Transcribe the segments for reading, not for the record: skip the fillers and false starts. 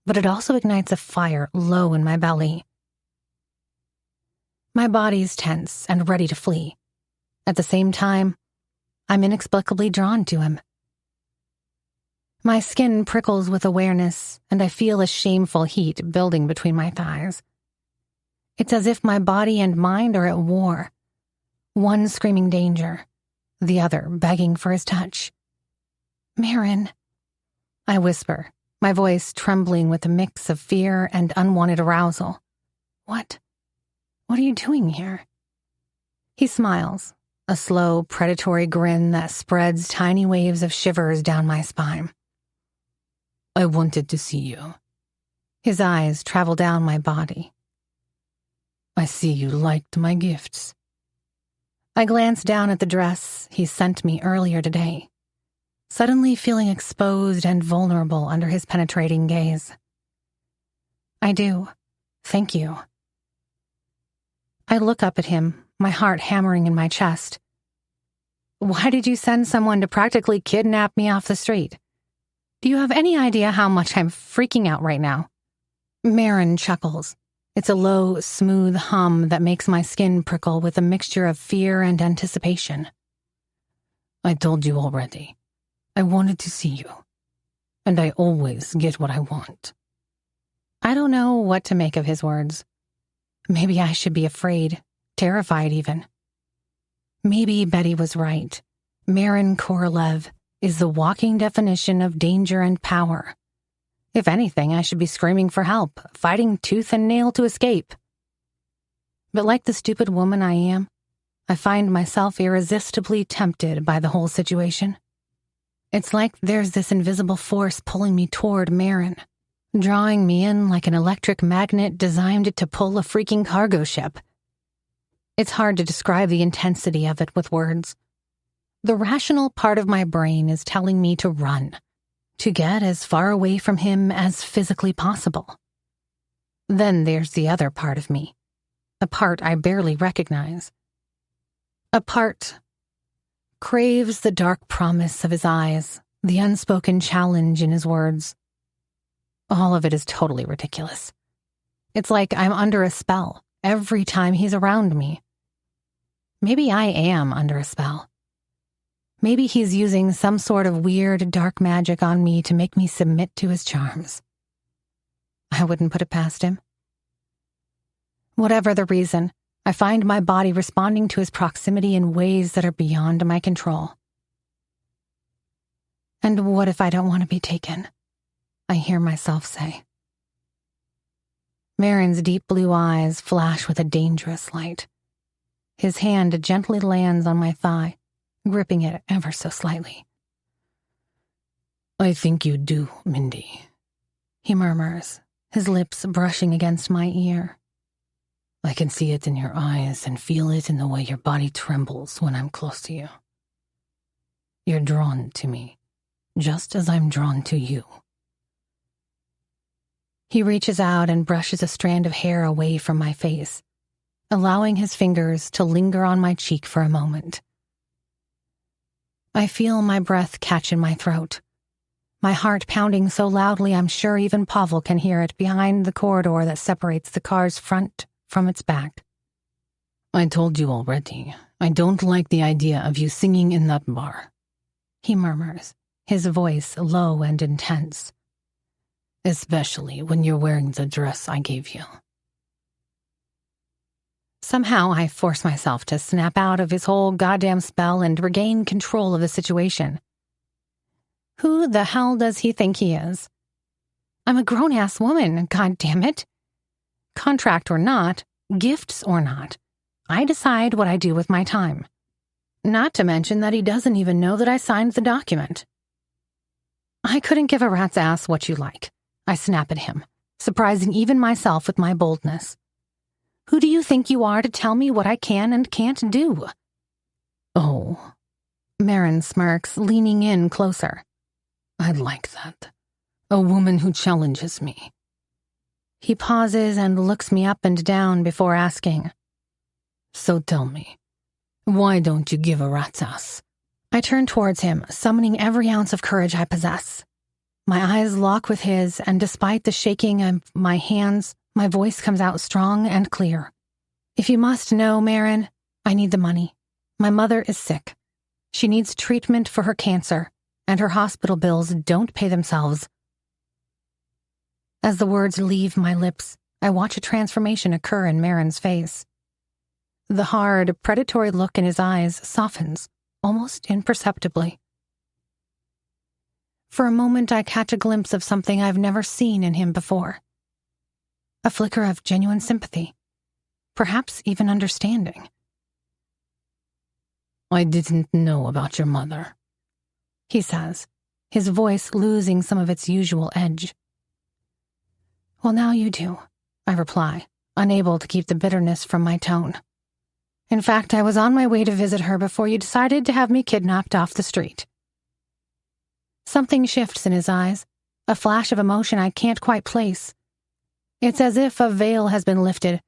but it also ignites a fire low in my belly. My body's tense and ready to flee. At the same time, I'm inexplicably drawn to him. My skin prickles with awareness, and I feel a shameful heat building between my thighs. It's as if my body and mind are at war, one screaming danger, the other begging for his touch. "Maron," I whisper, my voice trembling with a mix of fear and unwanted arousal. What are you doing here?" He smiles, a slow, predatory grin that spreads tiny waves of shivers down my spine. "I wanted to see you." His eyes travel down my body. "I see you liked my gifts." I glance down at the dress he sent me earlier today, suddenly feeling exposed and vulnerable under his penetrating gaze. "I do. Thank you." I look up at him, my heart hammering in my chest. "Why did you send someone to practically kidnap me off the street? Do you have any idea how much I'm freaking out right now?" Maron chuckles. It's a low, smooth hum that makes my skin prickle with a mixture of fear and anticipation. "I told you already. I wanted to see you. And I always get what I want." I don't know what to make of his words. Maybe I should be afraid, terrified even. Maybe Betty was right. Maron Korolev is the walking definition of danger and power. If anything, I should be screaming for help, fighting tooth and nail to escape. But like the stupid woman I am, I find myself irresistibly tempted by the whole situation. It's like there's this invisible force pulling me toward Maron, drawing me in like an electric magnet designed to pull a freaking cargo ship. It's hard to describe the intensity of it with words. The rational part of my brain is telling me to run, to get as far away from him as physically possible. Then there's the other part of me, a part I barely recognize. A part craves the dark promise of his eyes, the unspoken challenge in his words. All of it is totally ridiculous. It's like I'm under a spell every time he's around me. Maybe I am under a spell. Maybe he's using some sort of weird dark magic on me to make me submit to his charms. I wouldn't put it past him. Whatever the reason, I find my body responding to his proximity in ways that are beyond my control. And what if I don't want to be taken? I hear myself say. Maron's deep blue eyes flash with a dangerous light. His hand gently lands on my thigh, gripping it ever so slightly. "I think you do, Mindy," he murmurs, his lips brushing against my ear. "I can see it in your eyes and feel it in the way your body trembles when I'm close to you. You're drawn to me, just as I'm drawn to you." He reaches out and brushes a strand of hair away from my face, allowing his fingers to linger on my cheek for a moment. I feel my breath catch in my throat, my heart pounding so loudly I'm sure even Pavel can hear it behind the corridor that separates the car's front from its back. "I told you already, I don't like the idea of you singing in that bar," he murmurs, his voice low and intense. "Especially when you're wearing the dress I gave you." Somehow I force myself to snap out of his whole goddamn spell and regain control of the situation. Who the hell does he think he is? I'm a grown-ass woman, goddammit. Contract or not, gifts or not, I decide what I do with my time. Not to mention that he doesn't even know that I signed the document. I couldn't give a rat's ass what you like. I snap at him, surprising even myself with my boldness. Who do you think you are to tell me what I can and can't do? "Oh," Maron smirks, leaning in closer. "I'd like that. A woman who challenges me." He pauses and looks me up and down before asking, "So tell me, why don't you give a rat's ass?" I turn towards him, summoning every ounce of courage I possess. My eyes lock with his, and despite the shaking of my hands, my voice comes out strong and clear. If you must know, Maron, I need the money. My mother is sick. She needs treatment for her cancer, and her hospital bills don't pay themselves. As the words leave my lips, I watch a transformation occur in Maron's face. The hard, predatory look in his eyes softens, almost imperceptibly. For a moment, I catch a glimpse of something I've never seen in him before. A flicker of genuine sympathy, perhaps even understanding. I didn't know about your mother, he says, his voice losing some of its usual edge. Well, now you do, I reply, unable to keep the bitterness from my tone. In fact, I was on my way to visit her before you decided to have me kidnapped off the street. Something shifts in his eyes, a flash of emotion I can't quite place. It's as if a veil has been lifted,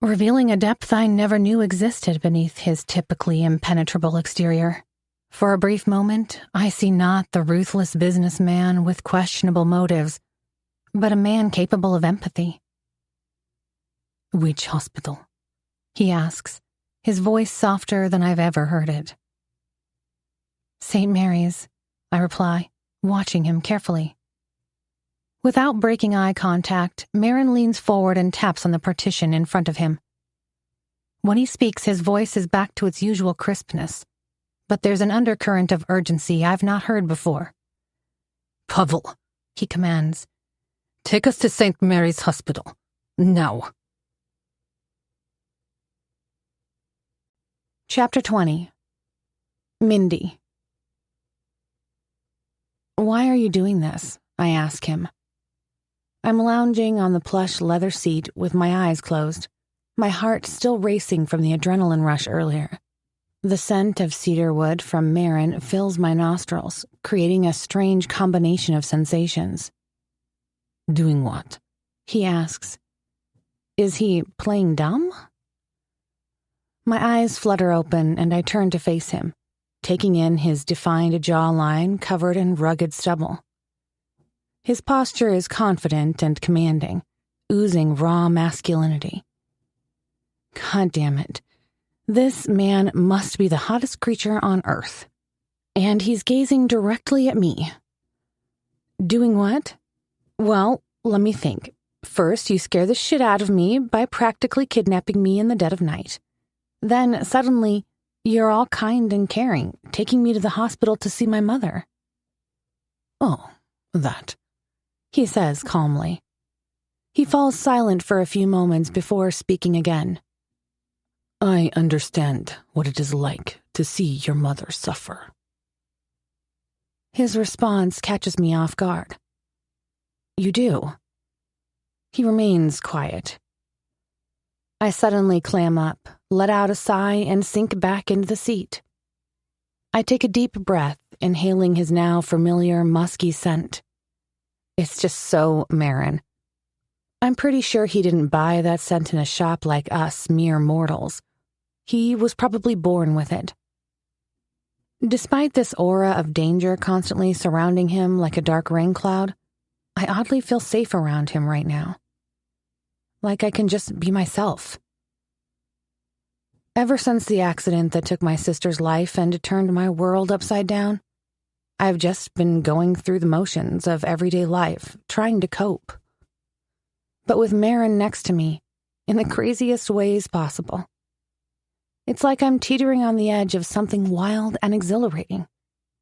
revealing a depth I never knew existed beneath his typically impenetrable exterior. For a brief moment, I see not the ruthless businessman with questionable motives, but a man capable of empathy. Which hospital? He asks, his voice softer than I've ever heard it. St. Mary's, I reply, watching him carefully. Without breaking eye contact, Maron leans forward and taps on the partition in front of him. When he speaks, his voice is back to its usual crispness, but there's an undercurrent of urgency I've not heard before. Pavel, he commands, take us to St. Mary's Hospital. Now. Chapter 20. Mindy. Why are you doing this? I ask him. I'm lounging on the plush leather seat with my eyes closed, my heart still racing from the adrenaline rush earlier. The scent of cedar wood from Maron fills my nostrils, creating a strange combination of sensations. Doing what? He asks. Is he playing dumb? My eyes flutter open and I turn to face him, taking in his defined jawline covered in rugged stubble. His posture is confident and commanding, oozing raw masculinity. God damn it. This man must be the hottest creature on earth. And he's gazing directly at me. Doing what? Well, let me think. First, you scare the shit out of me by practically kidnapping me in the dead of night. Then, suddenly, you're all kind and caring, taking me to the hospital to see my mother. Oh, that, he says calmly. He falls silent for a few moments before speaking again. I understand what it is like to see your mother suffer. His response catches me off guard. You do? He remains quiet. I suddenly clam up, let out a sigh, and sink back into the seat. I take a deep breath, inhaling his now familiar, musky scent. It's just so Maron. I'm pretty sure he didn't buy that scent in a shop like us mere mortals. He was probably born with it. Despite this aura of danger constantly surrounding him like a dark rain cloud, I oddly feel safe around him right now. Like I can just be myself. Ever since the accident that took my sister's life and turned my world upside down, I've just been going through the motions of everyday life, trying to cope. But with Maron next to me, in the craziest ways possible. It's like I'm teetering on the edge of something wild and exhilarating,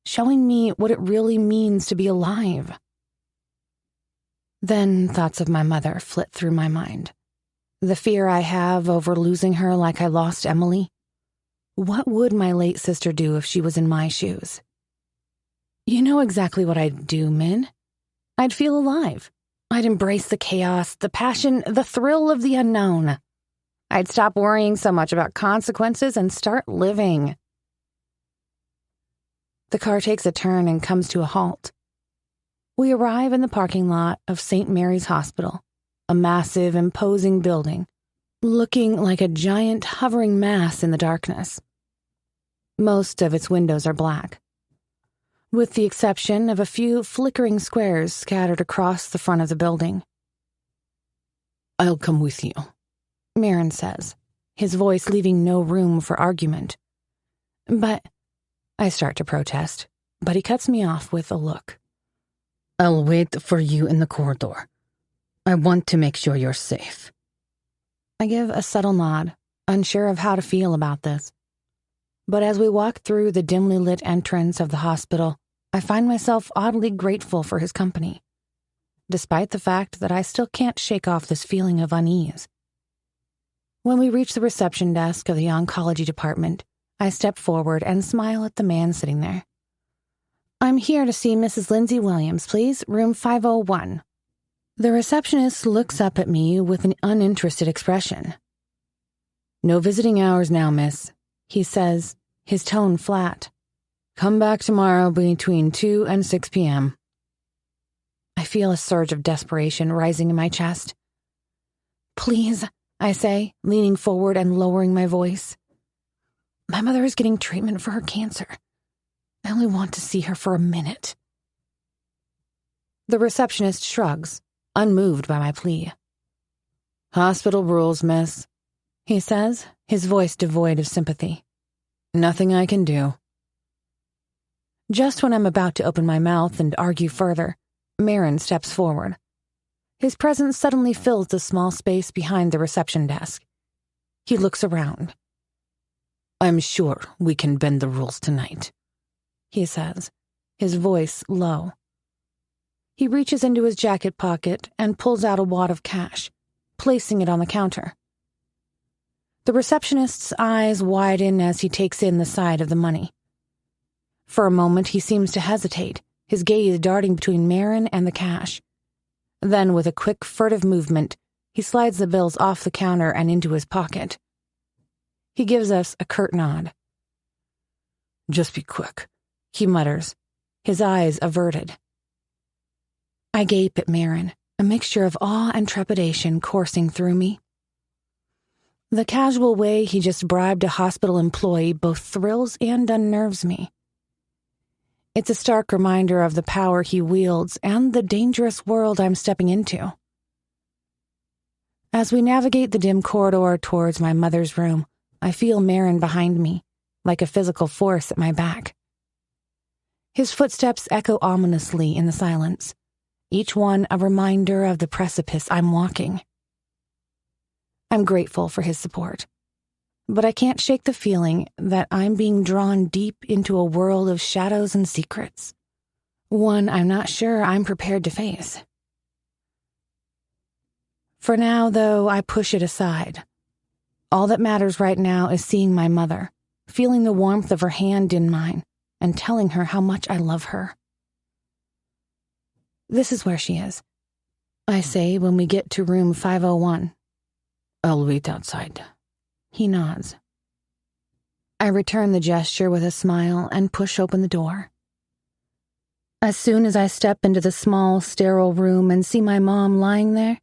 showing me what it really means to be alive. Then thoughts of my mother flit through my mind. The fear I have over losing her like I lost Emily. What would my late sister do if she was in my shoes? You know exactly what I'd do, Min. I'd feel alive. I'd embrace the chaos, the passion, the thrill of the unknown. I'd stop worrying so much about consequences and start living. The car takes a turn and comes to a halt. We arrive in the parking lot of St. Mary's Hospital, a massive, imposing building, looking like a giant hovering mass in the darkness. Most of its windows are black. with the exception of a few flickering squares scattered across the front of the building. "I'll come with you," Maron says, his voice leaving no room for argument. "But," I start to protest, but he cuts me off with a look. "I'll wait for you in the corridor. I want to make sure you're safe." I give a subtle nod, unsure of how to feel about this. But as we walk through the dimly lit entrance of the hospital, I find myself oddly grateful for his company, despite the fact that I still can't shake off this feeling of unease. When we reach the reception desk of the oncology department, I step forward and smile at the man sitting there. "I'm here to see Mrs. Lindsay Williams, please, room 501. The receptionist looks up at me with an uninterested expression. "No visiting hours now, miss," he says, his tone flat. "Come back tomorrow between 2 and 6 p.m. I feel a surge of desperation rising in my chest. "Please," I say, leaning forward and lowering my voice. "My mother is getting treatment for her cancer. I only want to see her for a minute." The receptionist shrugs, unmoved by my plea. "Hospital rules, miss," he says, his voice devoid of sympathy. "Nothing I can do." Just when I'm about to open my mouth and argue further, Maron steps forward. His presence suddenly fills the small space behind the reception desk. He looks around. "I'm sure we can bend the rules tonight," he says, his voice low. He reaches into his jacket pocket and pulls out a wad of cash, placing it on the counter. The receptionist's eyes widen as he takes in the side of the money. For a moment, he seems to hesitate, his gaze darting between Maron and the cash. Then, with a quick, furtive movement, he slides the bills off the counter and into his pocket. He gives us a curt nod. "Just be quick," he mutters, his eyes averted. I gape at Maron, a mixture of awe and trepidation coursing through me. The casual way he just bribed a hospital employee both thrills and unnerves me. It's a stark reminder of the power he wields and the dangerous world I'm stepping into. As we navigate the dim corridor towards my mother's room, I feel Maron behind me, like a physical force at my back. His footsteps echo ominously in the silence, each one a reminder of the precipice I'm walking. I'm grateful for his support, but I can't shake the feeling that I'm being drawn deep into a world of shadows and secrets, one I'm not sure I'm prepared to face. For now, though, I push it aside. All that matters right now is seeing my mother, feeling the warmth of her hand in mine, and telling her how much I love her. "This is where she is," I say when we get to room 501. "I'll wait outside." He nods. I return the gesture with a smile and push open the door. As soon as I step into the small, sterile room and see my mom lying there,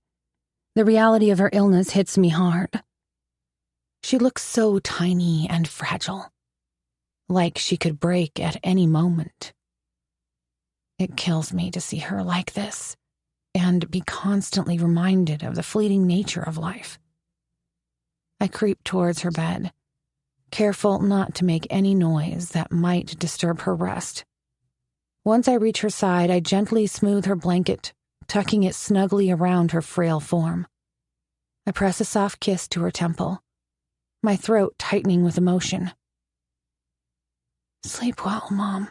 the reality of her illness hits me hard. She looks so tiny and fragile, like she could break at any moment. It kills me to see her like this and be constantly reminded of the fleeting nature of life. I creep towards her bed, careful not to make any noise that might disturb her rest. Once I reach her side, I gently smooth her blanket, tucking it snugly around her frail form. I press a soft kiss to her temple, my throat tightening with emotion. "Sleep well, Mom,"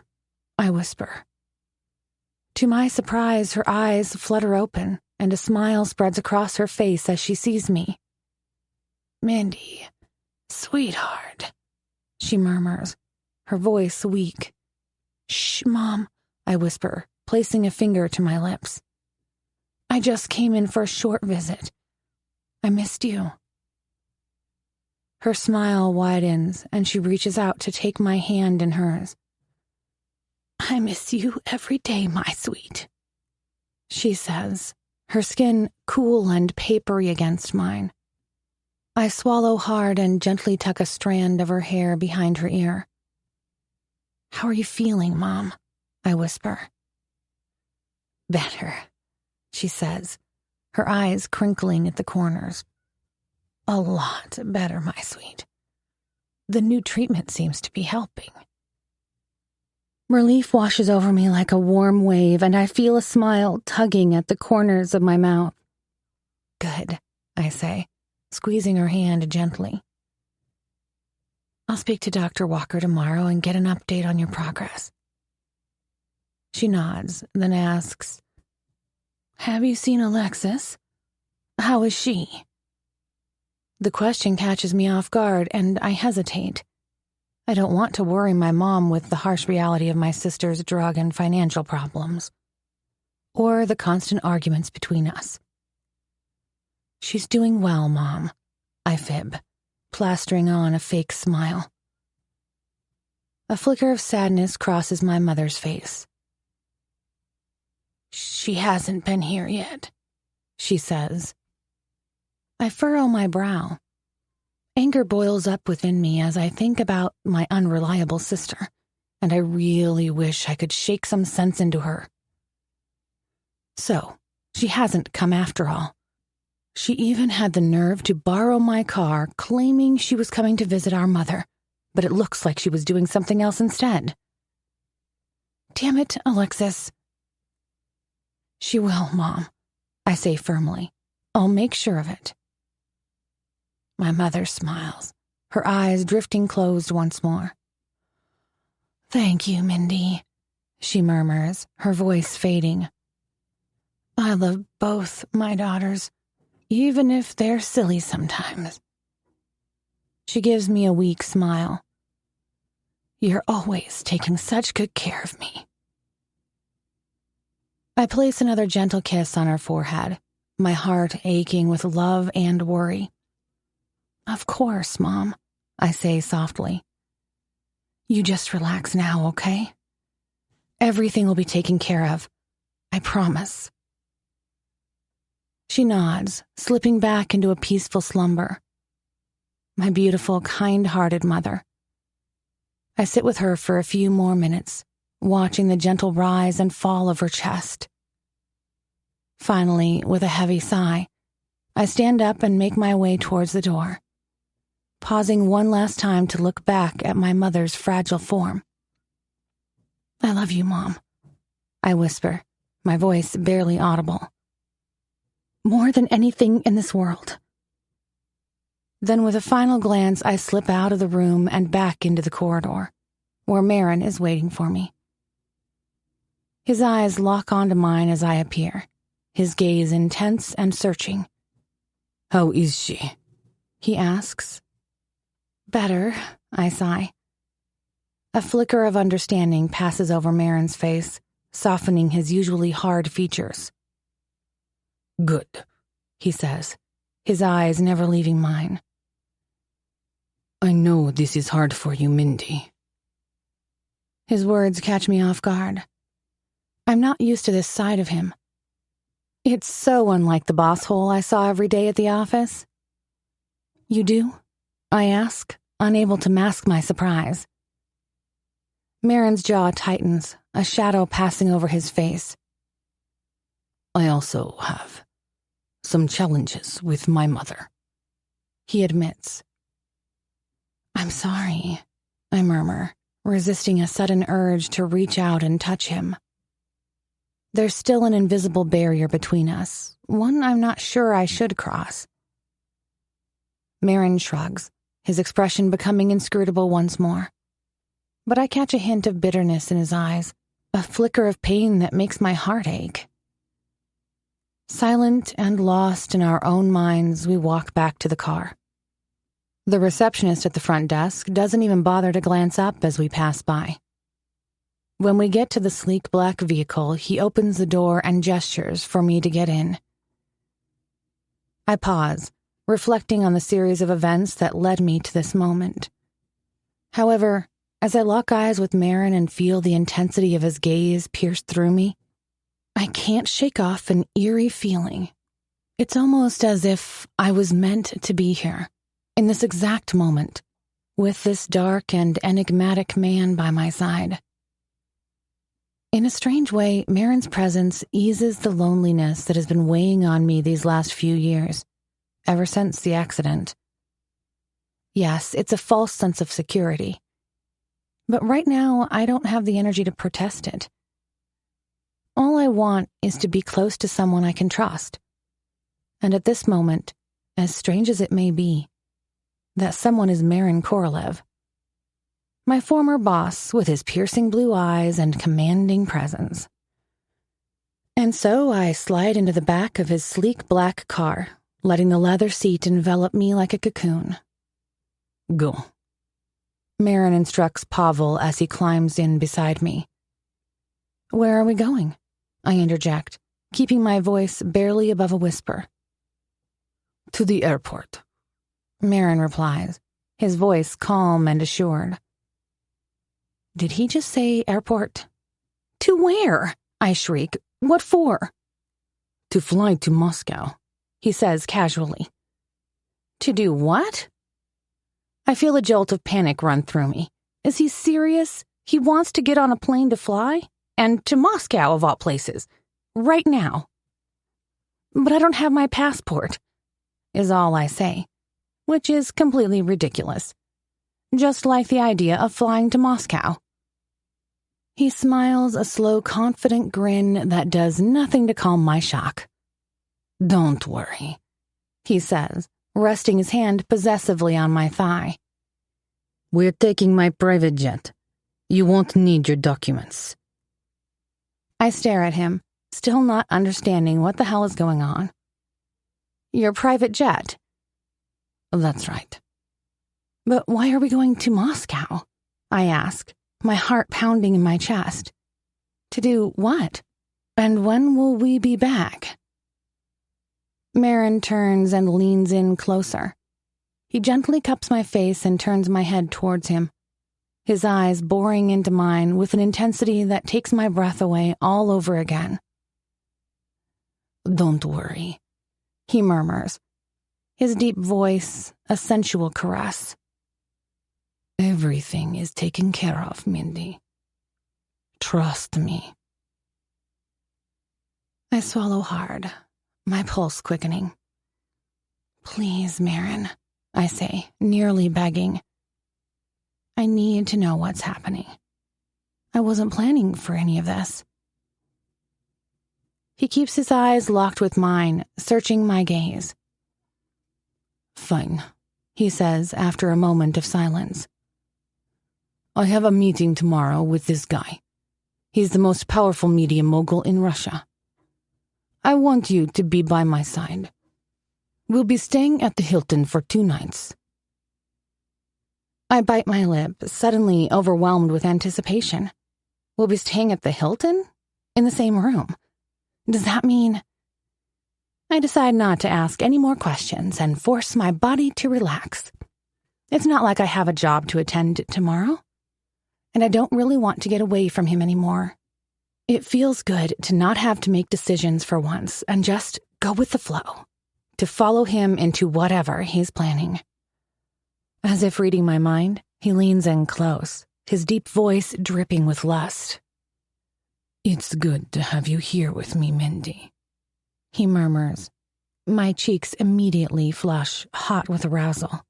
I whisper. To my surprise, her eyes flutter open, and a smile spreads across her face as she sees me. "Mindy, sweetheart," she murmurs, her voice weak. "Shh, Mom," I whisper, placing a finger to my lips. "I just came in for a short visit. I missed you." Her smile widens, and she reaches out to take my hand in hers. "I miss you every day, my sweet," she says, her skin cool and papery against mine. I swallow hard and gently tuck a strand of her hair behind her ear. "How are you feeling, Mom?" I whisper. Better, she says, her eyes crinkling at the corners. A lot better, my sweet. The new treatment seems to be helping. Relief washes over me like a warm wave, and I feel a smile tugging at the corners of my mouth. Good, I say, squeezing her hand gently. I'll speak to Dr. Walker tomorrow and get an update on your progress. She nods, then asks, Have you seen Alexis? How is she? The question catches me off guard, and I hesitate. I don't want to worry my mom with the harsh reality of my sister's drug and financial problems, or the constant arguments between us. She's doing well, Mom, I fib, plastering on a fake smile. A flicker of sadness crosses my mother's face. She hasn't been here yet, she says. I furrow my brow. Anger boils up within me as I think about my unreliable sister, and I really wish I could shake some sense into her. So, she hasn't come after all. She even had the nerve to borrow my car, claiming she was coming to visit our mother, but it looks like she was doing something else instead. Damn it, Alexis. She will, Mom, I say firmly. I'll make sure of it. My mother smiles, her eyes drifting closed once more. Thank you, Mindy, she murmurs, her voice fading. I love both my daughters, even if they're silly sometimes. She gives me a weak smile. You're always taking such good care of me. I place another gentle kiss on her forehead, my heart aching with love and worry. Of course, Mom, I say softly. You just relax now, okay? Everything will be taken care of. I promise. She nods, slipping back into a peaceful slumber. My beautiful, kind-hearted mother. I sit with her for a few more minutes, watching the gentle rise and fall of her chest. Finally, with a heavy sigh, I stand up and make my way towards the door, pausing one last time to look back at my mother's fragile form. I love you, Mom, I whisper, my voice barely audible. More than anything in this world. Then with a final glance, I slip out of the room and back into the corridor, where Maron is waiting for me. His eyes lock onto mine as I appear, his gaze intense and searching. How is she? He asks. Better, I sigh. A flicker of understanding passes over Maron's face, softening his usually hard features. Good, he says, his eyes never leaving mine. I know this is hard for you, Mindy. His words catch me off guard. I'm not used to this side of him. It's so unlike the boss hole I saw every day at the office. You do? I ask, unable to mask my surprise. Maron's jaw tightens, a shadow passing over his face. I also have some challenges with my mother, he admits. I'm sorry, I murmur, resisting a sudden urge to reach out and touch him. There's still an invisible barrier between us, one I'm not sure I should cross. Maron shrugs, his expression becoming inscrutable once more. But I catch a hint of bitterness in his eyes, a flicker of pain that makes my heart ache. Silent and lost in our own minds, we walk back to the car. The receptionist at the front desk doesn't even bother to glance up as we pass by. When we get to the sleek black vehicle, he opens the door and gestures for me to get in. I pause, reflecting on the series of events that led me to this moment. However, as I lock eyes with Maron and feel the intensity of his gaze pierce through me, I can't shake off an eerie feeling. It's almost as if I was meant to be here, in this exact moment, with this dark and enigmatic man by my side. In a strange way, Maron's presence eases the loneliness that has been weighing on me these last few years, ever since the accident. Yes, it's a false sense of security. But right now, I don't have the energy to protest it. All I want is to be close to someone I can trust. And at this moment, as strange as it may be, that someone is Maron Korolev. My former boss with his piercing blue eyes and commanding presence. And so I slide into the back of his sleek black car, letting the leather seat envelop me like a cocoon. Go. Maron instructs Pavel as he climbs in beside me. Where are we going? I interject, keeping my voice barely above a whisper. To the airport, Maron replies, his voice calm and assured. Did he just say airport? To where? I shriek. What for? To fly to Moscow, he says casually. To do what? I feel a jolt of panic run through me. Is he serious? He wants to get on a plane to fly? And to Moscow, of all places. Right now. But I don't have my passport, is all I say, which is completely ridiculous. Just like the idea of flying to Moscow. He smiles a slow, confident grin that does nothing to calm my shock. Don't worry, he says, resting his hand possessively on my thigh. We're taking my private jet. You won't need your documents. I stare at him, still not understanding what the hell is going on. Your private jet? That's right. But why are we going to Moscow? I ask, my heart pounding in my chest. To do what? And when will we be back? Maron turns and leans in closer. He gently cups my face and turns my head towards him, his eyes boring into mine with an intensity that takes my breath away all over again. Don't worry, he murmurs, his deep voice a sensual caress. Everything is taken care of, Mindy. Trust me. I swallow hard, my pulse quickening. Please, Maron, I say, nearly begging. I need to know what's happening. I wasn't planning for any of this. He keeps his eyes locked with mine, searching my gaze. Fine, he says after a moment of silence. I have a meeting tomorrow with this guy. He's the most powerful media mogul in Russia. I want you to be by my side. We'll be staying at the Hilton for 2 nights. I bite my lip, suddenly overwhelmed with anticipation. We'll be staying at the Hilton? In the same room? Does that mean... I decide not to ask any more questions and force my body to relax. It's not like I have a job to attend tomorrow. And I don't really want to get away from him anymore. It feels good to not have to make decisions for once and just go with the flow, to follow him into whatever he's planning. As if reading my mind, he leans in close, his deep voice dripping with lust. It's good to have you here with me, Mindy, he murmurs. My cheeks immediately flush, hot with arousal.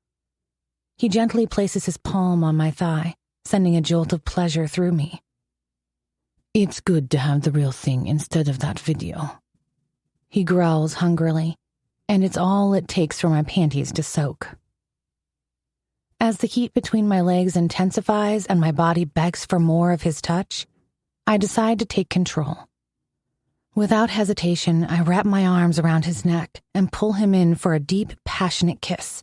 He gently places his palm on my thigh, sending a jolt of pleasure through me. It's good to have the real thing instead of that video. He growls hungrily, and it's all it takes for my panties to soak. As the heat between my legs intensifies and my body begs for more of his touch, I decide to take control. Without hesitation, I wrap my arms around his neck and pull him in for a deep, passionate kiss.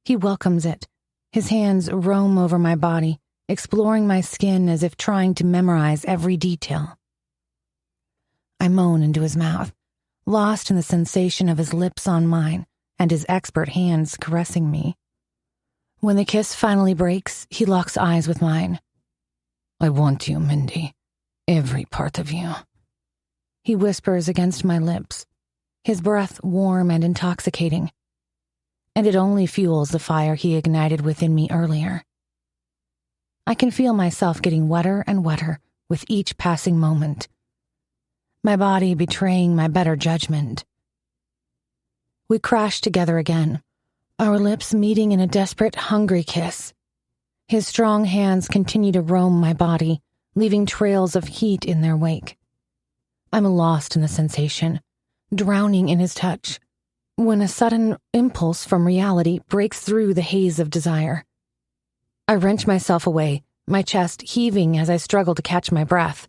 He welcomes it. His hands roam over my body, exploring my skin as if trying to memorize every detail. I moan into his mouth, lost in the sensation of his lips on mine and his expert hands caressing me. When the kiss finally breaks, he locks eyes with mine. I want you, Mindy. Every part of you. He whispers against my lips, his breath warm and intoxicating. And it only fuels the fire he ignited within me earlier. I can feel myself getting wetter and wetter with each passing moment, my body betraying my better judgment. We crashed together again, our lips meeting in a desperate, hungry kiss. His strong hands continue to roam my body, leaving trails of heat in their wake. I'm lost in the sensation, drowning in his touch, when a sudden impulse from reality breaks through the haze of desire. I wrench myself away, my chest heaving as I struggle to catch my breath.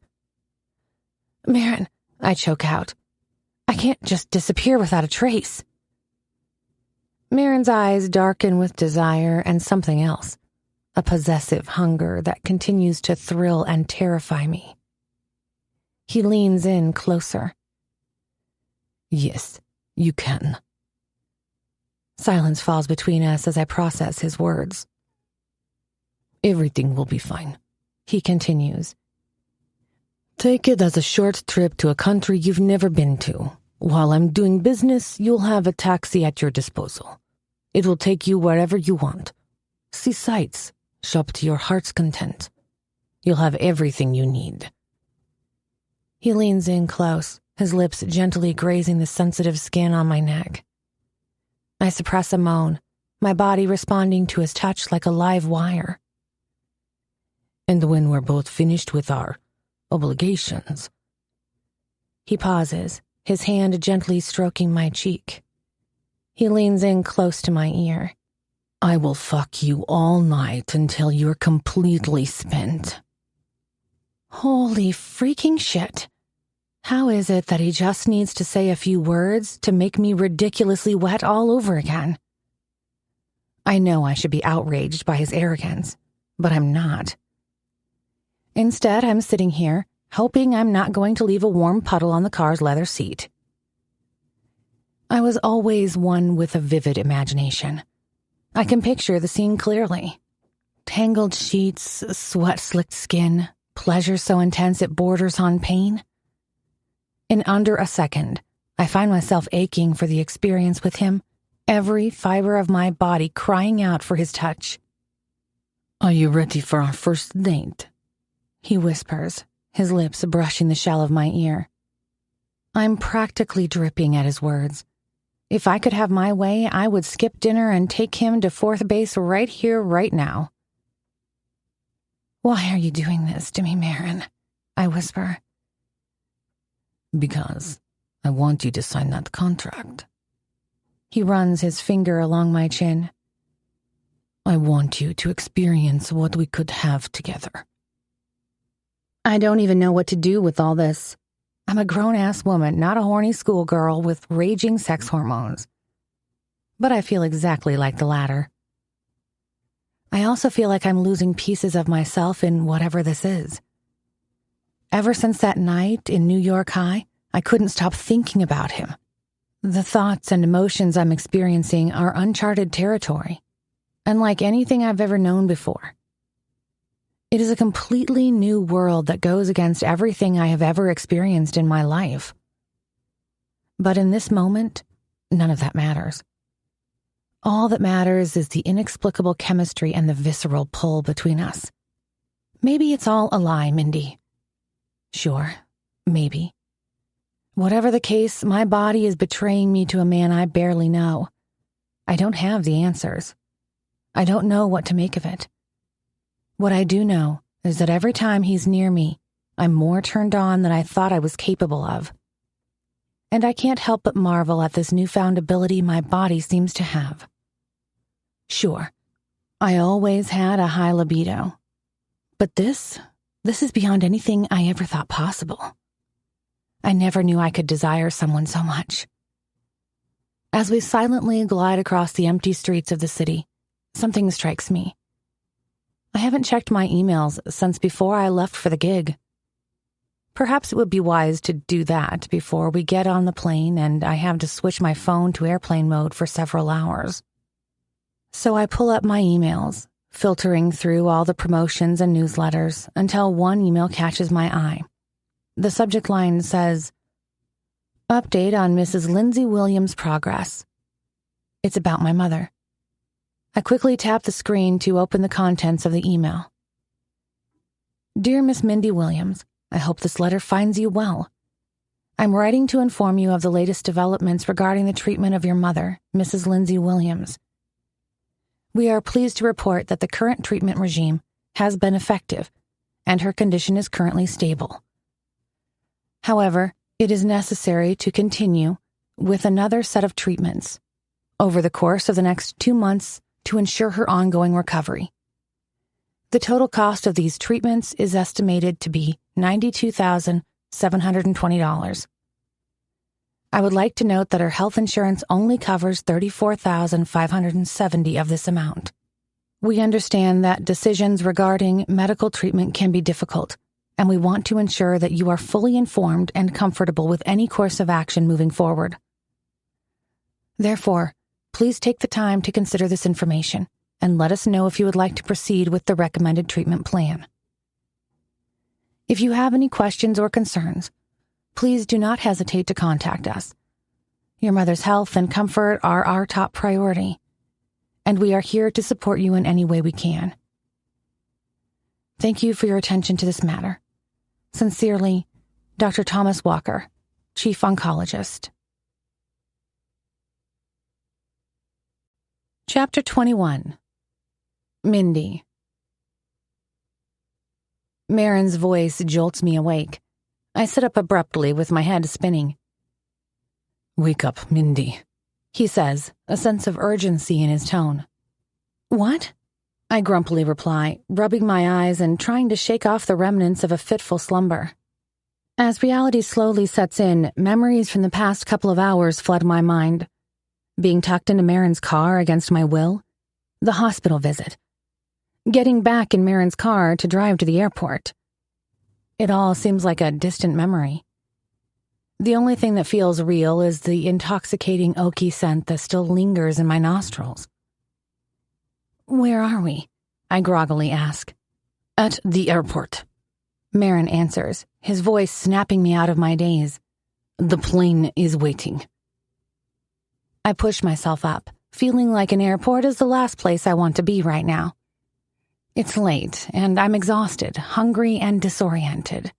"Maron," I choke out. "I can't just disappear without a trace." Maron's eyes darken with desire and something else, a possessive hunger that continues to thrill and terrify me. He leans in closer. "Yes, you can." Silence falls between us as I process his words. "Everything will be fine," he continues. "Take it as a short trip to a country you've never been to. While I'm doing business, you'll have a taxi at your disposal. It will take you wherever you want. See sights, shop to your heart's content. You'll have everything you need." He leans in close, his lips gently grazing the sensitive skin on my neck. I suppress a moan, my body responding to his touch like a live wire. "And when we're both finished with our obligations..." He pauses, his hand gently stroking my cheek. He leans in close to my ear. "I will fuck you all night until you're completely spent." Holy freaking shit. How is it that he just needs to say a few words to make me ridiculously wet all over again? I know I should be outraged by his arrogance, but I'm not. Instead, I'm sitting here, hoping I'm not going to leave a warm puddle on the car's leather seat. I was always one with a vivid imagination. I can picture the scene clearly. Tangled sheets, sweat-slicked skin, pleasure so intense it borders on pain. In under a second, I find myself aching for the experience with him, every fiber of my body crying out for his touch. "Are you ready for our first date?" he whispers, his lips brushing the shell of my ear. I'm practically dripping at his words. If I could have my way, I would skip dinner and take him to fourth base right here, right now. "Why are you doing this to me, Maron?" I whisper. "Because I want you to sign that contract." He runs his finger along my chin. "I want you to experience what we could have together." I don't even know what to do with all this. I'm a grown-ass woman, not a horny schoolgirl with raging sex hormones. But I feel exactly like the latter. I also feel like I'm losing pieces of myself in whatever this is. Ever since that night in New York High, I couldn't stop thinking about him. The thoughts and emotions I'm experiencing are uncharted territory, unlike anything I've ever known before. It is a completely new world that goes against everything I have ever experienced in my life. But in this moment, none of that matters. All that matters is the inexplicable chemistry and the visceral pull between us. Maybe it's all a lie, Mindy. Sure, maybe. Whatever the case, my body is betraying me to a man I barely know. I don't have the answers. I don't know what to make of it. What I do know is that every time he's near me, I'm more turned on than I thought I was capable of. And I can't help but marvel at this newfound ability my body seems to have. Sure, I always had a high libido. But this is beyond anything I ever thought possible. I never knew I could desire someone so much. As we silently glide across the empty streets of the city, something strikes me. I haven't checked my emails since before I left for the gig. Perhaps it would be wise to do that before we get on the plane and I have to switch my phone to airplane mode for several hours. So I pull up my emails, filtering through all the promotions and newsletters until one email catches my eye. The subject line says, "Update on Mrs. Lindsay Williams' progress." It's about my mother. I quickly tap the screen to open the contents of the email. "Dear Miss Mindy Williams, I hope this letter finds you well. I'm writing to inform you of the latest developments regarding the treatment of your mother, Mrs. Lindsay Williams. We are pleased to report that the current treatment regime has been effective, and her condition is currently stable. However, it is necessary to continue with another set of treatments over the course of the next 2 months to ensure her ongoing recovery. The total cost of these treatments is estimated to be $92,720. I would like to note that her health insurance only covers $34,570 of this amount. We understand that decisions regarding medical treatment can be difficult, and we want to ensure that you are fully informed and comfortable with any course of action moving forward. Therefore, please take the time to consider this information and let us know if you would like to proceed with the recommended treatment plan. If you have any questions or concerns, please do not hesitate to contact us. Your mother's health and comfort are our top priority, and we are here to support you in any way we can. Thank you for your attention to this matter. Sincerely, Dr. Thomas Walker, Chief Oncologist. Chapter 21. Mindy. Maron's voice jolts me awake. I sit up abruptly with my head spinning. "Wake up, Mindy," he says, a sense of urgency in his tone. "What?" I grumpily reply, rubbing my eyes and trying to shake off the remnants of a fitful slumber. As reality slowly sets in, memories from the past couple of hours flood my mind. Being tucked into Maron's car against my will, the hospital visit, getting back in Maron's car to drive to the airport. It all seems like a distant memory. The only thing that feels real is the intoxicating oaky scent that still lingers in my nostrils. "Where are we?" I groggily ask. "At the airport," Maron answers, his voice snapping me out of my daze. "The plane is waiting." I push myself up, feeling like an airport is the last place I want to be right now. It's late, and I'm exhausted, hungry, and disoriented.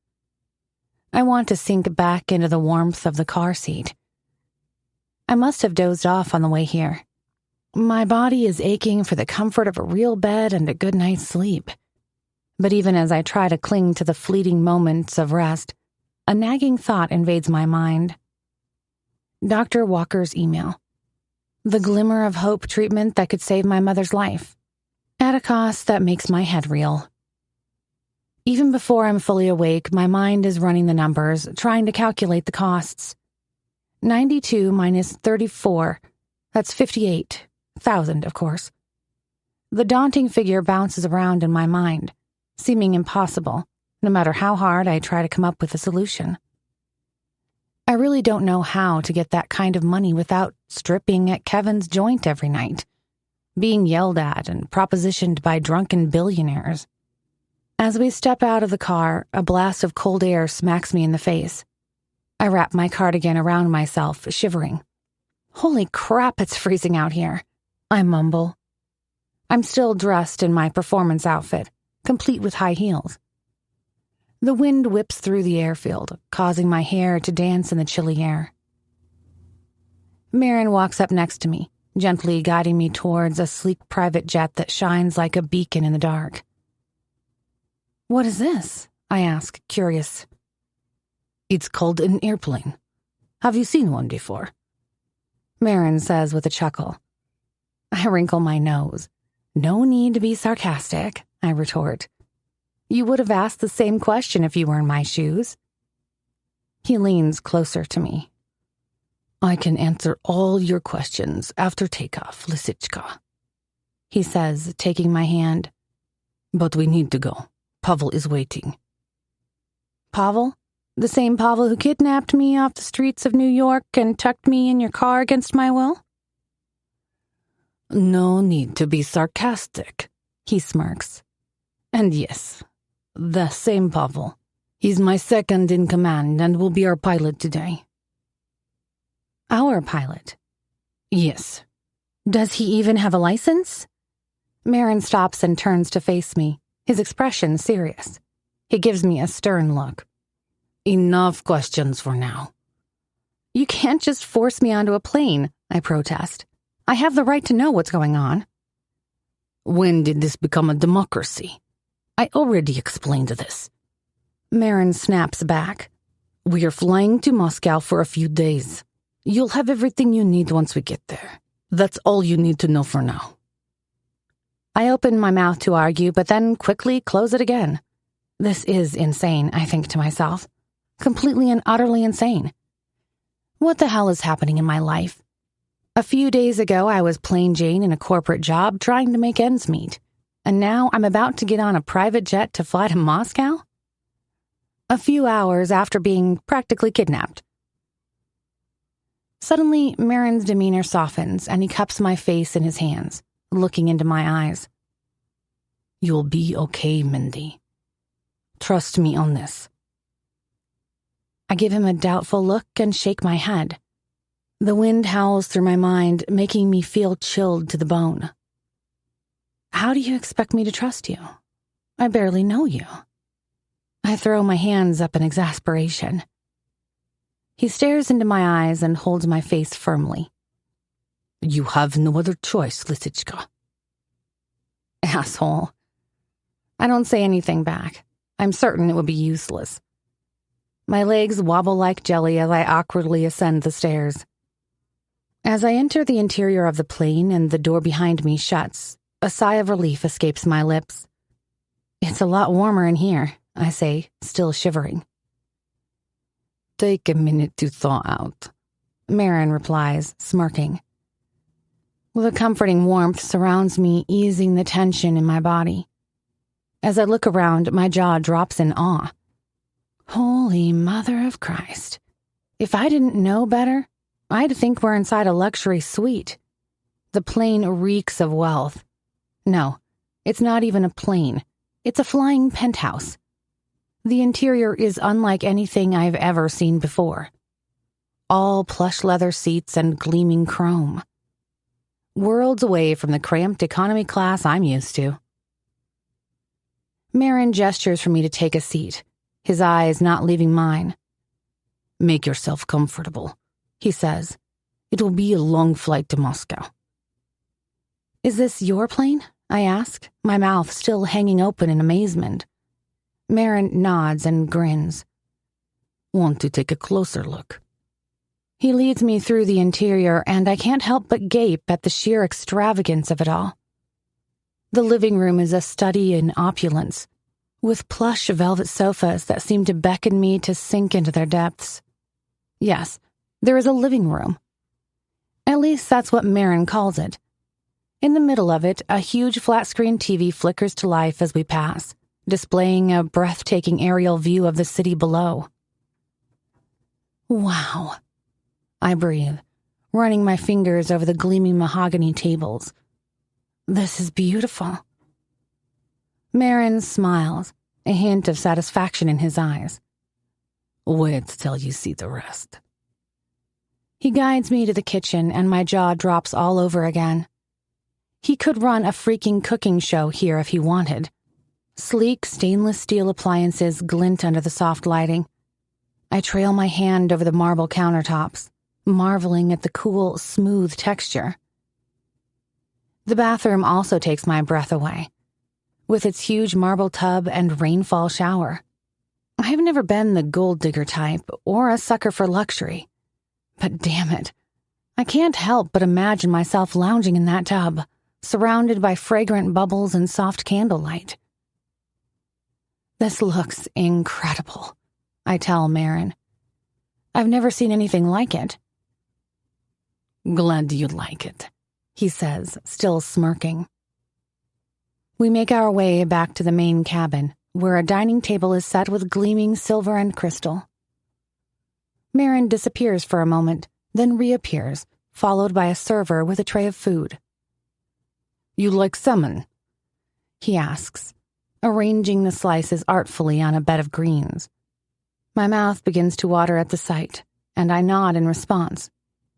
I want to sink back into the warmth of the car seat. I must have dozed off on the way here. My body is aching for the comfort of a real bed and a good night's sleep. But even as I try to cling to the fleeting moments of rest, a nagging thought invades my mind. Dr. Walker's email. The glimmer of hope treatment that could save my mother's life, at a cost that makes my head reel. Even before I'm fully awake, my mind is running the numbers, trying to calculate the costs. 92 minus 34, that's 58,000, of course. The daunting figure bounces around in my mind, seeming impossible, no matter how hard I try to come up with a solution. I really don't know how to get that kind of money without stripping at Kevin's joint every night, being yelled at and propositioned by drunken billionaires. As we step out of the car, a blast of cold air smacks me in the face. I wrap my cardigan around myself, shivering. "Holy crap, it's freezing out here," I mumble. I'm still dressed in my performance outfit, complete with high heels. The wind whips through the airfield, causing my hair to dance in the chilly air. Maron walks up next to me, gently guiding me towards a sleek private jet that shines like a beacon in the dark. "What is this?" I ask, curious. "It's called an airplane. Have you seen one before?" Maron says with a chuckle. I wrinkle my nose. "No need to be sarcastic," I retort. "You would have asked the same question if you were in my shoes." He leans closer to me. "I can answer all your questions after takeoff, Lisichka," he says, taking my hand. "But we need to go. Pavel is waiting." "Pavel? The same Pavel who kidnapped me off the streets of New York and tucked me in your car against my will?" "No need to be sarcastic," he smirks. "And yes, the same Pavel. He's my second in command and will be our pilot today." "Our pilot?" "Yes." "Does he even have a license?" Maron stops and turns to face me, his expression serious. He gives me a stern look. Enough questions for now. You can't just force me onto a plane, I protest. I have the right to know what's going on. When did this become a democracy? I already explained this. Maron snaps back. We are flying to Moscow for a few days. You'll have everything you need once we get there. That's all you need to know for now. I open my mouth to argue, but then quickly close it again. This is insane, I think to myself. Completely and utterly insane. What the hell is happening in my life? A few days ago, I was plain Jane in a corporate job trying to make ends meet. And now I'm about to get on a private jet to fly to Moscow? A few hours after being practically kidnapped. Suddenly, Maron's demeanor softens and he cups my face in his hands, looking into my eyes. You'll be okay, Mindy. Trust me on this. I give him a doubtful look and shake my head. The wind howls through my mind, making me feel chilled to the bone. How do you expect me to trust you? I barely know you. I throw my hands up in exasperation. He stares into my eyes and holds my face firmly. You have no other choice, Lisichka. Asshole. I don't say anything back. I'm certain it would be useless. My legs wobble like jelly as I awkwardly ascend the stairs. As I enter the interior of the plane and the door behind me shuts, a sigh of relief escapes my lips. It's a lot warmer in here, I say, still shivering. Take a minute to thaw out, Maron replies, smirking. The comforting warmth surrounds me, easing the tension in my body. As I look around, my jaw drops in awe. Holy Mother of Christ. If I didn't know better, I'd think we're inside a luxury suite. The plane reeks of wealth. No, it's not even a plane. It's a flying penthouse. The interior is unlike anything I've ever seen before. All plush leather seats and gleaming chrome. Worlds away from the cramped economy class I'm used to. Maron gestures for me to take a seat, his eyes not leaving mine. Make yourself comfortable, he says. It will be a long flight to Moscow. Is this your plane? I ask, my mouth still hanging open in amazement. Maron nods and grins. Want to take a closer look? He leads me through the interior, and I can't help but gape at the sheer extravagance of it all. The living room is a study in opulence, with plush velvet sofas that seem to beckon me to sink into their depths. Yes, there is a living room. At least that's what Maron calls it. In the middle of it, a huge flat-screen TV flickers to life as we pass, displaying a breathtaking aerial view of the city below. Wow, I breathe, running my fingers over the gleaming mahogany tables. This is beautiful. Maron smiles, a hint of satisfaction in his eyes. Wait till you see the rest. He guides me to the kitchen and my jaw drops all over again. He could run a freaking cooking show here if he wanted. Sleek stainless steel appliances glint under the soft lighting. I trail my hand over the marble countertops, marveling at the cool, smooth texture. The bathroom also takes my breath away, with its huge marble tub and rainfall shower. I've never been the gold digger type or a sucker for luxury, but damn it, I can't help but imagine myself lounging in that tub, surrounded by fragrant bubbles and soft candlelight. This looks incredible, I tell Maron. I've never seen anything like it. Glad you like it, he says, still smirking. We make our way back to the main cabin, where a dining table is set with gleaming silver and crystal. Maron disappears for a moment, then reappears, followed by a server with a tray of food. You like salmon? He asks, arranging the slices artfully on a bed of greens. My mouth begins to water at the sight, and I nod in response.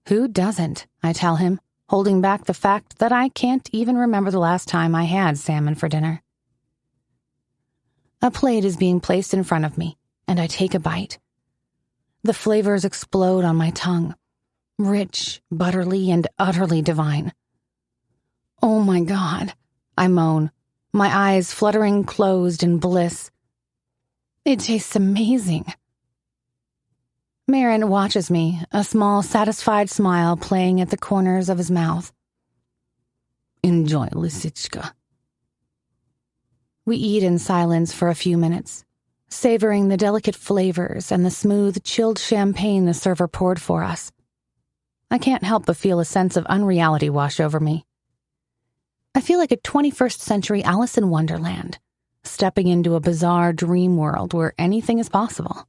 Who doesn't? I tell him, holding back the fact that I can't even remember the last time I had salmon for dinner. A plate is being placed in front of me, and I take a bite, The flavors explode on my tongue, rich, buttery, and utterly divine. Oh my God, I moan, my eyes fluttering closed in bliss. It tastes amazing. Maron watches me, a small, satisfied smile playing at the corners of his mouth. Enjoy, Lisichka. We eat in silence for a few minutes, savoring the delicate flavors and the smooth, chilled champagne the server poured for us. I can't help but feel a sense of unreality wash over me. I feel like a 21st century Alice in Wonderland, stepping into a bizarre dream world where anything is possible.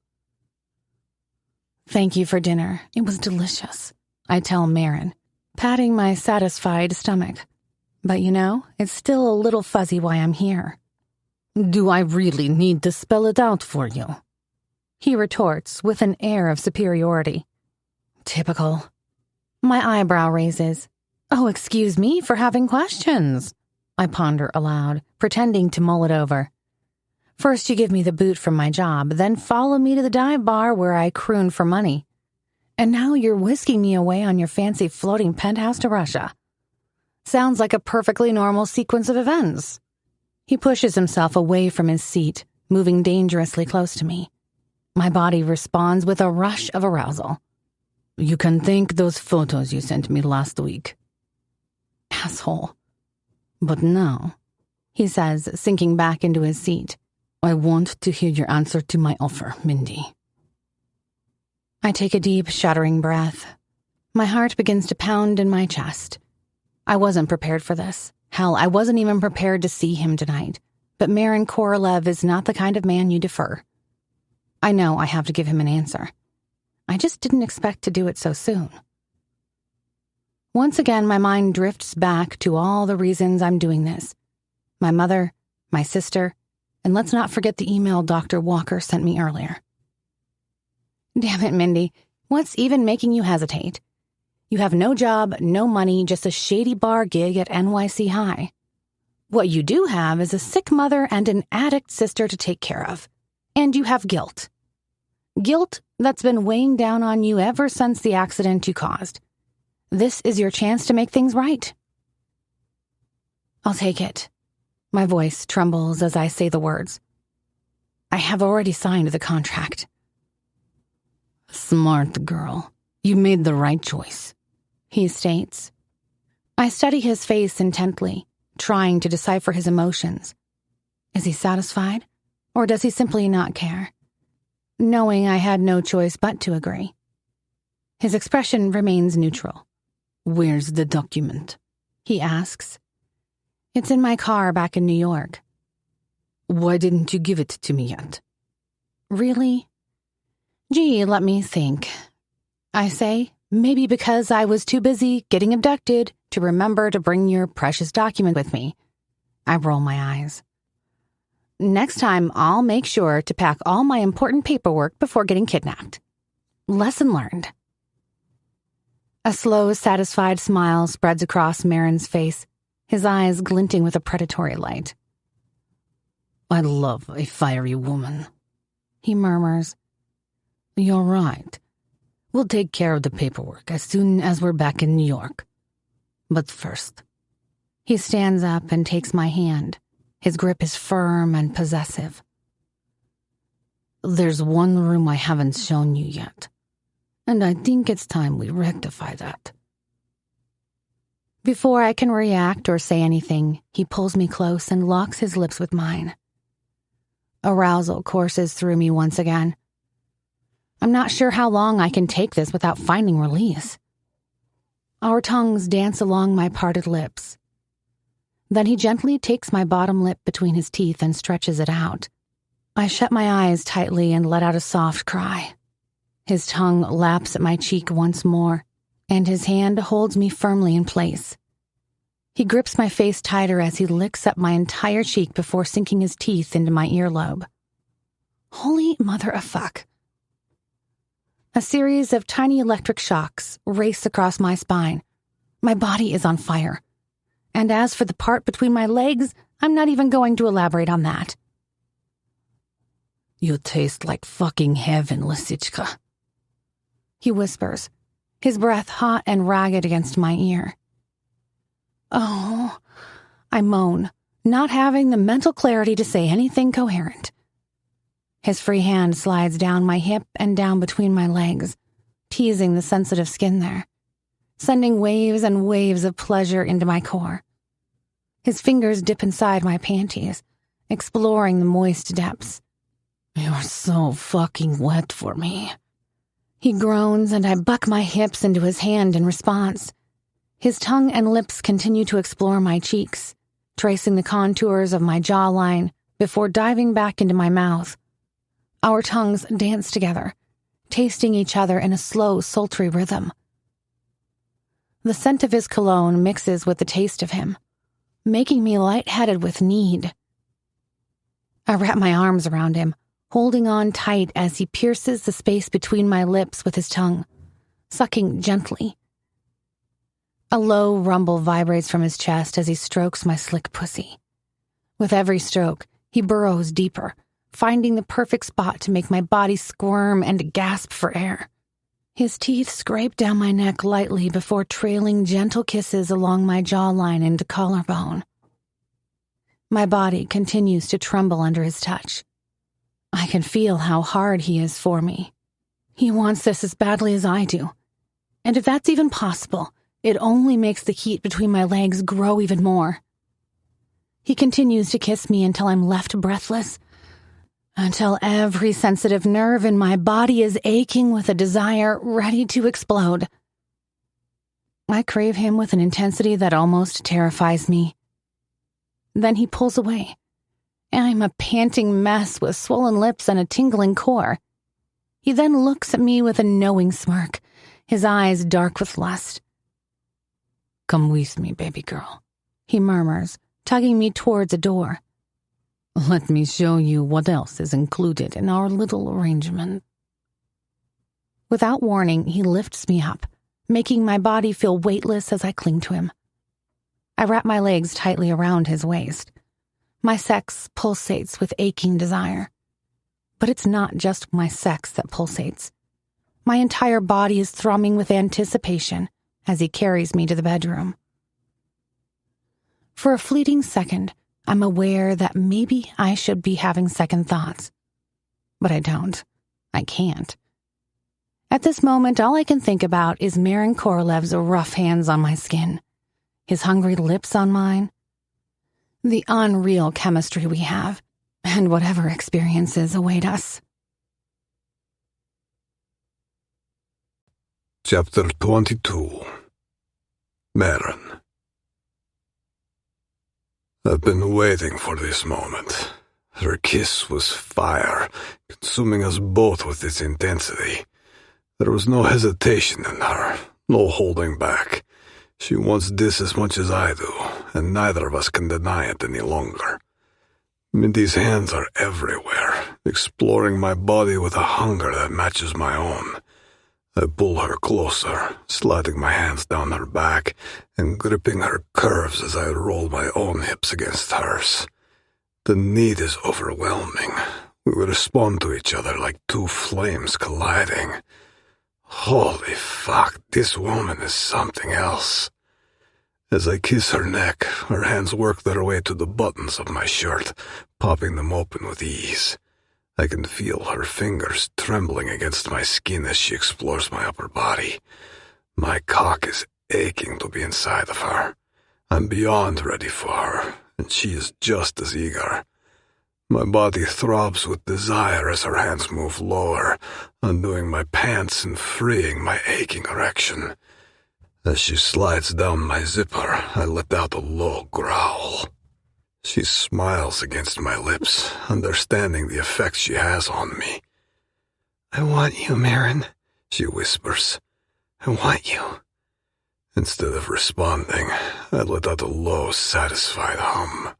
Thank you for dinner. It was delicious, I tell Maron, patting my satisfied stomach. But it's still a little fuzzy why I'm here. Do I really need to spell it out for you? He retorts with an air of superiority. Typical. My eyebrow raises. Oh, excuse me for having questions, I ponder aloud, pretending to mull it over. First you give me the boot from my job, then follow me to the dive bar where I croon for money. And now you're whisking me away on your fancy floating penthouse to Russia. Sounds like a perfectly normal sequence of events. He pushes himself away from his seat, moving dangerously close to me. My body responds with a rush of arousal. You can thank those photos you sent me last week. Asshole. But now, he says, sinking back into his seat, I want to hear your answer to my offer, Mindy. I take a deep, shuddering breath. My heart begins to pound in my chest. I wasn't prepared for this. Hell, I wasn't even prepared to see him tonight. But Maron Korolev is not the kind of man you defer. I know I have to give him an answer. I just didn't expect to do it so soon. Once again, my mind drifts back to all the reasons I'm doing this. My mother, my sister, and let's not forget the email Dr. Walker sent me earlier. Damn it, Mindy. What's even making you hesitate? You have no job, no money, just a shady bar gig at NYC High. What you do have is a sick mother and an addict sister to take care of. And you have guilt. Guilt that's been weighing down on you ever since the accident you caused. This is your chance to make things right. I'll take it. My voice trembles as I say the words. I have already signed the contract. Smart girl. You made the right choice, he states. I study his face intently, trying to decipher his emotions. Is he satisfied, or does he simply not care? Knowing I had no choice but to agree. His expression remains neutral. Where's the document? He asks. It's in my car back in New York. Why didn't you give it to me yet? Really? Gee, let me think. I say, maybe because I was too busy getting abducted to remember to bring your precious document with me. I roll my eyes. Next time, I'll make sure to pack all my important paperwork before getting kidnapped. Lesson learned. A slow, satisfied smile spreads across Maron's face, his eyes glinting with a predatory light. I love a fiery woman, he murmurs. You're right. We'll take care of the paperwork as soon as we're back in New York. But first. He stands up and takes my hand. His grip is firm and possessive. There's one room I haven't shown you yet, and I think it's time we rectify that. Before I can react or say anything, he pulls me close and locks his lips with mine. Arousal courses through me once again. I'm not sure how long I can take this without finding release. Our tongues dance along my parted lips. Then he gently takes my bottom lip between his teeth and stretches it out. I shut my eyes tightly and let out a soft cry. His tongue laps at my cheek once more, and his hand holds me firmly in place. He grips my face tighter as he licks up my entire cheek before sinking his teeth into my earlobe. Holy mother of fuck. A series of tiny electric shocks race across my spine. My body is on fire. And as for the part between my legs, I'm not even going to elaborate on that. You taste like fucking heaven, Lisichka. he whispers, his breath hot and ragged against my ear. Oh, I moan, not having the mental clarity to say anything coherent. His free hand slides down my hip and down between my legs, teasing the sensitive skin there, sending waves and waves of pleasure into my core. His fingers dip inside my panties, exploring the moist depths. "You're so fucking wet for me." He groans, and I buck my hips into his hand in response. His tongue and lips continue to explore my cheeks, tracing the contours of my jawline before diving back into my mouth. Our tongues dance together, tasting each other in a slow, sultry rhythm. The scent of his cologne mixes with the taste of him, making me lightheaded with need. I wrap my arms around him, holding on tight as he pierces the space between my lips with his tongue, sucking gently. A low rumble vibrates from his chest as he strokes my slick pussy. With every stroke, he burrows deeper, finding the perfect spot to make my body squirm and gasp for air. His teeth scrape down my neck lightly before trailing gentle kisses along my jawline into collarbone. My body continues to tremble under his touch. I can feel how hard he is for me. He wants this as badly as I do. And if that's even possible, it only makes the heat between my legs grow even more. He continues to kiss me until I'm left breathless, until every sensitive nerve in my body is aching with a desire ready to explode. I crave him with an intensity that almost terrifies me. Then he pulls away. I'm a panting mess with swollen lips and a tingling core. He then looks at me with a knowing smirk, his eyes dark with lust. "Come with me, baby girl," he murmurs, tugging me towards a door. "Let me show you what else is included in our little arrangement." Without warning, he lifts me up, making my body feel weightless as I cling to him. I wrap my legs tightly around his waist. My sex pulsates with aching desire. But it's not just my sex that pulsates. My entire body is thrumming with anticipation as he carries me to the bedroom. For a fleeting second, I'm aware that maybe I should be having second thoughts. But I don't. I can't. At this moment, all I can think about is Maron Korolev's rough hands on my skin, his hungry lips on mine, the unreal chemistry we have, and whatever experiences await us. Chapter 22. Maron. I've been waiting for this moment. Her kiss was fire, consuming us both with its intensity. There was no hesitation in her, no holding back. She wants this as much as I do, and neither of us can deny it any longer. Mindy's hands are everywhere, exploring my body with a hunger that matches my own. I pull her closer, sliding my hands down her back and gripping her curves as I roll my own hips against hers. The need is overwhelming. We respond to each other like two flames colliding. Holy fuck, this woman is something else. As I kiss her neck, her hands work their way to the buttons of my shirt, popping them open with ease. I can feel her fingers trembling against my skin as she explores my upper body. My cock is aching to be inside of her. I'm beyond ready for her, and she is just as eager. My body throbs with desire as her hands move lower, undoing my pants and freeing my aching erection. As she slides down my zipper, I let out a low growl. She smiles against my lips, understanding the effect she has on me. "I want you, Maron," she whispers. "I want you." Instead of responding, I let out a low, satisfied hum.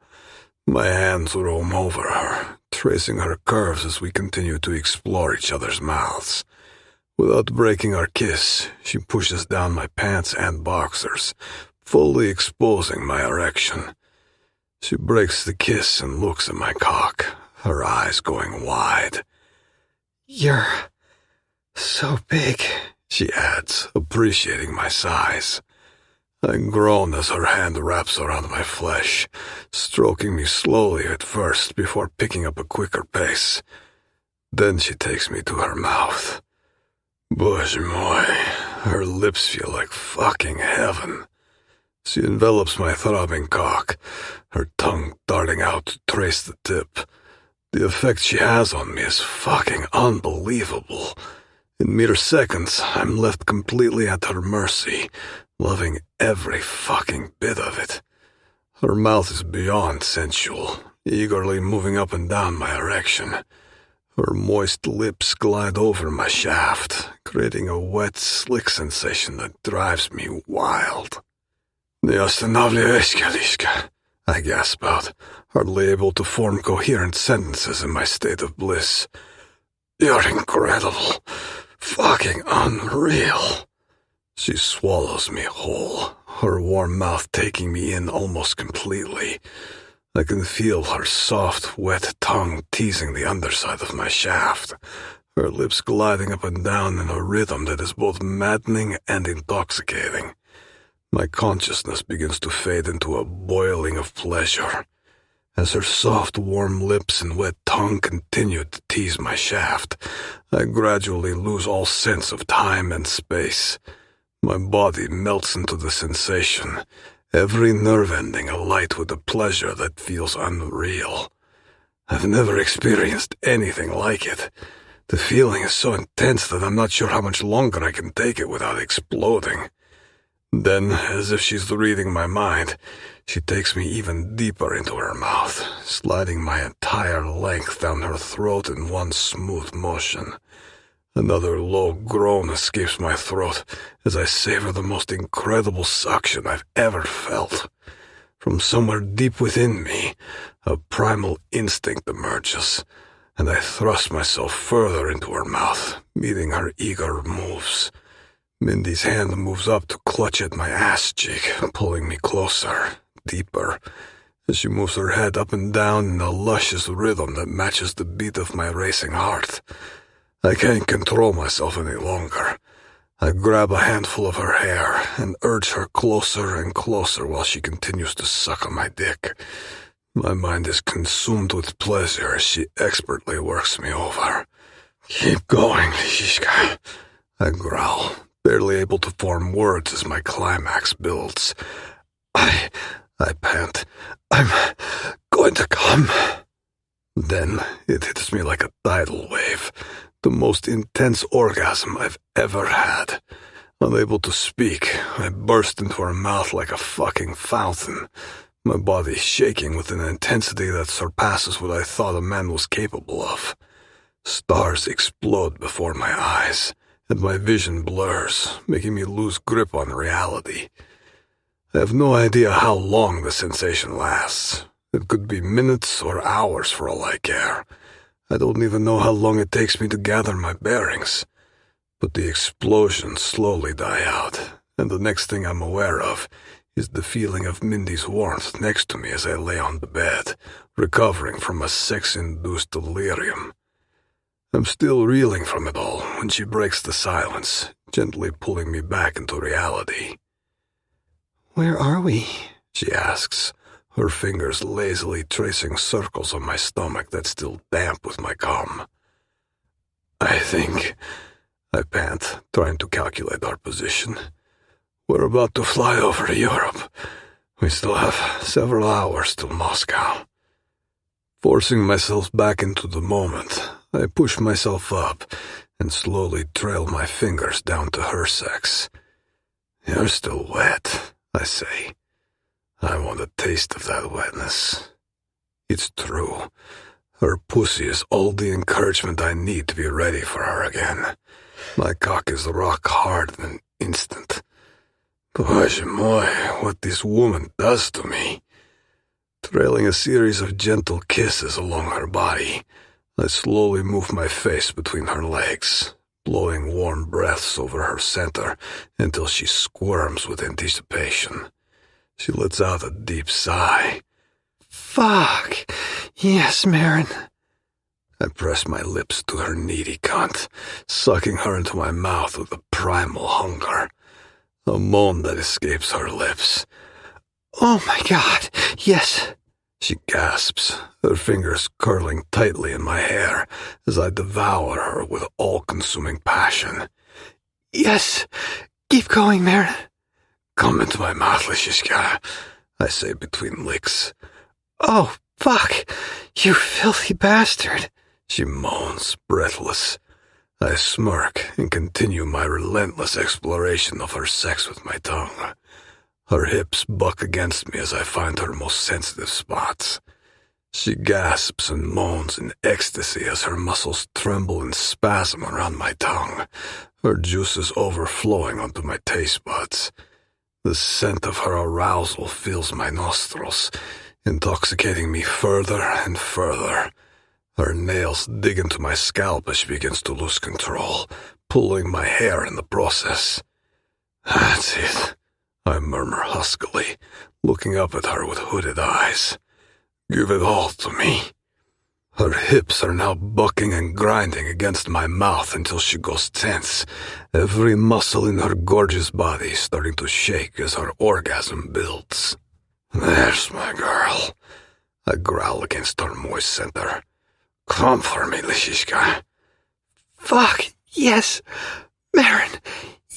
My hands roam over her, tracing her curves as we continue to explore each other's mouths. Without breaking our kiss, she pushes down my pants and boxers, fully exposing my erection. She breaks the kiss and looks at my cock, her eyes going wide. "You're so big," she adds, appreciating my size. I groan as her hand wraps around my flesh, stroking me slowly at first before picking up a quicker pace. Then she takes me to her mouth. Bоже mой, her lips feel like fucking heaven. She envelops my throbbing cock, her tongue darting out to trace the tip. The effect she has on me is fucking unbelievable. In mere seconds, I'm left completely at her mercy, loving every fucking bit of it. Her mouth is beyond sensual, eagerly moving up and down my erection. Her moist lips glide over my shaft, creating a wet, slick sensation that drives me wild. «Не останавливайся, Лишка», I gasp out, hardly able to form coherent sentences in my state of bliss. «You're incredible. Fucking unreal». She swallows me whole, her warm mouth taking me in almost completely. I can feel her soft, wet tongue teasing the underside of my shaft, her lips gliding up and down in a rhythm that is both maddening and intoxicating. My consciousness begins to fade into a boiling of pleasure. As her soft, warm lips and wet tongue continue to tease my shaft, I gradually lose all sense of time and space. My body melts into the sensation, every nerve ending alight with a pleasure that feels unreal. I've never experienced anything like it. The feeling is so intense that I'm not sure how much longer I can take it without exploding. Then, as if she's reading my mind, she takes me even deeper into her mouth, sliding my entire length down her throat in one smooth motion. Another low groan escapes my throat as I savor the most incredible suction I've ever felt. From somewhere deep within me, a primal instinct emerges, and I thrust myself further into her mouth, meeting her eager moves. Mindy's hand moves up to clutch at my ass cheek, pulling me closer, deeper, as she moves her head up and down in a luscious rhythm that matches the beat of my racing heart. I can't control myself any longer. I grab a handful of her hair and urge her closer and closer while she continues to suck on my dick. My mind is consumed with pleasure as she expertly works me over. Keep going, Lishka, I growl, barely able to form words as my climax builds. I pant. I'm going to come. Then it hits me like a tidal wave. The most intense orgasm I've ever had. Unable to speak, I burst into her mouth like a fucking fountain, my body shaking with an intensity that surpasses what I thought a man was capable of. Stars explode before my eyes, and my vision blurs, making me lose grip on reality. I have no idea how long the sensation lasts. It could be minutes or hours for all I care. I don't even know how long it takes me to gather my bearings. But the explosions slowly die out, and the next thing I'm aware of is the feeling of Mindy's warmth next to me as I lay on the bed, recovering from a sex-induced delirium. I'm still reeling from it all when she breaks the silence, gently pulling me back into reality. "Where are we?" she asks, her fingers lazily tracing circles on my stomach that's still damp with my cum. I pant, trying to calculate our position. We're about to fly over Europe. We still have several hours till Moscow. Forcing myself back into the moment, I push myself up and slowly trail my fingers down to her sex. You're still wet, I say. I want a taste of that wetness. It's true. Her pussy is all the encouragement I need to be ready for her again. My cock is rock hard in an instant. Bоже mой, what this woman does to me. Trailing a series of gentle kisses along her body, I slowly move my face between her legs, blowing warm breaths over her center until she squirms with anticipation. She lets out a deep sigh. "Fuck! Yes, Maron." I press my lips to her needy cunt, sucking her into my mouth with a primal hunger. A moan that escapes her lips. Oh my God, yes, she gasps, her fingers curling tightly in my hair as I devour her with all-consuming passion. Yes, keep going, Maron. Come into my mouth, Lishiska, I say between licks. Oh, fuck, you filthy bastard, she moans, breathless. I smirk and continue my relentless exploration of her sex with my tongue. Her hips buck against me as I find her most sensitive spots. She gasps and moans in ecstasy as her muscles tremble and spasm around my tongue, her juices overflowing onto my taste buds. The scent of her arousal fills my nostrils, intoxicating me further and further. Her nails dig into my scalp as she begins to lose control, pulling my hair in the process. That's it, I murmur huskily, looking up at her with hooded eyes. Give it all to me. Her hips are now bucking and grinding against my mouth until she goes tense, every muscle in her gorgeous body starting to shake as her orgasm builds. There's my girl. I growl against her moist center. Come for me, Lishiska. Fuck, yes, Maron,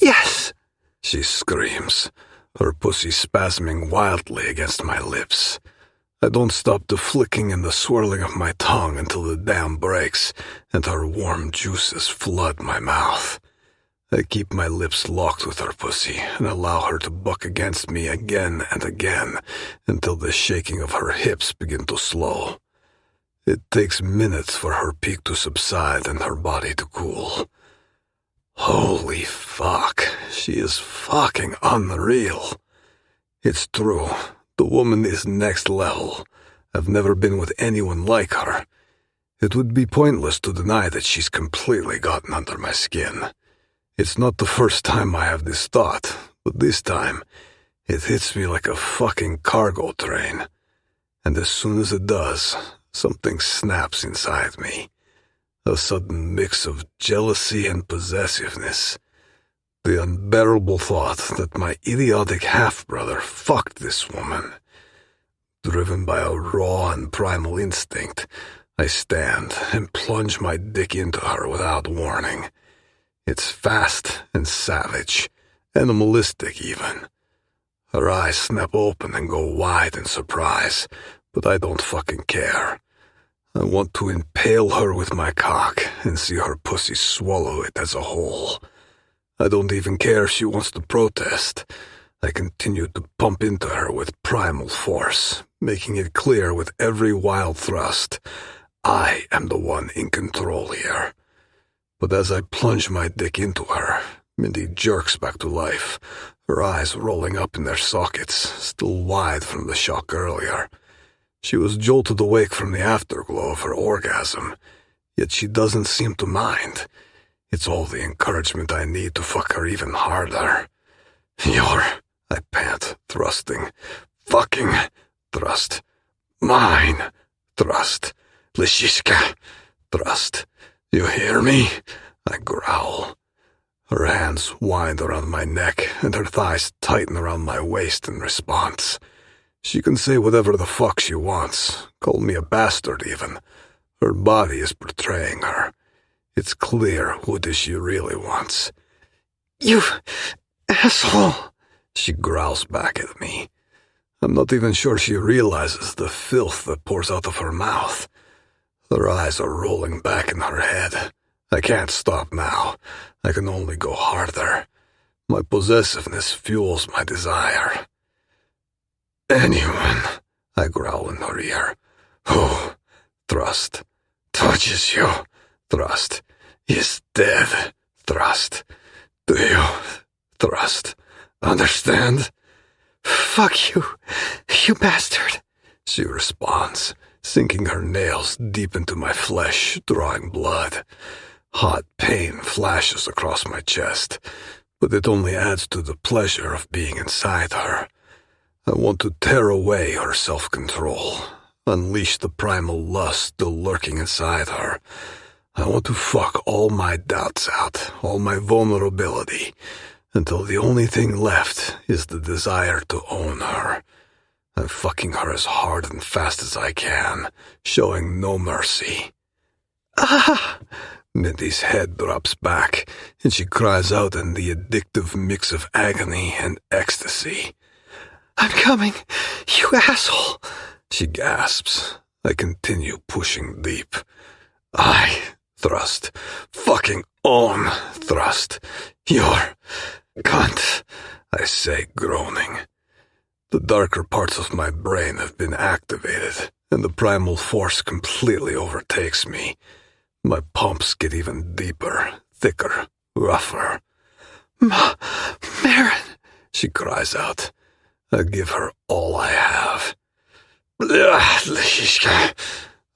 yes, she screams, her pussy spasming wildly against my lips. I don't stop the flicking and the swirling of my tongue until the dam breaks and her warm juices flood my mouth. I keep my lips locked with her pussy and allow her to buck against me again and again until the shaking of her hips begin to slow. It takes minutes for her peak to subside and her body to cool. Holy fuck, she is fucking unreal. It's true, the woman is next level. I've never been with anyone like her. It would be pointless to deny that she's completely gotten under my skin. It's not the first time I have this thought, but this time, it hits me like a fucking cargo train. And as soon as it does, something snaps inside me. A sudden mix of jealousy and possessiveness. The unbearable thought that my idiotic half-brother fucked this woman. Driven by a raw and primal instinct, I stand and plunge my dick into her without warning. It's fast and savage, animalistic even. Her eyes snap open and go wide in surprise, but I don't fucking care. I want to impale her with my cock and see her pussy swallow it as a whole. I don't even care if she wants to protest. I continue to pump into her with primal force, making it clear with every wild thrust, I am the one in control here. But as I plunge my dick into her, Mindy jerks back to life, her eyes rolling up in their sockets, still wide from the shock earlier. She was jolted awake from the afterglow of her orgasm, yet she doesn't seem to mind. It's all the encouragement I need to fuck her even harder. You're, I pant, thrusting. Fucking, thrust. Mine, thrust. Lishiska, thrust. You hear me? I growl. Her hands wind around my neck and her thighs tighten around my waist in response. She can say whatever the fuck she wants, call me a bastard even. Her body is betraying her. It's clear who it is she really wants. You asshole, she growls back at me. I'm not even sure she realizes the filth that pours out of her mouth. Her eyes are rolling back in her head. I can't stop now. I can only go harder. My possessiveness fuels my desire. Anyone, I growl in her ear, who, thrust, touches you, thrust, is dead, thrust. Do you, thrust, understand? Fuck you, you bastard, she responds, sinking her nails deep into my flesh, drawing blood. Hot pain flashes across my chest, but it only adds to the pleasure of being inside her. I want to tear away her self-control. unleash the primal lust still lurking inside her. I want to fuck all my doubts out, all my vulnerability, until the only thing left is the desire to own her. I'm fucking her as hard and fast as I can, showing no mercy. Ah! Mindy's head drops back, and she cries out in the addictive mix of agony and ecstasy. I'm coming, you asshole! She gasps. I continue pushing deep. I thrust. Fucking own thrust. You're cunt, I say, groaning. The darker parts of my brain have been activated, and the primal force completely overtakes me. My pumps get even deeper, thicker, rougher. Maron, she cries out. I give her all I have.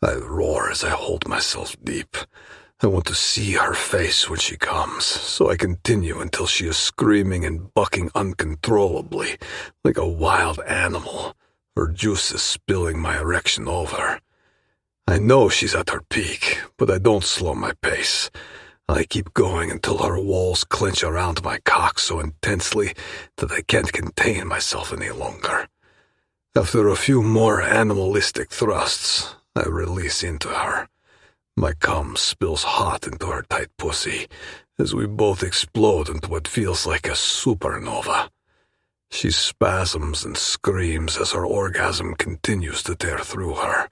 I roar as I hold myself deep. I want to see her face when she comes, so I continue until she is screaming and bucking uncontrollably, like a wild animal, her juices spilling my erection over. I know she's at her peak, but I don't slow my pace. I keep going until her walls clench around my cock so intensely that I can't contain myself any longer. After a few more animalistic thrusts, I release into her. My cum spills hot into her tight pussy as we both explode into what feels like a supernova. She spasms and screams as her orgasm continues to tear through her.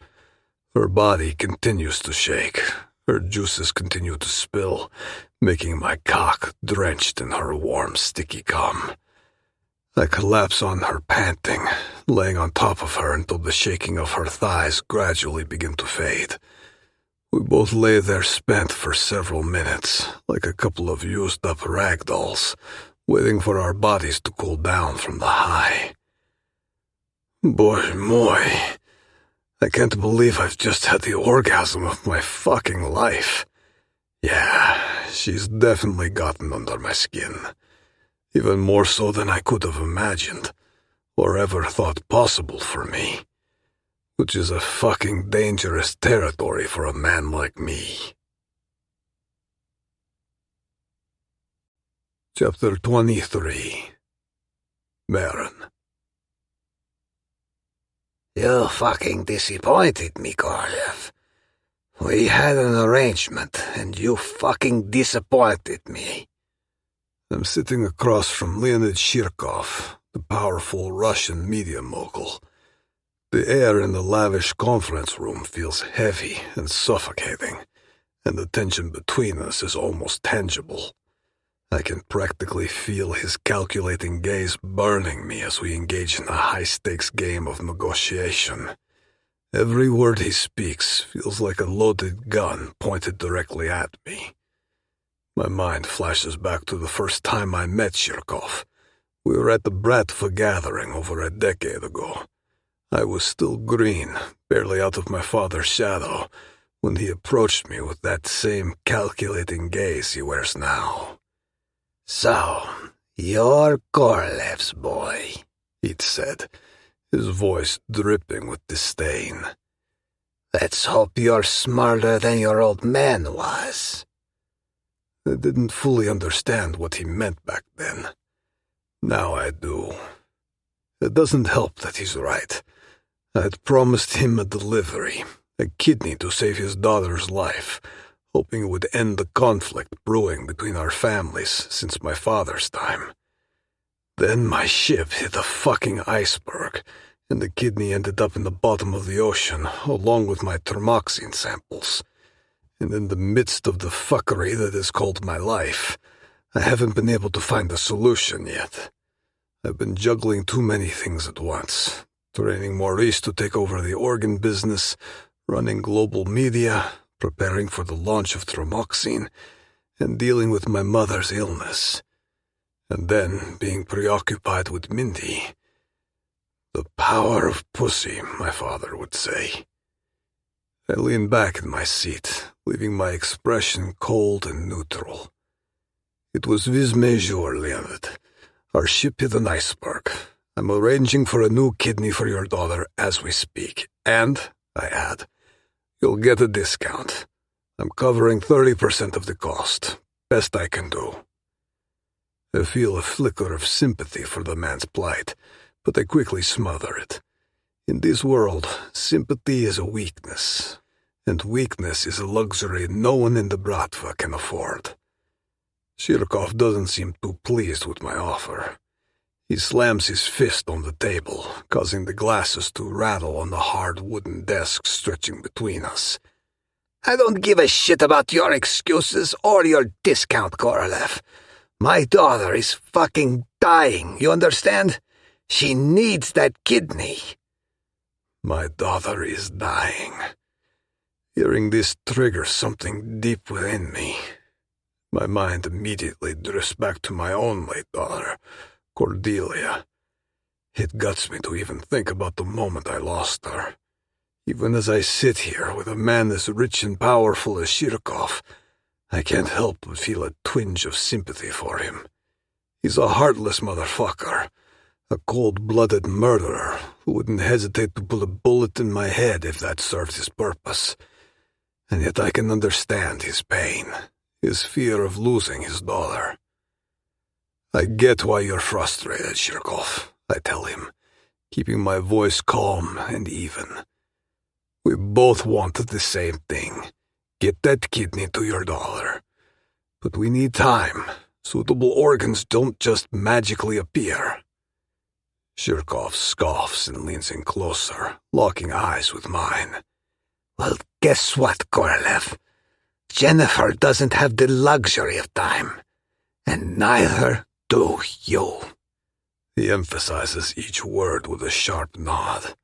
Her body continues to shake. Her juices continue to spill, making my cock drenched in her warm, sticky cum. I collapse on her panting, laying on top of her until the shaking of her thighs gradually begin to fade. We both lay there spent for several minutes, like a couple of used-up rag dolls, waiting for our bodies to cool down from the high. Boy, moi, I can't believe I've just had the orgasm of my fucking life. Yeah, she's definitely gotten under my skin. Even more so than I could have imagined, or ever thought possible for me. Which is a fucking dangerous territory for a man like me. Chapter 23. Maron. You fucking disappointed me, Korolev. We had an arrangement, and you fucking disappointed me. I'm sitting across from Leonid Shirkov, the powerful Russian media mogul. The air in the lavish conference room feels heavy and suffocating, and the tension between us is almost tangible. I can practically feel his calculating gaze burning me as we engage in a high-stakes game of negotiation. Every word he speaks feels like a loaded gun pointed directly at me. My mind flashes back to the first time I met Shirkov. We were at the Bratva gathering over a decade ago. I was still green, barely out of my father's shadow, when he approached me with that same calculating gaze he wears now. So, you're Korolev's boy, he'd said, his voice dripping with disdain. Let's hope you're smarter than your old man was. I didn't fully understand what he meant back then. Now I do. It doesn't help that he's right. I had promised him a delivery, a kidney to save his daughter's life, hoping it would end the conflict brewing between our families since my father's time. Then my ship hit a fucking iceberg, and the kidney ended up in the bottom of the ocean, along with my thermoxine samples. And in the midst of the fuckery that is called my life, I haven't been able to find a solution yet. I've been juggling too many things at once, training Maurice to take over the organ business, running global media, preparing for the launch of thermoxine, and dealing with my mother's illness. And then being preoccupied with Mindy. The power of pussy, my father would say. I leaned back in my seat, leaving my expression cold and neutral. It was vis majeur, Leonid. Our ship hit an iceberg. I'm arranging for a new kidney for your daughter as we speak, and I add. You'll get a discount. I'm covering 30% of the cost. Best I can do. I feel a flicker of sympathy for the man's plight, but I quickly smother it. In this world, sympathy is a weakness, and weakness is a luxury no one in the Bratva can afford. Shirkov doesn't seem too pleased with my offer. He slams his fist on the table, causing the glasses to rattle on the hard wooden desk stretching between us. I don't give a shit about your excuses or your discount, Korolev. My daughter is fucking dying, you understand? She needs that kidney. My daughter is dying. Hearing this triggers something deep within me. My mind immediately drifts back to my own late daughter, Cordelia. It guts me to even think about the moment I lost her. Even as I sit here with a man as rich and powerful as Shirkov, I can't help but feel a twinge of sympathy for him. He's a heartless motherfucker, a cold-blooded murderer who wouldn't hesitate to put a bullet in my head if that served his purpose. And yet I can understand his pain, his fear of losing his daughter. I get why you're frustrated, Shirkov, I tell him, keeping my voice calm and even. We both wanted the same thing. Get that kidney to your daughter. But we need time. Suitable organs don't just magically appear. Shirkov scoffs and leans in closer, locking eyes with mine. Well, guess what, Korolev? Jennifer doesn't have the luxury of time. And neither do you. He emphasizes each word with a sharp nod.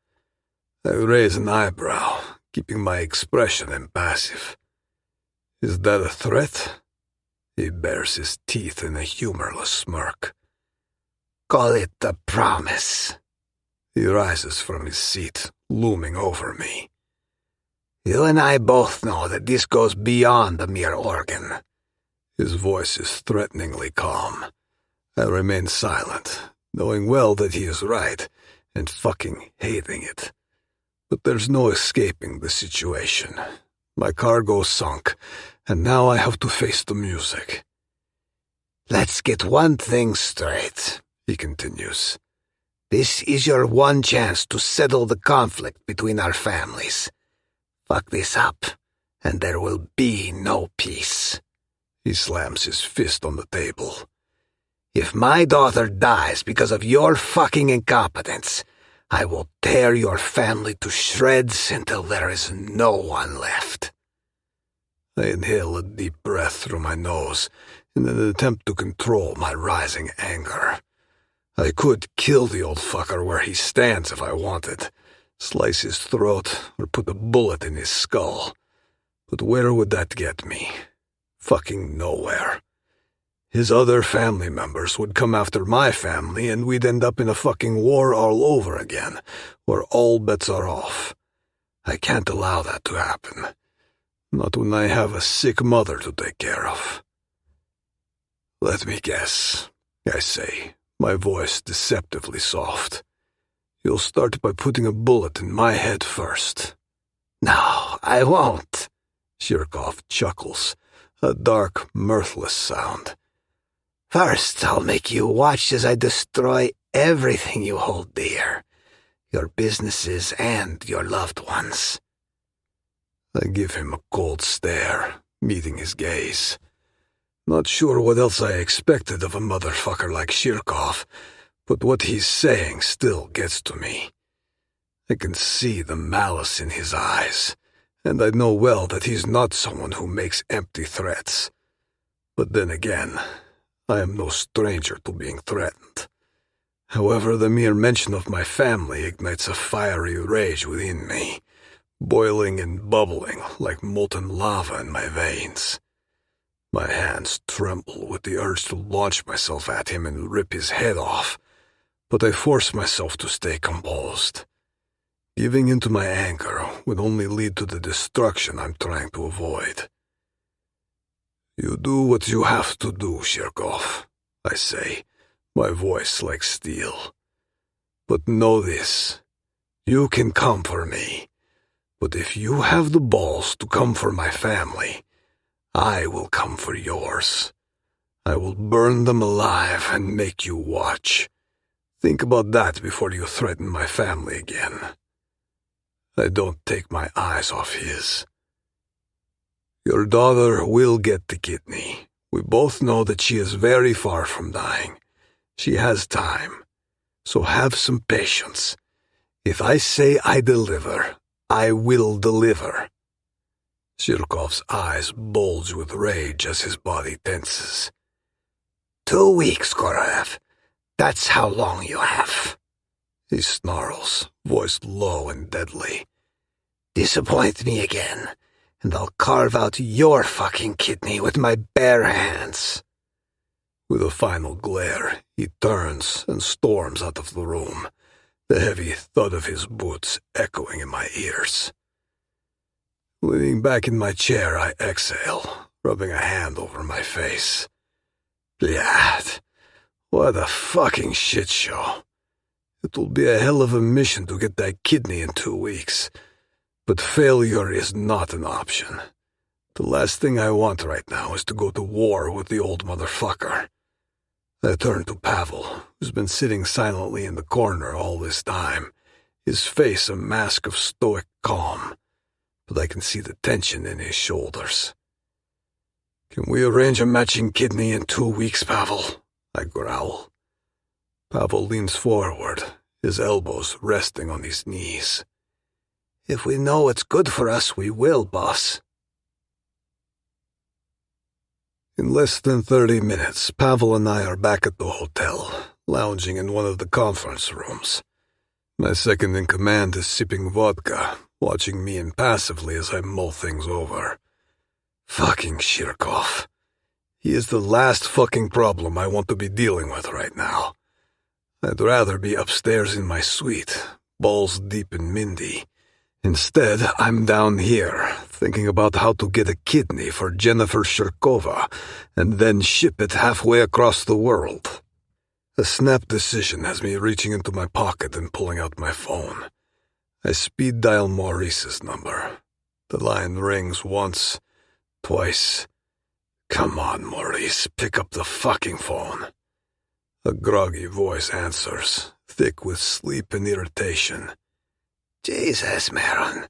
I raise an eyebrow, keeping my expression impassive. Is that a threat? He bares his teeth in a humorless smirk. Call it a promise. He rises from his seat, looming over me. You and I both know that this goes beyond a mere organ. His voice is threateningly calm. I remain silent, knowing well that he is right, and fucking hating it. But there's no escaping the situation. My cargo's sunk, and now I have to face the music. Let's get one thing straight, he continues. This is your one chance to settle the conflict between our families. Fuck this up, and there will be no peace. He slams his fist on the table. If my daughter dies because of your fucking incompetence, I will tear your family to shreds until there is no one left. I inhale a deep breath through my nose in an attempt to control my rising anger. I could kill the old fucker where he stands if I wanted, slice his throat or put a bullet in his skull. But where would that get me? Fucking nowhere. His other family members would come after my family and we'd end up in a fucking war all over again, where all bets are off. I can't allow that to happen. Not when I have a sick mother to take care of. Let me guess, I say, my voice deceptively soft. You'll start by putting a bullet in my head first. No, I won't. Shirkov chuckles, a dark, mirthless sound. First, I'll make you watch as I destroy everything you hold dear. Your businesses and your loved ones. I give him a cold stare, meeting his gaze. Not sure what else I expected of a motherfucker like Shirkov, but what he's saying still gets to me. I can see the malice in his eyes, and I know well that he's not someone who makes empty threats. But then again, I am no stranger to being threatened. However, the mere mention of my family ignites a fiery rage within me, boiling and bubbling like molten lava in my veins. My hands tremble with the urge to launch myself at him and rip his head off, but I force myself to stay composed. Giving in to my anger would only lead to the destruction I'm trying to avoid. You do what you have to do, Shirkov, I say, my voice like steel. But know this, you can come for me, But if you have the balls to come for my family, I will come for yours. I will burn them alive and make you watch. Think about that before you threaten my family again. I don't take my eyes off his. Your daughter will get the kidney. We both know that she is very far from dying. She has time. So have some patience. If I say I deliver, I will deliver. Shirkov's eyes bulge with rage as his body tenses. 2 weeks, Korolev. That's how long you have. He snarls, voice low and deadly. Disappoint me again, and I'll carve out your fucking kidney with my bare hands. With a final glare, he turns and storms out of the room, the heavy thud of his boots echoing in my ears. Leaning back in my chair, I exhale, rubbing a hand over my face. Blad, what a fucking shit show. It will be a hell of a mission to get that kidney in 2 weeks, but failure is not an option. The last thing I want right now is to go to war with the old motherfucker. I turn to Pavel, who's been sitting silently in the corner all this time, his face a mask of stoic calm, but I can see the tension in his shoulders. Can we arrange a matching kidney in 2 weeks, Pavel? I growl. Pavel leans forward, his elbows resting on his knees. If we know what's good for us, we will, boss. In less than 30 minutes, Pavel and I are back at the hotel, lounging in one of the conference rooms. My second-in-command is sipping vodka, watching me impassively as I mull things over. Fucking Shirkov. He is the last fucking problem I want to be dealing with right now. I'd rather be upstairs in my suite, balls deep in Mindy. Instead, I'm down here, thinking about how to get a kidney for Jennifer Shirkova and then ship it halfway across the world. A snap decision has me reaching into my pocket and pulling out my phone. I speed dial Maurice's number. The line rings once, twice. Come on, Maurice, pick up the fucking phone. A groggy voice answers, thick with sleep and irritation. Jesus, Maron,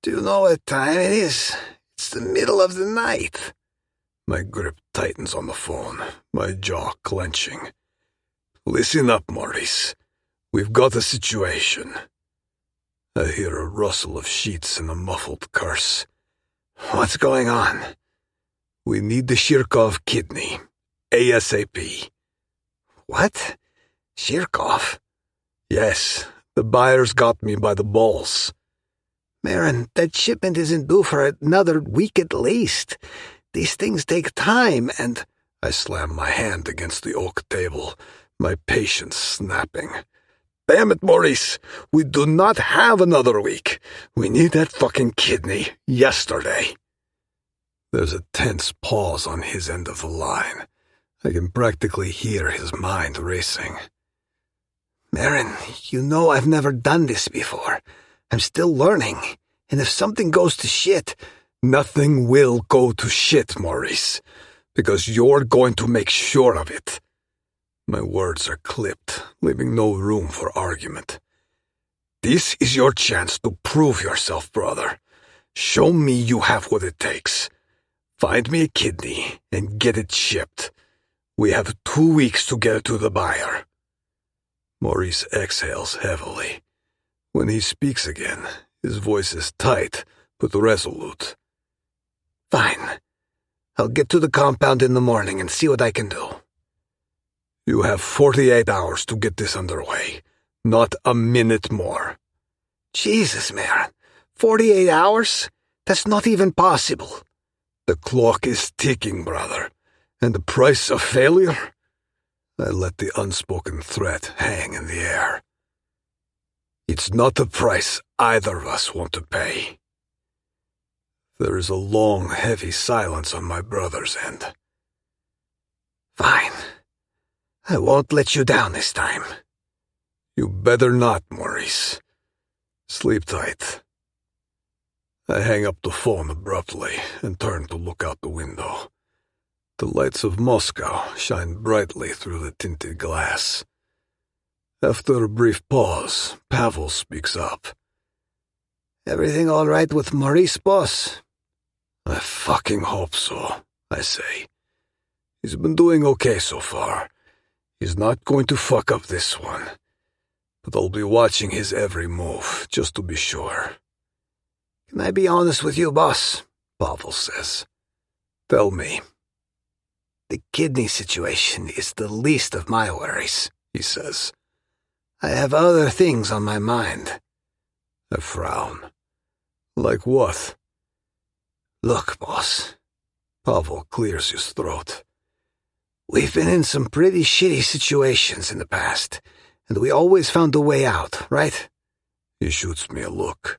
do you know what time it is? It's the middle of the night. My grip tightens on the phone, my jaw clenching. Listen up, Maurice. We've got a situation. I hear a rustle of sheets and a muffled curse. What's going on? We need the Shirkov kidney. ASAP. What? Shirkov? Yes, the buyers got me by the balls. Maron, that shipment isn't due for another week at least. These things take time, and... I slam my hand against the oak table, my patience snapping. Damn it, Maurice! We do not have another week. We need that fucking kidney yesterday. There's a tense pause on his end of the line. I can practically hear his mind racing. Maron, you know I've never done this before. I'm still learning, and if something goes to shit... Nothing will go to shit, Maurice, because you're going to make sure of it. My words are clipped, leaving no room for argument. This is your chance to prove yourself, brother. Show me you have what it takes. Find me a kidney and get it shipped. We have 2 weeks to get it to the buyer. Maurice exhales heavily. When he speaks again, his voice is tight but resolute. Fine. I'll get to the compound in the morning and see what I can do. You have 48 hours to get this underway. Not a minute more. Jesus, Maron. 48 hours? That's not even possible. The clock is ticking, brother. And the price of failure? I let the unspoken threat hang in the air. It's not a price either of us want to pay. There is a long, heavy silence on my brother's end. Fine. I won't let you down this time. You better not, Maurice. Sleep tight. I hang up the phone abruptly and turn to look out the window. The lights of Moscow shine brightly through the tinted glass. After a brief pause, Pavel speaks up. Everything all right with Maurice, boss? I fucking hope so, I say. He's been doing okay so far. He's not going to fuck up this one. But I'll be watching his every move, just to be sure. Can I be honest with you, boss? Pavel says. Tell me. The kidney situation is the least of my worries, he says. I have other things on my mind. I frown. Like what? Look, boss. Pavel clears his throat. We've been in some pretty shitty situations in the past, and we always found a way out, right? He shoots me a look.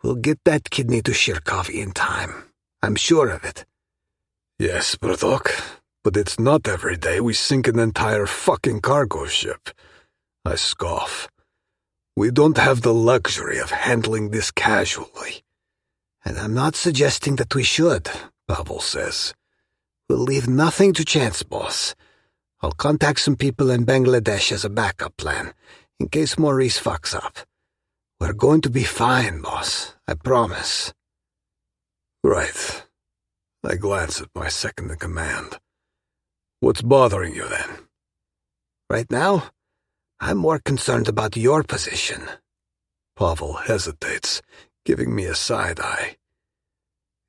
We'll get that kidney to Shirkov in time. I'm sure of it. Yes, Bratok, but it's not every day we sink an entire fucking cargo ship. I scoff. We don't have the luxury of handling this casually. And I'm not suggesting that we should, Pavel says. We'll leave nothing to chance, boss. I'll contact some people in Bangladesh as a backup plan, in case Maurice fucks up. We're going to be fine, boss. I promise. Right. I glance at my second-in-command. What's bothering you, then? Right now, I'm more concerned about your position. Pavel hesitates, giving me a side-eye.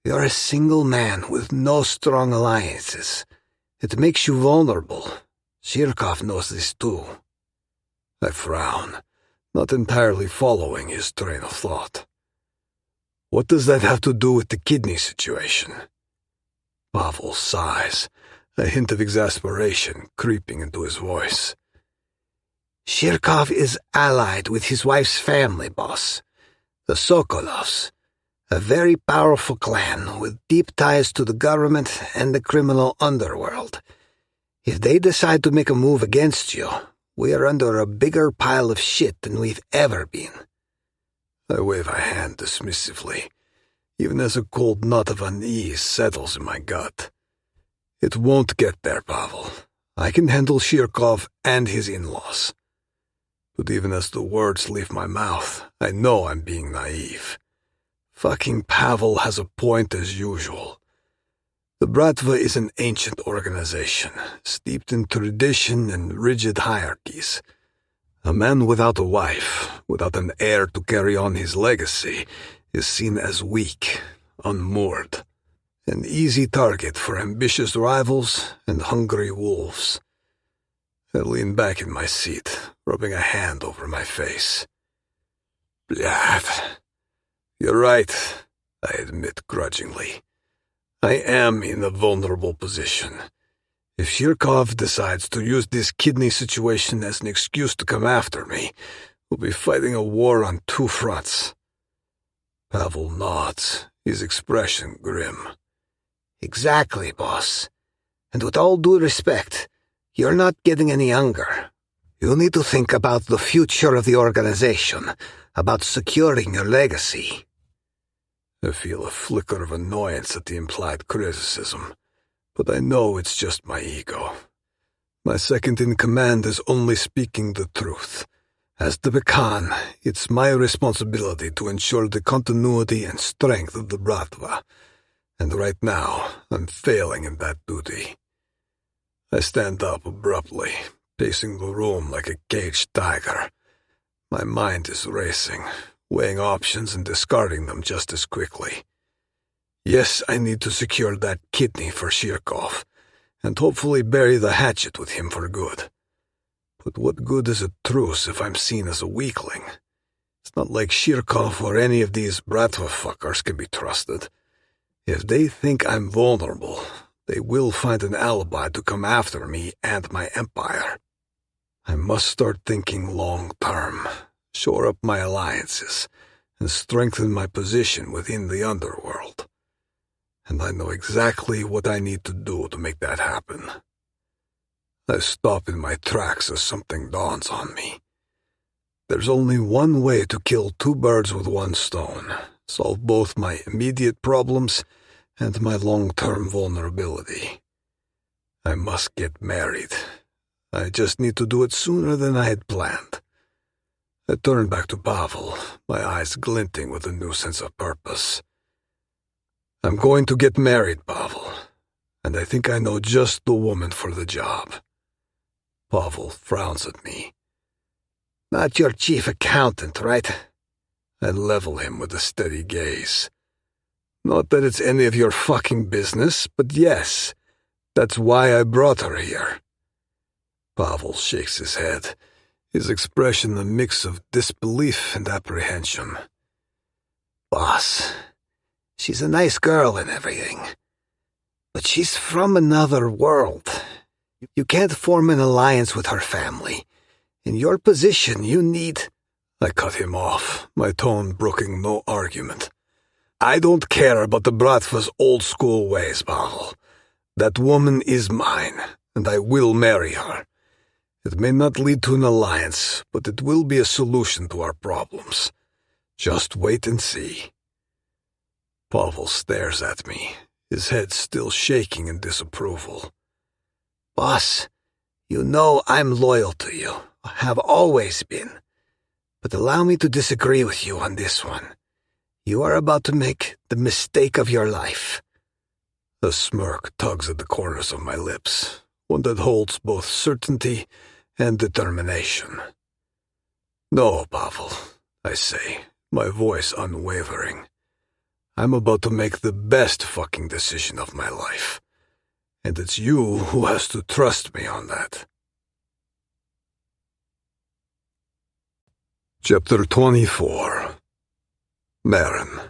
You're a single man with no strong alliances. It makes you vulnerable. Shirkov knows this too. I frown, not entirely following his train of thought. What does that have to do with the kidney situation? Pavel sighs, a hint of exasperation creeping into his voice. Shirkov is allied with his wife's family, boss. The Sokolovs. A very powerful clan with deep ties to the government and the criminal underworld. If they decide to make a move against you, we are under a bigger pile of shit than we've ever been. I wave a hand dismissively, even as a cold knot of unease settles in my gut. It won't get there, Pavel. I can handle Shirkov and his in-laws. But even as the words leave my mouth, I know I'm being naive. Fucking Pavel has a point as usual. The Bratva is an ancient organization, steeped in tradition and rigid hierarchies. A man without a wife, without an heir to carry on his legacy, is seen as weak, unmoored, an easy target for ambitious rivals and hungry wolves. I lean back in my seat, rubbing a hand over my face. Blyat. You're right, I admit grudgingly. I am in a vulnerable position. If Shirkov decides to use this kidney situation as an excuse to come after me, we'll be fighting a war on two fronts. Pavel nods, his expression grim. Exactly, boss. And with all due respect, you're not getting any younger. You need to think about the future of the organization, about securing your legacy. I feel a flicker of annoyance at the implied criticism, but I know it's just my ego. My second-in-command is only speaking the truth. As the Khan, it's my responsibility to ensure the continuity and strength of the Bratva, and right now I'm failing in that duty. I stand up abruptly, pacing the room like a caged tiger. My mind is racing, weighing options and discarding them just as quickly. Yes, I need to secure that kidney for Shirkov, and hopefully bury the hatchet with him for good. But what good is a truce if I'm seen as a weakling? It's not like Shirkov or any of these Bratva fuckers can be trusted. If they think I'm vulnerable, they will find an alibi to come after me and my empire. I must start thinking long-term, shore up my alliances, and strengthen my position within the underworld. And I know exactly what I need to do to make that happen. I stop in my tracks as something dawns on me. There's only one way to kill two birds with one stone, solve both my immediate problems and my long-term vulnerability. I must get married. I just need to do it sooner than I had planned. I turned back to Pavel, my eyes glinting with a new sense of purpose. I'm going to get married, Pavel, and I think I know just the woman for the job. Pavel frowns at me. Not your chief accountant, right? I level him with a steady gaze. Not that it's any of your fucking business, but yes, that's why I brought her here. Pavel shakes his head, his expression a mix of disbelief and apprehension. Boss, she's a nice girl and everything, but she's from another world. You can't form an alliance with her family. In your position, you need... I cut him off, my tone brooking no argument. I don't care about the Bratva's old-school ways, Pavel. That woman is mine, and I will marry her. It may not lead to an alliance, but it will be a solution to our problems. Just wait and see. Pavel stares at me, his head still shaking in disapproval. Boss, you know I'm loyal to you, have always been. But allow me to disagree with you on this one. You are about to make the mistake of your life. A smirk tugs at the corners of my lips, one that holds both certainty and determination. No, Pavel, I say, my voice unwavering. I'm about to make the best fucking decision of my life. And it's you who has to trust me on that. Chapter 24. Maron.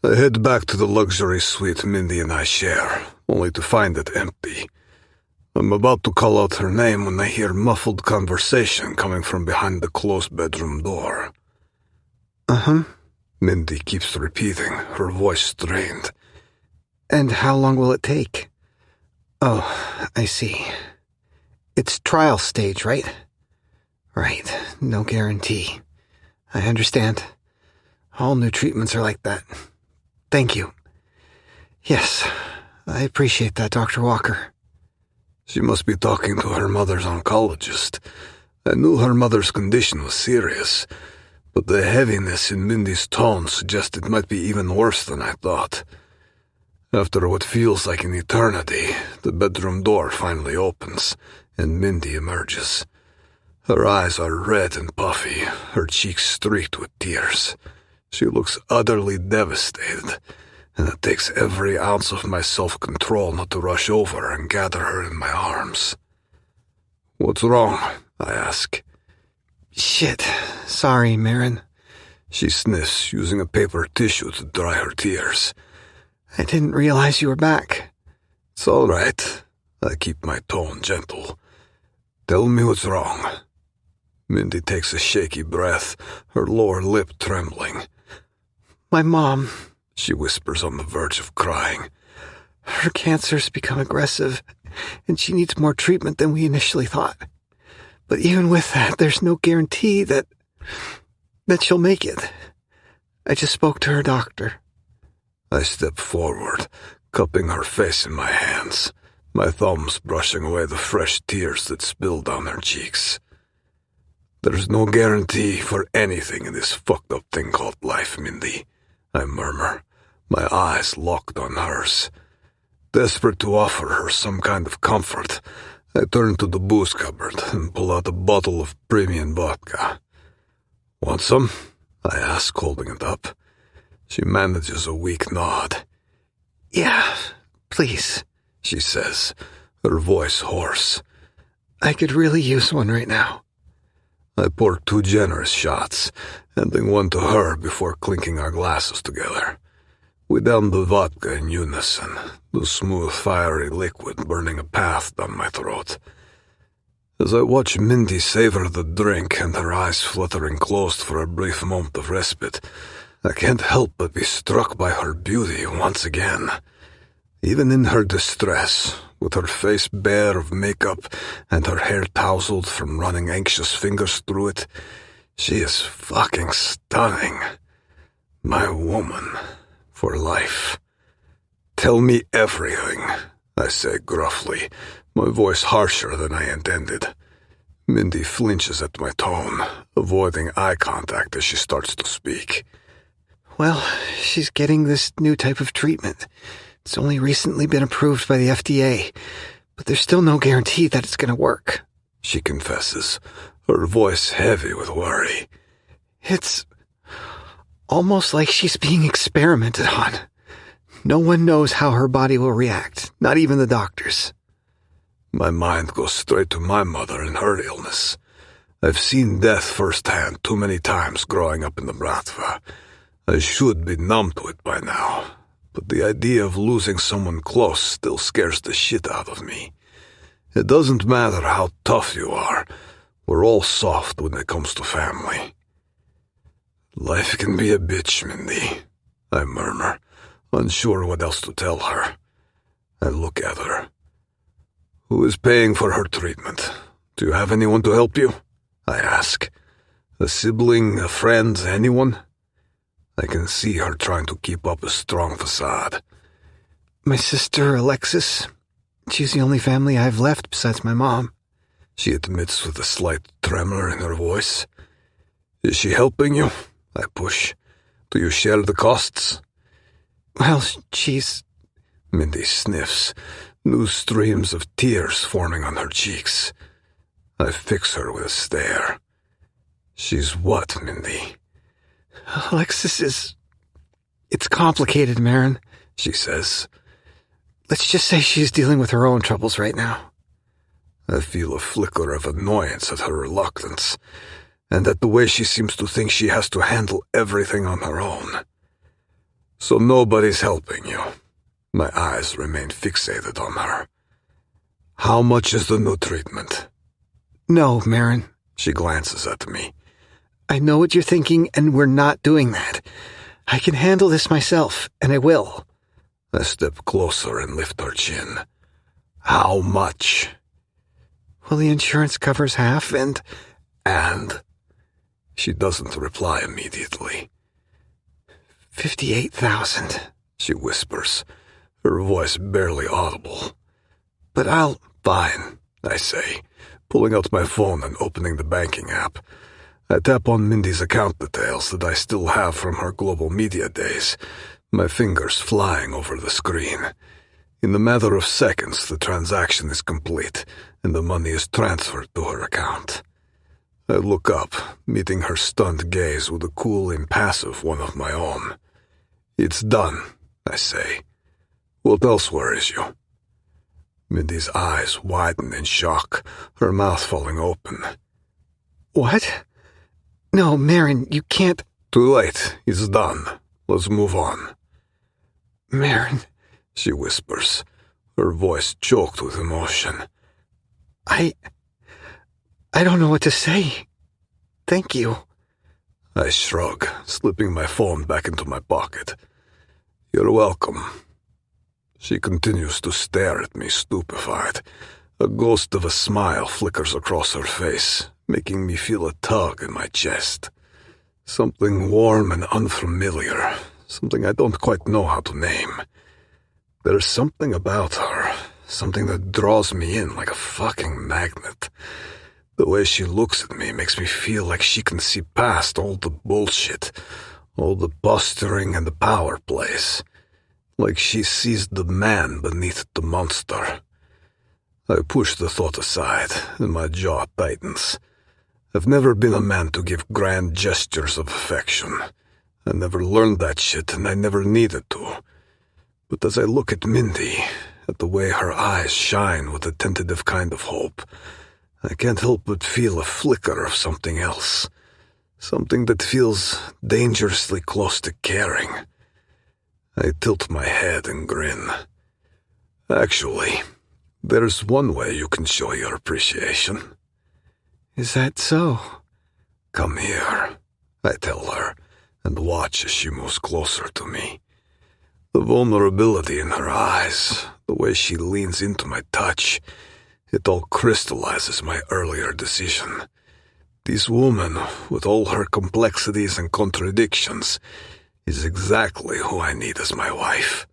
I head back to the luxury suite Mindy and I share, only to find it empty. I'm about to call out her name when I hear muffled conversation coming from behind the closed bedroom door. Uh-huh. Mindy keeps repeating, her voice strained. And how long will it take? Oh, I see. It's trial stage, right? Right, no guarantee. I understand. All new treatments are like that. Thank you. Yes, I appreciate that, Dr. Walker. She must be talking to her mother's oncologist. I knew her mother's condition was serious, but the heaviness in Mindy's tone suggested it might be even worse than I thought. After what feels like an eternity, the bedroom door finally opens, and Mindy emerges. Her eyes are red and puffy, her cheeks streaked with tears. She looks utterly devastated, and it takes every ounce of my self-control not to rush over and gather her in my arms. "What's wrong?" I ask. Shit. Sorry, Maron. She sniffs, using a paper tissue to dry her tears. I didn't realize you were back. It's all right. I keep my tone gentle. Tell me what's wrong. Mindy takes a shaky breath, her lower lip trembling. My mom, she whispers on the verge of crying. Her cancer's become aggressive, and she needs more treatment than we initially thought. But even with that, there's no guarantee that she'll make it. I just spoke to her doctor. I step forward, cupping her face in my hands, my thumbs brushing away the fresh tears that spill down her cheeks. There's no guarantee for anything in this fucked up thing called life, Mindy, I murmur, my eyes locked on hers. Desperate to offer her some kind of comfort, I turn to the booze cupboard and pull out a bottle of premium vodka. Want some? I ask, holding it up. She manages a weak nod. Yeah, please, she says, her voice hoarse. I could really use one right now. I pour 2 generous shots, handing one to her before clinking our glasses together. We down the vodka in unison, the smooth, fiery liquid burning a path down my throat. As I watch Mindy savor the drink and her eyes fluttering closed for a brief moment of respite, I can't help but be struck by her beauty once again. Even in her distress, with her face bare of makeup and her hair tousled from running anxious fingers through it, She is fucking stunning. My woman. For life. Tell me everything, I say gruffly, my voice harsher than I intended. Mindy flinches at my tone, avoiding eye contact as she starts to speak. Well, she's getting this new type of treatment. It's only recently been approved by the FDA, but there's still no guarantee that it's going to work, she confesses, her voice heavy with worry. It's almost like she's being experimented on. No one knows how her body will react, not even the doctors. My mind goes straight to my mother and her illness. I've seen death firsthand too many times growing up in the Bratva. I should be numb to it by now, but the idea of losing someone close still scares the shit out of me. It doesn't matter how tough you are. We're all soft when it comes to family. Life can be a bitch, Mindy, I murmur, unsure what else to tell her. I look at her. Who is paying for her treatment? Do you have anyone to help you? I ask. A sibling, a friend, anyone? I can see her trying to keep up a strong facade. My sister, Alexis. She's the only family I have left besides my mom, she admits with a slight tremor in her voice. Is she helping you? I push. Do you share the costs? Well, she's... Mindy sniffs, new streams of tears forming on her cheeks. I fix her with a stare. She's what, Mindy? Alexis is... It's complicated, Maron, she says. Let's just say she's dealing with her own troubles right now. I feel a flicker of annoyance at her reluctance, and at the way she seems to think she has to handle everything on her own. So nobody's helping you. My eyes remain fixated on her. How much is the new treatment? No, Maron. She glances at me. I know what you're thinking, and we're not doing that. I can handle this myself, and I will. I step closer and lift her chin. How much? Well, the insurance covers half, and... She doesn't reply immediately. 58,000, she whispers, her voice barely audible. But I'll... Fine, I say, pulling out my phone and opening the banking app. I tap on Mindy's account details that I still have from her global media days, my fingers flying over the screen. In a matter of seconds, the transaction is complete, and the money is transferred to her account. I look up, meeting her stunned gaze with a cool, impassive one of my own. It's done, I say. What else worries you? Mindy's eyes widen in shock, her mouth falling open. What? No, Maron, you can't... Too late. It's done. Let's move on. Maron, she whispers, her voice choked with emotion. I don't know what to say. Thank you. I shrug, slipping my phone back into my pocket. You're welcome. She continues to stare at me, stupefied. A ghost of a smile flickers across her face, making me feel a tug in my chest. Something warm and unfamiliar, something I don't quite know how to name. There's something about her, something that draws me in like a fucking magnet. The way she looks at me makes me feel like she can see past all the bullshit, all the posturing and the power plays. Like she sees the man beneath the monster. I push the thought aside, and my jaw tightens. I've never been a man to give grand gestures of affection. I never learned that shit, and I never needed to. But as I look at Mindy, at the way her eyes shine with a tentative kind of hope, I can't help but feel a flicker of something else. Something that feels dangerously close to caring. I tilt my head and grin. Actually, there's one way you can show your appreciation. Is that so? Come here, I tell her, and watch as she moves closer to me. The vulnerability in her eyes, the way she leans into my touch, it all crystallizes my earlier decision. This woman, with all her complexities and contradictions, is exactly who I need as my wife.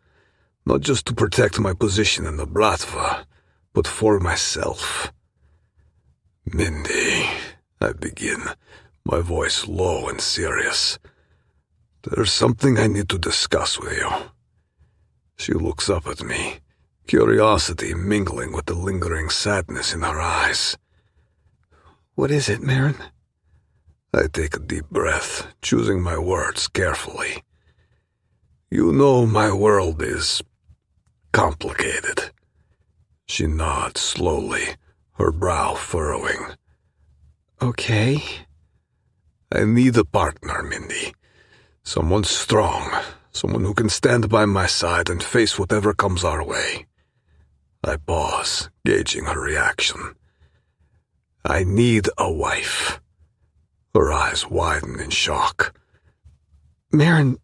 Not just to protect my position in the Bratva, but for myself. Mindy, I begin, my voice low and serious. There's something I need to discuss with you. She looks up at me, curiosity mingling with the lingering sadness in her eyes. What is it, Maron? I take a deep breath, choosing my words carefully. You know my world is complicated. She nods slowly, her brow furrowing. Okay. I need a partner, Mindy. Someone strong, someone who can stand by my side and face whatever comes our way. I pause, gauging her reaction. I need a wife. Her eyes widen in shock. Maron,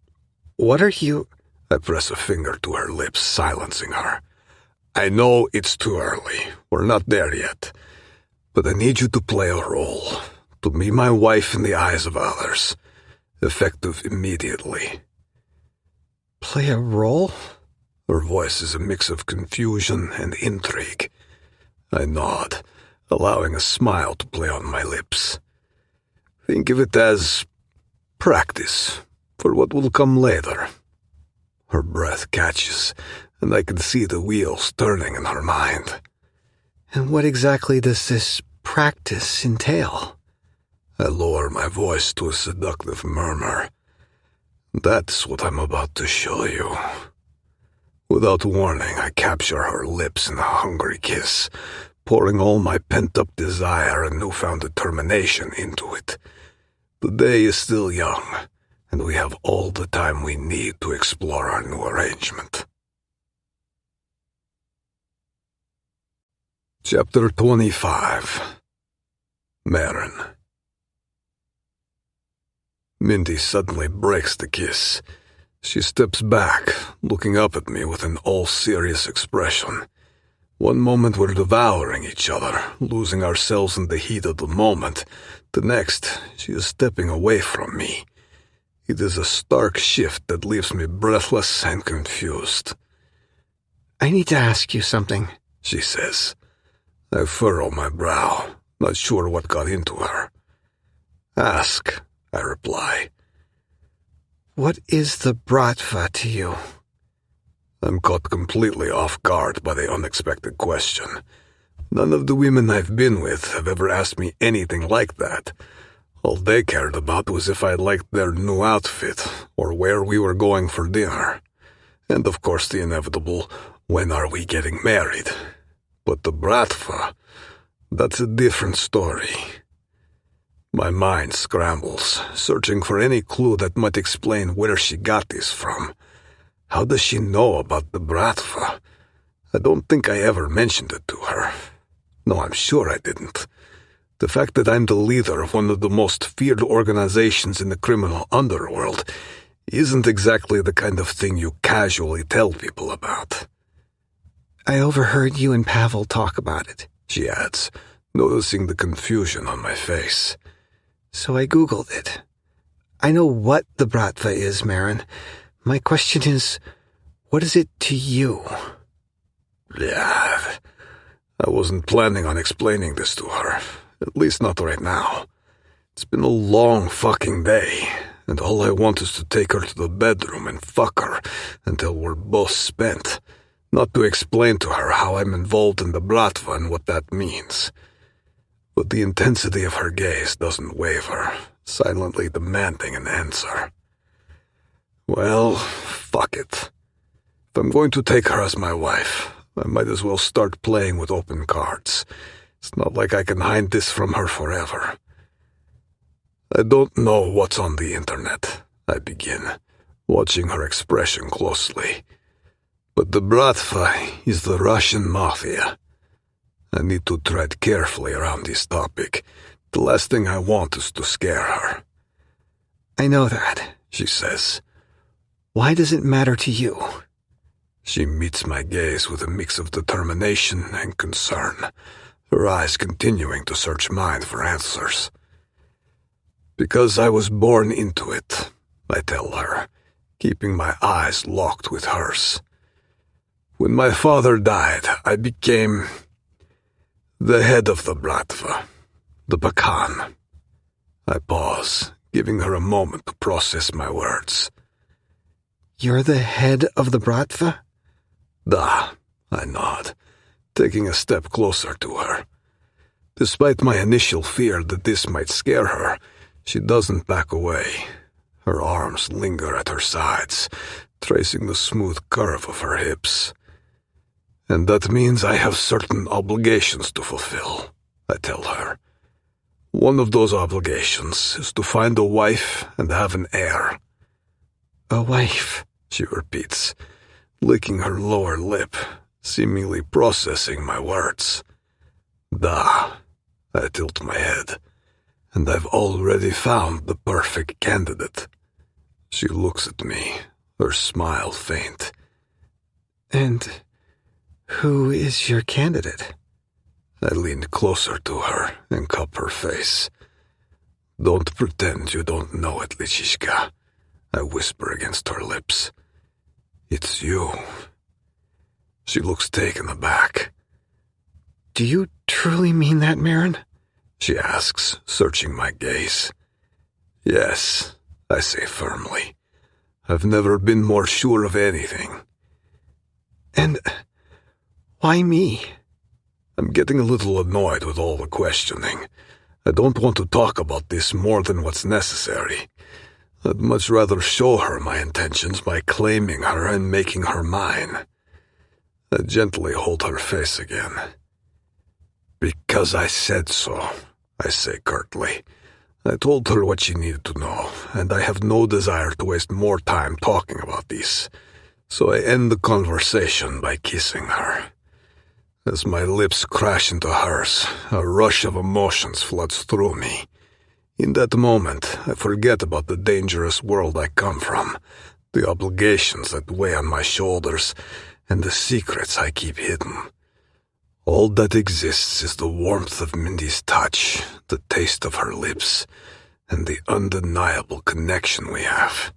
what are you... I press a finger to her lips, silencing her. I know it's too early. We're not there yet. But I need you to play a role, to be my wife in the eyes of others. Effective immediately. Play a role? Her voice is a mix of confusion and intrigue. I nod, allowing a smile to play on my lips. Think of it as practice for what will come later. Her breath catches, and I can see the wheels turning in her mind. And what exactly does this practice entail? I lower my voice to a seductive murmur. That's what I'm about to show you. Without warning, I capture her lips in a hungry kiss, pouring all my pent-up desire and newfound determination into it. The day is still young, and we have all the time we need to explore our new arrangement. Chapter 25. Maron. Mindy suddenly breaks the kiss. She steps back, looking up at me with an all-serious expression. One moment we're devouring each other, losing ourselves in the heat of the moment. The next, she is stepping away from me. It is a stark shift that leaves me breathless and confused. I need to ask you something, she says. I furrow my brow, not sure what got into her. Ask, I reply. What is the Bratva to you? I'm caught completely off guard by the unexpected question. None of the women I've been with have ever asked me anything like that. All they cared about was if I liked their new outfit, or where we were going for dinner. And of course the inevitable, when are we getting married? But the Bratva, that's a different story. My mind scrambles, searching for any clue that might explain where she got this from. How does she know about the Bratva? I don't think I ever mentioned it to her. No, I'm sure I didn't. The fact that I'm the leader of one of the most feared organizations in the criminal underworld isn't exactly the kind of thing you casually tell people about. I overheard you and Pavel talk about it, she adds, noticing the confusion on my face. So I Googled it. I know what the Bratva is, Maron. My question is, what is it to you? Yeah, I wasn't planning on explaining this to her, at least not right now. It's been a long fucking day, and all I want is to take her to the bedroom and fuck her until we're both spent, not to explain to her how I'm involved in the Bratva and what that means. But the intensity of her gaze doesn't waver, silently demanding an answer. Well, fuck it. If I'm going to take her as my wife, I might as well start playing with open cards. It's not like I can hide this from her forever. I don't know what's on the internet, I begin, watching her expression closely. But the Bratva is the Russian Mafia. I need to tread carefully around this topic. The last thing I want is to scare her. I know that, she says. Why does it matter to you? She meets my gaze with a mix of determination and concern, her eyes continuing to search mine for answers. Because I was born into it, I tell her, keeping my eyes locked with hers. When my father died, I became the head of the Bratva, the Bakan. I pause, giving her a moment to process my words. You're the head of the Bratva? Da, I nod, taking a step closer to her. Despite my initial fear that this might scare her, she doesn't back away. Her arms linger at her sides, tracing the smooth curve of her hips. And that means I have certain obligations to fulfill, I tell her. One of those obligations is to find a wife and have an heir. A wife, she repeats, licking her lower lip, seemingly processing my words. Da, I tilt my head, and I've already found the perfect candidate. She looks at me, her smile faint. And who is your candidate? I lean closer to her and cup her face. Don't pretend you don't know it, Lichishka, I whisper against her lips. It's you. She looks taken aback. Do you truly mean that, Maron? She asks, searching my gaze. Yes, I say firmly. I've never been more sure of anything. And why me? I'm getting a little annoyed with all the questioning. I don't want to talk about this more than what's necessary. I'd much rather show her my intentions by claiming her and making her mine. I gently hold her face again. Because I said so, I say curtly. I told her what she needed to know, and I have no desire to waste more time talking about this. So I end the conversation by kissing her. As my lips crash into hers, a rush of emotions floods through me. In that moment, I forget about the dangerous world I come from, the obligations that weigh on my shoulders, and the secrets I keep hidden. All that exists is the warmth of Mindy's touch, the taste of her lips, and the undeniable connection we have.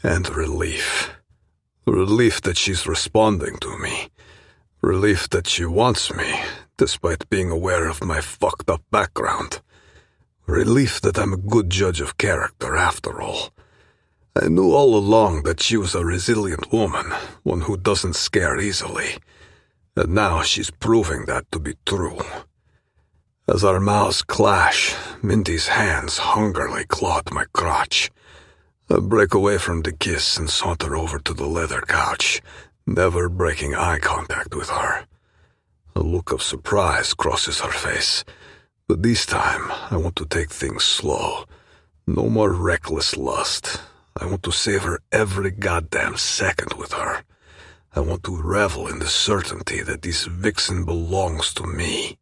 And relief. Relief that she's responding to me. Relief that she wants me, despite being aware of my fucked up background. Relief that I'm a good judge of character, after all. I knew all along that she was a resilient woman, one who doesn't scare easily. And now she's proving that to be true. As our mouths clash, Mindy's hands hungrily claw at my crotch. I break away from the kiss and saunter over to the leather couch, never breaking eye contact with her. A look of surprise crosses her face, but this time I want to take things slow. No more reckless lust. I want to savor every goddamn second with her. I want to revel in the certainty that this vixen belongs to me.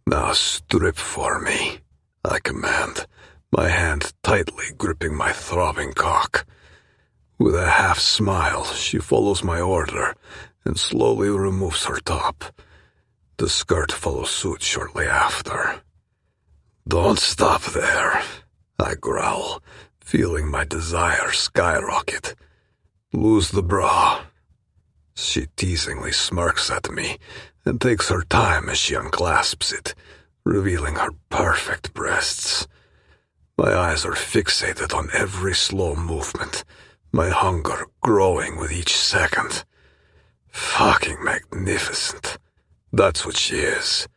Now strip for me, I command, my hand tightly gripping my throbbing cock. With a half smile, she follows my order and slowly removes her top. The skirt follows suit shortly after. Don't stop there, I growl, feeling my desire skyrocket. Lose the bra. She teasingly smirks at me and takes her time as she unclasps it, revealing her perfect breasts. My eyes are fixated on every slow movement, my hunger growing with each second. Fucking magnificent. That's what she is.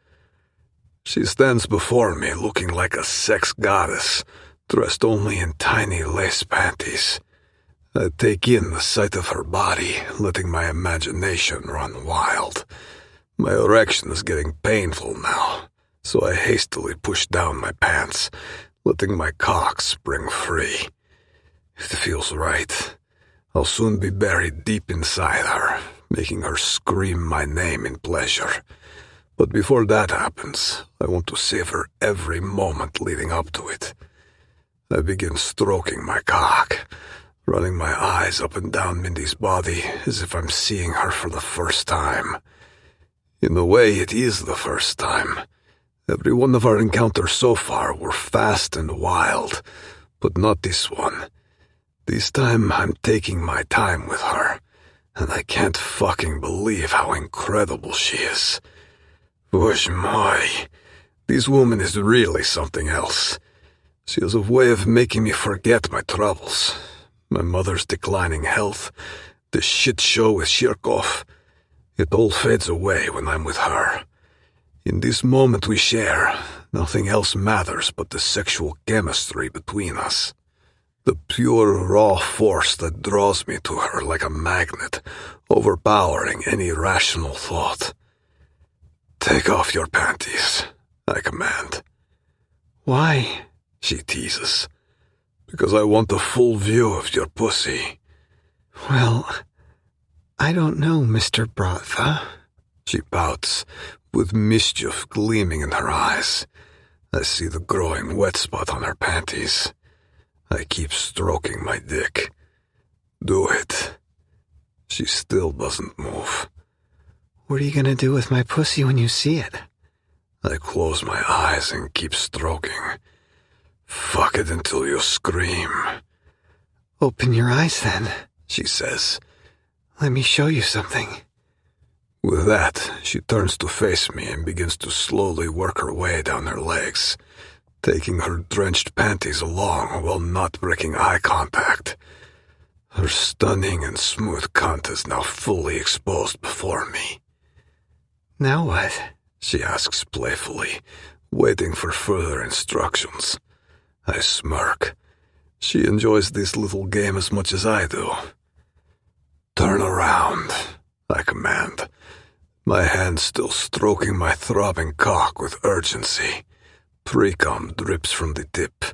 She stands before me looking like a sex goddess, dressed only in tiny lace panties. I take in the sight of her body, letting my imagination run wild. My erection is getting painful now, so I hastily push down my pants, letting my cock spring free. It feels right. I'll soon be buried deep inside her, making her scream my name in pleasure. But before that happens, I want to savor every moment leading up to it. I begin stroking my cock, running my eyes up and down Mindy's body as if I'm seeing her for the first time. In a way, it is the first time. Every one of our encounters so far were fast and wild, but not this one. This time I'm taking my time with her, and I can't fucking believe how incredible she is. Whoosh my, this woman is really something else. She has a way of making me forget my troubles. My mother's declining health, the shit show with Shirkov. It all fades away when I'm with her. In this moment we share, nothing else matters but the sexual chemistry between us. The pure, raw force that draws me to her like a magnet, overpowering any rational thought. Take off your panties, I command. Why? She teases. Because I want a full view of your pussy. Well, I don't know, Mr. Bratva. She pouts, with mischief gleaming in her eyes. I see the growing wet spot on her panties. I keep stroking my dick. Do it. She still doesn't move. What are you gonna do with my pussy when you see it? I close my eyes and keep stroking. Fuck it until you scream. Open your eyes then, she says. Let me show you something. With that, she turns to face me and begins to slowly work her way down her legs, taking her drenched panties along while not breaking eye contact. Her stunning and smooth cunt is now fully exposed before me. Now what? She asks playfully, waiting for further instructions. I smirk. She enjoys this little game as much as I do. Turn around, I command, my hand still stroking my throbbing cock with urgency. Pre-cum drips from the tip.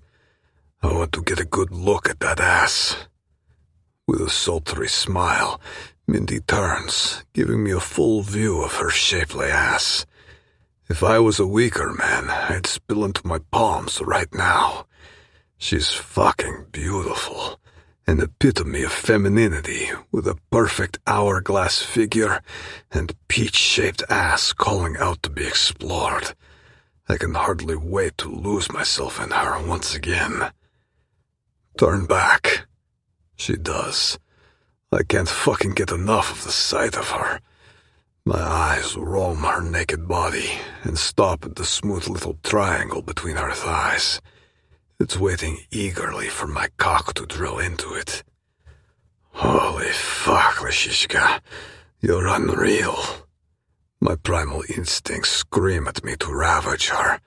I want to get a good look at that ass. With a sultry smile, Mindy turns, giving me a full view of her shapely ass. If I was a weaker man, I'd spill into my palms right now. She's fucking beautiful, an epitome of femininity with a perfect hourglass figure and peach-shaped ass calling out to be explored. I can hardly wait to lose myself in her once again. Turn back. She does. I can't fucking get enough of the sight of her. My eyes roam her naked body and stop at the smooth little triangle between her thighs. It's waiting eagerly for my cock to drill into it. Holy fuck, Lishishka. You're unreal. My primal instincts scream at me to ravage her.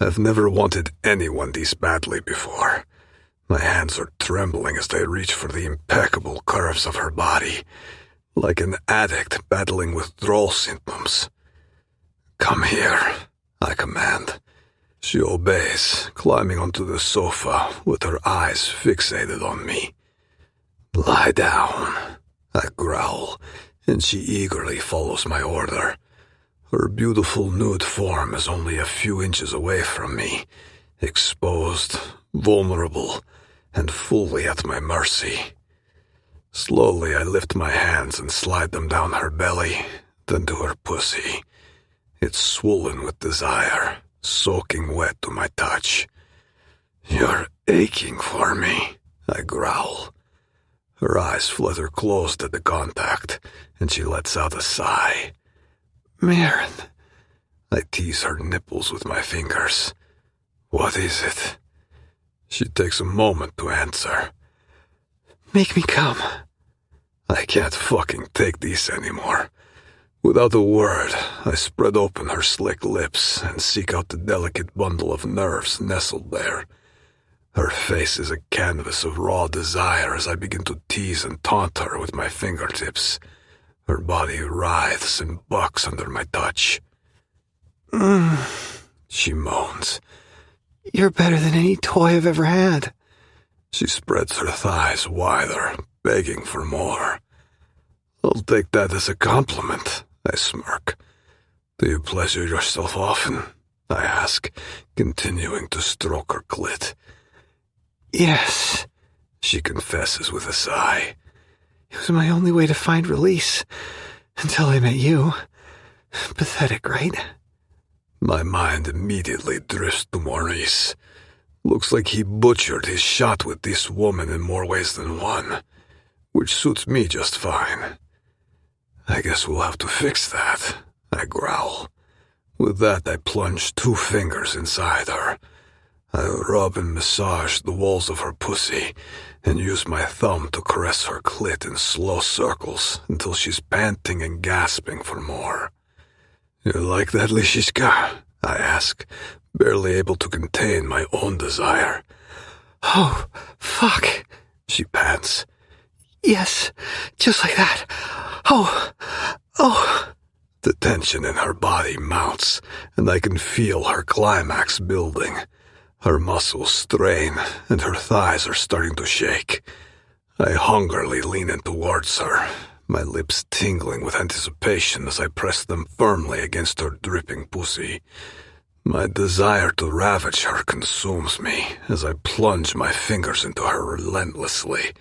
I've never wanted anyone this badly before. My hands are trembling as they reach for the impeccable curves of her body, like an addict battling withdrawal symptoms. Come here, I command. She obeys, climbing onto the sofa with her eyes fixated on me. Lie down, I growl, and she eagerly follows my order. Her beautiful nude form is only a few inches away from me, exposed, vulnerable, and fully at my mercy. Slowly I lift my hands and slide them down her belly, then to her pussy. It's swollen with desire, soaking wet to my touch. You're aching for me, I growl. Her eyes flutter closed at the contact, and she lets out a sigh. Maron. I tease her nipples with my fingers. What is it? She takes a moment to answer. Make me come. I can't fucking take this anymore. Without a word, I spread open her slick lips and seek out the delicate bundle of nerves nestled there. Her face is a canvas of raw desire as I begin to tease and taunt her with my fingertips. Her body writhes and bucks under my touch. She moans. You're better than any toy I've ever had. She spreads her thighs wider, begging for more. I'll take that as a compliment, I smirk. Do you pleasure yourself often? I ask, continuing to stroke her clit. Yes, she confesses with a sigh. It was my only way to find release, until I met you. Pathetic, right? My mind immediately drifts to Maurice. Looks like he butchered his shot with this woman in more ways than one, which suits me just fine. I guess we'll have to fix that, I growl. With that, I plunge 2 fingers inside her. I rub and massage the walls of her pussy and use my thumb to caress her clit in slow circles until she's panting and gasping for more. You like that, Lishishka? I ask, barely able to contain my own desire. Oh, fuck, she pants. Yes, just like that. Oh. The tension in her body mounts, and I can feel her climax building. Her muscles strain, and her thighs are starting to shake. I hungrily lean in towards her, my lips tingling with anticipation as I press them firmly against her dripping pussy. My desire to ravage her consumes me as I plunge my fingers into her relentlessly,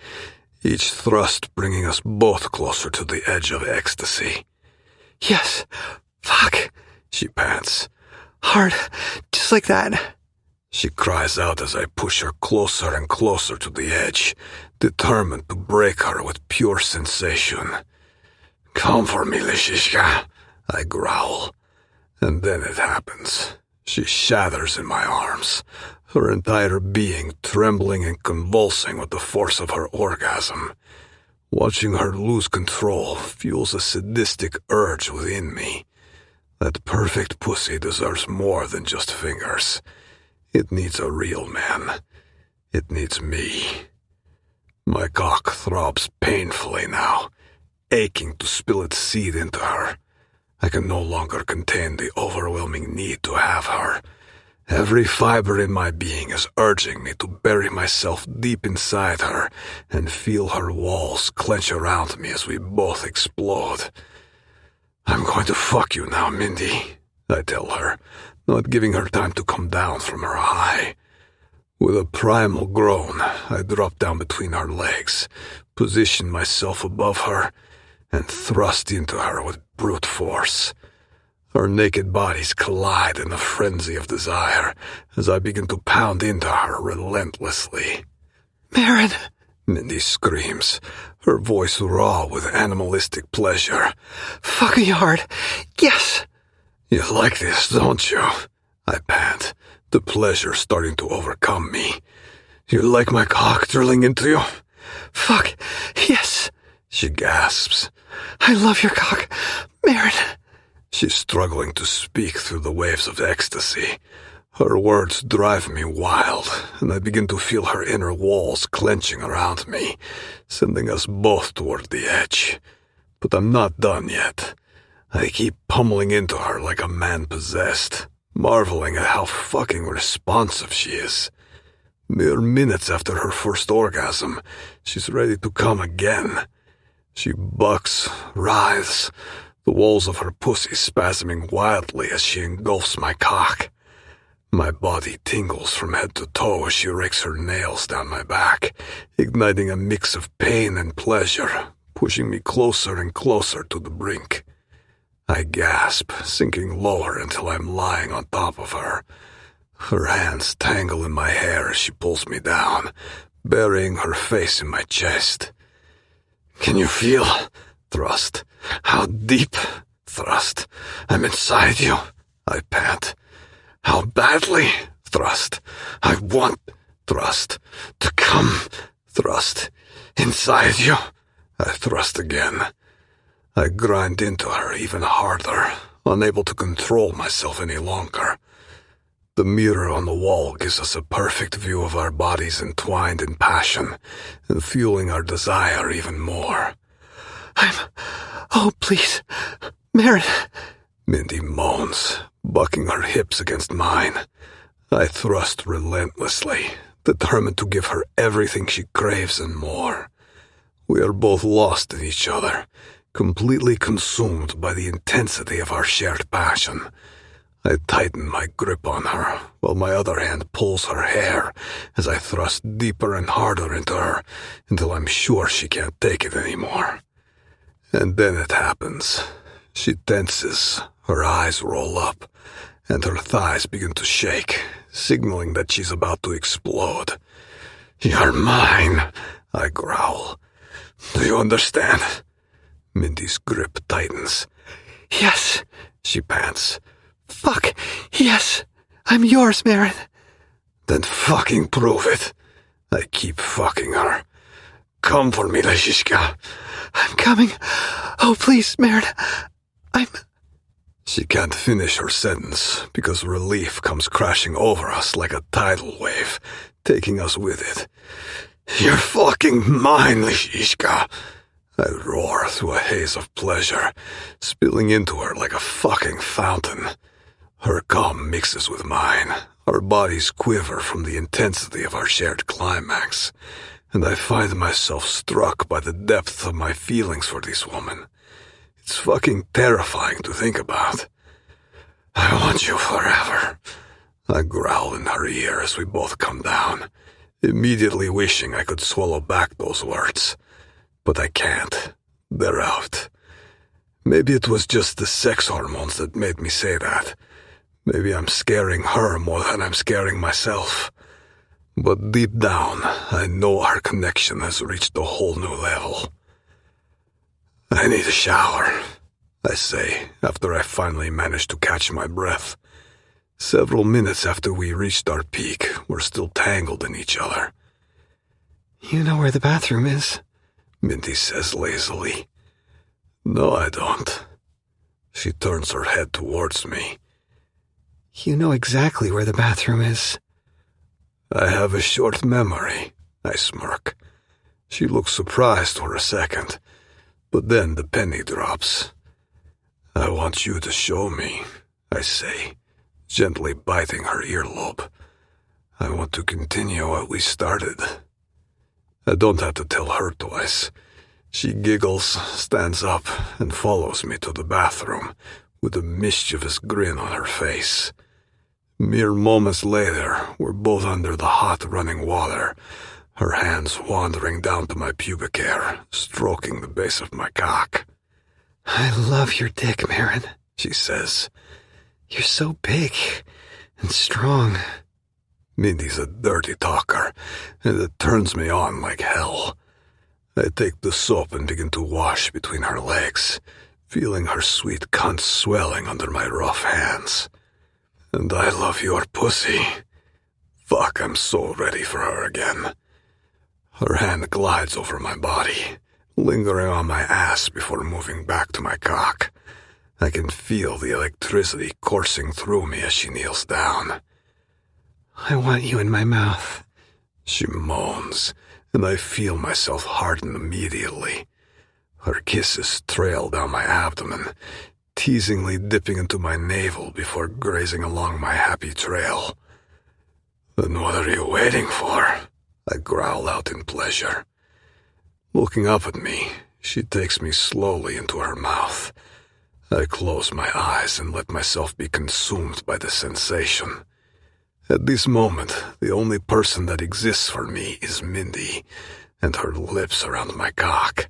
each thrust bringing us both closer to the edge of ecstasy. Yes, fuck, she pants. Hard, just like that. She cries out as I push her closer and closer to the edge, determined to break her with pure sensation. Come for me, Lishishka, I growl. And then it happens. She shatters in my arms, her entire being trembling and convulsing with the force of her orgasm. Watching her lose control fuels a sadistic urge within me. That perfect pussy deserves more than just fingers. It needs a real man. It needs me. My cock throbs painfully now, aching to spill its seed into her. I can no longer contain the overwhelming need to have her. Every fiber in my being is urging me to bury myself deep inside her and feel her walls clench around me as we both explode. I'm going to fuck you now, Mindy, I tell her, not giving her time to come down from her high. With a primal groan, I drop down between her legs, position myself above her, and thrust into her with brute force. Our naked bodies collide in a frenzy of desire as I begin to pound into her relentlessly. Maron, Mindy screams, her voice raw with animalistic pleasure. Fuck me hard. Yes. You like this, don't you? I pant, the pleasure starting to overcome me. You like my cock drilling into you? Fuck. Yes. She gasps. I love your cock, Maron. She's struggling to speak through the waves of ecstasy. Her words drive me wild, and I begin to feel her inner walls clenching around me, sending us both toward the edge. But I'm not done yet. I keep pummeling into her like a man possessed, marveling at how fucking responsive she is. Mere minutes after her first orgasm, she's ready to come again. She bucks, writhes, the walls of her pussy spasming wildly as she engulfs my cock. My body tingles from head to toe as she rakes her nails down my back, igniting a mix of pain and pleasure, pushing me closer and closer to the brink. I gasp, sinking lower until I'm lying on top of her. Her hands tangle in my hair as she pulls me down, burying her face in my chest. Can you feel? Thrust. How deep? Thrust. I'm inside you. I pant. How badly? Thrust. I want. Thrust. To come. Thrust. Inside you. I thrust again. I grind into her even harder, unable to control myself any longer. The mirror on the wall gives us a perfect view of our bodies entwined in passion and fueling our desire even more. Oh, please, Maron. Mindy moans, bucking her hips against mine. I thrust relentlessly, determined to give her everything she craves and more. We are both lost in each other, completely consumed by the intensity of our shared passion. I tighten my grip on her, while my other hand pulls her hair as I thrust deeper and harder into her until I'm sure she can't take it anymore. And then it happens. She tenses, her eyes roll up, and her thighs begin to shake, signaling that she's about to explode. "You're mine," I growl. "Do you understand?" Mindy's grip tightens. "Yes," she pants. "Fuck, yes. I'm yours, Maron." "Then fucking prove it." I keep fucking her. "Come for me, Leshishka." "I'm coming. Oh, please, Maron. She can't finish her sentence because relief comes crashing over us like a tidal wave, taking us with it. "You're fucking mine, Leshishka." I roar through a haze of pleasure, spilling into her like a fucking fountain. Her cum mixes with mine. Our bodies quiver from the intensity of our shared climax, and I find myself struck by the depth of my feelings for this woman. It's fucking terrifying to think about. "I want you forever," I growl in her ear as we both come down, immediately wishing I could swallow back those words. But I can't. They're out. Maybe it was just the sex hormones that made me say that. Maybe I'm scaring her more than I'm scaring myself. But deep down, I know our connection has reached a whole new level. "I need a shower," I say, after I finally manage to catch my breath. Several minutes after we reached our peak, we're still tangled in each other. "You know where the bathroom is?" Mindy says lazily. "No, I don't." She turns her head towards me. "You know exactly where the bathroom is." "I have a short memory," I smirk. She looks surprised for a second, but then the penny drops. "I want you to show me," I say, gently biting her earlobe. "I want to continue what we started." I don't have to tell her twice. She giggles, stands up, and follows me to the bathroom, with a mischievous grin on her face. Mere moments later, we're both under the hot running water, her hands wandering down to my pubic hair, stroking the base of my cock. "I love your dick, Maron," she says. "You're so big and strong." Mindy's a dirty talker, and it turns me on like hell. I take the soap and begin to wash between her legs, feeling her sweet cunt swelling under my rough hands. "And I love your pussy." Fuck, I'm so ready for her again. Her hand glides over my body, lingering on my ass before moving back to my cock. I can feel the electricity coursing through me as she kneels down. "I want you in my mouth," she moans, and I feel myself harden immediately. Her kisses trail down my abdomen, teasingly dipping into my navel before grazing along my happy trail. "Then what are you waiting for?" I growl out in pleasure. Looking up at me, she takes me slowly into her mouth. I close my eyes and let myself be consumed by the sensation. At this moment, the only person that exists for me is Mindy, and her lips around my cock.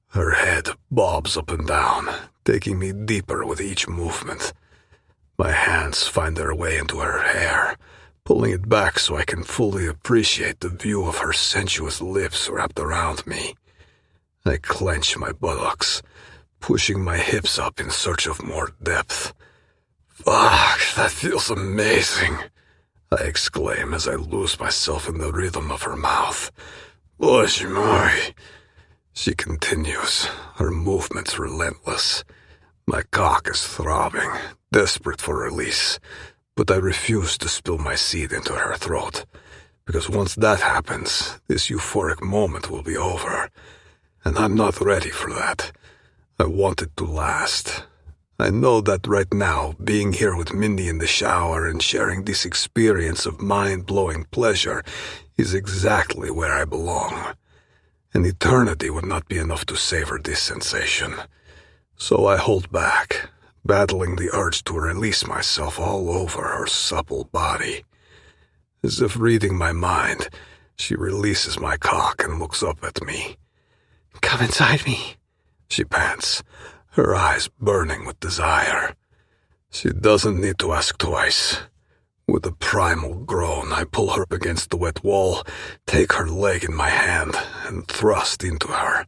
Her head bobs up and down, taking me deeper with each movement. My hands find their way into her hair, pulling it back so I can fully appreciate the view of her sensuous lips wrapped around me. I clench my buttocks, pushing my hips up in search of more depth. "Fuck, that feels amazing," I exclaim as I lose myself in the rhythm of her mouth. "Bоже mой." She continues, her movements relentless. My cock is throbbing, desperate for release, but I refuse to spill my seed into her throat, because once that happens, this euphoric moment will be over, and I'm not ready for that. I want it to last. I know that right now, being here with Mindy in the shower and sharing this experience of mind-blowing pleasure is exactly where I belong. An eternity would not be enough to savor this sensation. So I hold back, battling the urge to release myself all over her supple body. As if reading my mind, she releases my cock and looks up at me. "Come inside me," she pants, her eyes burning with desire. She doesn't need to ask twice. With a primal groan, I pull her up against the wet wall, take her leg in my hand, and thrust into her.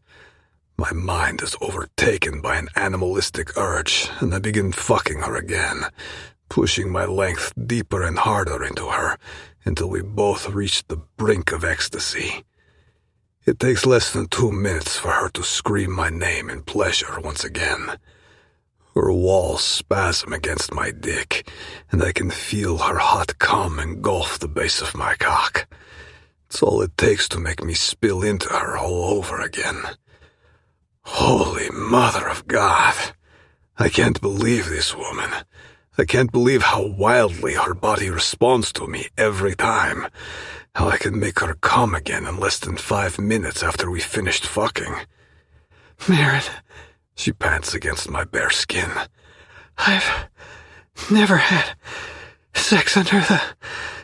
My mind is overtaken by an animalistic urge, and I begin fucking her again, pushing my length deeper and harder into her, until we both reach the brink of ecstasy. It takes less than 2 minutes for her to scream my name in pleasure once again. Her walls spasm against my dick, and I can feel her hot cum engulf the base of my cock. It's all it takes to make me spill into her all over again. Holy Mother of God! I can't believe this woman. I can't believe how wildly her body responds to me every time. How I can make her come again in less than 5 minutes after we finished fucking. Maron, She pants against my bare skin. I've never had sex under the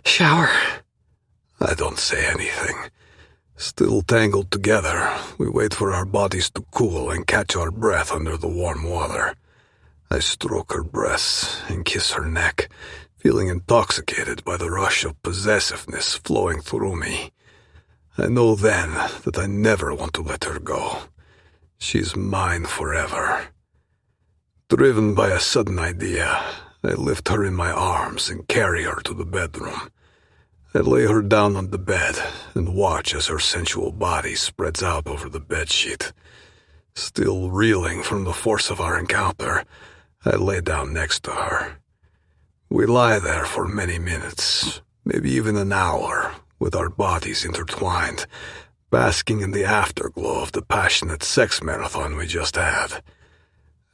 shower. I don't say anything. Still tangled together, we wait for our bodies to cool and catch our breath under the warm water. I stroke her breasts and kiss her neck, feeling intoxicated by the rush of possessiveness flowing through me. I know then that I never want to let her go. She's mine forever. Driven by a sudden idea, I lift her in my arms and carry her to the bedroom. I lay her down on the bed and watch as her sensual body spreads out over the bedsheet. Still reeling from the force of our encounter, I lay down next to her. We lie there for many minutes, maybe even an hour, with our bodies intertwined, basking in the afterglow of the passionate sex marathon we just had.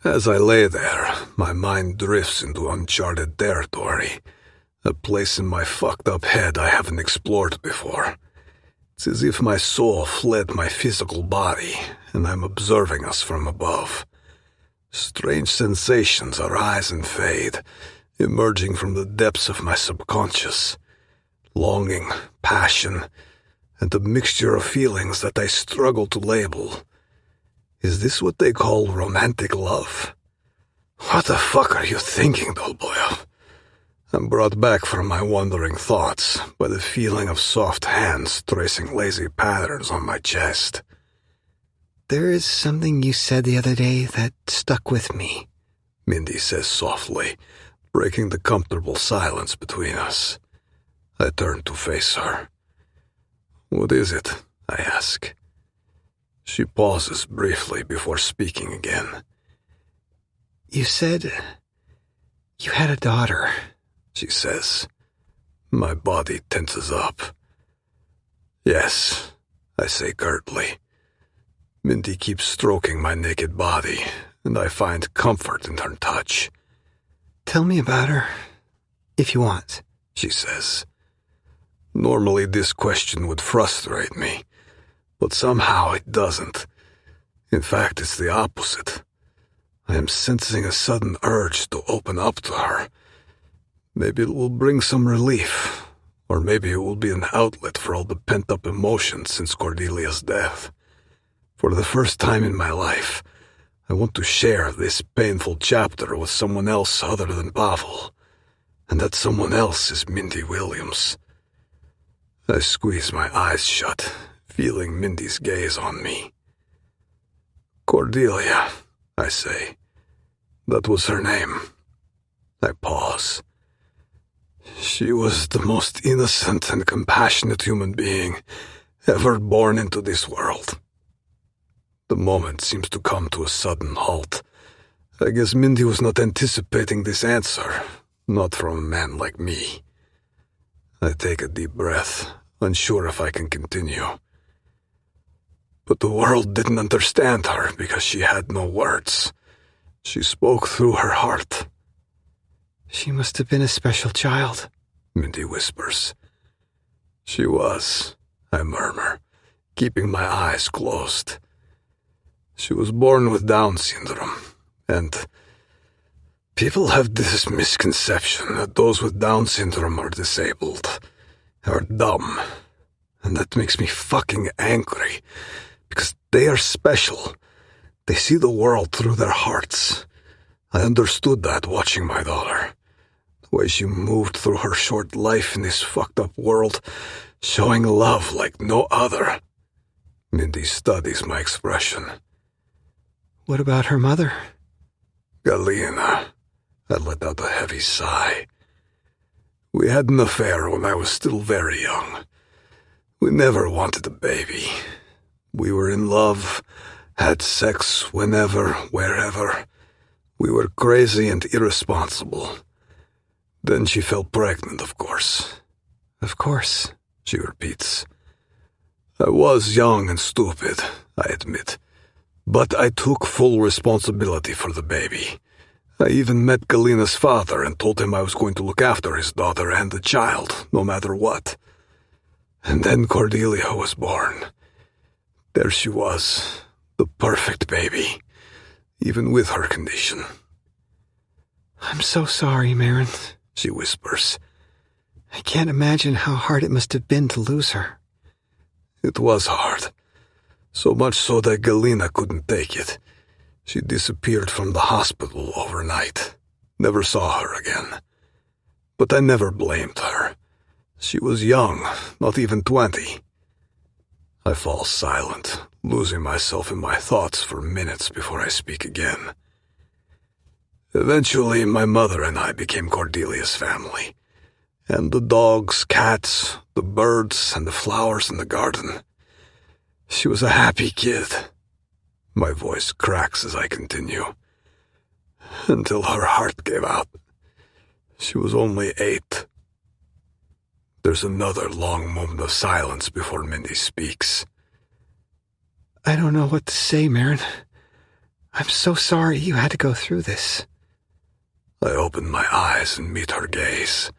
As I lay there, my mind drifts into uncharted territory, a place in my fucked up head I haven't explored before. It's as if my soul fled my physical body, and I'm observing us from above. Strange sensations arise and fade, emerging from the depths of my subconscious. Longing, passion, and a mixture of feelings that I struggle to label. Is this what they call romantic love? What the fuck are you thinking, Dolboyev? I'm brought back from my wandering thoughts by the feeling of soft hands tracing lazy patterns on my chest. There is something you said the other day that stuck with me, Mindy says softly, breaking the comfortable silence between us. I turn to face her. What is it? I ask. She pauses briefly before speaking again. You said you had a daughter, she says. My body tenses up. Yes, I say curtly. Mindy keeps stroking my naked body, and I find comfort in her touch. Tell me about her, if you want, she says. Normally this question would frustrate me, but somehow it doesn't. In fact, it's the opposite. I am sensing a sudden urge to open up to her. Maybe it will bring some relief, or maybe it will be an outlet for all the pent-up emotions since Cordelia's death. For the first time in my life, I want to share this painful chapter with someone else other than Pavel, and that someone else is Mindy Williams. I squeeze my eyes shut, feeling Mindy's gaze on me. Cordelia, I say. That was her name. I pause. She was the most innocent and compassionate human being ever born into this world. The moment seems to come to a sudden halt. I guess Mindy was not anticipating this answer, not from a man like me. I take a deep breath, unsure if I can continue. But the world didn't understand her because she had no words. She spoke through her heart. She must have been a special child, Mindy whispers. She was, I murmur, keeping my eyes closed. She was born with Down syndrome, and people have this misconception that those with Down syndrome are disabled, are dumb, and that makes me fucking angry, because they are special. They see the world through their hearts. I understood that watching my daughter. The way she moved through her short life in this fucked up world, showing love like no other. Mindy studies my expression. What about her mother? Galina. I let out a heavy sigh. We had an affair when I was still very young. We never wanted a baby. We were in love, had sex whenever, wherever. We were crazy and irresponsible. Then she fell pregnant, of course. Of course, she repeats. I was young and stupid, I admit. But I took full responsibility for the baby. I even met Galina's father and told him I was going to look after his daughter and the child, no matter what. And then Cordelia was born. There she was, the perfect baby, even with her condition. I'm so sorry, Maron, she whispers. I can't imagine how hard it must have been to lose her. It was hard. So much so that Galina couldn't take it. She disappeared from the hospital overnight. Never saw her again. But I never blamed her. She was young, not even 20. I fall silent, losing myself in my thoughts for minutes before I speak again. Eventually, my mother and I became Cordelia's family. And the dogs, cats, the birds, and the flowers in the garden. She was a happy kid. My voice cracks as I continue. Until her heart gave out. She was only 8. There's another long moment of silence before Mindy speaks. I don't know what to say, Maron. I'm so sorry you had to go through this. I open my eyes and meet her gaze.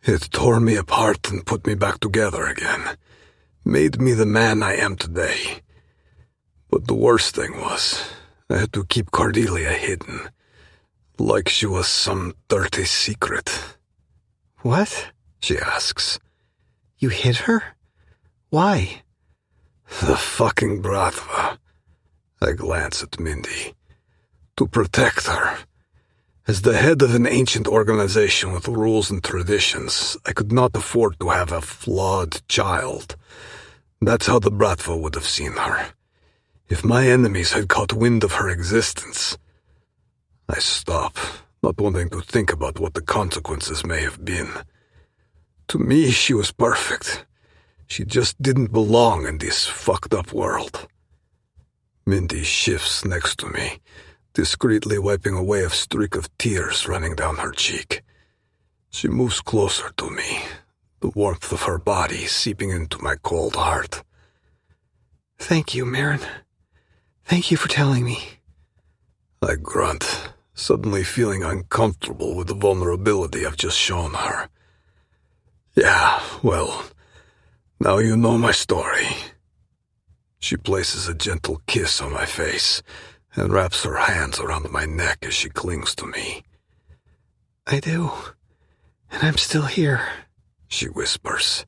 It tore me apart and put me back together again. Made me the man I am today. But the worst thing was, I had to keep Cordelia hidden. Like she was some dirty secret. What? She asks. You hid her? Why? The fucking Bratva. I glance at Mindy. To protect her. As the head of an ancient organization with rules and traditions, I could not afford to have a flawed child. That's how the Bratva would have seen her. If my enemies had caught wind of her existence. I stop, not wanting to think about what the consequences may have been. To me, she was perfect. She just didn't belong in this fucked up world. Mindy shifts next to me, discreetly wiping away a streak of tears running down her cheek. She moves closer to me, the warmth of her body seeping into my cold heart. Thank you, Maron. Thank you for telling me. I grunt, suddenly feeling uncomfortable with the vulnerability I've just shown her. Yeah, well, now you know my story. She places a gentle kiss on my face and wraps her hands around my neck as she clings to me. I do, and I'm still here, she whispers.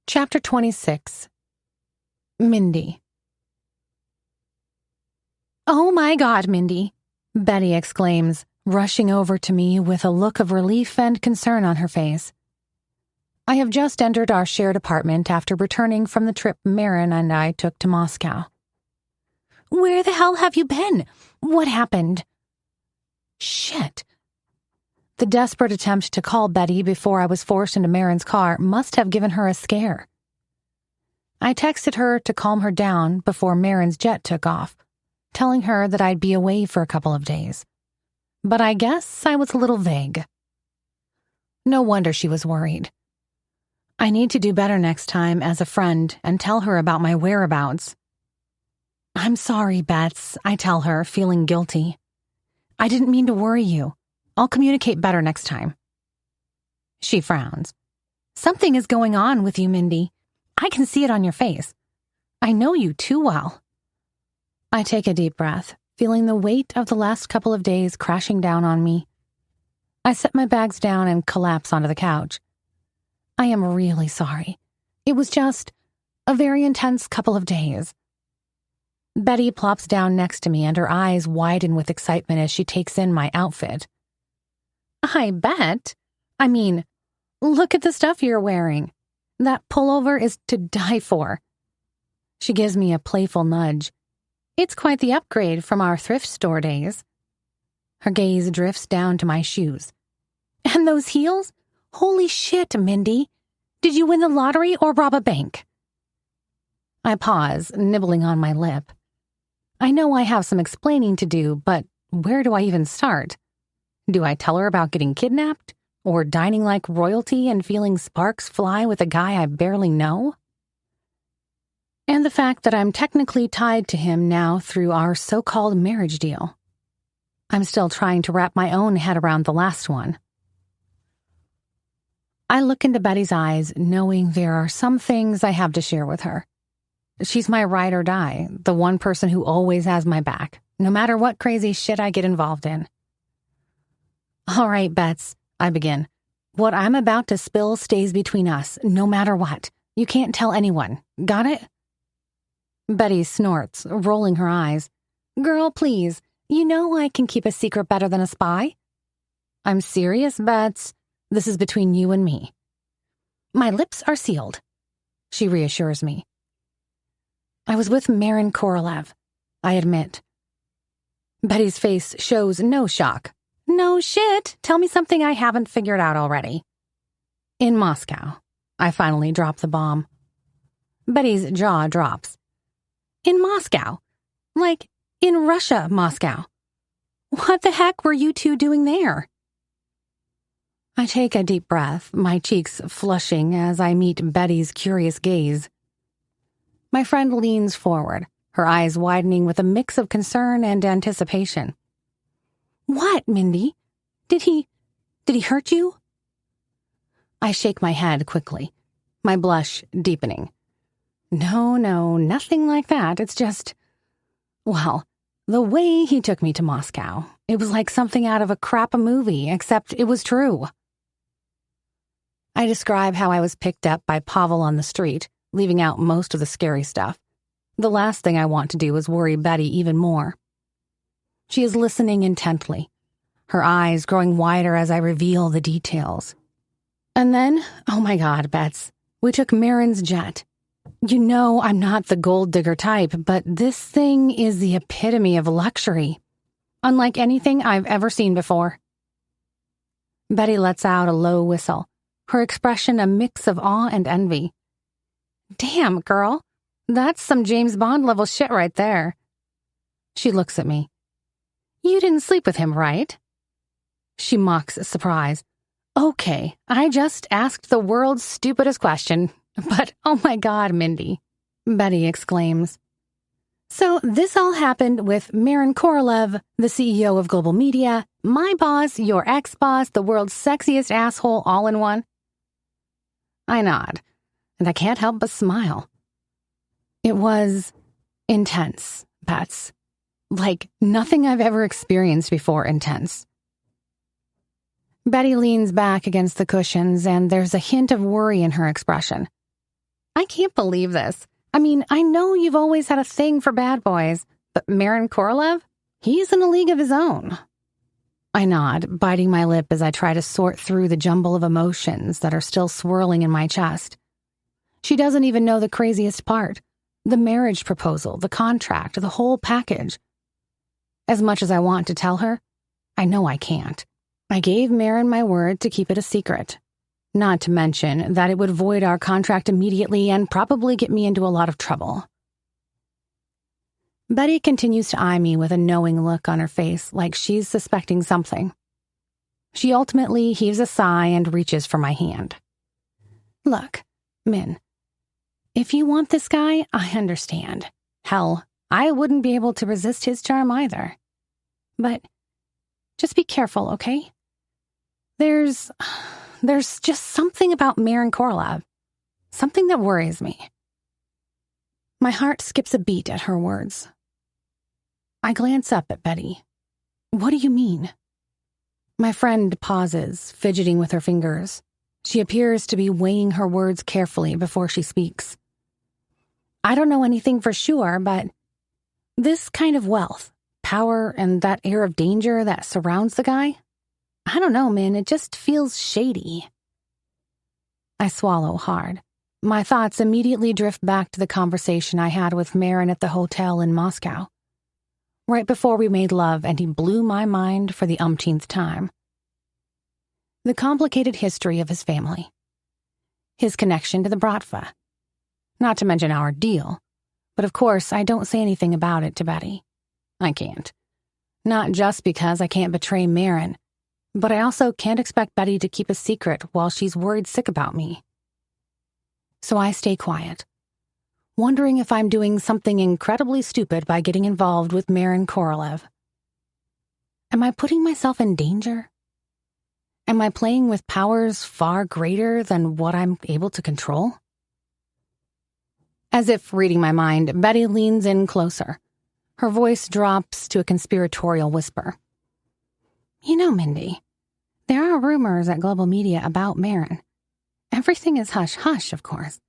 Chapter 26. Mindy. Oh my God, Mindy, Betty exclaims, rushing over to me with a look of relief and concern on her face. I have just entered our shared apartment after returning from the trip Maron and I took to Moscow. Where the hell have you been? What happened? Shit. The desperate attempt to call Betty before I was forced into Maron's car must have given her a scare. I texted her to calm her down before Maron's jet took off, telling her that I'd be away for a couple of days. But I guess I was a little vague. No wonder she was worried. I need to do better next time as a friend and tell her about my whereabouts. I'm sorry, Bets, I tell her, feeling guilty. I didn't mean to worry you. I'll communicate better next time. She frowns. Something is going on with you, Mindy. I can see it on your face. I know you too well. I take a deep breath, feeling the weight of the last couple of days crashing down on me. I set my bags down and collapse onto the couch. I am really sorry. It was just a very intense couple of days. Betty plops down next to me and her eyes widen with excitement as she takes in my outfit. I bet. I mean, look at the stuff you're wearing. That pullover is to die for. She gives me a playful nudge. It's quite the upgrade from our thrift store days. Her gaze drifts down to my shoes. And those heels? Holy shit, Mindy. Did you win the lottery or rob a bank? I pause, nibbling on my lip. I know I have some explaining to do, but where do I even start? Do I tell her about getting kidnapped? Or dining like royalty and feeling sparks fly with a guy I barely know? And the fact that I'm technically tied to him now through our so-called marriage deal. I'm still trying to wrap my own head around the last one. I look into Betty's eyes, knowing there are some things I have to share with her. She's my ride or die, the one person who always has my back, no matter what crazy shit I get involved in. All right, Bets, I begin. What I'm about to spill stays between us, no matter what. You can't tell anyone. Got it? Betty snorts, rolling her eyes. Girl, please. You know I can keep a secret better than a spy. I'm serious, Bets. This is between you and me. My lips are sealed, she reassures me. I was with Maron Korolev, I admit. Betty's face shows no shock. No shit. Tell me something I haven't figured out already. In Moscow, I finally drop the bomb. Betty's jaw drops. In Moscow? Like, in Russia, Moscow. What the heck were you two doing there? I take a deep breath, my cheeks flushing as I meet Betty's curious gaze. My friend leans forward, her eyes widening with a mix of concern and anticipation. What, Mindy? Did he hurt you? I shake my head quickly, my blush deepening. No, nothing like that. It's just, well, the way he took me to Moscow, it was like something out of a crap movie, except it was true. I describe how I was picked up by Pavel on the street, leaving out most of the scary stuff. The last thing I want to do is worry Betty even more. She is listening intently, her eyes growing wider as I reveal the details. And then, oh my God, Bets, we took Maron's jet. You know I'm not the gold digger type, but this thing is the epitome of luxury, unlike anything I've ever seen before. Betty lets out a low whistle, her expression a mix of awe and envy. Damn, girl, that's some James Bond level shit right there. She looks at me. You didn't sleep with him, right? She mocks surprise. Okay, I just asked the world's stupidest question, but oh my God, Mindy, Betty exclaims. So this all happened with Maron Korolev, the CEO of Global Media, my boss, your ex-boss, the world's sexiest asshole all in one? I nod, and I can't help but smile. It was intense, Bets. Like nothing I've ever experienced before intense. Betty leans back against the cushions, and there's a hint of worry in her expression. I can't believe this. I mean, I know you've always had a thing for bad boys, but Maron Korolev? He's in a league of his own. I nod, biting my lip as I try to sort through the jumble of emotions that are still swirling in my chest. She doesn't even know the craziest part. The marriage proposal, the contract, the whole package. As much as I want to tell her, I know I can't. I gave Maron my word to keep it a secret. Not to mention that it would void our contract immediately and probably get me into a lot of trouble. Betty continues to eye me with a knowing look on her face, like she's suspecting something. She ultimately heaves a sigh and reaches for my hand. Look, Min, if you want this guy, I understand. Hell, I wouldn't be able to resist his charm either. But just be careful, okay? There's just something about Maron Korolev. Something that worries me. My heart skips a beat at her words. I glance up at Betty. What do you mean? My friend pauses, fidgeting with her fingers. She appears to be weighing her words carefully before she speaks. I don't know anything for sure, but This kind of wealth, power, and that air of danger that surrounds the guy, I don't know, man, it just feels shady. I swallow hard. My thoughts immediately drift back to the conversation I had with Maron at the hotel in Moscow, right before we made love, and he blew my mind for the umpteenth time. The complicated history of his family, his connection to the Bratva, not to mention our deal, but of course I don't say anything about it to Betty. I can't. Not just because I can't betray Maron, but I also can't expect Betty to keep a secret while she's worried sick about me. So I stay quiet, wondering if I'm doing something incredibly stupid by getting involved with Maron Korolev. Am I putting myself in danger? Am I playing with powers far greater than what I'm able to control? As if reading my mind, Betty leans in closer. Her voice drops to a conspiratorial whisper. You know, Mindy, there are rumors at Global Media about Maron. Everything is hush-hush, of course.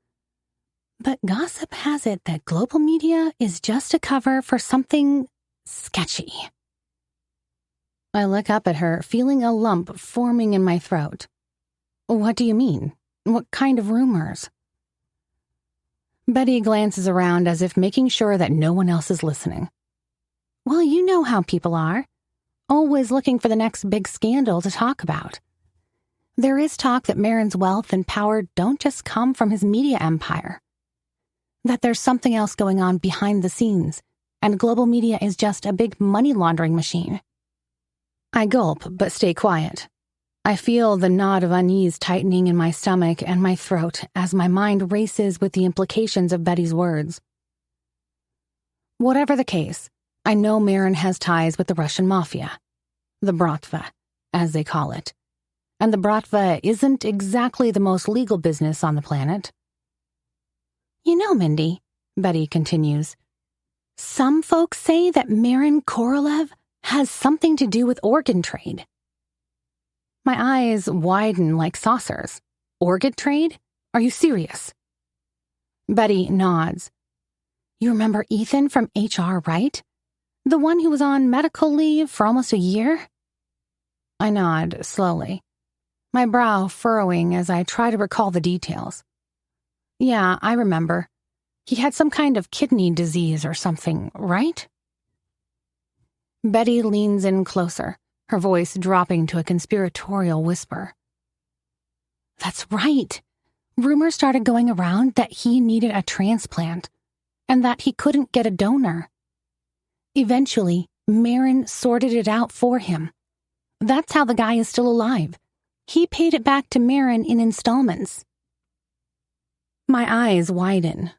But gossip has it that Global Media is just a cover for something sketchy. I look up at her, feeling a lump forming in my throat. What do you mean? What kind of rumors? Betty glances around as if making sure that no one else is listening. Well, you know how people are. Always looking for the next big scandal to talk about. There is talk that Maron's wealth and power don't just come from his media empire. That there's something else going on behind the scenes, and Global Media is just a big money laundering machine. I gulp, but stay quiet. I feel the knot of unease tightening in my stomach and my throat as my mind races with the implications of Betty's words. Whatever the case, I know Maron has ties with the Russian Mafia, the Bratva, as they call it. And the Bratva isn't exactly the most legal business on the planet. You know, Mindy, Betty continues, some folks say that Maron Korolev has something to do with organ trade. My eyes widen like saucers. Organ trade? Are you serious? Betty nods. You remember Ethan from HR, right? The one who was on medical leave for almost a year? I nod slowly, my brow furrowing as I try to recall the details. Yeah, I remember. He had some kind of kidney disease or something, right? Betty leans in closer, her voice dropping to a conspiratorial whisper. That's right. Rumors started going around that he needed a transplant, and that he couldn't get a donor. Eventually, Maron sorted it out for him. That's how the guy is still alive. He paid it back to Maron in installments. My eyes widen.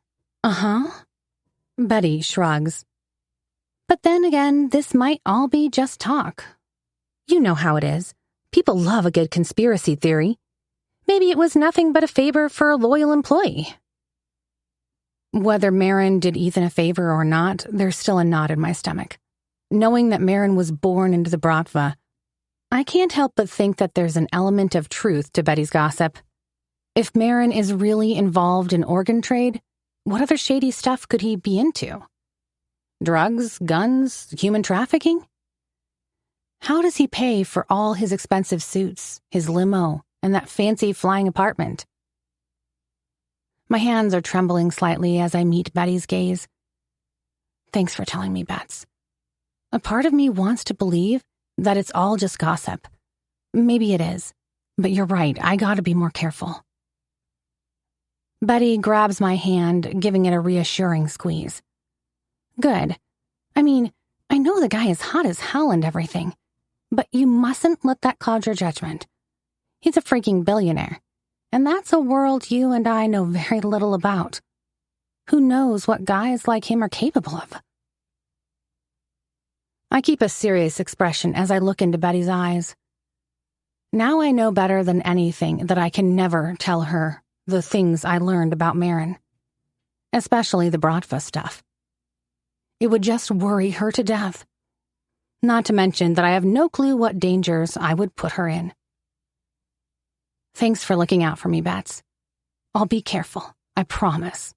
Uh-huh. Betty shrugs. But then again, this might all be just talk. You know how it is. People love a good conspiracy theory. Maybe it was nothing but a favor for a loyal employee. Whether Maron did Ethan a favor or not, there's still a knot in my stomach. Knowing that Maron was born into the Bratva, I can't help but think that there's an element of truth to Betty's gossip. If Maron is really involved in organ trade, what other shady stuff could he be into? Drugs, guns, human trafficking? How does he pay for all his expensive suits, his limo, and that fancy flying apartment? My hands are trembling slightly as I meet Betty's gaze. Thanks for telling me, Bets. A part of me wants to believe that it's all just gossip. Maybe it is, but you're right, I gotta be more careful. Betty grabs my hand, giving it a reassuring squeeze. Good. I mean, I know the guy is hot as hell and everything, but you mustn't let that cloud your judgment. He's a freaking billionaire, and that's a world you and I know very little about. Who knows what guys like him are capable of? I keep a serious expression as I look into Betty's eyes. Now I know better than anything that I can never tell her the things I learned about Maron, especially the Bratva stuff. It would just worry her to death. Not to mention that I have no clue what dangers I would put her in. Thanks for looking out for me, Bets. I'll be careful, I promise,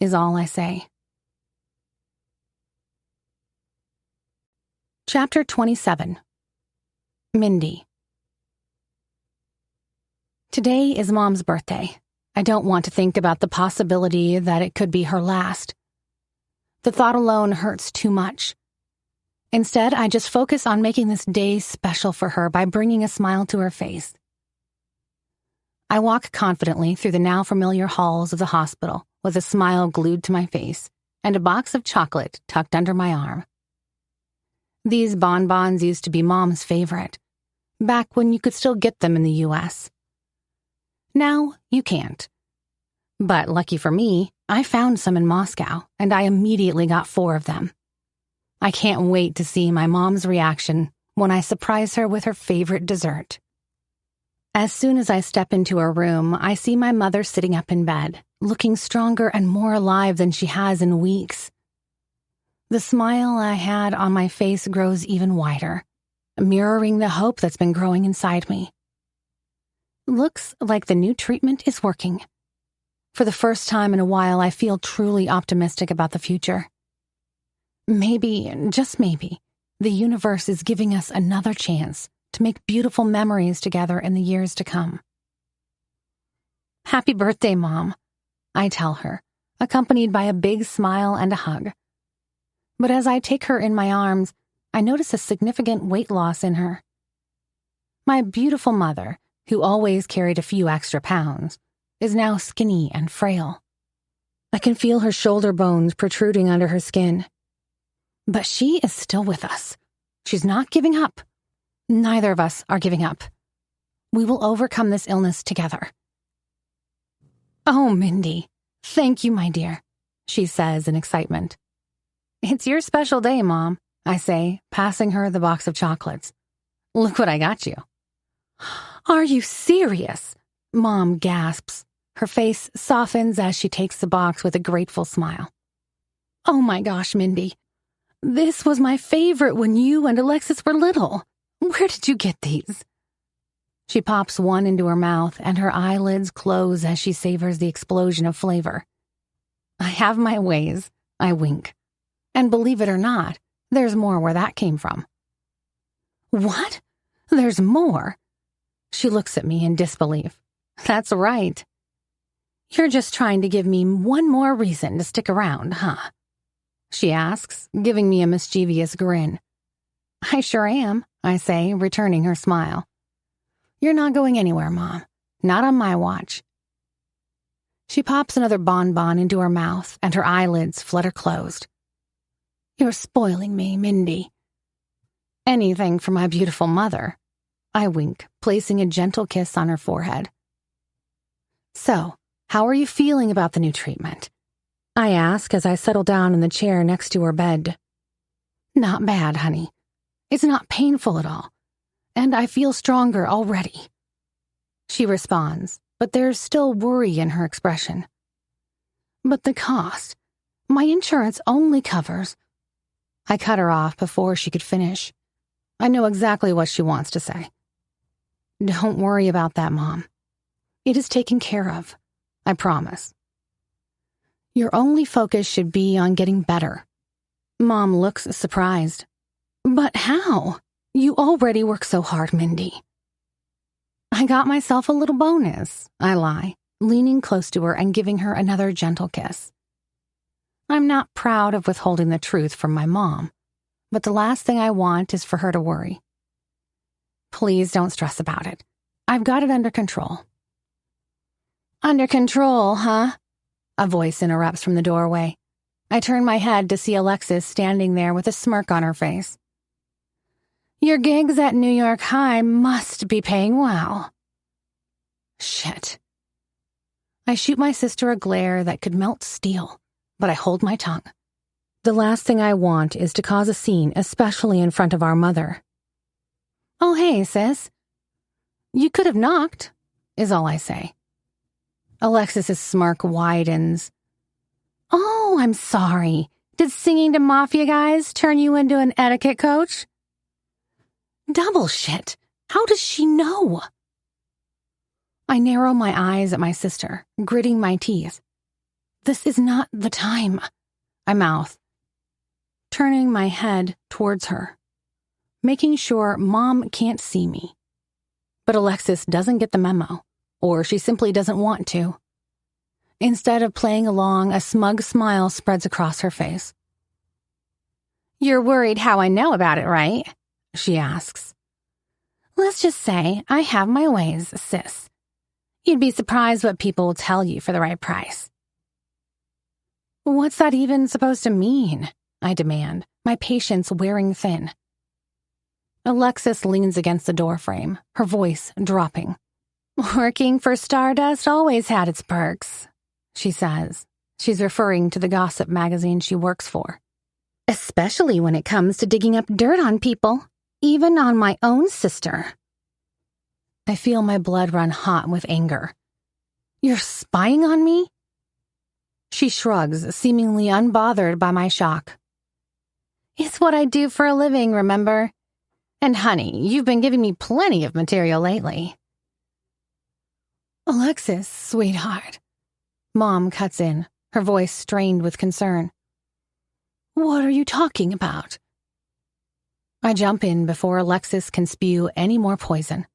is all I say. Chapter 27. Mindy. Today is Mom's birthday. I don't want to think about the possibility that it could be her last. The thought alone hurts too much. Instead, I just focus on making this day special for her by bringing a smile to her face. I walk confidently through the now familiar halls of the hospital with a smile glued to my face and a box of chocolate tucked under my arm. These bonbons used to be Mom's favorite, back when you could still get them in the U.S. Now, you can't. But lucky for me, I found some in Moscow, and I immediately got 4 of them. I can't wait to see my mom's reaction when I surprise her with her favorite dessert. As soon as I step into her room, I see my mother sitting up in bed, looking stronger and more alive than she has in weeks. The smile I had on my face grows even wider, mirroring the hope that's been growing inside me. Looks like the new treatment is working. For the first time in a while, I feel truly optimistic about the future. Maybe, just maybe, the universe is giving us another chance to make beautiful memories together in the years to come. Happy birthday, Mom, I tell her, accompanied by a big smile and a hug. But as I take her in my arms, I notice a significant weight loss in her. My beautiful mother, who always carried a few extra pounds, is now skinny and frail. I can feel her shoulder bones protruding under her skin. But she is still with us. She's not giving up. Neither of us are giving up. We will overcome this illness together. Oh, Mindy, thank you, my dear, she says in excitement. It's your special day, Mom, I say, passing her the box of chocolates. Look what I got you. Are you serious? Mom gasps. Her face softens as she takes the box with a grateful smile. Oh my gosh, Mindy. This was my favorite when you and Alexis were little. Where did you get these? She pops one into her mouth and her eyelids close as she savors the explosion of flavor. I have my ways, I wink. And believe it or not, there's more where that came from. What? There's more? She looks at me in disbelief. That's right. You're just trying to give me one more reason to stick around, huh? She asks, giving me a mischievous grin. I sure am, I say, returning her smile. You're not going anywhere, Mom. Not on my watch. She pops another bonbon into her mouth, and her eyelids flutter closed. You're spoiling me, Mindy. Anything for my beautiful mother, I wink, placing a gentle kiss on her forehead. So, how are you feeling about the new treatment? I ask as I settle down in the chair next to her bed. Not bad, honey. It's not painful at all, and I feel stronger already. She responds, but there's still worry in her expression. But the cost. My insurance only covers. I cut her off before she could finish. I know exactly what she wants to say. Don't worry about that, Mom. It is taken care of. I promise. Your only focus should be on getting better. Mom looks surprised. But how? You already work so hard, Mindy. I got myself a little bonus, I lie, leaning close to her and giving her another gentle kiss. I'm not proud of withholding the truth from my mom, but the last thing I want is for her to worry. Please don't stress about it. I've got it under control. Under control, huh? A voice interrupts from the doorway. I turn my head to see Alexis standing there with a smirk on her face. Your gigs at New York High must be paying well. Shit. I shoot my sister a glare that could melt steel, but I hold my tongue. The last thing I want is to cause a scene, especially in front of our mother. Oh, hey, sis. You could have knocked, is all I say. Alexis's smirk widens. Oh, I'm sorry. Did singing to Mafia guys turn you into an etiquette coach? Double shit. How does she know? I narrow my eyes at my sister, gritting my teeth. This is not the time, I mouth, turning my head towards her. making sure Mom can't see me. But Alexis doesn't get the memo, or she simply doesn't want to. Instead of playing along, a smug smile spreads across her face. "You're worried how I know about it, right?" she asks. "Let's just say I have my ways, sis. You'd be surprised what people will tell you for the right price." "What's that even supposed to mean?" I demand, my patience wearing thin. Alexis leans against the doorframe, her voice dropping. "Working for Stardust always had its perks," she says. She's referring to the gossip magazine she works for. "Especially when it comes to digging up dirt on people, even on my own sister." I feel my blood run hot with anger. "You're spying on me?" She shrugs, seemingly unbothered by my shock. "It's what I do for a living, remember? And honey, you've been giving me plenty of material lately." "Alexis, sweetheart." Mom cuts in, her voice strained with concern. "What are you talking about?" I jump in before Alexis can spew any more poison.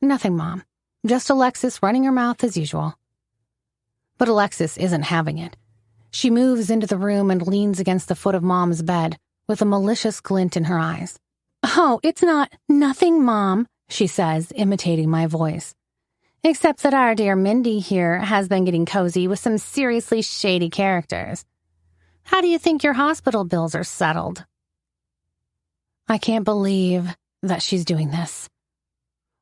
"Nothing, Mom. Just Alexis running her mouth as usual." But Alexis isn't having it. She moves into the room and leans against the foot of Mom's bed with a malicious glint in her eyes. "Oh, it's nothing, Mom," she says, imitating my voice. "Except that our dear Mindy here has been getting cozy with some seriously shady characters. How do you think your hospital bills are settled?" I can't believe that she's doing this.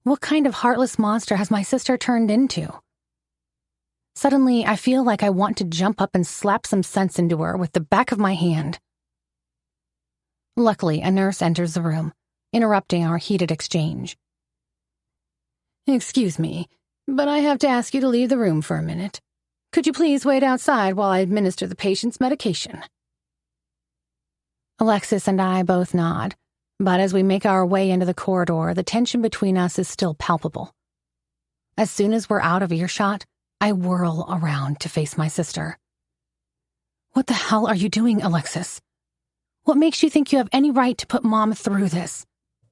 What kind of heartless monster has my sister turned into? Suddenly, I feel like I want to jump up and slap some sense into her with the back of my hand. Luckily, a nurse enters the room, interrupting our heated exchange. "Excuse me, but I have to ask you to leave the room for a minute. Could you please wait outside while I administer the patient's medication?" Alexis and I both nod, but as we make our way into the corridor, the tension between us is still palpable. As soon as we're out of earshot, I whirl around to face my sister. "What the hell are you doing, Alexis? What makes you think you have any right to put Mom through this?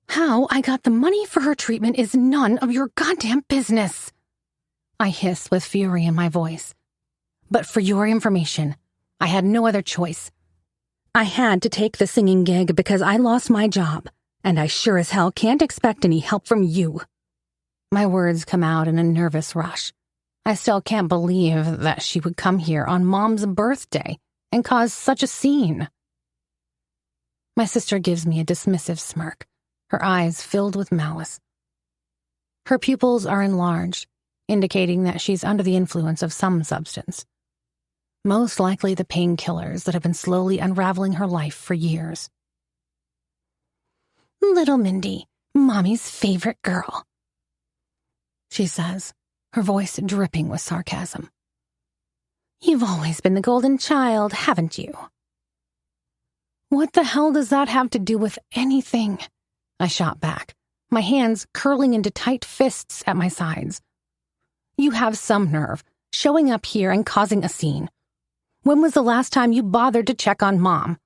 How I got the money for her treatment is none of your goddamn business," I hiss with fury in my voice. "But for your information, I had no other choice. I had to take the singing gig because I lost my job, and I sure as hell can't expect any help from you." My words come out in a nervous rush. I still can't believe that she would come here on Mom's birthday and cause such a scene. My sister gives me a dismissive smirk, her eyes filled with malice. Her pupils are enlarged, indicating that she's under the influence of some substance. Most likely the painkillers that have been slowly unraveling her life for years. "Little Mindy, Mommy's favorite girl," she says, her voice dripping with sarcasm. "You've always been the golden child, haven't you?" "What the hell does that have to do with anything?" I shot back, my hands curling into tight fists at my sides. "You have some nerve, showing up here and causing a scene. When was the last time you bothered to check on Mom?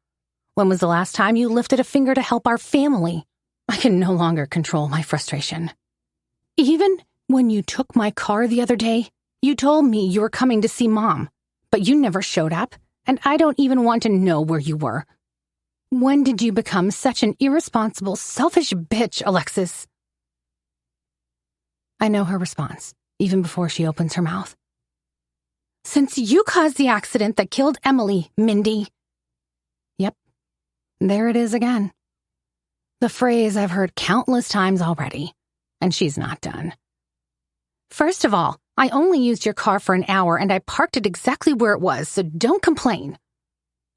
When was the last time you lifted a finger to help our family?" I can no longer control my frustration. "Even when you took my car the other day, you told me you were coming to see Mom, but you never showed up, and I don't even want to know where you were. When did you become such an irresponsible, selfish bitch, Alexis?" I know her response, even before she opens her mouth. "Since you caused the accident that killed Emily, Mindy." Yep, there it is again. The phrase I've heard countless times already, and she's not done. "First of all, I only used your car for an hour and I parked it exactly where it was, so don't complain."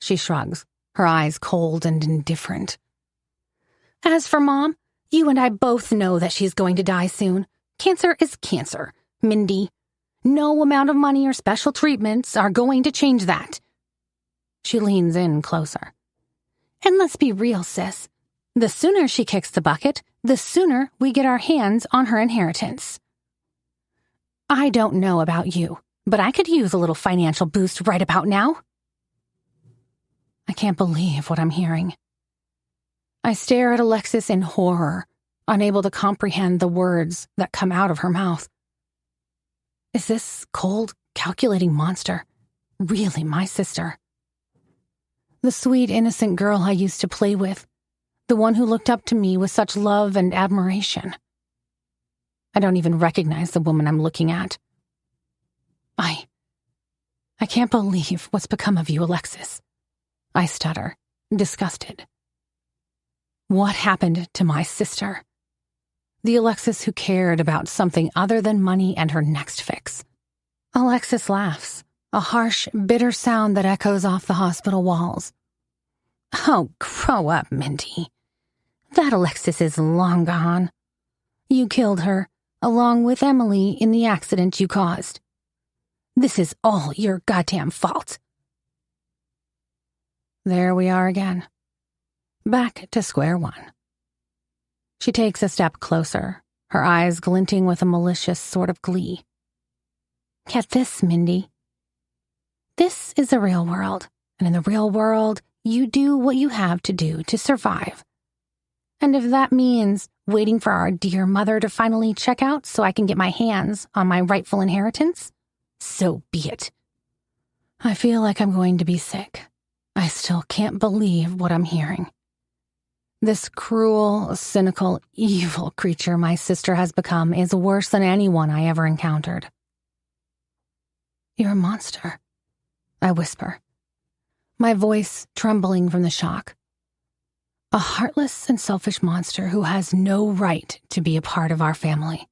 She shrugs, her eyes cold and indifferent. "As for Mom, you and I both know that she's going to die soon. Cancer is cancer, Mindy. No amount of money or special treatments are going to change that." She leans in closer. "And let's be real, sis. The sooner she kicks the bucket, the sooner we get our hands on her inheritance. I don't know about you, but I could use a little financial boost right about now." I can't believe what I'm hearing. I stare at Alexis in horror, unable to comprehend the words that come out of her mouth. Is this cold, calculating monster really my sister? The sweet, innocent girl I used to play with, the one who looked up to me with such love and admiration. I don't even recognize the woman I'm looking at. I can't believe what's become of you, Alexis. I stutter, disgusted. What happened to my sister? The Alexis who cared about something other than money and her next fix. Alexis laughs, a harsh, bitter sound that echoes off the hospital walls. Oh, grow up, Mindy. That Alexis is long gone. You killed her, along with Emily, in the accident you caused. This is all your goddamn fault. There we are again. Back to square one. She takes a step closer, her eyes glinting with a malicious sort of glee. Get this, Mindy. This is the real world, and in the real world, you do what you have to do to survive. And if that means waiting for our dear mother to finally check out so I can get my hands on my rightful inheritance, so be it. I feel like I'm going to be sick. I still can't believe what I'm hearing. This cruel, cynical, evil creature my sister has become is worse than anyone I ever encountered. You're a monster, I whisper, my voice trembling from the shock. A heartless and selfish monster who has no right to be a part of our family.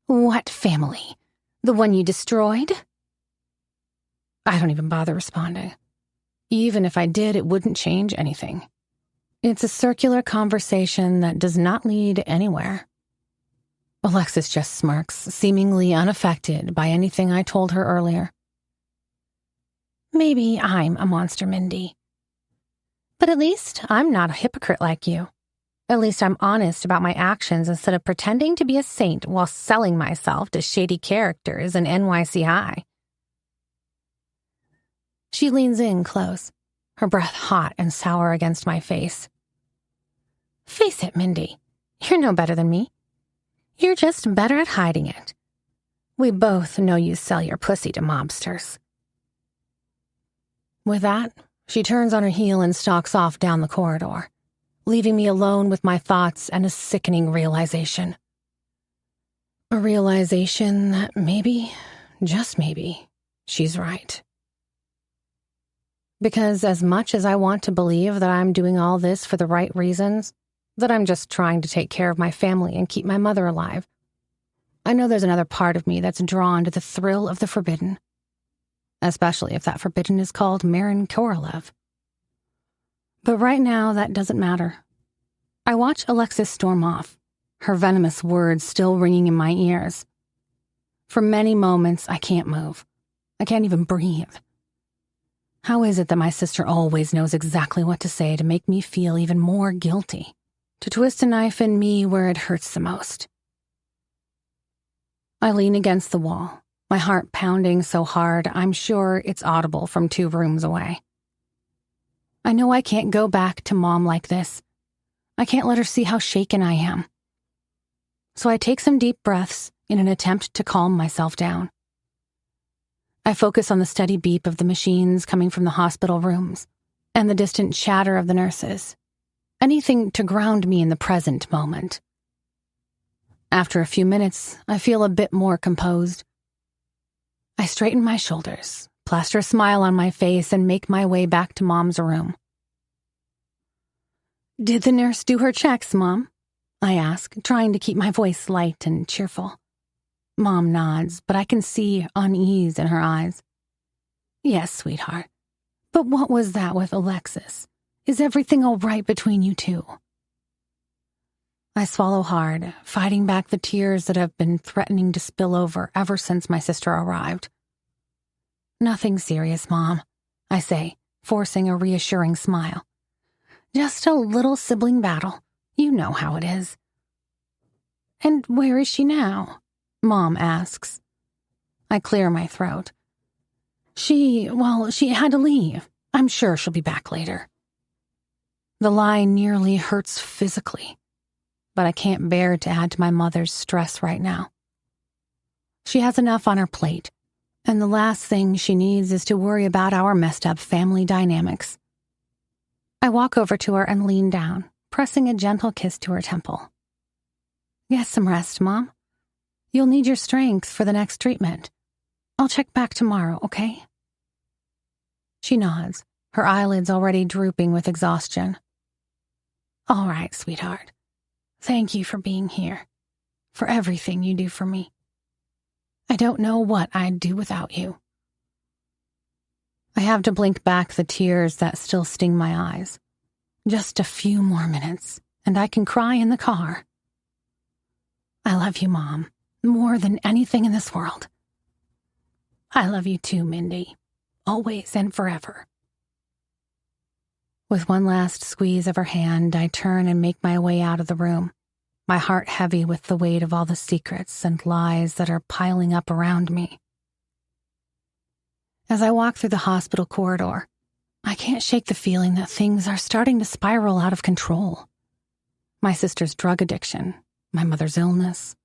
What family? The one you destroyed? I don't even bother responding. Even if I did, it wouldn't change anything. It's a circular conversation that does not lead anywhere. Alexis just smirks, seemingly unaffected by anything I told her earlier. Maybe I'm a monster, Mindy. But at least I'm not a hypocrite like you. At least I'm honest about my actions instead of pretending to be a saint while selling myself to shady characters in NYC High. She leans in close, her breath hot and sour against my face. Face it, Mindy. You're no better than me. You're just better at hiding it. We both know you sell your pussy to mobsters. With that, she turns on her heel and stalks off down the corridor, leaving me alone with my thoughts and a sickening realization. A realization that maybe, just maybe, she's right. Because as much as I want to believe that I'm doing all this for the right reasons, that I'm just trying to take care of my family and keep my mother alive, I know there's another part of me that's drawn to the thrill of the forbidden. Especially if that forbidden is called Maron Korolev. But right now, that doesn't matter. I watch Alexis storm off, her venomous words still ringing in my ears. For many moments, I can't move. I can't even breathe. How is it that my sister always knows exactly what to say to make me feel even more guilty? To twist a knife in me where it hurts the most? I lean against the wall, my heart pounding so hard I'm sure it's audible from 2 rooms away. I know I can't go back to Mom like this. I can't let her see how shaken I am. So I take some deep breaths in an attempt to calm myself down. I focus on the steady beep of the machines coming from the hospital rooms and the distant chatter of the nurses. Anything to ground me in the present moment. After a few minutes, I feel a bit more composed. I straighten my shoulders, plaster a smile on my face, and make my way back to Mom's room. Did the nurse do her checks, Mom? I ask, trying to keep my voice light and cheerful. Mom nods, but I can see unease in her eyes. Yes, sweetheart. But what was that with Alexis? Is everything all right between you two? I swallow hard, fighting back the tears that have been threatening to spill over ever since my sister arrived. Nothing serious, Mom, I say, forcing a reassuring smile. Just a little sibling battle. You know how it is. And where is she now? Mom asks. I clear my throat. She had to leave. I'm sure she'll be back later. The lie nearly hurts physically, but I can't bear to add to my mother's stress right now. She has enough on her plate, and the last thing she needs is to worry about our messed up family dynamics. I walk over to her and lean down, pressing a gentle kiss to her temple. Get some rest, Mom. You'll need your strength for the next treatment. I'll check back tomorrow, okay? She nods, her eyelids already drooping with exhaustion. All right, sweetheart. Thank you for being here, for everything you do for me. I don't know what I'd do without you. I have to blink back the tears that still sting my eyes. Just a few more minutes, and I can cry in the car. I love you, Mom, more than anything in this world. I love you too, Mindy, always and forever. With one last squeeze of her hand, I turn and make my way out of the room, my heart heavy with the weight of all the secrets and lies that are piling up around me. As I walk through the hospital corridor, I can't shake the feeling that things are starting to spiral out of control. My sister's drug addiction, my mother's illness,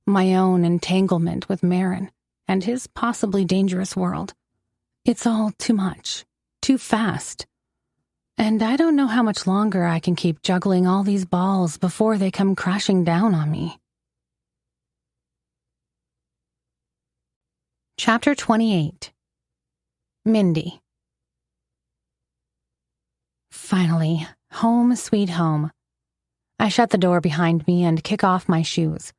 my own entanglement with Maron and his possibly dangerous world. It's all too much, too fast. And I don't know how much longer I can keep juggling all these balls before they come crashing down on me. Chapter 28. Mindy. Finally, home sweet home. I shut the door behind me and kick off my shoes.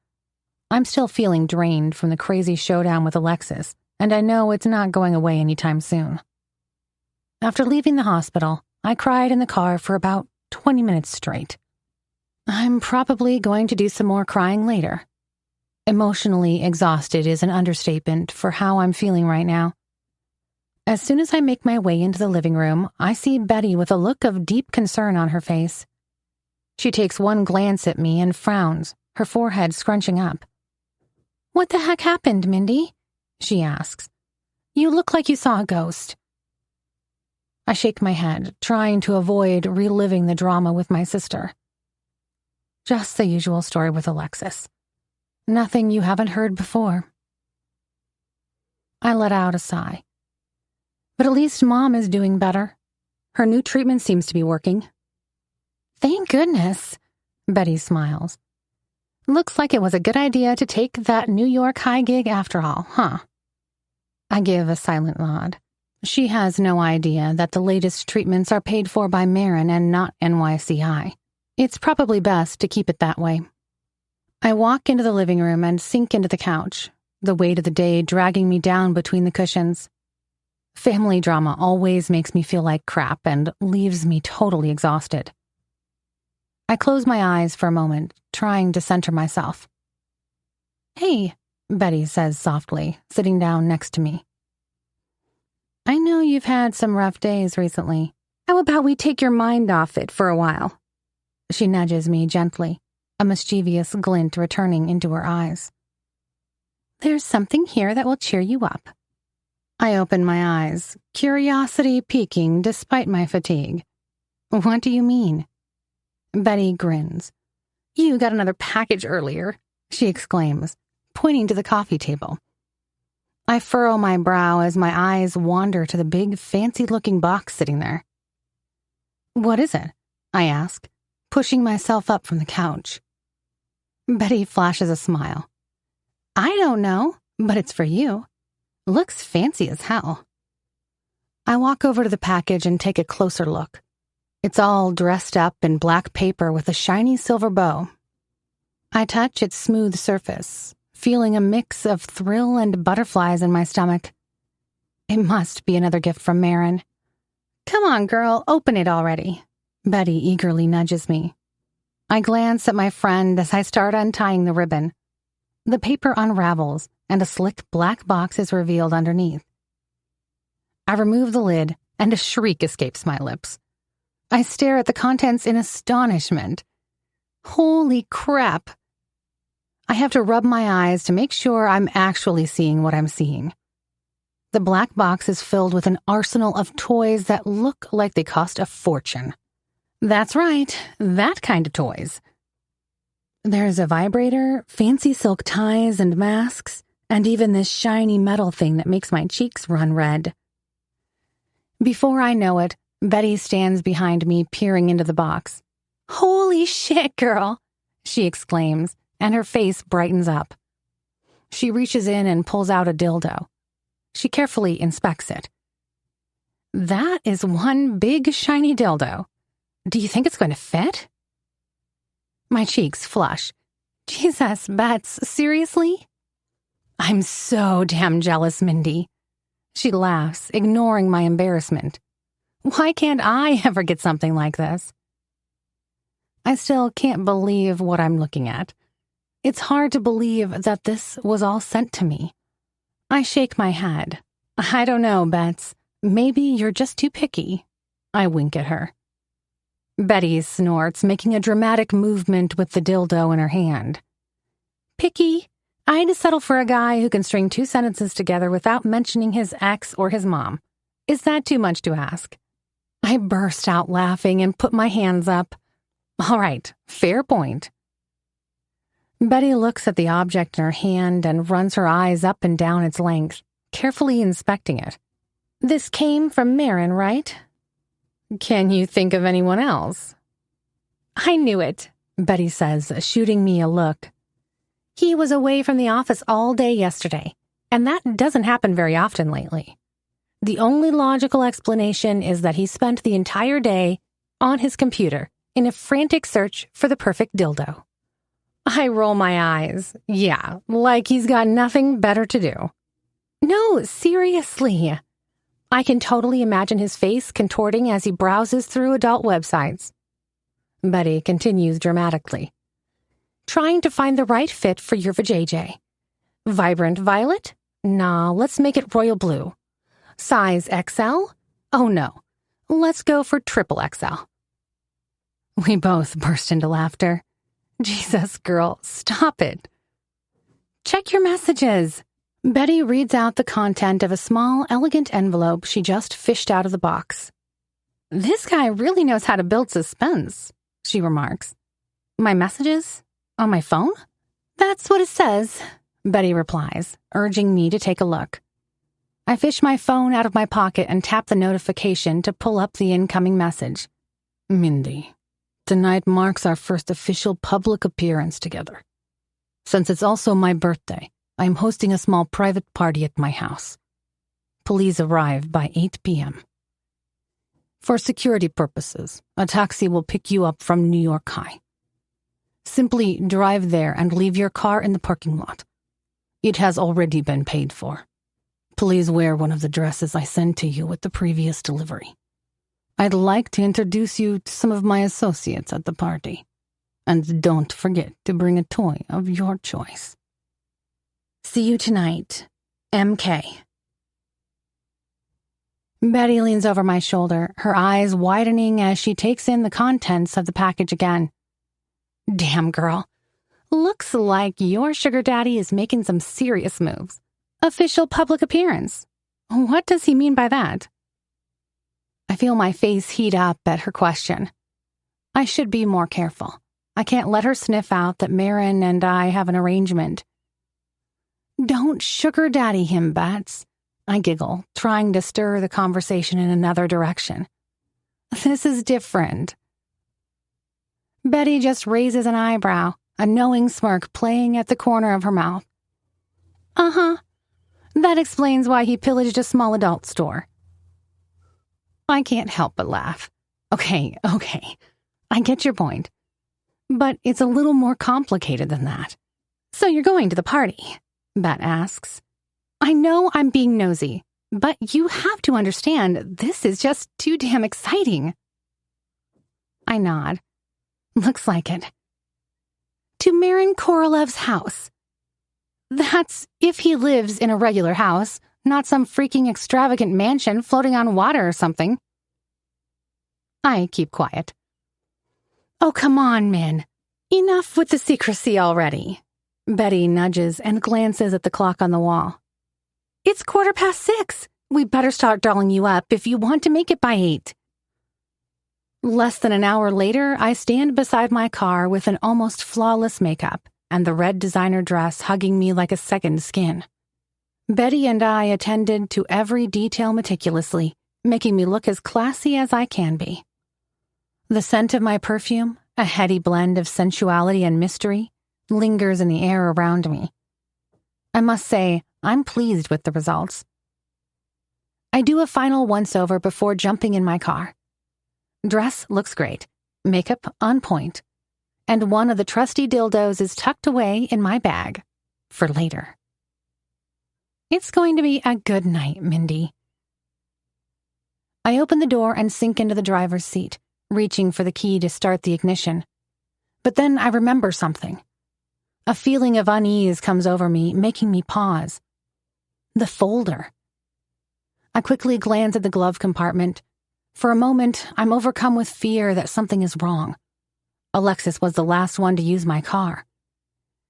I'm still feeling drained from the crazy showdown with Alexis, and I know it's not going away anytime soon. After leaving the hospital, I cried in the car for about 20 minutes straight. I'm probably going to do some more crying later. Emotionally exhausted is an understatement for how I'm feeling right now. As soon as I make my way into the living room, I see Betty with a look of deep concern on her face. She takes one glance at me and frowns, her forehead scrunching up. "What the heck happened, Mindy?" she asks. "You look like you saw a ghost." I shake my head, trying to avoid reliving the drama with my sister. Just the usual story with Alexis. Nothing you haven't heard before. I let out a sigh. But at least Mom is doing better. Her new treatment seems to be working. Thank goodness, Betty smiles. Looks like it was a good idea to take that New York high gig after all, huh? I give a silent nod. She has no idea that the latest treatments are paid for by Maron and not NYCI. It's probably best to keep it that way. I walk into the living room and sink into the couch, the weight of the day dragging me down between the cushions. Family drama always makes me feel like crap and leaves me totally exhausted. I close my eyes for a moment, trying to center myself. "Hey," Betty says softly, sitting down next to me. "I know you've had some rough days recently. How about we take your mind off it for a while?" She nudges me gently, a mischievous glint returning into her eyes. "There's something here that will cheer you up." I open my eyes, curiosity piquing despite my fatigue. "What do you mean?" Betty grins. "You got another package earlier," she exclaims, pointing to the coffee table. I furrow my brow as my eyes wander to the big, fancy-looking box sitting there. "What is it?" I ask, pushing myself up from the couch. Betty flashes a smile. "I don't know, but it's for you. Looks fancy as hell." I walk over to the package and take a closer look. It's all dressed up in black paper with a shiny silver bow. I touch its smooth surface, feeling a mix of thrill and butterflies in my stomach. It must be another gift from Maron. "Come on, girl, open it already." Betty eagerly nudges me. I glance at my friend as I start untying the ribbon. The paper unravels, and a slick black box is revealed underneath. I remove the lid, and a shriek escapes my lips. I stare at the contents in astonishment. Holy crap! I have to rub my eyes to make sure I'm actually seeing what I'm seeing. The black box is filled with an arsenal of toys that look like they cost a fortune. That's right, that kind of toys. There's a vibrator, fancy silk ties and masks, and even this shiny metal thing that makes my cheeks run red. Before I know it, Betty stands behind me, peering into the box. "Holy shit, girl!" she exclaims, and her face brightens up. She reaches in and pulls out a dildo. She carefully inspects it. That is one big, shiny dildo. Do you think it's going to fit? My cheeks flush. Jesus, Bets, seriously? I'm so damn jealous, Mindy. She laughs, ignoring my embarrassment. Why can't I ever get something like this? I still can't believe what I'm looking at. It's hard to believe that this was all sent to me. I shake my head. I don't know, Bets. Maybe you're just too picky. I wink at her. Betty snorts, making a dramatic movement with the dildo in her hand. Picky? I'd settle for a guy who can string 2 sentences together without mentioning his ex or his mom. Is that too much to ask? I burst out laughing and put my hands up. All right, fair point. Betty looks at the object in her hand and runs her eyes up and down its length, carefully inspecting it. This came from Maron, right? Can you think of anyone else? I knew it, Betty says, shooting me a look. He was away from the office all day yesterday, and that doesn't happen very often lately. The only logical explanation is that he spent the entire day on his computer in a frantic search for the perfect dildo. I roll my eyes. Yeah, like he's got nothing better to do. No, seriously. I can totally imagine his face contorting as he browses through adult websites. Betty continues dramatically. Trying to find the right fit for your vajayjay. Vibrant violet? Nah, let's make it royal blue. Size XL? Oh no, let's go for triple XL. We both burst into laughter. Jesus, girl, stop it. Check your messages. Betty reads out the content of a small, elegant envelope she just fished out of the box. This guy really knows how to build suspense, she remarks. My messages? On my phone? That's what it says, Betty replies, urging me to take a look. I fish my phone out of my pocket and tap the notification to pull up the incoming message. Mindy, tonight marks our first official public appearance together. Since it's also my birthday, I am hosting a small private party at my house. Please arrive by 8 p.m. For security purposes, a taxi will pick you up from New York High. Simply drive there and leave your car in the parking lot. It has already been paid for. Please wear one of the dresses I sent to you with the previous delivery. I'd like to introduce you to some of my associates at the party. And don't forget to bring a toy of your choice. See you tonight, MK. Betty leans over my shoulder, her eyes widening as she takes in the contents of the package again. Damn, girl. Looks like your sugar daddy is making some serious moves. Official public appearance. What does he mean by that? I feel my face heat up at her question. I should be more careful. I can't let her sniff out that Maron and I have an arrangement. Don't sugar daddy him, Bats. I giggle, trying to stir the conversation in another direction. This is different. Betty just raises an eyebrow, a knowing smirk playing at the corner of her mouth. Uh-huh. That explains why he pillaged a small adult store. I can't help but laugh. Okay. I get your point. But it's a little more complicated than that. So you're going to the party? Bet asks. I know I'm being nosy, but you have to understand this is just too damn exciting. I nod. Looks like it. To Maron Korolev's house. That's if he lives in a regular house, not some freaking extravagant mansion floating on water or something. I keep quiet. Oh, come on, Min. Enough with the secrecy already. Betty nudges and glances at the clock on the wall. It's 6:15. We better start dolling you up if you want to make it by 8. Less than an hour later, I stand beside my car with an almost flawless makeup and the red designer dress hugging me like a second skin. Betty and I attended to every detail meticulously, making me look as classy as I can be. The scent of my perfume, a heady blend of sensuality and mystery, lingers in the air around me. I must say, I'm pleased with the results. I do a final once-over before jumping in my car. Dress looks great, makeup on point, and one of the trusty dildos is tucked away in my bag for later. It's going to be a good night, Mindy. I open the door and sink into the driver's seat, reaching for the key to start the ignition. But then I remember something. A feeling of unease comes over me, making me pause. The folder. I quickly glance at the glove compartment. For a moment, I'm overcome with fear that something is wrong. Alexis was the last one to use my car.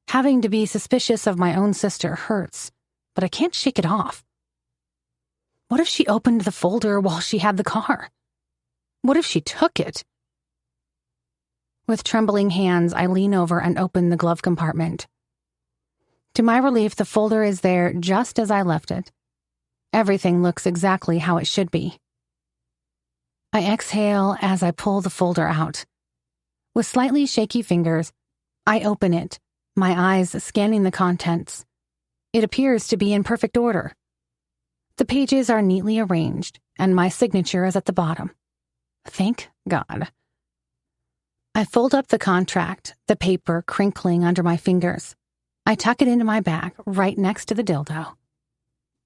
Having to be suspicious of my own sister hurts, but I can't shake it off. What if she opened the folder while she had the car? What if she took it? With trembling hands, I lean over and open the glove compartment. To my relief, the folder is there just as I left it. Everything looks exactly how it should be. I exhale as I pull the folder out. With slightly shaky fingers, I open it, my eyes scanning the contents. It appears to be in perfect order. The pages are neatly arranged, and my signature is at the bottom. Thank God. I fold up the contract, the paper crinkling under my fingers. I tuck it into my bag, right next to the dildo.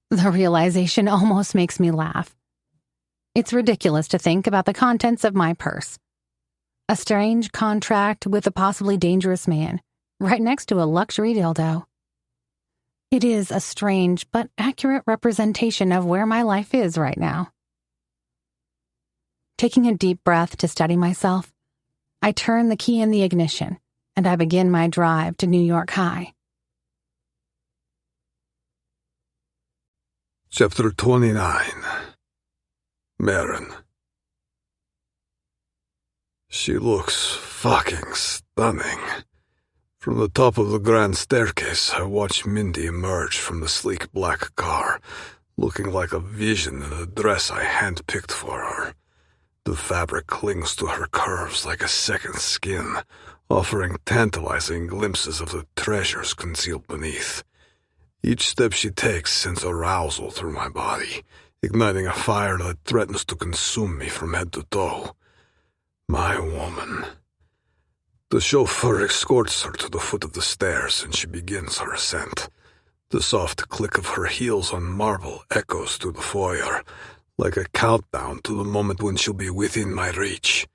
The realization almost makes me laugh. It's ridiculous to think about the contents of my purse. A strange contract with a possibly dangerous man, right next to a luxury dildo. It is a strange but accurate representation of where my life is right now. Taking a deep breath to steady myself, I turn the key in the ignition, and I begin my drive to New York High. Chapter 29. Maron. She looks fucking stunning. From the top of the grand staircase, I watch Mindy emerge from the sleek black car, looking like a vision in a dress I handpicked for her. The fabric clings to her curves like a second skin, offering tantalizing glimpses of the treasures concealed beneath. Each step she takes sends arousal through my body, igniting a fire that threatens to consume me from head to toe. My woman. The chauffeur escorts her to the foot of the stairs, and she begins her ascent. The soft click of her heels on marble echoes through the foyer, like a countdown to the moment when she'll be within my reach.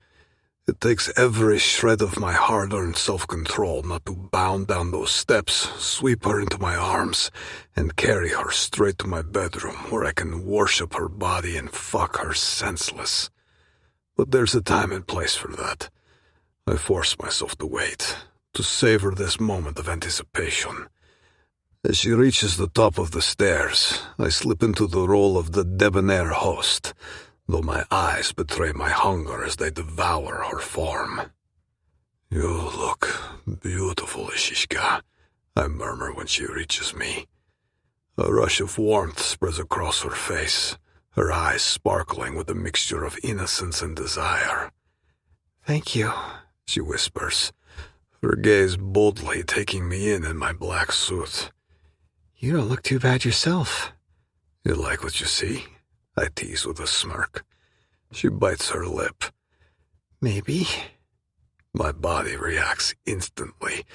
It takes every shred of my hard-earned self-control not to bound down those steps, sweep her into my arms, and carry her straight to my bedroom where I can worship her body and fuck her senseless. But there's a time and place for that. I force myself to wait, to savor this moment of anticipation. As she reaches the top of the stairs, I slip into the role of the debonair host, though my eyes betray my hunger as they devour her form. "You look beautiful, Ishishka," I murmur when she reaches me. A rush of warmth spreads across her face, her eyes sparkling with a mixture of innocence and desire. "Thank you," she whispers, her gaze boldly taking me in my black suit. "You don't look too bad yourself." "You like what you see?" I tease with a smirk. She bites her lip. "Maybe." My body reacts instantly,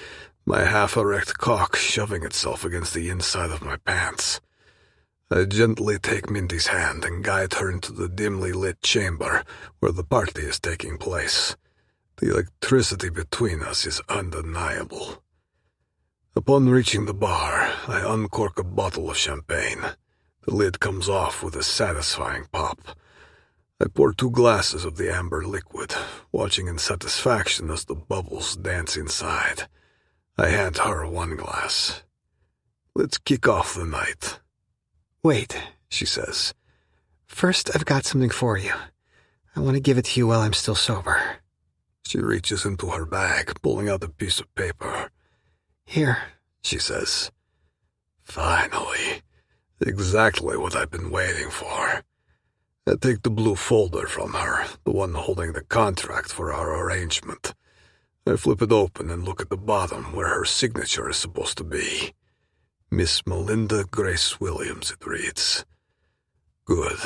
my half-erect cock shoving itself against the inside of my pants. I gently take Mindy's hand and guide her into the dimly lit chamber where the party is taking place. The electricity between us is undeniable. Upon reaching the bar, I uncork a bottle of champagne. The lid comes off with a satisfying pop. I pour 2 glasses of the amber liquid, watching in satisfaction as the bubbles dance inside. I hand her 1 glass. "Let's kick off the night." "Wait," she says. "First, I've got something for you. I want to give it to you while I'm still sober. She reaches into her bag, pulling out a piece of paper. Here, she says. Finally. Exactly what I've been waiting for. I take the blue folder from her, the one holding the contract for our arrangement. I flip it open and look at the bottom where her signature is supposed to be. Miss Melinda Grace Williams, it reads. Good.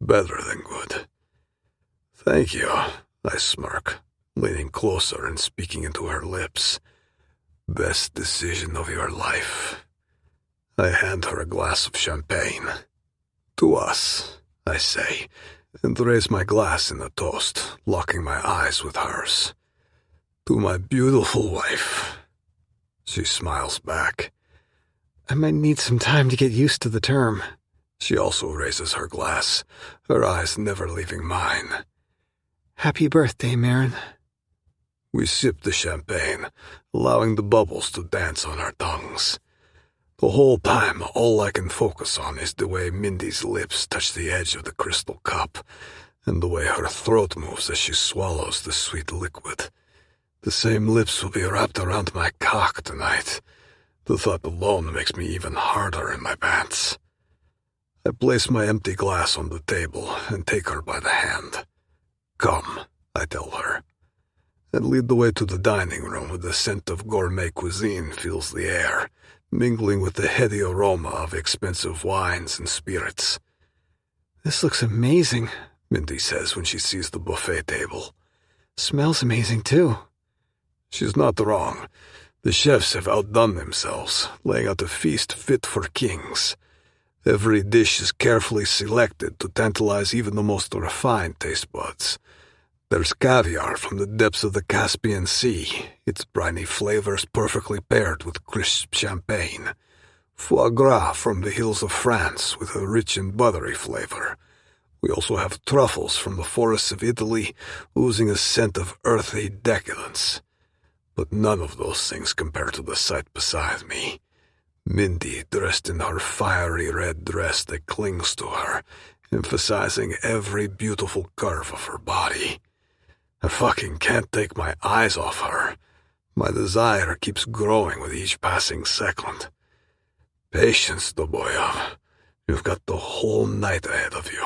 Better than good. Thank you, I smirk, leaning closer and speaking into her lips. Best decision of your life. I hand her a glass of champagne. To us, I say, and raise my glass in a toast, locking my eyes with hers. To my beautiful wife. She smiles back. I might need some time to get used to the term. She also raises her glass, her eyes never leaving mine. Happy birthday, Maron. We sip the champagne, allowing the bubbles to dance on our tongues. The whole time, all I can focus on is the way Mindy's lips touch the edge of the crystal cup, and the way her throat moves as she swallows the sweet liquid. The same lips will be wrapped around my cock tonight. The thought alone makes me even harder in my pants. I place my empty glass on the table and take her by the hand. Come, I tell her, and lead the way to the dining room where the scent of gourmet cuisine fills the air, mingling with the heady aroma of expensive wines and spirits. This looks amazing, Mindy says when she sees the buffet table. Smells amazing, too. She's not wrong. The chefs have outdone themselves, laying out a feast fit for kings. Every dish is carefully selected to tantalize even the most refined taste buds. There's caviar from the depths of the Caspian Sea, its briny flavors perfectly paired with crisp champagne. Foie gras from the hills of France with a rich and buttery flavor. We also have truffles from the forests of Italy, oozing a scent of earthy decadence. But none of those things compare to the sight beside me. Mindy, dressed in her fiery red dress that clings to her, emphasizing every beautiful curve of her body. I fucking can't take my eyes off her. My desire keeps growing with each passing second. Patience, Doboyev. You've got the whole night ahead of you.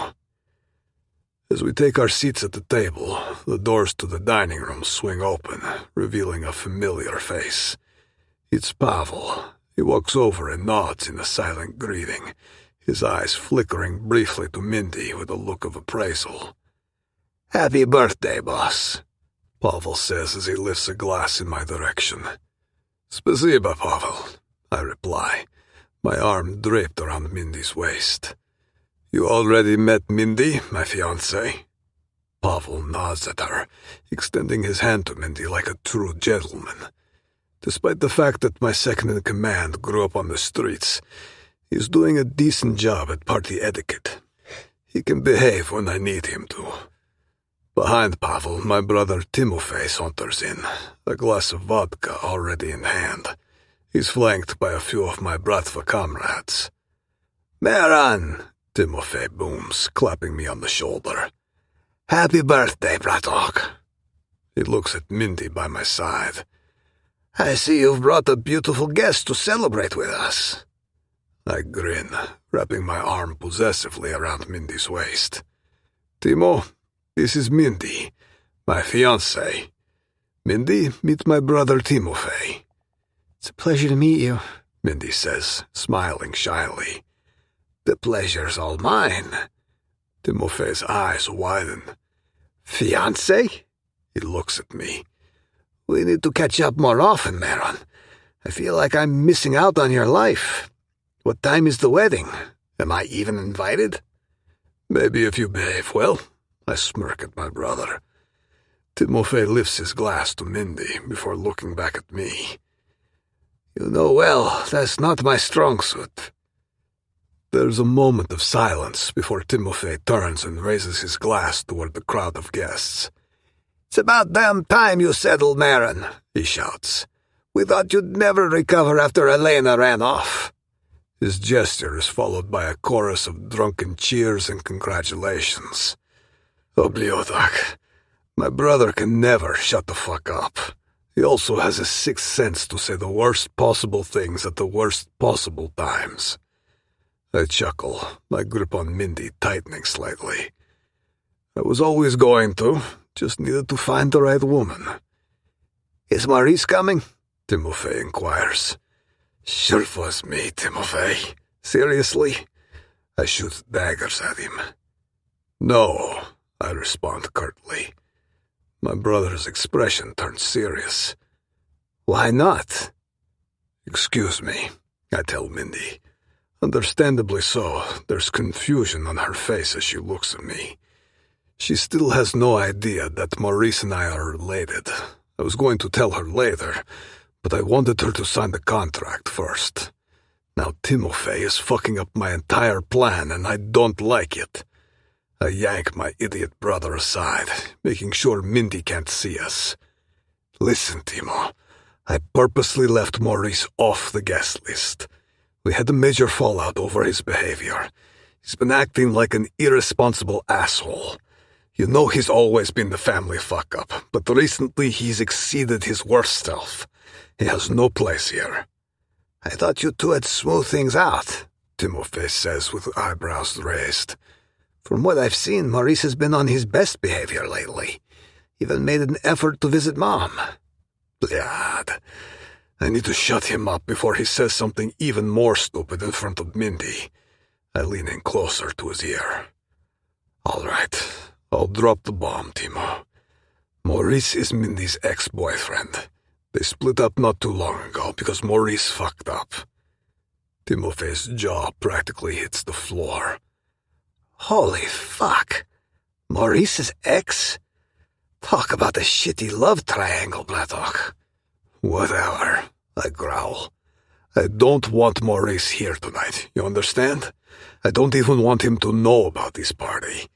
As we take our seats at the table, the doors to the dining room swing open, revealing a familiar face. It's Pavel. He walks over and nods in a silent greeting, his eyes flickering briefly to Mindy with a look of appraisal. Happy birthday, boss, Pavel says as he lifts a glass in my direction. Spasiba, Pavel, I reply, my arm draped around Mindy's waist. You already met Mindy, my fiancée? Pavel nods at her, extending his hand to Mindy like a true gentleman. Despite the fact that my second-in-command grew up on the streets, he's doing a decent job at party etiquette. He can behave when I need him to. Behind Pavel, my brother Timofey saunters in, a glass of vodka already in hand. He's flanked by a few of my Bratva comrades. Maron, Timofey booms, clapping me on the shoulder. Happy birthday, Bratok. He looks at Mindy by my side. I see you've brought a beautiful guest to celebrate with us. I grin, wrapping my arm possessively around Mindy's waist. Timo, this is Mindy, my fiancée. Mindy, meet my brother Timofey. It's a pleasure to meet you, Mindy says, smiling shyly. The pleasure's all mine. Timofey's eyes widen. Fiancé? He looks at me. We need to catch up more often, Maron. I feel like I'm missing out on your life. What time is the wedding? Am I even invited? Maybe if you behave well. I smirk at my brother. Timofey lifts his glass to Mindy before looking back at me. You know well, that's not my strong suit. There's a moment of silence before Timofey turns and raises his glass toward the crowd of guests. It's about damn time you settled, Maron, he shouts. We thought you'd never recover after Elena ran off. His gesture is followed by a chorus of drunken cheers and congratulations. Obliodak. My brother can never shut the fuck up. He also has a sixth sense to say the worst possible things at the worst possible times. I chuckle, my grip on Mindy tightening slightly. I was always going to, just needed to find the right woman. Is Maurice coming? Timofey inquires. Sure was me, Timofey. Seriously? I shoot daggers at him. No, I respond curtly. My brother's expression turns serious. Why not? Excuse me, I tell Mindy. Understandably so, there's confusion on her face as she looks at me. She still has no idea that Maurice and I are related. I was going to tell her later, but I wanted her to sign the contract first. Now Timofey is fucking up my entire plan, and I don't like it. I yank my idiot brother aside, making sure Mindy can't see us. Listen, Timo, I purposely left Maurice off the guest list. We had a major fallout over his behavior. He's been acting like an irresponsible asshole. You know he's always been the family fuck-up, but recently he's exceeded his worst self. He has no place here. I thought you two had smoothed things out, Timofey says with eyebrows raised. From what I've seen, Maurice has been on his best behavior lately. Even made an effort to visit Mom. Blad. I need to shut him up before he says something even more stupid in front of Mindy. I lean in closer to his ear. All right, I'll drop the bomb, Timo. Maurice is Mindy's ex-boyfriend. They split up not too long ago because Maurice fucked up. Timofey's jaw practically hits the floor. Holy fuck. Maurice's ex? Talk about a shitty love triangle, Blatok. Whatever, I growl. I don't want Maurice here tonight, you understand? I don't even want him to know about this party.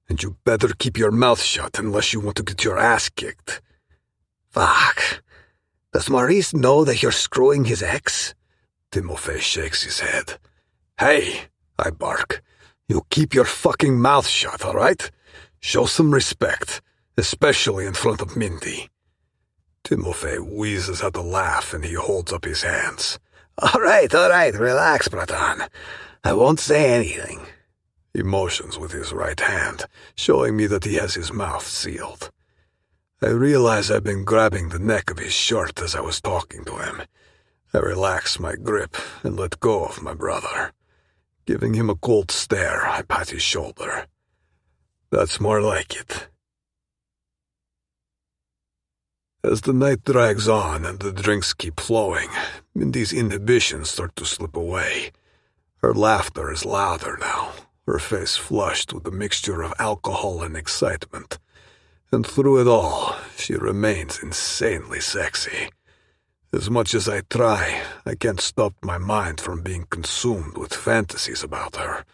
And you better keep your mouth shut unless you want to get your ass kicked. Fuck. Does Maurice know that you're screwing his ex? Timofey shakes his head. Hey, I bark. You keep your fucking mouth shut, all right? Show some respect, especially in front of Mindy. Timofey wheezes at a laugh and he holds up his hands. All right, relax, Bratan. I won't say anything. He motions with his right hand, showing me that he has his mouth sealed. I realize I've been grabbing the neck of his shirt as I was talking to him. I relax my grip and let go of my brother. Giving him a cold stare, I pat his shoulder. That's more like it. As the night drags on and the drinks keep flowing, Mindy's inhibitions start to slip away. Her laughter is louder now, her face flushed with a mixture of alcohol and excitement. And through it all, she remains insanely sexy. As much as I try, I can't stop my mind from being consumed with fantasies about her.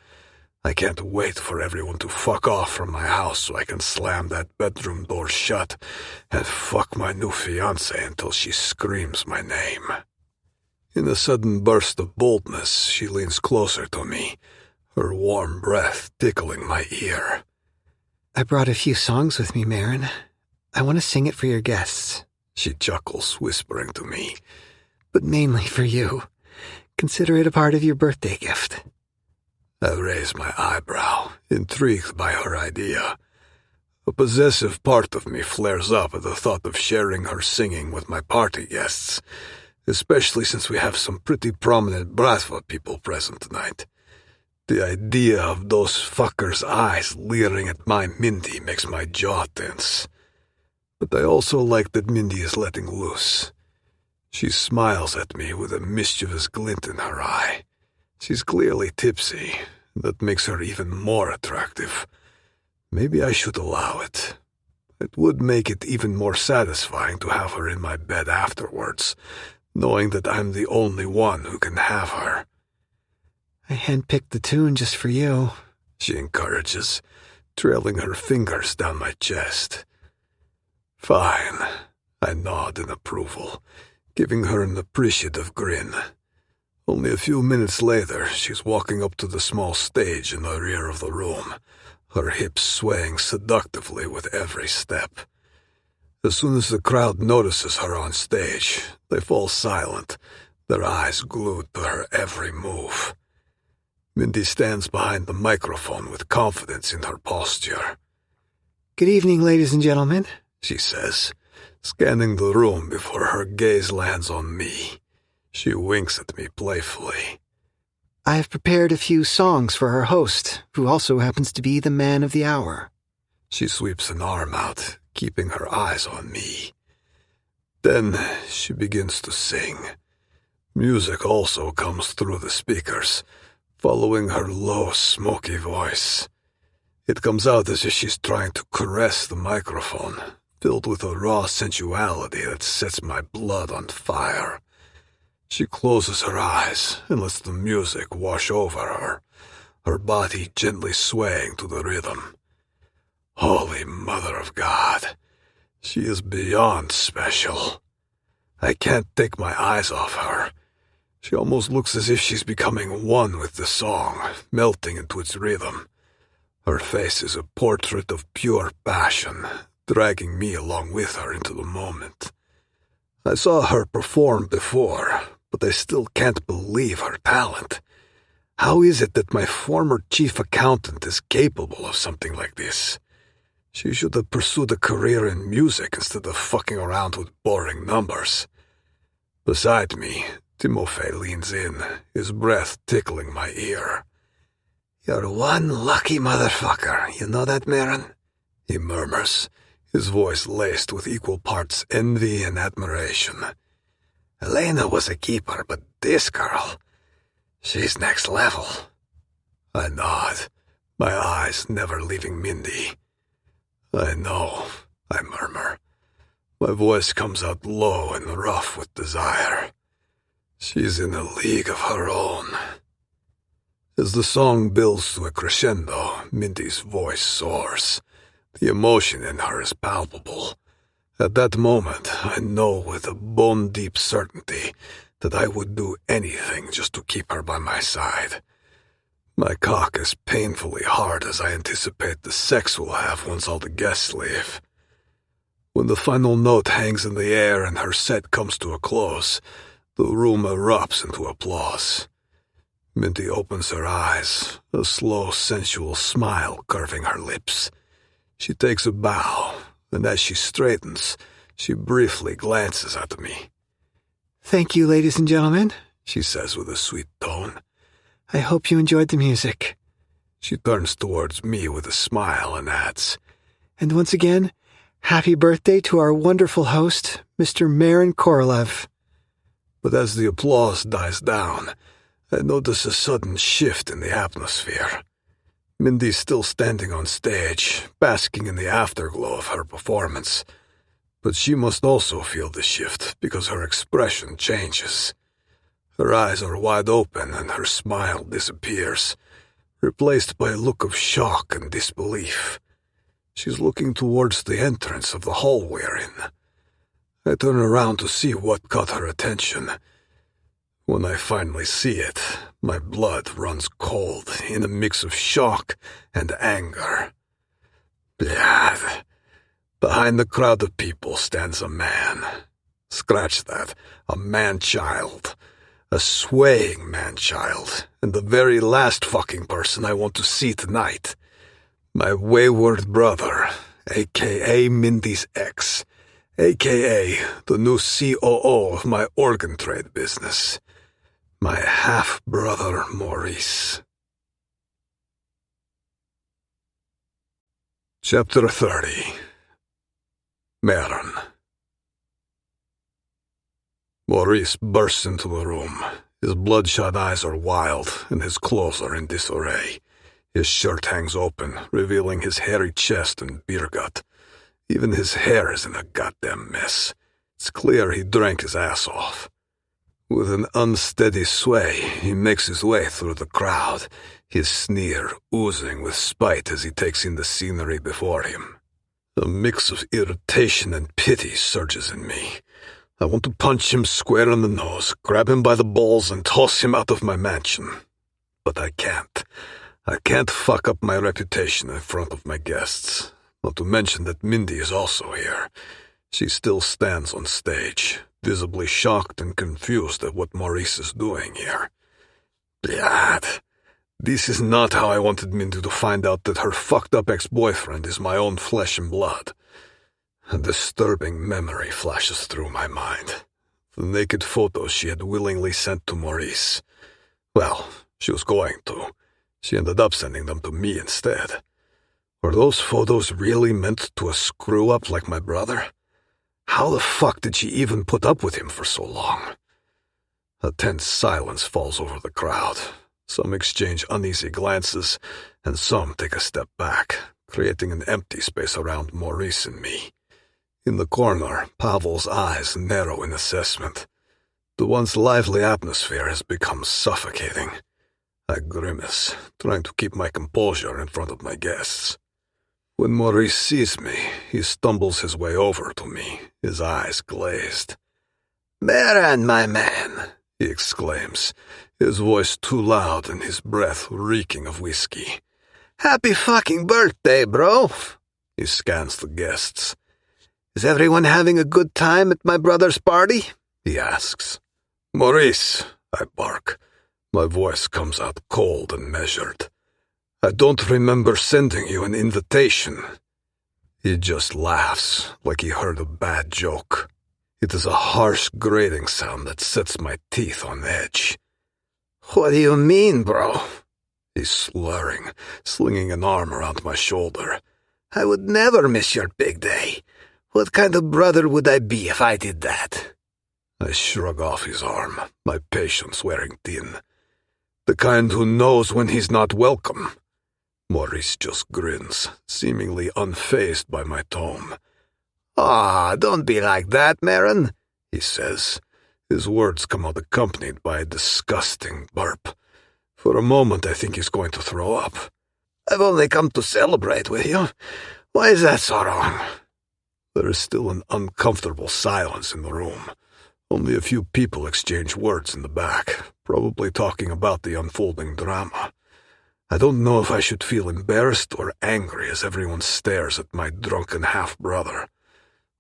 I can't wait for everyone to fuck off from my house so I can slam that bedroom door shut and fuck my new fiancée until she screams my name. In a sudden burst of boldness, she leans closer to me, her warm breath tickling my ear. I brought a few songs with me, Maron. I want to sing it for your guests. She chuckles, whispering to me. But mainly for you. Consider it a part of your birthday gift. I raise my eyebrow, intrigued by her idea. A possessive part of me flares up at the thought of sharing her singing with my party guests, especially since we have some pretty prominent Bratva people present tonight. The idea of those fuckers' eyes leering at my Mindy makes my jaw tense. But I also like that Mindy is letting loose. She smiles at me with a mischievous glint in her eye. She's clearly tipsy, and that makes her even more attractive. Maybe I should allow it. It would make it even more satisfying to have her in my bed afterwards, knowing that I'm the only one who can have her. I handpicked the tune just for you, she encourages, trailing her fingers down my chest. Fine, I nod in approval, giving her an appreciative grin. Only a few minutes later, she's walking up to the small stage in the rear of the room, her hips swaying seductively with every step. As soon as the crowd notices her on stage, they fall silent, their eyes glued to her every move. Mindy stands behind the microphone with confidence in her posture. Good evening, ladies and gentlemen, she says, scanning the room before her gaze lands on me. She winks at me playfully. I have prepared a few songs for our host, who also happens to be the man of the hour. She sweeps an arm out, keeping her eyes on me. Then she begins to sing. Music also comes through the speakers, following her low, smoky voice. It comes out as if she's trying to caress the microphone, filled with a raw sensuality that sets my blood on fire. She closes her eyes and lets the music wash over her, her body gently swaying to the rhythm. Holy Mother of God, she is beyond special. I can't take my eyes off her. She almost looks as if she's becoming one with the song, melting into its rhythm. Her face is a portrait of pure passion, dragging me along with her into the moment. I saw her perform before, but I still can't believe her talent. How is it that my former chief accountant is capable of something like this? She should have pursued a career in music instead of fucking around with boring numbers. Beside me, Timofey leans in, his breath tickling my ear. You're one lucky motherfucker, you know that, Maron? He murmurs, his voice laced with equal parts envy and admiration. Elena was a keeper, but this girl, she's next level. I nod, my eyes never leaving Mindy. I know, I murmur. My voice comes out low and rough with desire. She's in a league of her own. As the song builds to a crescendo, Mindy's voice soars. The emotion in her is palpable. At that moment, I know with a bone-deep certainty that I would do anything just to keep her by my side. My cock is painfully hard as I anticipate the sex we'll have once all the guests leave. When the final note hangs in the air and her set comes to a close, the room erupts into applause. Mindy opens her eyes, a slow, sensual smile curving her lips. She takes a bow, and as she straightens, she briefly glances at me. Thank you, ladies and gentlemen, she says with a sweet tone. I hope you enjoyed the music. She turns towards me with a smile and adds, And once again, happy birthday to our wonderful host, Mr. Maron Korolev. But as the applause dies down, I notice a sudden shift in the atmosphere. Mindy's still standing on stage, basking in the afterglow of her performance. But she must also feel the shift because her expression changes. Her eyes are wide open and her smile disappears, replaced by a look of shock and disbelief. She's looking towards the entrance of the hall we're in. I turn around to see what caught her attention. When I finally see it, my blood runs cold in a mix of shock and anger. Blood. Behind the crowd of people stands a man. Scratch that, a man-child. A swaying man-child, and the very last fucking person I want to see tonight. My wayward brother, a.k.a. Mindy's ex, a.k.a. the new COO of my organ trade business. My half-brother Maurice. Chapter 30. Maron. Maurice bursts into the room. His bloodshot eyes are wild, and his clothes are in disarray. His shirt hangs open, revealing his hairy chest and beer gut. Even his hair is in a goddamn mess. It's clear he drank his ass off. With an unsteady sway, he makes his way through the crowd, his sneer oozing with spite as he takes in the scenery before him. A mix of irritation and pity surges in me. I want to punch him square in the nose, grab him by the balls, and toss him out of my mansion. But I can't. I can't fuck up my reputation in front of my guests, not to mention that Mindy is also here. She still stands on stage, visibly shocked and confused at what Maurice is doing here. Blood. This is not how I wanted Mindy to find out that her fucked up ex-boyfriend is my own flesh and blood. A disturbing memory flashes through my mind. The naked photos she had willingly sent to Maurice. Well, she was going to. She ended up sending them to me instead. Were those photos really meant to a screw-up like my brother? How the fuck did she even put up with him for so long? A tense silence falls over the crowd. Some exchange uneasy glances, and some take a step back, creating an empty space around Maurice and me. In the corner, Pavel's eyes narrow in assessment. The once lively atmosphere has become suffocating. I grimace, trying to keep my composure in front of my guests. When Maurice sees me, he stumbles his way over to me, his eyes glazed. "Maron, my man," he exclaims, his voice too loud and his breath reeking of whiskey. "Happy fucking birthday, bro." He scans the guests. "Is everyone having a good time at my brother's party?" he asks. "Maurice," I bark. My voice comes out cold and measured. "I don't remember sending you an invitation." He just laughs, like he heard a bad joke. It is a harsh, grating sound that sets my teeth on edge. "What do you mean, bro?" He's slurring, slinging an arm around my shoulder. "I would never miss your big day. What kind of brother would I be if I did that?" I shrug off his arm, my patience wearing thin. The kind who knows when he's not welcome. Maurice just grins, seemingly unfazed by my tone. "Ah, don't be like that, Maron," he says. His words come out accompanied by a disgusting burp. For a moment I think he's going to throw up. "I've only come to celebrate with you. Why is that so wrong?" There is still an uncomfortable silence in the room. Only a few people exchange words in the back, probably talking about the unfolding drama. I don't know if I should feel embarrassed or angry as everyone stares at my drunken half-brother.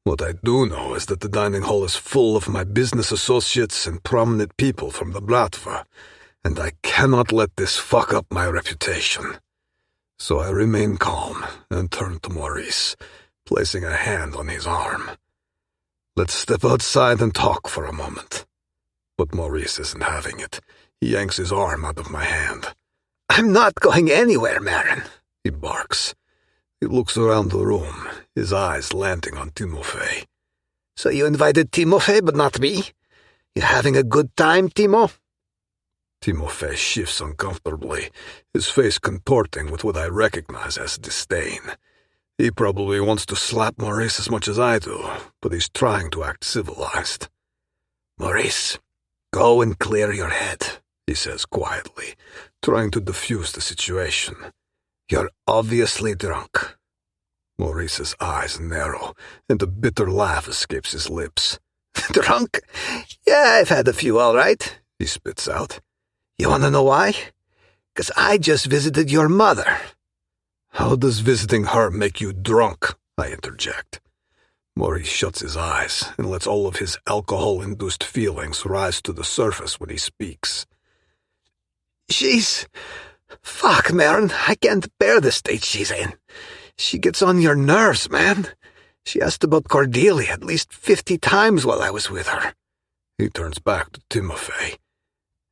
What I do know is that the dining hall is full of my business associates and prominent people from the Bratva, and I cannot let this fuck up my reputation. So I remain calm and turn to Maurice, placing a hand on his arm. "Let's step outside and talk for a moment." But Maurice isn't having it. He yanks his arm out of my hand. "I'm not going anywhere, Maron," he barks. He looks around the room, his eyes landing on Timofey. "So you invited Timofey, but not me? You having a good time, Timo?" Timofey shifts uncomfortably, his face contorting with what I recognize as disdain. He probably wants to slap Maurice as much as I do, but he's trying to act civilized. "Maurice, go and clear your head," he says quietly, trying to defuse the situation. "You're obviously drunk." Maurice's eyes narrow, and a bitter laugh escapes his lips. "Drunk? Yeah, I've had a few, all right," he spits out. "You want to know why? 'Cause I just visited your mother." "How does visiting her make you drunk?" I interject. Maurice shuts his eyes and lets all of his alcohol-induced feelings rise to the surface when he speaks. Fuck, Maron, I can't bear the state she's in. She gets on your nerves, man. She asked about Cordelia at least 50 times while I was with her." He turns back to Timofey.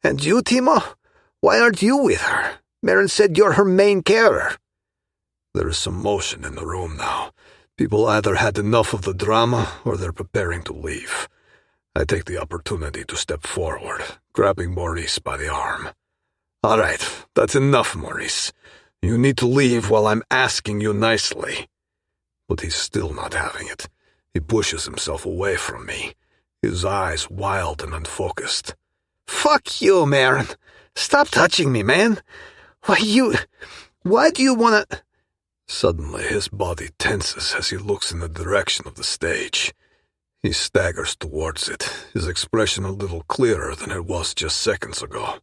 "And you, Timo? Why aren't you with her? Maron said you're her main carer." There is some motion in the room now. People either had enough of the drama or they're preparing to leave. I take the opportunity to step forward, grabbing Maurice by the arm. "All right, that's enough, Maurice. You need to leave while I'm asking you nicely." But he's still not having it. He pushes himself away from me, his eyes wild and unfocused. "Fuck you, Maron. Stop touching me, man. Why do you want to..." Suddenly his body tenses as he looks in the direction of the stage. He staggers towards it, his expression a little clearer than it was just seconds ago.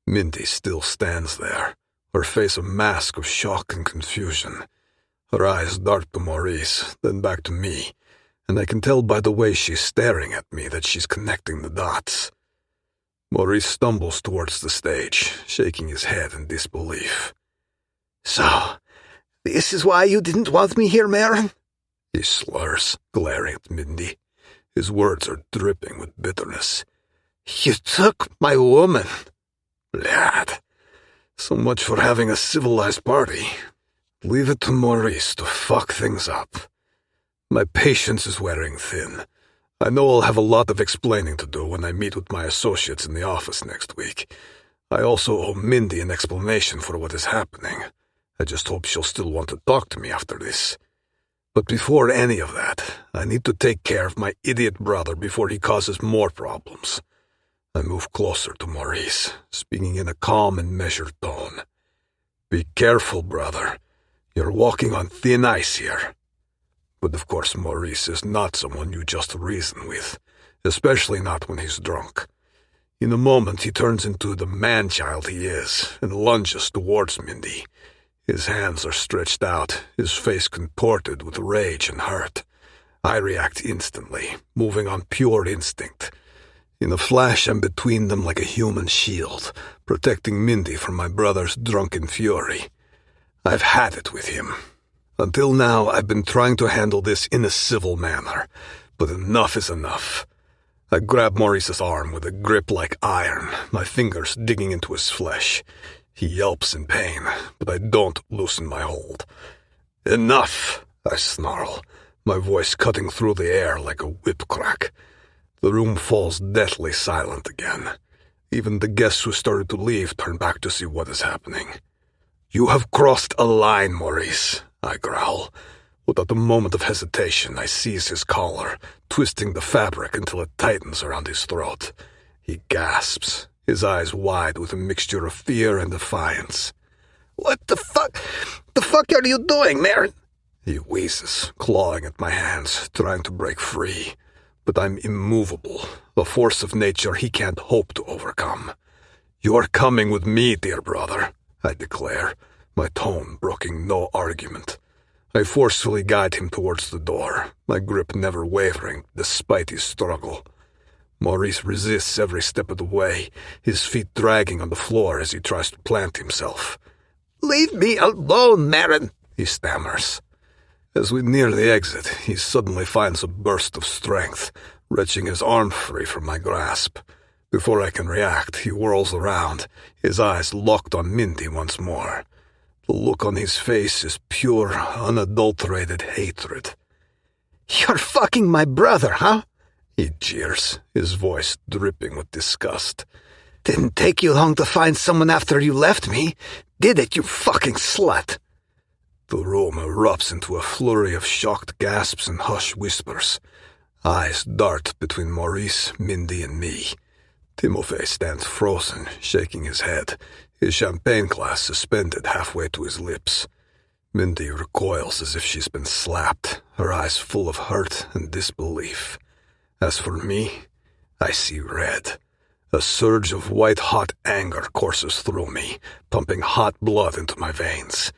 Mindy still stands there, her face a mask of shock and confusion. Her eyes dart to Maurice, then back to me, and I can tell by the way she's staring at me that she's connecting the dots. Maurice stumbles towards the stage, shaking his head in disbelief. So, this is why you didn't want me here, Maron? He slurs, glaring at Mindy. His words are dripping with bitterness. You took my woman. Lad, so much for having a civilized party. Leave it to Maurice to fuck things up. My patience is wearing thin. I know I'll have a lot of explaining to do when I meet with my associates in the office next week. I also owe Mindy an explanation for what is happening. I just hope she'll still want to talk to me after this. But before any of that, I need to take care of my idiot brother before he causes more problems. I move closer to Maurice, speaking in a calm and measured tone. Be careful, brother. You're walking on thin ice here. But of course Maurice is not someone you just reason with, especially not when he's drunk. In a moment he turns into the man-child he is and lunges towards Mindy. His hands are stretched out, his face contorted with rage and hurt. I react instantly, moving on pure instinct. In a flash I'm between them like a human shield, protecting Mindy from my brother's drunken fury. I've had it with him. Until now, I've been trying to handle this in a civil manner, but enough is enough. I grab Maurice's arm with a grip like iron, my fingers digging into his flesh. He yelps in pain, but I don't loosen my hold. Enough, I snarl, my voice cutting through the air like a whip crack. The room falls deathly silent again. Even the guests who started to leave turn back to see what is happening. You have crossed a line, Maurice, I growl. Without a moment of hesitation, I seize his collar, twisting the fabric until it tightens around his throat. He gasps, his eyes wide with a mixture of fear and defiance. What the fuck? The fuck are you doing, Maron? He wheezes, clawing at my hands, trying to break free. But I'm immovable, a force of nature he can't hope to overcome. You're coming with me, dear brother, I declare, my tone broking no argument. I forcefully guide him towards the door, my grip never wavering despite his struggle. Maurice resists every step of the way, his feet dragging on the floor as he tries to plant himself. Leave me alone, Maron, he stammers. As we near the exit, he suddenly finds a burst of strength, wrenching his arm free from my grasp. Before I can react, he whirls around, his eyes locked on Mindy once more. The look on his face is pure, unadulterated hatred. You're fucking my brother, huh? He jeers, his voice dripping with disgust. Didn't take you long to find someone after you left me, did it, you fucking slut? The room erupts into a flurry of shocked gasps and hushed whispers. Eyes dart between Maurice, Mindy, and me. Timofey stands frozen, shaking his head, his champagne glass suspended halfway to his lips. Mindy recoils as if she's been slapped, her eyes full of hurt and disbelief. As for me, I see red. A surge of white-hot anger courses through me, pumping hot blood into my veins.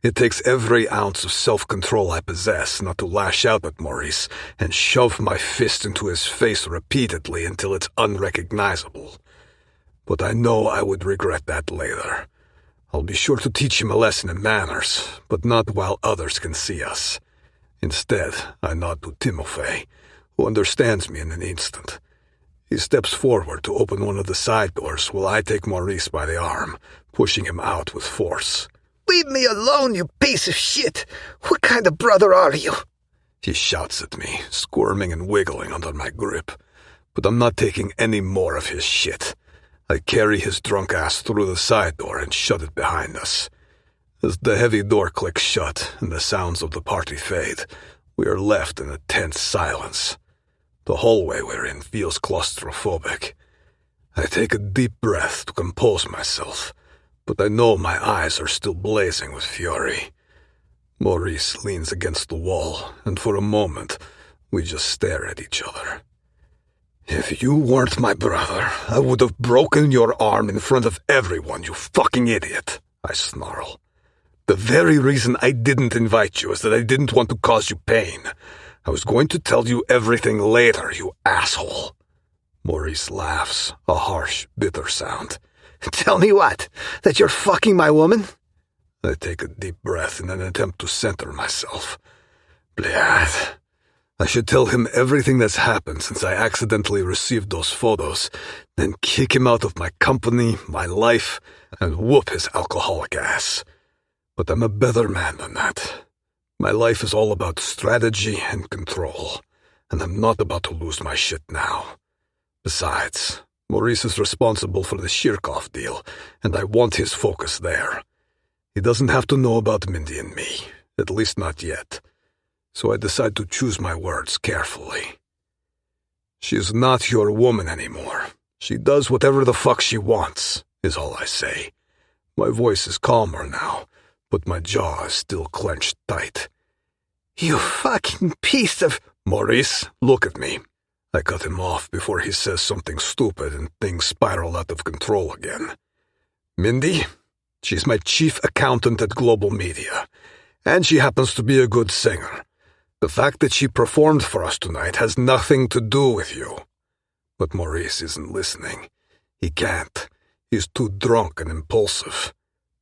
It takes every ounce of self-control I possess not to lash out at Maurice and shove my fist into his face repeatedly until it's unrecognizable. But I know I would regret that later. I'll be sure to teach him a lesson in manners, but not while others can see us. Instead, I nod to Timofey, who understands me in an instant. He steps forward to open one of the side doors while I take Maurice by the arm, pushing him out with force. Leave me alone, you piece of shit! What kind of brother are you? He shouts at me, squirming and wiggling under my grip. But I'm not taking any more of his shit. I carry his drunk ass through the side door and shut it behind us. As the heavy door clicks shut and the sounds of the party fade, we are left in a tense silence. The hallway we're in feels claustrophobic. I take a deep breath to compose myself, but I know my eyes are still blazing with fury. Maurice leans against the wall, and for a moment, we just stare at each other. If you weren't my brother, I would have broken your arm in front of everyone, you fucking idiot, I snarl. The very reason I didn't invite you is that I didn't want to cause you pain. I was going to tell you everything later, you asshole. Maurice laughs, a harsh, bitter sound. Tell me what? That you're fucking my woman? I take a deep breath in an attempt to center myself. Blad. I should tell him everything that's happened since I accidentally received those photos, then kick him out of my company, my life, and whoop his alcoholic ass. But I'm a better man than that. My life is all about strategy and control, and I'm not about to lose my shit now. Besides, Maurice is responsible for the Shirkov deal, and I want his focus there. He doesn't have to know about Mindy and me, at least not yet. So I decide to choose my words carefully. She's not your woman anymore. She does whatever the fuck she wants, is all I say. My voice is calmer now, but my jaw is still clenched tight. You fucking piece of... Maurice, look at me. I cut him off before he says something stupid and things spiral out of control again. Mindy, she's my chief accountant at Global Media, and she happens to be a good singer. The fact that she performed for us tonight has nothing to do with you. But Maurice isn't listening. He can't. He's too drunk and impulsive.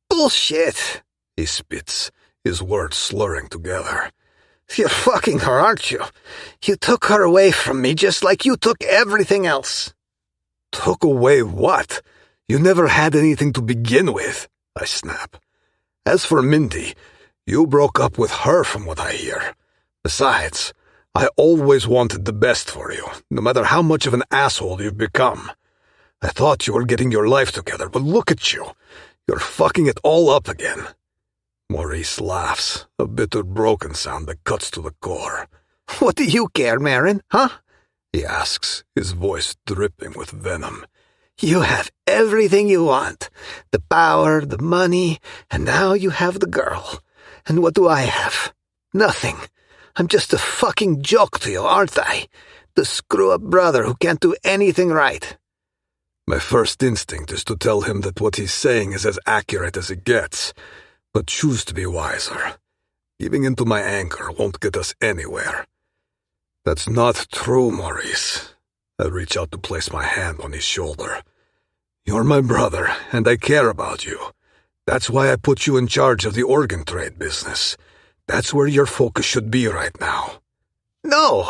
Bullshit, he spits, his words slurring together. You're fucking her, aren't you? You took her away from me just like you took everything else. Took away what? You never had anything to begin with, I snap. As for Mindy, you broke up with her from what I hear. Besides, I always wanted the best for you, no matter how much of an asshole you've become. I thought you were getting your life together, but look at you. You're fucking it all up again. Maurice laughs, a bitter, broken sound that cuts to the core. What do you care, Maron, huh? He asks, his voice dripping with venom. You have everything you want. The power, the money, and now you have the girl. And what do I have? Nothing. I'm just a fucking joke to you, aren't I? The screw-up brother who can't do anything right. My first instinct is to tell him that what he's saying is as accurate as it gets, but choose to be wiser. Giving in to my anger won't get us anywhere. That's not true, Maurice. I reach out to place my hand on his shoulder. You're my brother, and I care about you. That's why I put you in charge of the organ trade business. That's where your focus should be right now. No!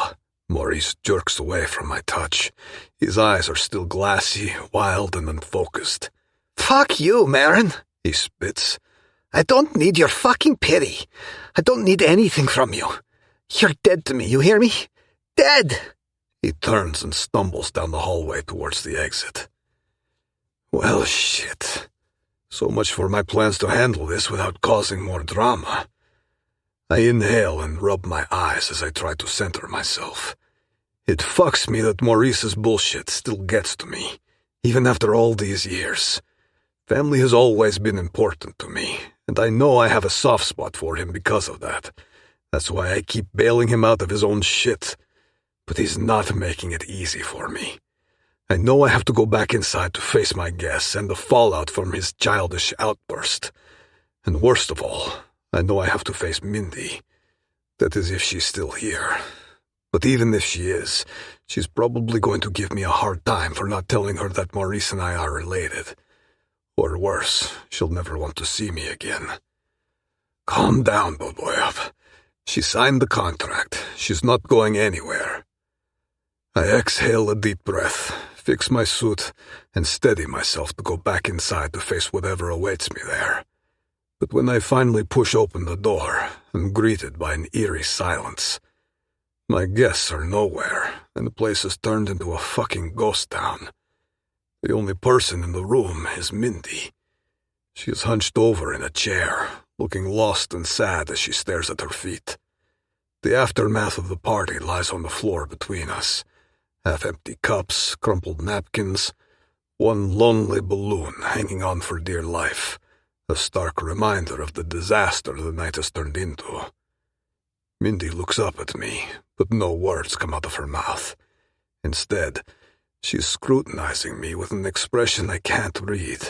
Maurice jerks away from my touch. His eyes are still glassy, wild, and unfocused. Fuck you, Maron, he spits. I don't need your fucking pity. I don't need anything from you. You're dead to me, you hear me? Dead! He turns and stumbles down the hallway towards the exit. Well, shit. So much for my plans to handle this without causing more drama. I inhale and rub my eyes as I try to center myself. It fucks me that Maurice's bullshit still gets to me, even after all these years. Family has always been important to me, and I know I have a soft spot for him because of that. That's why I keep bailing him out of his own shit. But he's not making it easy for me. I know I have to go back inside to face my guests and the fallout from his childish outburst. And worst of all, I know I have to face Mindy. That is if she's still here. But even if she is, she's probably going to give me a hard time for not telling her that Maurice and I are related. Or worse, she'll never want to see me again. Calm down, Boboyev. She signed the contract. She's not going anywhere. I exhale a deep breath, fix my suit, and steady myself to go back inside to face whatever awaits me there. But when I finally push open the door, I'm greeted by an eerie silence. My guests are nowhere, and the place has turned into a fucking ghost town. The only person in the room is Mindy. She is hunched over in a chair, looking lost and sad as she stares at her feet. The aftermath of the party lies on the floor between us. Half-empty cups, crumpled napkins, one lonely balloon hanging on for dear life, a stark reminder of the disaster the night has turned into. Mindy looks up at me, but no words come out of her mouth. Instead, she's scrutinizing me with an expression I can't read.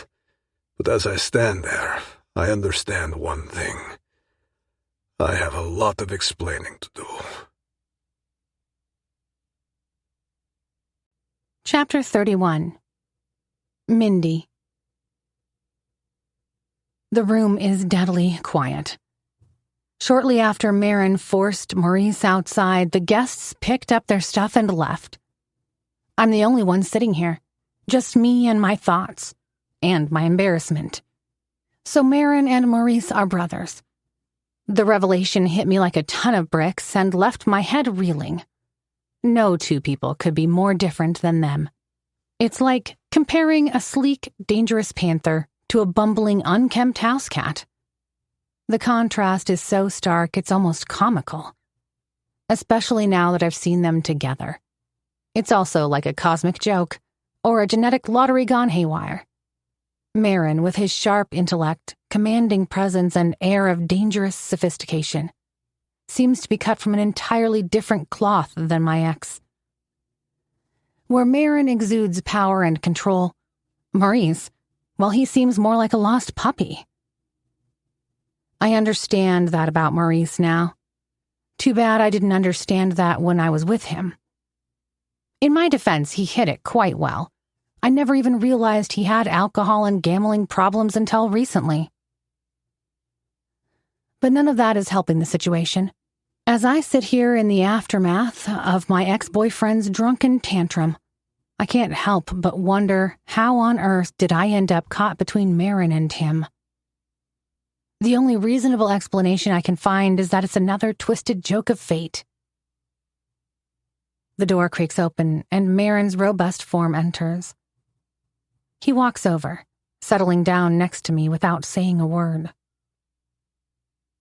But as I stand there, I understand one thing. I have a lot of explaining to do. Chapter 31. Mindy. The room is deadly quiet. Shortly after Maron forced Maurice outside, the guests picked up their stuff and left. I'm the only one sitting here, just me and my thoughts, and my embarrassment. So Maron and Maurice are brothers. The revelation hit me like a ton of bricks and left my head reeling. No two people could be more different than them. It's like comparing a sleek, dangerous panther to a bumbling, unkempt house cat. The contrast is so stark it's almost comical, especially now that I've seen them together. It's also like a cosmic joke, or a genetic lottery gone haywire. Maron, with his sharp intellect, commanding presence, and air of dangerous sophistication, seems to be cut from an entirely different cloth than my ex. Where Maron exudes power and control, Maurice, well, he seems more like a lost puppy. I understand that about Maurice now. Too bad I didn't understand that when I was with him. In my defense, he hid it quite well. I never even realized he had alcohol and gambling problems until recently. But none of that is helping the situation. As I sit here in the aftermath of my ex-boyfriend's drunken tantrum, I can't help but wonder how on earth did I end up caught between Maron and him. The only reasonable explanation I can find is that it's another twisted joke of fate. The door creaks open, and Maron's robust form enters. He walks over, settling down next to me without saying a word.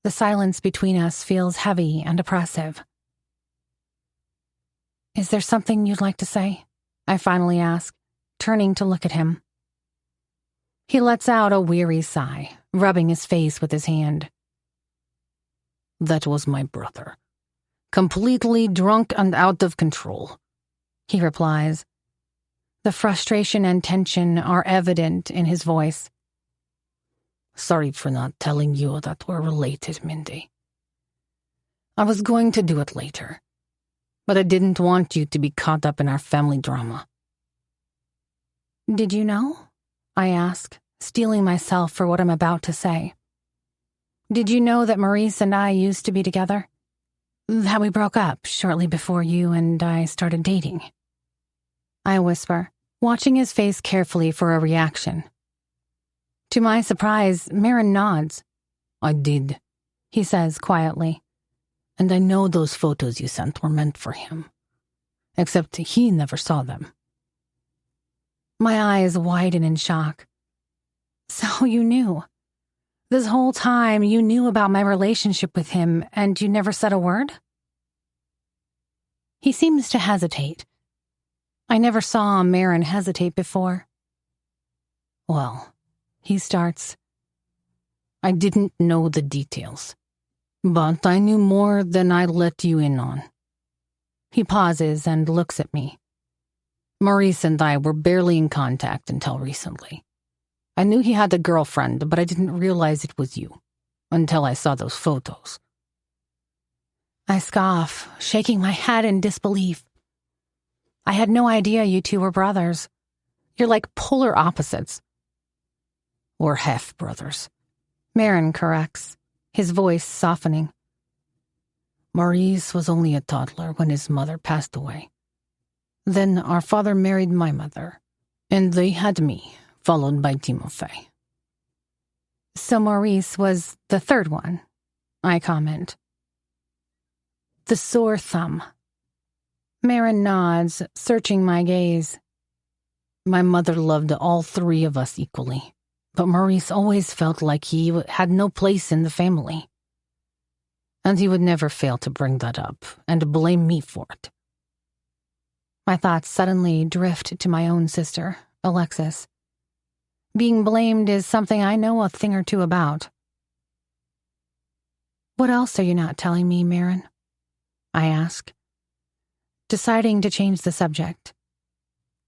The silence between us feels heavy and oppressive. "Is there something you'd like to say?" I finally ask, turning to look at him. He lets out a weary sigh, rubbing his face with his hand. "That was my brother. Completely drunk and out of control," he replies. The frustration and tension are evident in his voice. "Sorry for not telling you that we're related, Mindy. I was going to do it later, but I didn't want you to be caught up in our family drama." "Did you know?" I ask, steeling myself for what I'm about to say. "Did you know that Maurice and I used to be together? That we broke up shortly before you and I started dating?" I whisper, watching his face carefully for a reaction. To my surprise, Maron nods. "I did," he says quietly. "And I know those photos you sent were meant for him. Except he never saw them." My eyes widen in shock. "So you knew? This whole time you knew about my relationship with him and you never said a word?" He seems to hesitate. I never saw Maron hesitate before. "Well," he starts, "I didn't know the details, but I knew more than I let you in on." He pauses and looks at me. "Maurice and I were barely in contact until recently. I knew he had a girlfriend, but I didn't realize it was you until I saw those photos." I scoff, shaking my head in disbelief. "I had no idea you two were brothers. You're like polar opposites." "We're half-brothers," Maron corrects, his voice softening. "Maurice was only a toddler when his mother passed away. Then our father married my mother, and they had me, followed by Timofey." "So Maurice was the third one," I comment. The sore thumb. Maron nods, searching my gaze. "My mother loved all three of us equally, but Maurice always felt like he had no place in the family. And he would never fail to bring that up and blame me for it." My thoughts suddenly drift to my own sister, Alexis. Being blamed is something I know a thing or two about. "What else are you not telling me, Maron?" I ask, deciding to change the subject.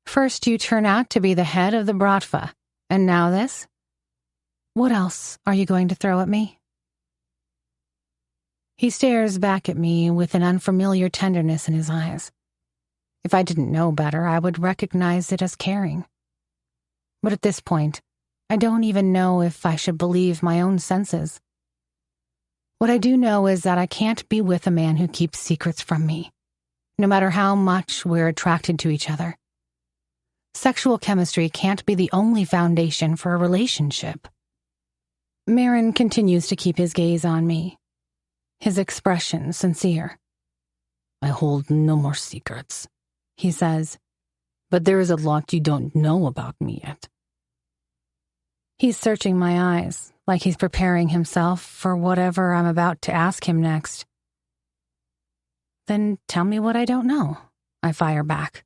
"First you turn out to be the head of the Bratva, and now this? What else are you going to throw at me? He stares back at me with an unfamiliar tenderness in his eyes. If I didn't know better, I would recognize it as caring. But at this point, I don't even know if I should believe my own senses. What I do know is that I can't be with a man who keeps secrets from me, no matter how much we're attracted to each other. Sexual chemistry can't be the only foundation for a relationship. Maron continues to keep his gaze on me, his expression sincere. I hold no more secrets, he says, but there is a lot you don't know about me yet. He's searching my eyes, like he's preparing himself for whatever I'm about to ask him next. Then tell me what I don't know, I fire back.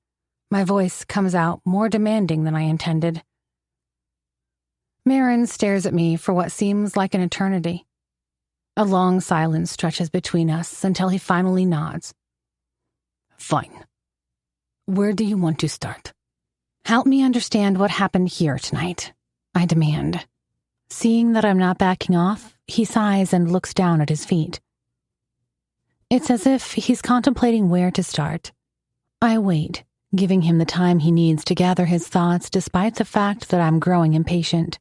My voice comes out more demanding than I intended. Maron stares at me for what seems like an eternity. A long silence stretches between us until he finally nods. Fine. Where do you want to start? Help me understand what happened here tonight, I demand. Seeing that I'm not backing off, he sighs and looks down at his feet. It's as if he's contemplating where to start. I wait, giving him the time he needs to gather his thoughts despite the fact that I'm growing impatient.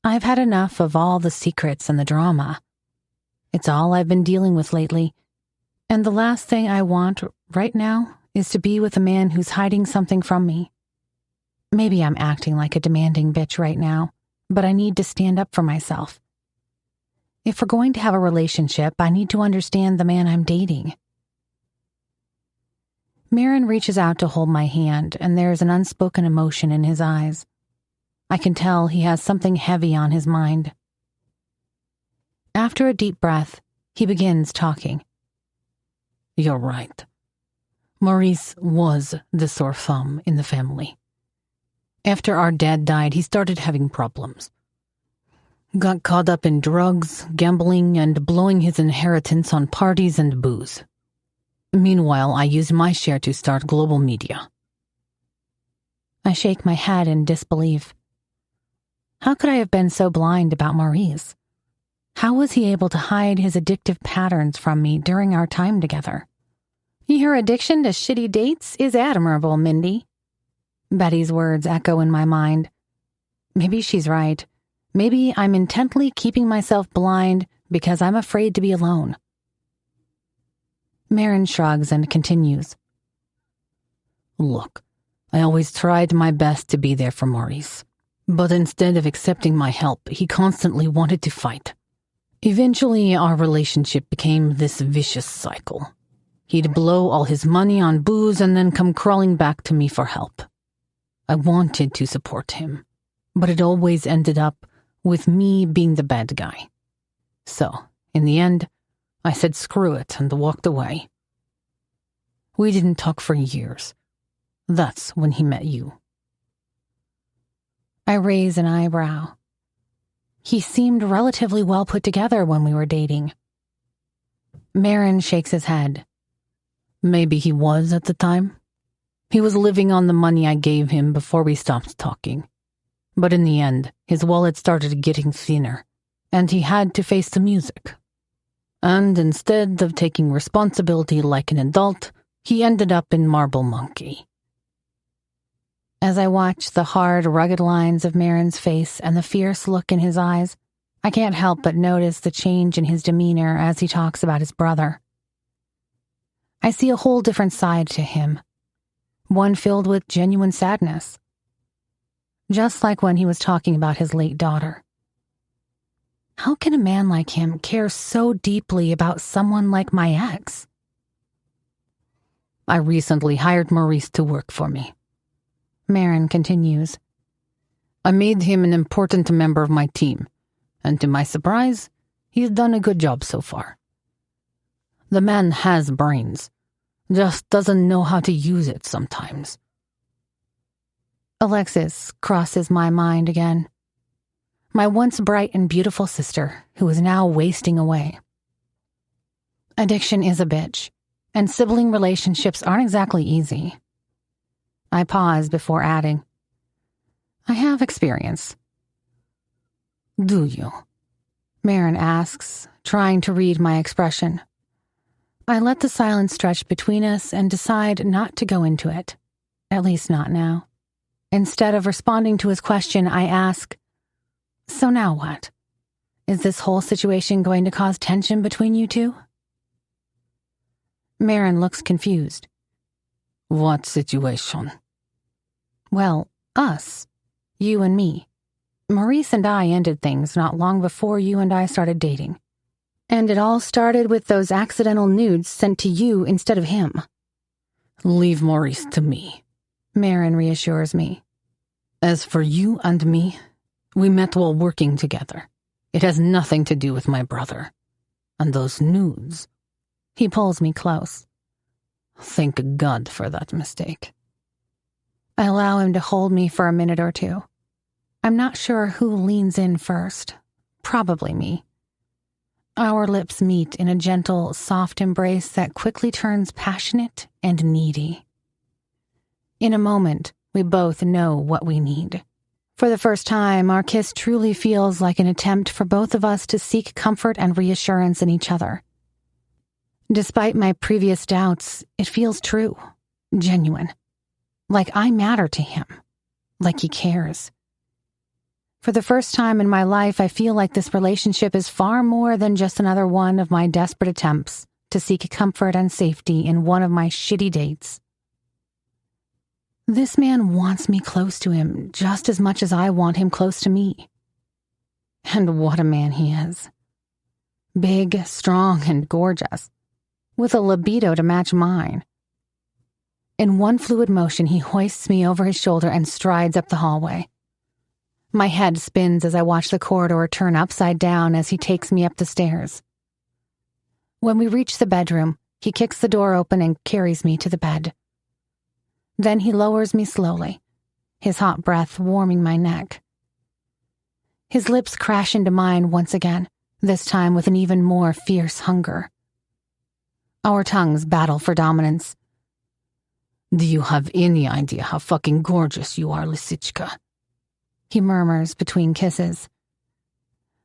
I've had enough of all the secrets and the drama. It's all I've been dealing with lately, and the last thing I want right now is to be with a man who's hiding something from me. Maybe I'm acting like a demanding bitch right now, but I need to stand up for myself. If we're going to have a relationship, I need to understand the man I'm dating. Maron reaches out to hold my hand, and there's an unspoken emotion in his eyes. I can tell he has something heavy on his mind. After a deep breath, he begins talking. You're right. Maurice was the sore thumb in the family. After our dad died, he started having problems. Got caught up in drugs, gambling, and blowing his inheritance on parties and booze. Meanwhile, I used my share to start global media. I shake my head in disbelief. How could I have been so blind about Maurice? How was he able to hide his addictive patterns from me during our time together? Your addiction to shitty dates is admirable, Mindy. Betty's words echo in my mind. Maybe she's right. Maybe I'm intently keeping myself blind because I'm afraid to be alone. Maron shrugs and continues. Look, I always tried my best to be there for Maurice, but instead of accepting my help, he constantly wanted to fight. Eventually, our relationship became this vicious cycle. He'd blow all his money on booze and then come crawling back to me for help. I wanted to support him, but it always ended up with me being the bad guy. So, in the end, I said screw it and walked away. We didn't talk for years. That's when he met you. I raise an eyebrow. He seemed relatively well put together when we were dating. Maron shakes his head. Maybe he was at the time. He was living on the money I gave him before we stopped talking. But in the end, his wallet started getting thinner, and he had to face the music. And instead of taking responsibility like an adult, he ended up in Marble Monkey. As I watch the hard, rugged lines of Maron's face and the fierce look in his eyes, I can't help but notice the change in his demeanor as he talks about his brother. I see a whole different side to him, one filled with genuine sadness. Just like when he was talking about his late daughter. How can a man like him care so deeply about someone like my ex? I recently hired Maurice to work for me. Maron continues. I made him an important member of my team, and to my surprise, he's done a good job so far. The man has brains, just doesn't know how to use it sometimes. Alexis crosses my mind again. My once bright and beautiful sister, who is now wasting away. Addiction is a bitch, and sibling relationships aren't exactly easy. I pause before adding, I have experience. Do you? Maron asks, trying to read my expression. I let the silence stretch between us and decide not to go into it. At least not now. Instead of responding to his question, I ask, so now what? Is this whole situation going to cause tension between you two? Maron looks confused. What situation? Well, us. You and me. Maurice and I ended things not long before you and I started dating. And it all started with those accidental nudes sent to you instead of him. Leave Maurice to me, Maron reassures me. As for you and me, we met while working together. It has nothing to do with my brother. And those nudes. He pulls me close. Thank God for that mistake. I allow him to hold me for a minute or two. I'm not sure who leans in first. Probably me. Our lips meet in a gentle, soft embrace that quickly turns passionate and needy. In a moment, we both know what we need. For the first time, our kiss truly feels like an attempt for both of us to seek comfort and reassurance in each other. Despite my previous doubts, it feels true, genuine. Like I matter to him. Like he cares. For the first time in my life, I feel like this relationship is far more than just another one of my desperate attempts to seek comfort and safety in one of my shitty dates. This man wants me close to him just as much as I want him close to me. And what a man he is. Big, strong, and gorgeous, with a libido to match mine. In one fluid motion, he hoists me over his shoulder and strides up the hallway. My head spins as I watch the corridor turn upside down as he takes me up the stairs. When we reach the bedroom, he kicks the door open and carries me to the bed. Then he lowers me slowly, his hot breath warming my neck. His lips crash into mine once again, this time with an even more fierce hunger. Our tongues battle for dominance. Do you have any idea how fucking gorgeous you are, Lisichka? He murmurs between kisses.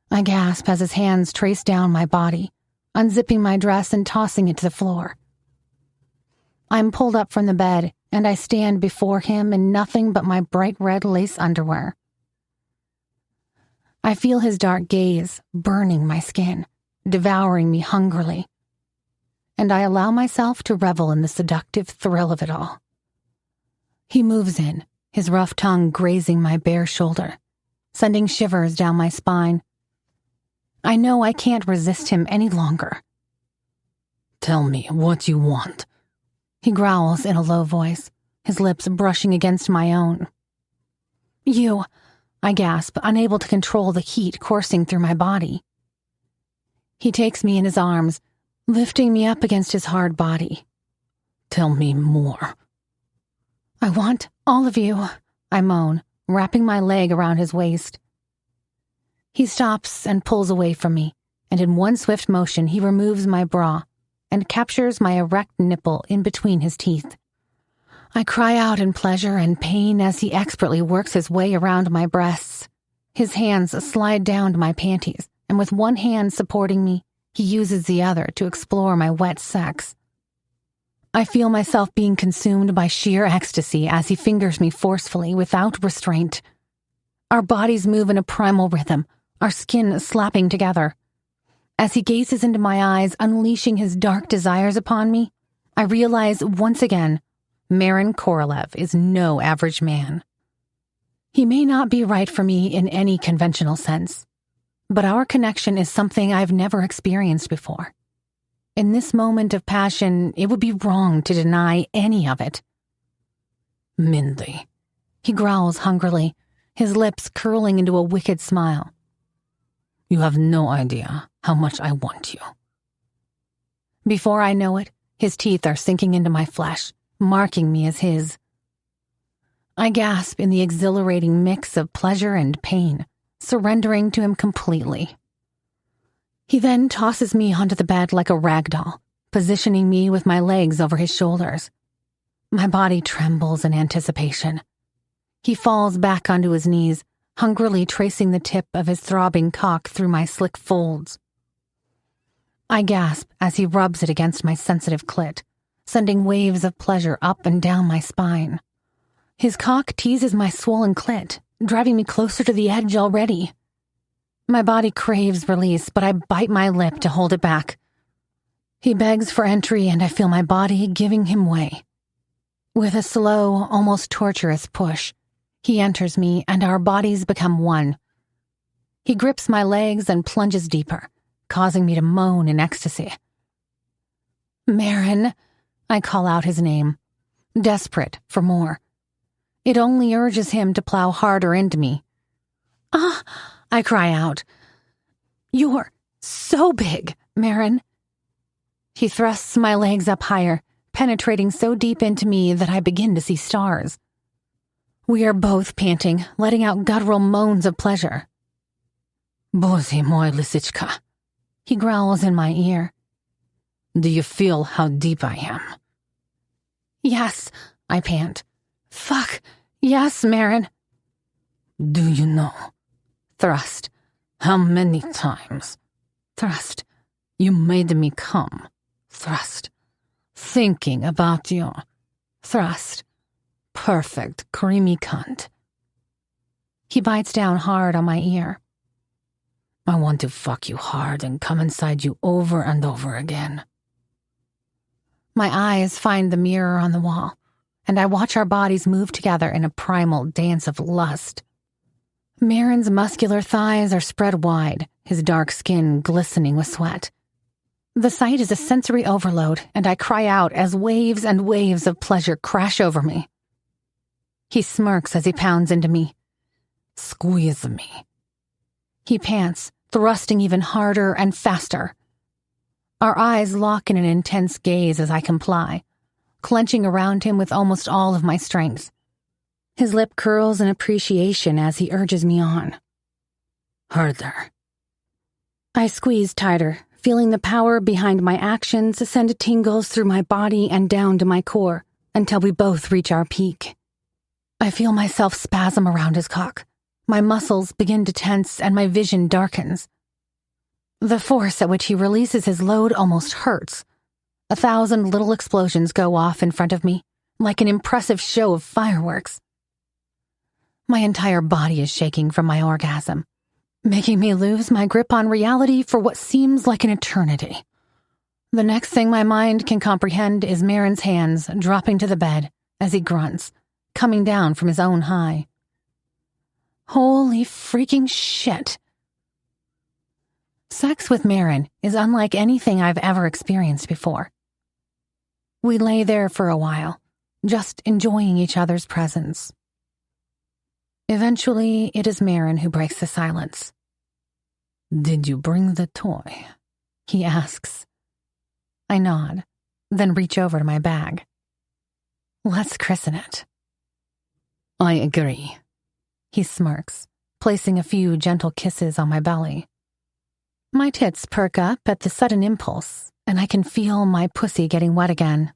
I gasp as his hands trace down my body, unzipping my dress and tossing it to the floor. I'm pulled up from the bed, and I stand before him in nothing but my bright red lace underwear. I feel his dark gaze burning my skin, devouring me hungrily. And I allow myself to revel in the seductive thrill of it all. He moves in, his rough tongue grazing my bare shoulder, sending shivers down my spine. I know I can't resist him any longer. Tell me what you want, he growls in a low voice, his lips brushing against my own. You, I gasp, unable to control the heat coursing through my body. He takes me in his arms, lifting me up against his hard body. Tell me more. I want all of you, I moan, wrapping my leg around his waist. He stops and pulls away from me, and in one swift motion he removes my bra and captures my erect nipple in between his teeth. I cry out in pleasure and pain as he expertly works his way around my breasts. His hands slide down to my panties, and with one hand supporting me, he uses the other to explore my wet sex. I feel myself being consumed by sheer ecstasy as he fingers me forcefully without restraint. Our bodies move in a primal rhythm, our skin slapping together. As he gazes into my eyes, unleashing his dark desires upon me, I realize once again, Maron Korolev is no average man. He may not be right for me in any conventional sense, but our connection is something I've never experienced before. In this moment of passion, it would be wrong to deny any of it. Mindy, he growls hungrily, his lips curling into a wicked smile. You have no idea how much I want you. Before I know it, his teeth are sinking into my flesh, marking me as his. I gasp in the exhilarating mix of pleasure and pain, surrendering to him completely. He then tosses me onto the bed like a rag doll, positioning me with my legs over his shoulders. My body trembles in anticipation. He falls back onto his knees, hungrily tracing the tip of his throbbing cock through my slick folds. I gasp as he rubs it against my sensitive clit, sending waves of pleasure up and down my spine. His cock teases my swollen clit, driving me closer to the edge already. My body craves release, but I bite my lip to hold it back. He begs for entry, and I feel my body giving him way. With a slow, almost torturous push, he enters me, and our bodies become one. He grips my legs and plunges deeper, causing me to moan in ecstasy. Maron, I call out his name, desperate for more. It only urges him to plow harder into me. Ah, I cry out. You're so big, Maron. He thrusts my legs up higher, penetrating so deep into me that I begin to see stars. We are both panting, letting out guttural moans of pleasure. Bozy moy lisichka, he growls in my ear. Do you feel how deep I am? Yes, I pant. Fuck, yes, Maron. Do you know? Thrust. How many times? Thrust. You made me come. Thrust. Thinking about you. Thrust. Perfect, creamy cunt. He bites down hard on my ear. I want to fuck you hard and come inside you over and over again. My eyes find the mirror on the wall, and I watch our bodies move together in a primal dance of lust. Maron's muscular thighs are spread wide, his dark skin glistening with sweat. The sight is a sensory overload, and I cry out as waves and waves of pleasure crash over me. He smirks as he pounds into me. Squeeze me. He pants, thrusting even harder and faster. Our eyes lock in an intense gaze as I comply, clenching around him with almost all of my strength. His lip curls in appreciation as he urges me on. Harder. I squeeze tighter, feeling the power behind my actions send tingles through my body and down to my core until we both reach our peak. I feel myself spasm around his cock. My muscles begin to tense and my vision darkens. The force at which he releases his load almost hurts. 1,000 little explosions go off in front of me, like an impressive show of fireworks. My entire body is shaking from my orgasm, making me lose my grip on reality for what seems like an eternity. The next thing my mind can comprehend is Maron's hands dropping to the bed as he grunts, coming down from his own high. Holy freaking shit. Sex with Maron is unlike anything I've ever experienced before. We lay there for a while, just enjoying each other's presence. Eventually, it is Maron who breaks the silence. Did you bring the toy? He asks. I nod, then reach over to my bag. Let's christen it. I agree. He smirks, placing a few gentle kisses on my belly. My tits perk up at the sudden impulse, and I can feel my pussy getting wet again.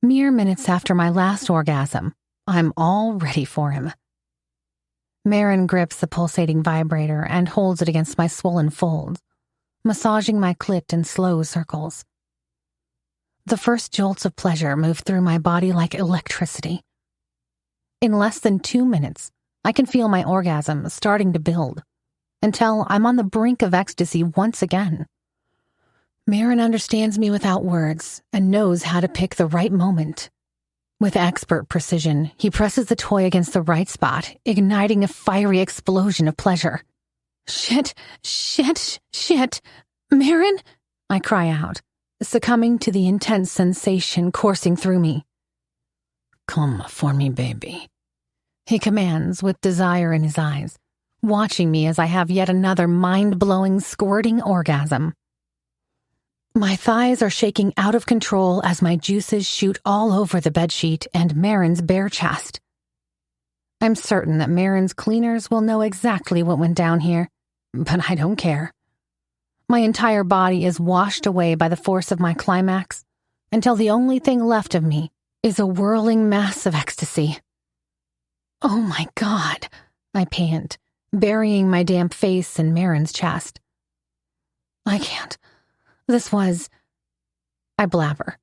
Mere minutes after my last orgasm, I'm all ready for him. Maron grips the pulsating vibrator and holds it against my swollen folds, massaging my clit in slow circles. The first jolts of pleasure move through my body like electricity. In less than 2 minutes, I can feel my orgasm starting to build, until I'm on the brink of ecstasy once again. Maron understands me without words and knows how to pick the right moment. With expert precision, he presses the toy against the right spot, igniting a fiery explosion of pleasure. Shit, shit, shit. Maron? I cry out, succumbing to the intense sensation coursing through me. Come for me, baby, he commands with desire in his eyes, watching me as I have yet another mind-blowing, squirting orgasm. My thighs are shaking out of control as my juices shoot all over the bedsheet and Maron's bare chest. I'm certain that Maron's cleaners will know exactly what went down here, but I don't care. My entire body is washed away by the force of my climax, until the only thing left of me is a whirling mass of ecstasy. Oh my God, I pant, burying my damp face in Maron's chest. I can't. I blabber.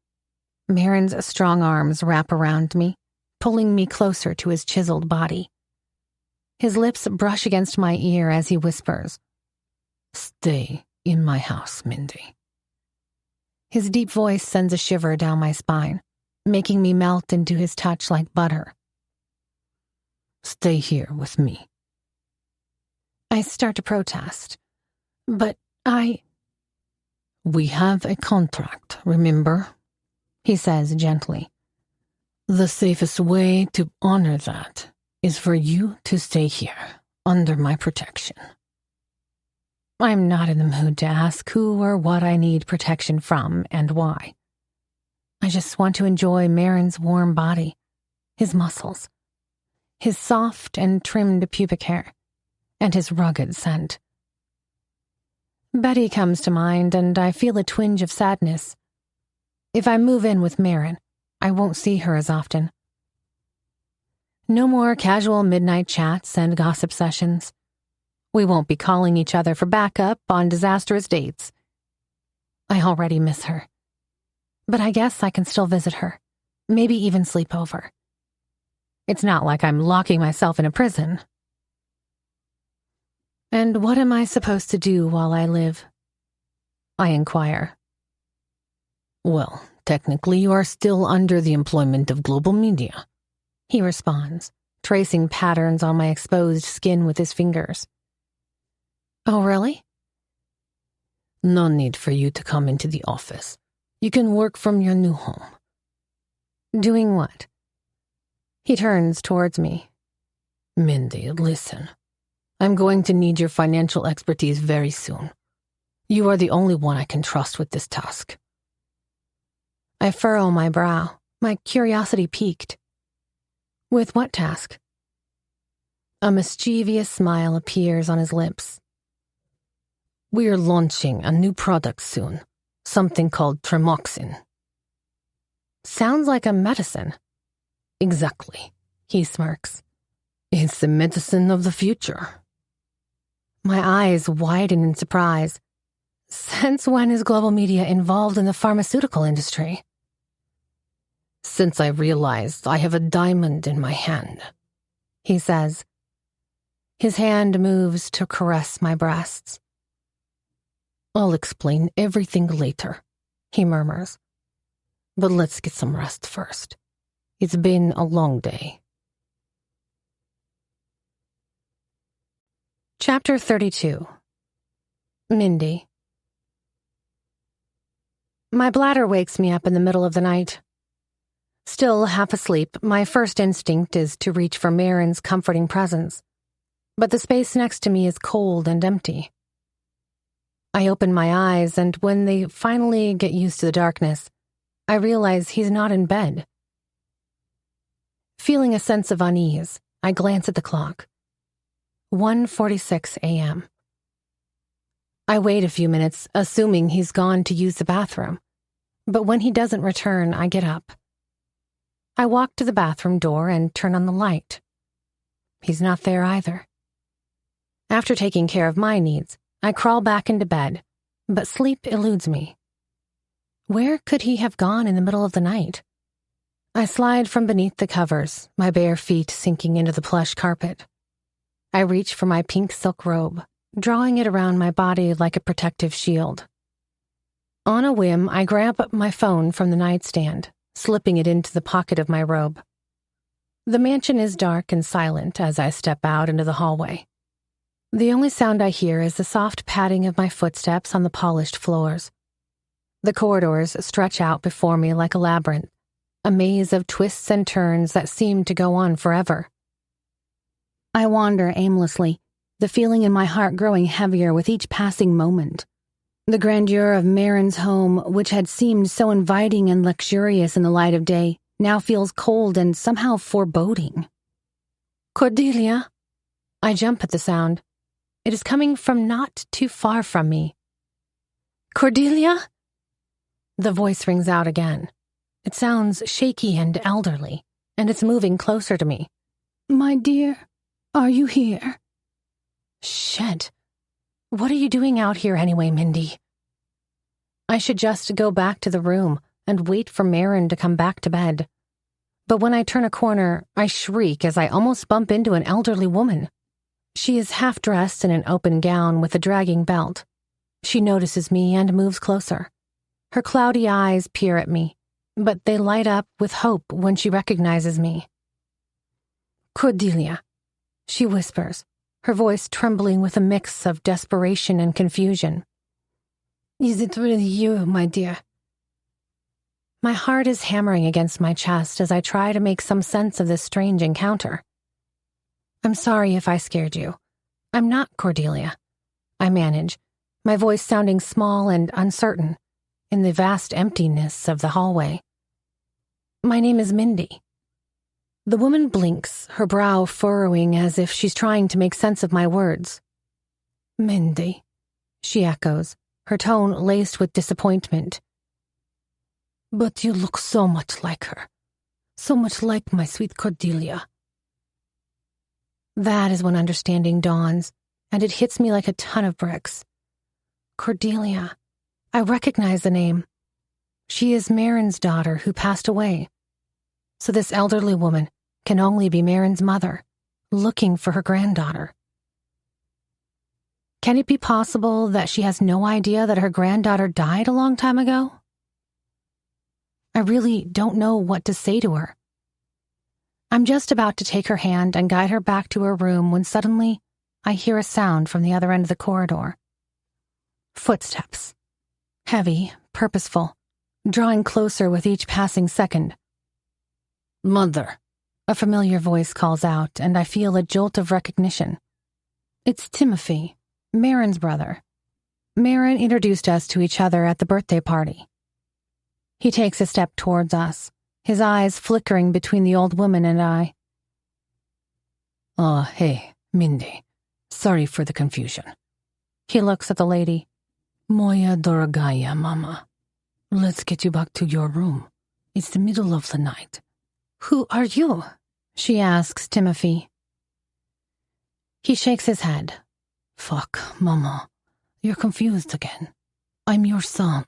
Maron's strong arms wrap around me, pulling me closer to his chiseled body. His lips brush against my ear as he whispers, "Stay in my house, Mindy." His deep voice sends a shiver down my spine, making me melt into his touch like butter. "Stay here with me." I start to protest, but "We have a contract, remember?" he says gently. "The safest way to honor that is for you to stay here, under my protection." I'm not in the mood to ask who or what I need protection from and why. I just want to enjoy Maron's warm body, his muscles, his soft and trimmed pubic hair, and his rugged scent. Betty comes to mind, and I feel a twinge of sadness. If I move in with Maron, I won't see her as often. No more casual midnight chats and gossip sessions. We won't be calling each other for backup on disastrous dates. I already miss her. But I guess I can still visit her, maybe even sleep over. It's not like I'm locking myself in a prison. And what am I supposed to do while I live? I inquire. "Well, technically you are still under the employment of global media," he responds, tracing patterns on my exposed skin with his fingers. Oh, really? "No need for you to come into the office. You can work from your new home." Doing what? He turns towards me. "Mindy, listen. I'm going to need your financial expertise very soon. You are the only one I can trust with this task." I furrow my brow, my curiosity piqued. With what task? A mischievous smile appears on his lips. "We're launching a new product soon, something called Tremoxin." Sounds like a medicine. "Exactly," he smirks. "It's the medicine of the future." My eyes widen in surprise. Since when is global media involved in the pharmaceutical industry? "Since I realized I have a diamond in my hand," he says. His hand moves to caress my breasts. "I'll explain everything later," he murmurs. "But let's get some rest first. It's been a long day." Chapter 32. Mindy. My bladder wakes me up in the middle of the night. Still half asleep, my first instinct is to reach for Maron's comforting presence. But the space next to me is cold and empty. I open my eyes, and when they finally get used to the darkness, I realize he's not in bed. Feeling a sense of unease, I glance at the clock. 1:46 a.m. I wait a few minutes, assuming he's gone to use the bathroom. But when he doesn't return, I get up. I walk to the bathroom door and turn on the light. He's not there either. After taking care of my needs, I crawl back into bed, but sleep eludes me. Where could he have gone in the middle of the night? I slide from beneath the covers, my bare feet sinking into the plush carpet. I reach for my pink silk robe, drawing it around my body like a protective shield. On a whim, I grab my phone from the nightstand, slipping it into the pocket of my robe. The mansion is dark and silent as I step out into the hallway. The only sound I hear is the soft padding of my footsteps on the polished floors. The corridors stretch out before me like a labyrinth, a maze of twists and turns that seem to go on forever. I wander aimlessly, the feeling in my heart growing heavier with each passing moment. The grandeur of Maron's home, which had seemed so inviting and luxurious in the light of day, now feels cold and somehow foreboding. Cordelia! I jump at the sound. It is coming from not too far from me. Cordelia? The voice rings out again. It sounds shaky and elderly, and it's moving closer to me. "My dear, Are you here? Shit. What are you doing out here anyway, Mindy? I should just go back to the room and wait for Maron to come back to bed. But when I turn a corner, I shriek as I almost bump into an elderly woman. She is half dressed in an open gown with a dragging belt. She notices me and moves closer. Her cloudy eyes peer at me, but they light up with hope when she recognizes me. Cordelia, she whispers, her voice trembling with a mix of desperation and confusion. Is it really you, my dear? My heart is hammering against my chest as I try to make some sense of this strange encounter. I'm sorry if I scared you. I'm not Cordelia. I manage, my voice sounding small and uncertain in the vast emptiness of the hallway. My name is Mindy. The woman blinks, her brow furrowing as if she's trying to make sense of my words. Mindy, she echoes, her tone laced with disappointment. But you look so much like her. So much like my sweet Cordelia. That is when understanding dawns, and it hits me like a ton of bricks. Cordelia. I recognize the name. She is Maron's daughter who passed away. So this elderly woman can only be Maron's mother, looking for her granddaughter. Can it be possible that she has no idea that her granddaughter died a long time ago? I really don't know what to say to her. I'm just about to take her hand and guide her back to her room when suddenly I hear a sound from the other end of the corridor. Footsteps. Heavy, purposeful, drawing closer with each passing second. Mother, a familiar voice calls out, and I feel a jolt of recognition. It's Timothy, Maron's brother. Maron introduced us to each other at the birthday party. He takes a step towards us, his eyes flickering between the old woman and I. Hey, Mindy. Sorry for the confusion. He looks at the lady. Moja dorogaya, mama. Let's get you back to your room. It's the middle of the night. Who are you? She asks Timothy. He shakes his head. Fuck, mama. You're confused again. I'm your son.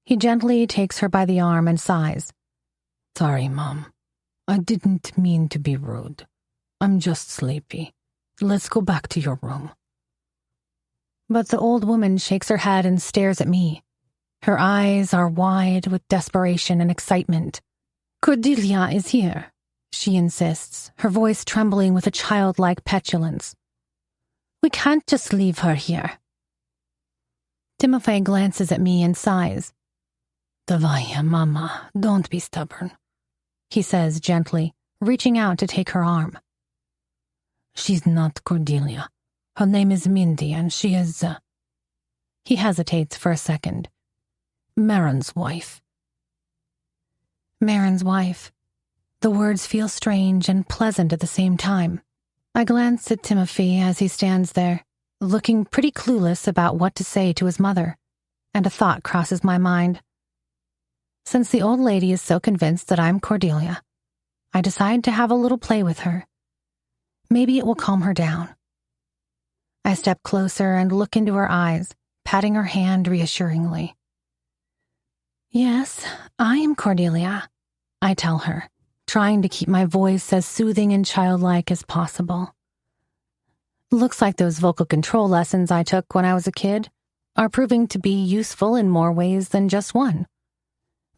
He gently takes her by the arm and sighs. Sorry, Mom. I didn't mean to be rude. I'm just sleepy. Let's go back to your room. But the old woman shakes her head and stares at me. Her eyes are wide with desperation and excitement. Cordelia is here, she insists, her voice trembling with a childlike petulance. We can't just leave her here. Timothy glances at me and sighs. Davaya, Mama, don't be stubborn, he says gently, reaching out to take her arm. She's not Cordelia. Her name is Mindy, and she is, He hesitates for a second. Maron's wife. Maron's wife. The words feel strange and pleasant at the same time. I glance at Timothy as he stands there, looking pretty clueless about what to say to his mother, and a thought crosses my mind. Since the old lady is so convinced that I'm Cordelia, I decide to have a little play with her. Maybe it will calm her down. I step closer and look into her eyes, patting her hand reassuringly. Yes, I am Cordelia, I tell her, trying to keep my voice as soothing and childlike as possible. Looks like those vocal control lessons I took when I was a kid are proving to be useful in more ways than just one,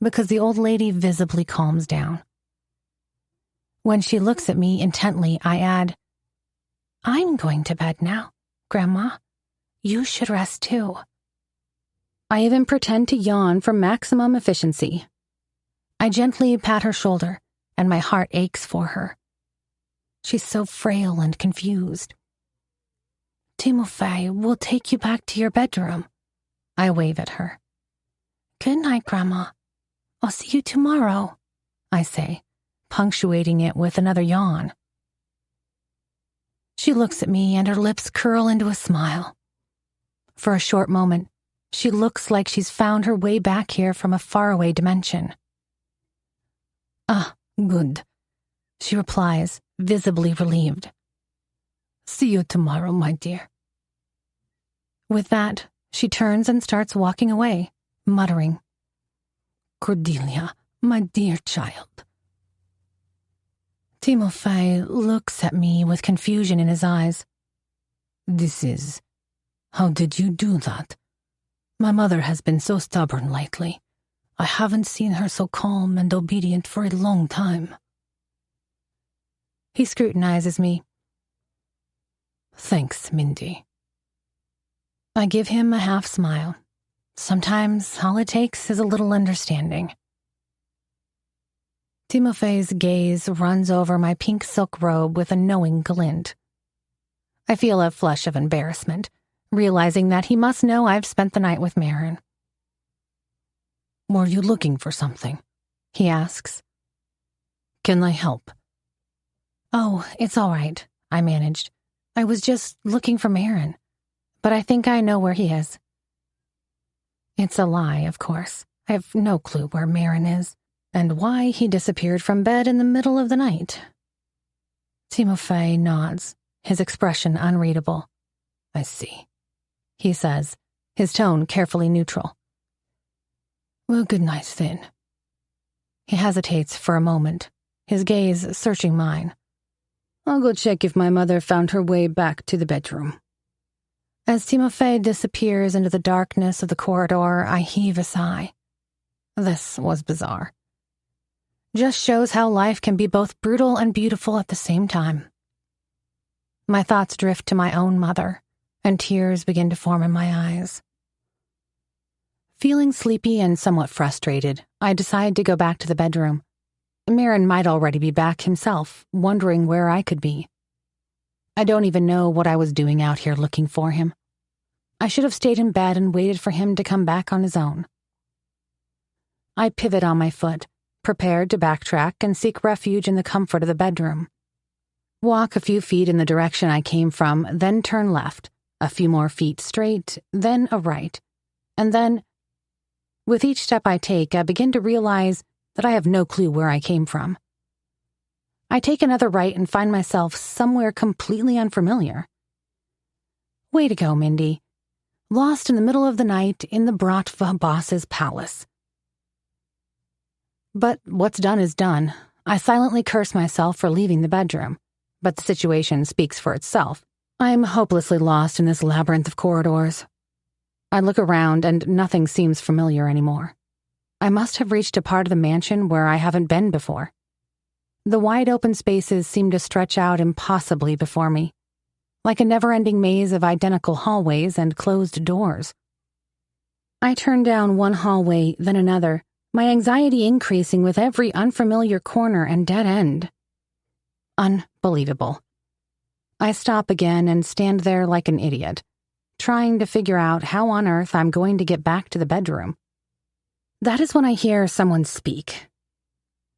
because the old lady visibly calms down. When she looks at me intently, I add, I'm going to bed now, Grandma. You should rest too. I even pretend to yawn for maximum efficiency. I gently pat her shoulder, and my heart aches for her. She's so frail and confused. Timofey will take you back to your bedroom. I wave at her. Good night, Grandma. I'll see you tomorrow, I say, punctuating it with another yawn. She looks at me and her lips curl into a smile. For a short moment, she looks like she's found her way back here from a faraway dimension. Ah, good, she replies, visibly relieved. See you tomorrow, my dear." With that, she turns and starts walking away, muttering, "Cordelia, my dear child." Timofey looks at me with confusion in his eyes. How did you do that? My mother has been so stubborn lately. I haven't seen her so calm and obedient for a long time." He scrutinizes me. "Thanks, Mindy." I give him a half smile. Sometimes all it takes is a little understanding. Timofey's gaze runs over my pink silk robe with a knowing glint. I feel a flush of embarrassment, realizing that he must know I've spent the night with Maron. "Were you looking for something?" he asks. "Can I help?" "Oh, it's all right," I managed. "I was just looking for Maron, but I think I know where he is." It's a lie, of course. I have no clue where Maron is, and why he disappeared from bed in the middle of the night. Timofey nods, his expression unreadable. "I see," he says, his tone carefully neutral. "Well, good night, then." He hesitates for a moment, his gaze searching mine. "I'll go check if my mother found her way back to the bedroom." As Timofey disappears into the darkness of the corridor, I heave a sigh. This was bizarre. Just shows how life can be both brutal and beautiful at the same time. My thoughts drift to my own mother, and tears begin to form in my eyes. Feeling sleepy and somewhat frustrated, I decide to go back to the bedroom. Maron might already be back himself, wondering where I could be. I don't even know what I was doing out here looking for him. I should have stayed in bed and waited for him to come back on his own. I pivot on my foot, prepared to backtrack and seek refuge in the comfort of the bedroom. Walk a few feet in the direction I came from, then turn left, a few more feet straight, then a right. And then, with each step I take, I begin to realize that I have no clue where I came from. I take another right and find myself somewhere completely unfamiliar. Way to go, Mindy. Lost in the middle of the night in the Bratva boss's palace. But what's done is done. I silently curse myself for leaving the bedroom, but the situation speaks for itself. I'm hopelessly lost in this labyrinth of corridors. I look around and nothing seems familiar anymore. I must have reached a part of the mansion where I haven't been before. The wide open spaces seem to stretch out impossibly before me, like a never-ending maze of identical hallways and closed doors. I turn down one hallway, then another, my anxiety increasing with every unfamiliar corner and dead end. Unbelievable. I stop again and stand there like an idiot, trying to figure out how on earth I'm going to get back to the bedroom. That is when I hear someone speak.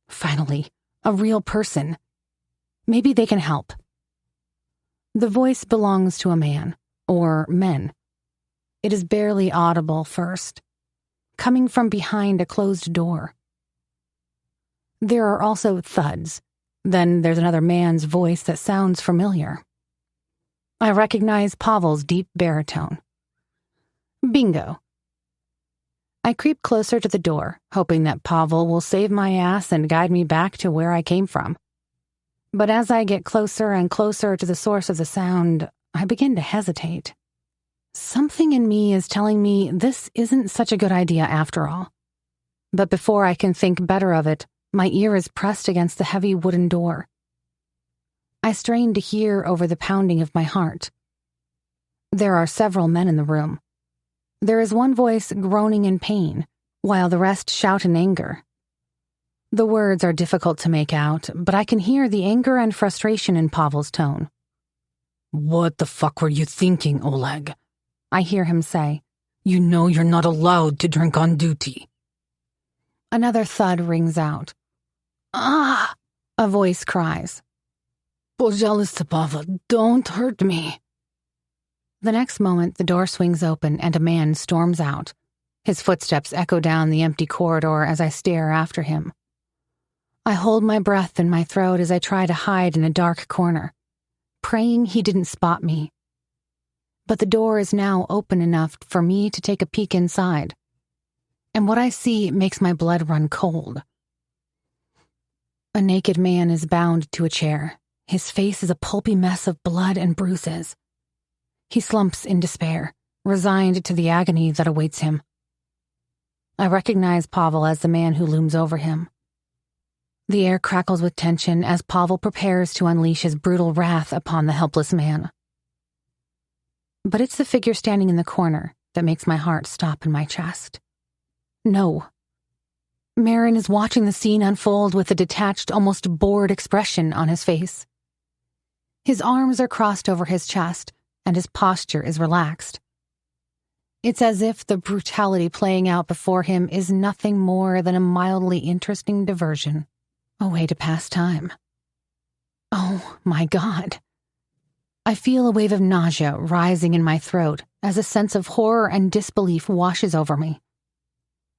Finally, a real person. Maybe they can help. The voice belongs to a man, or men. It is barely audible first, coming from behind a closed door. There are also thuds. Then there's another man's voice that sounds familiar. I recognize Pavel's deep baritone. Bingo. I creep closer to the door, hoping that Pavel will save my ass and guide me back to where I came from. But as I get closer and closer to the source of the sound, I begin to hesitate. Something in me is telling me this isn't such a good idea after all. But before I can think better of it, my ear is pressed against the heavy wooden door. I strain to hear over the pounding of my heart. There are several men in the room. There is one voice groaning in pain, while the rest shout in anger. The words are difficult to make out, but I can hear the anger and frustration in Pavel's tone. "What the fuck were you thinking, Oleg?" I hear him say. "You know you're not allowed to drink on duty." Another thud rings out. "Ah!" a voice cries. "Пожалуйста, Pavel, don't hurt me." The next moment, the door swings open and a man storms out. His footsteps echo down the empty corridor as I stare after him. I hold my breath in my throat as I try to hide in a dark corner, praying he didn't spot me. But the door is now open enough for me to take a peek inside, and what I see makes my blood run cold. A naked man is bound to a chair. His face is a pulpy mess of blood and bruises. He slumps in despair, resigned to the agony that awaits him. I recognize Pavel as the man who looms over him. The air crackles with tension as Pavel prepares to unleash his brutal wrath upon the helpless man. But it's the figure standing in the corner that makes my heart stop in my chest. No. Maron is watching the scene unfold with a detached, almost bored expression on his face. His arms are crossed over his chest, and his posture is relaxed. It's as if the brutality playing out before him is nothing more than a mildly interesting diversion, a way to pass time. Oh, my God. I feel a wave of nausea rising in my throat as a sense of horror and disbelief washes over me.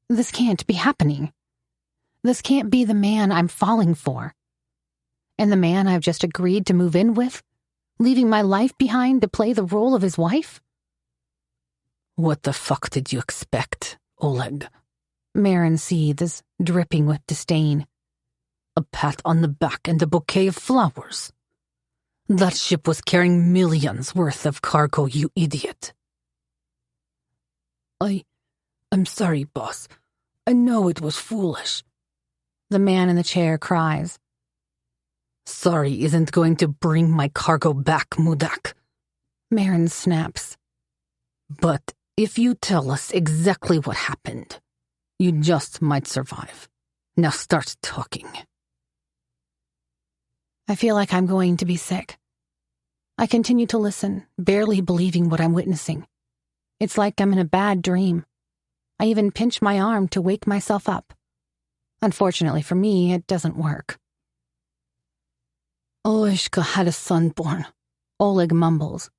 This can't be happening. This can't be the man I'm falling for. And the man I've just agreed to move in with, leaving my life behind to play the role of his wife? What the fuck did you expect, Oleg? Maron seethes, dripping with disdain. A pat on the back and a bouquet of flowers. That ship was carrying millions worth of cargo, you idiot. I'm sorry, boss. I know it was foolish. The man in the chair cries. Sorry isn't going to bring my cargo back, Mudak. Maron snaps. But if you tell us exactly what happened, you just might survive. Now start talking. I feel like I'm going to be sick. I continue to listen, barely believing what I'm witnessing. It's like I'm in a bad dream. I even pinch my arm to wake myself up. Unfortunately for me, it doesn't work. Oleshka had a son born, Oleg mumbles,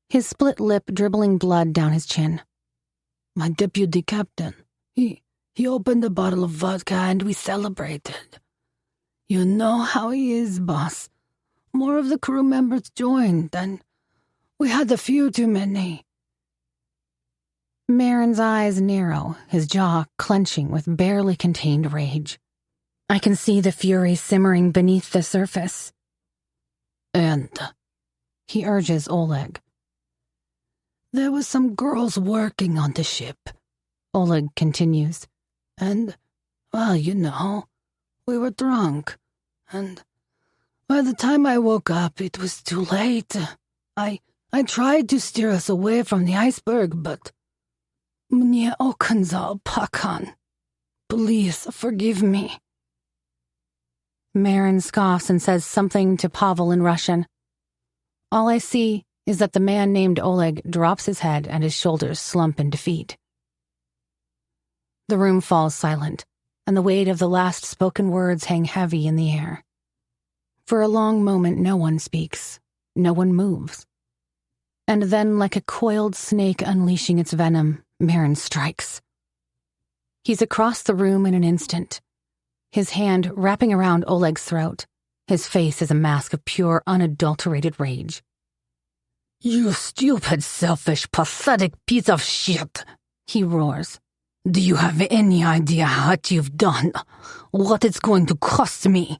his split lip dribbling blood down his chin. My deputy captain, he opened a bottle of vodka and we celebrated. You know how he is, boss. More of the crew members joined, and we had a few too many. Maron's eyes narrow, his jaw clenching with barely contained rage. I can see the fury simmering beneath the surface. And, he urges Oleg. There was some girls working on the ship, Oleg continues. And, well, you know, we were drunk, and by the time I woke up, it was too late. I tried to steer us away from the iceberg, but Mnie okazał pakan. Please forgive me. Maron scoffs and says something to Pavel in Russian. All I see is that the man named Oleg drops his head and his shoulders slump in defeat. The room falls silent, and the weight of the last spoken words hang heavy in the air. For a long moment, no one speaks, no one moves. And then, like a coiled snake unleashing its venom, Maron strikes. He's across the room in an instant, his hand wrapping around Oleg's throat. His face is a mask of pure, unadulterated rage. You stupid, selfish, pathetic piece of shit, he roars. Do you have any idea what you've done? What it's going to cost me?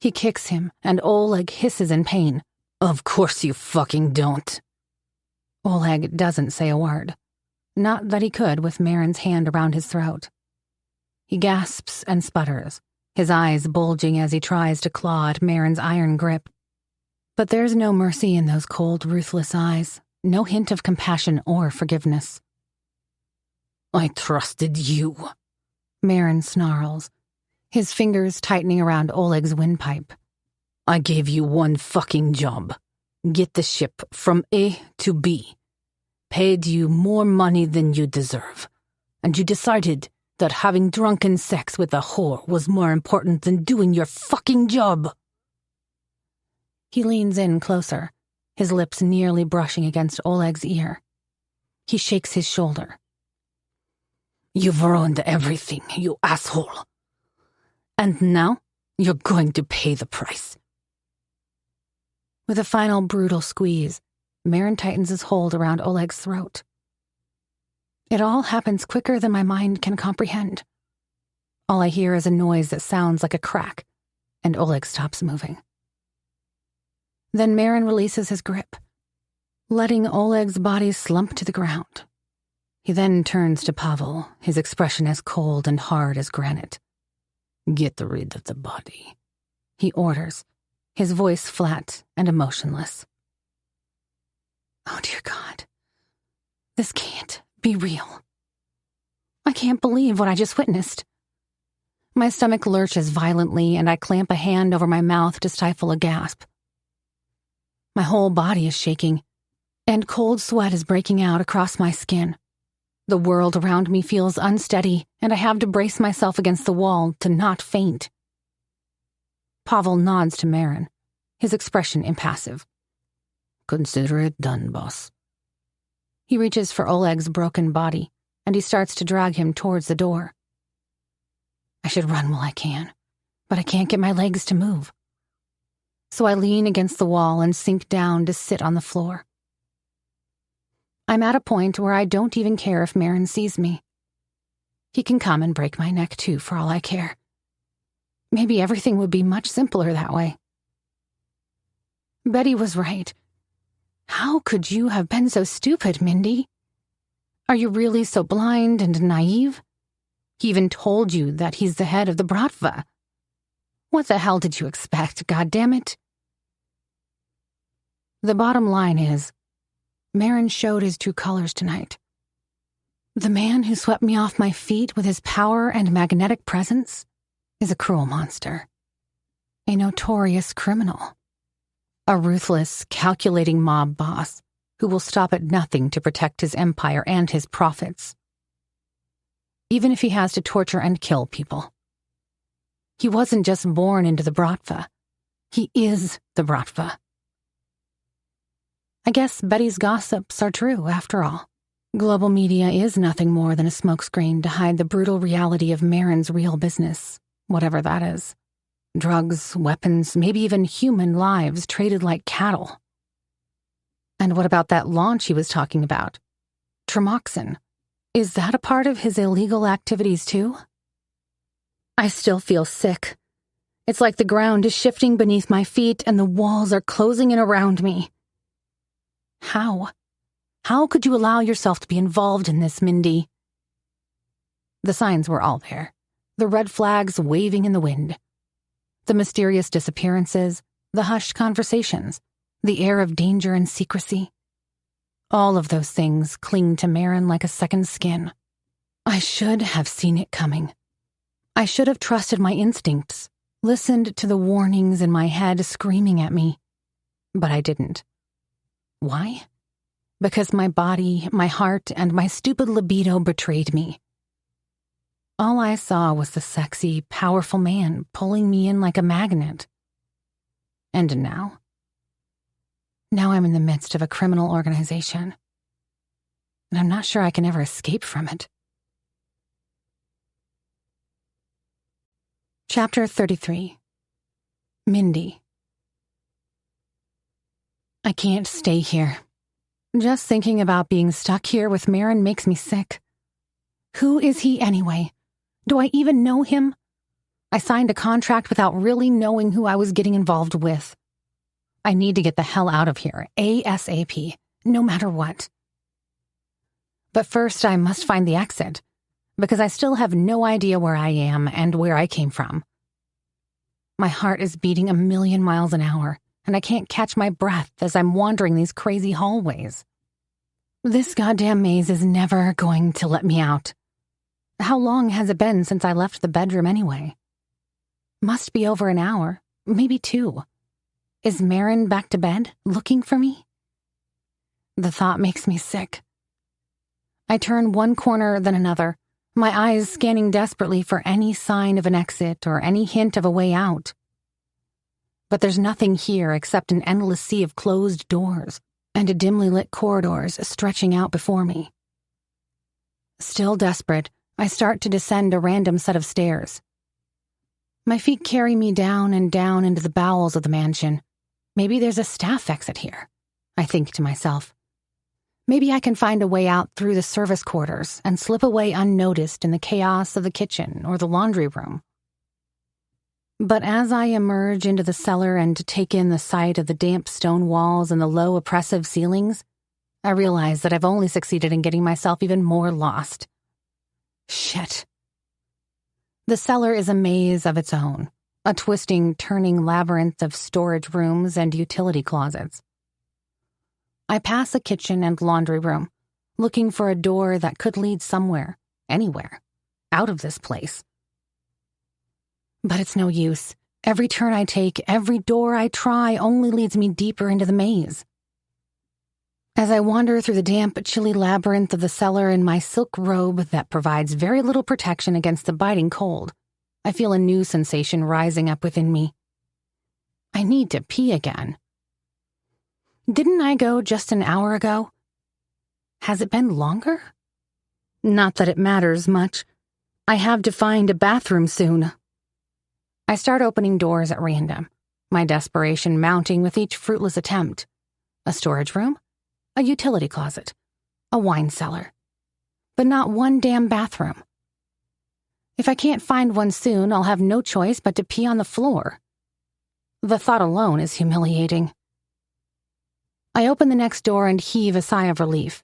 He kicks him, and Oleg hisses in pain. Of course you fucking don't. Oleg doesn't say a word. Not that he could with Maron's hand around his throat. He gasps and sputters, his eyes bulging as he tries to claw at Maron's iron grip. But there's no mercy in those cold, ruthless eyes, no hint of compassion or forgiveness. I trusted you, Maron snarls, his fingers tightening around Oleg's windpipe. I gave you one fucking job. Get the ship from A to B. Paid you more money than you deserve. And you decided that having drunken sex with a whore was more important than doing your fucking job. He leans in closer, his lips nearly brushing against Oleg's ear. He shakes his shoulder. You've ruined everything, you asshole. And now you're going to pay the price. With a final brutal squeeze, Maron tightens his hold around Oleg's throat. It all happens quicker than my mind can comprehend. All I hear is a noise that sounds like a crack, and Oleg stops moving. Then Maron releases his grip, letting Oleg's body slump to the ground. He then turns to Pavel, his expression as cold and hard as granite. "Get rid of the body," he orders, his voice flat and emotionless. Oh, dear God. This can't be real. I can't believe what I just witnessed. My stomach lurches violently, and I clamp a hand over my mouth to stifle a gasp. My whole body is shaking, and cold sweat is breaking out across my skin. The world around me feels unsteady, and I have to brace myself against the wall to not faint. Pavel nods to Maron, his expression impassive. "Consider it done, boss." He reaches for Oleg's broken body, and he starts to drag him towards the door. I should run while I can, but I can't get my legs to move. So I lean against the wall and sink down to sit on the floor. I'm at a point where I don't even care if Maron sees me. He can come and break my neck too, for all I care. Maybe everything would be much simpler that way. Betty was right. How could you have been so stupid, Mindy? Are you really so blind and naive? He even told you that he's the head of the Bratva. What the hell did you expect, goddammit? The bottom line is, Maron showed his true colors tonight. The man who swept me off my feet with his power and magnetic presence is a cruel monster. A notorious criminal. A ruthless, calculating mob boss who will stop at nothing to protect his empire and his profits. Even if he has to torture and kill people. He wasn't just born into the Bratva. He is the Bratva. I guess Betty's gossips are true, after all. Global media is nothing more than a smokescreen to hide the brutal reality of Maron's real business, whatever that is. Drugs, weapons, maybe even human lives traded like cattle. And what about that launch he was talking about? Tremoxin. Is that a part of his illegal activities too? I still feel sick. It's like the ground is shifting beneath my feet and the walls are closing in around me. How? How could you allow yourself to be involved in this, Mindy? The signs were all there. The red flags waving in the wind. The mysterious disappearances, the hushed conversations, the air of danger and secrecy. All of those things cling to Maron like a second skin. I should have seen it coming. I should have trusted my instincts, listened to the warnings in my head screaming at me. But I didn't. Why? Because my body, my heart, and my stupid libido betrayed me. All I saw was the sexy, powerful man pulling me in like a magnet. And now? Now I'm in the midst of a criminal organization. And I'm not sure I can ever escape from it. Chapter 33. Mindy. I can't stay here. Just thinking about being stuck here with Maron makes me sick. Who is he anyway? Do I even know him? I signed a contract without really knowing who I was getting involved with. I need to get the hell out of here, ASAP, no matter what. But first I must find the exit, because I still have no idea where I am and where I came from. My heart is beating 1,000,000 miles an hour, and I can't catch my breath as I'm wandering these crazy hallways. This goddamn maze is never going to let me out. How long has it been since I left the bedroom anyway? Must be over an hour, maybe 2. Is Maron back to bed, looking for me? The thought makes me sick. I turn one corner then another, my eyes scanning desperately for any sign of an exit or any hint of a way out. But there's nothing here except an endless sea of closed doors and dimly lit corridors stretching out before me. Still desperate, I start to descend a random set of stairs. My feet carry me down and down into the bowels of the mansion, Maybe there's a staff exit here, I think to myself. Maybe I can find a way out through the service quarters and slip away unnoticed in the chaos of the kitchen or the laundry room. But as I emerge into the cellar and take in the sight of the damp stone walls and the low, oppressive ceilings, I realize that I've only succeeded in getting myself even more lost. Shit. The cellar is a maze of its own, a twisting, turning labyrinth of storage rooms and utility closets. I pass a kitchen and laundry room, looking for a door that could lead somewhere, anywhere, out of this place. But it's no use. Every turn I take, every door I try only leads me deeper into the maze. As I wander through the damp, chilly labyrinth of the cellar in my silk robe that provides very little protection against the biting cold, I feel a new sensation rising up within me. I need to pee again. Didn't I go just an hour ago? Has it been longer? Not that it matters much. I have to find a bathroom soon. I start opening doors at random, my desperation mounting with each fruitless attempt. A storage room, a utility closet, a wine cellar. But not one damn bathroom. If I can't find one soon, I'll have no choice but to pee on the floor. The thought alone is humiliating. I open the next door and heave a sigh of relief.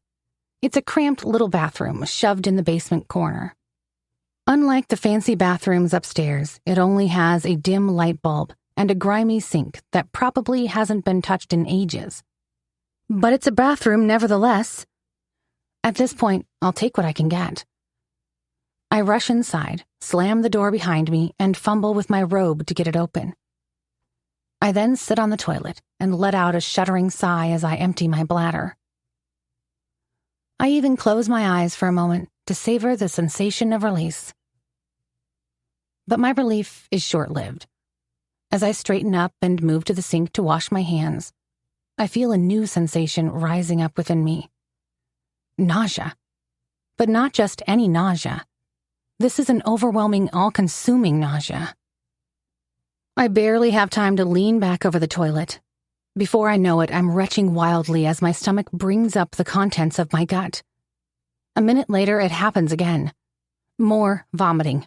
It's a cramped little bathroom shoved in the basement corner. Unlike the fancy bathrooms upstairs, it only has a dim light bulb and a grimy sink that probably hasn't been touched in ages. But it's a bathroom nevertheless. At this point, I'll take what I can get. I rush inside, slam the door behind me, and fumble with my robe to get it open. I then sit on the toilet and let out a shuddering sigh as I empty my bladder. I even close my eyes for a moment to savor the sensation of release. But my relief is short-lived. As I straighten up and move to the sink to wash my hands, I feel a new sensation rising up within me. Nausea. But not just any nausea. This is an overwhelming, all-consuming nausea. I barely have time to lean back over the toilet. Before I know it, I'm retching wildly as my stomach brings up the contents of my gut. A minute later, it happens again. More vomiting.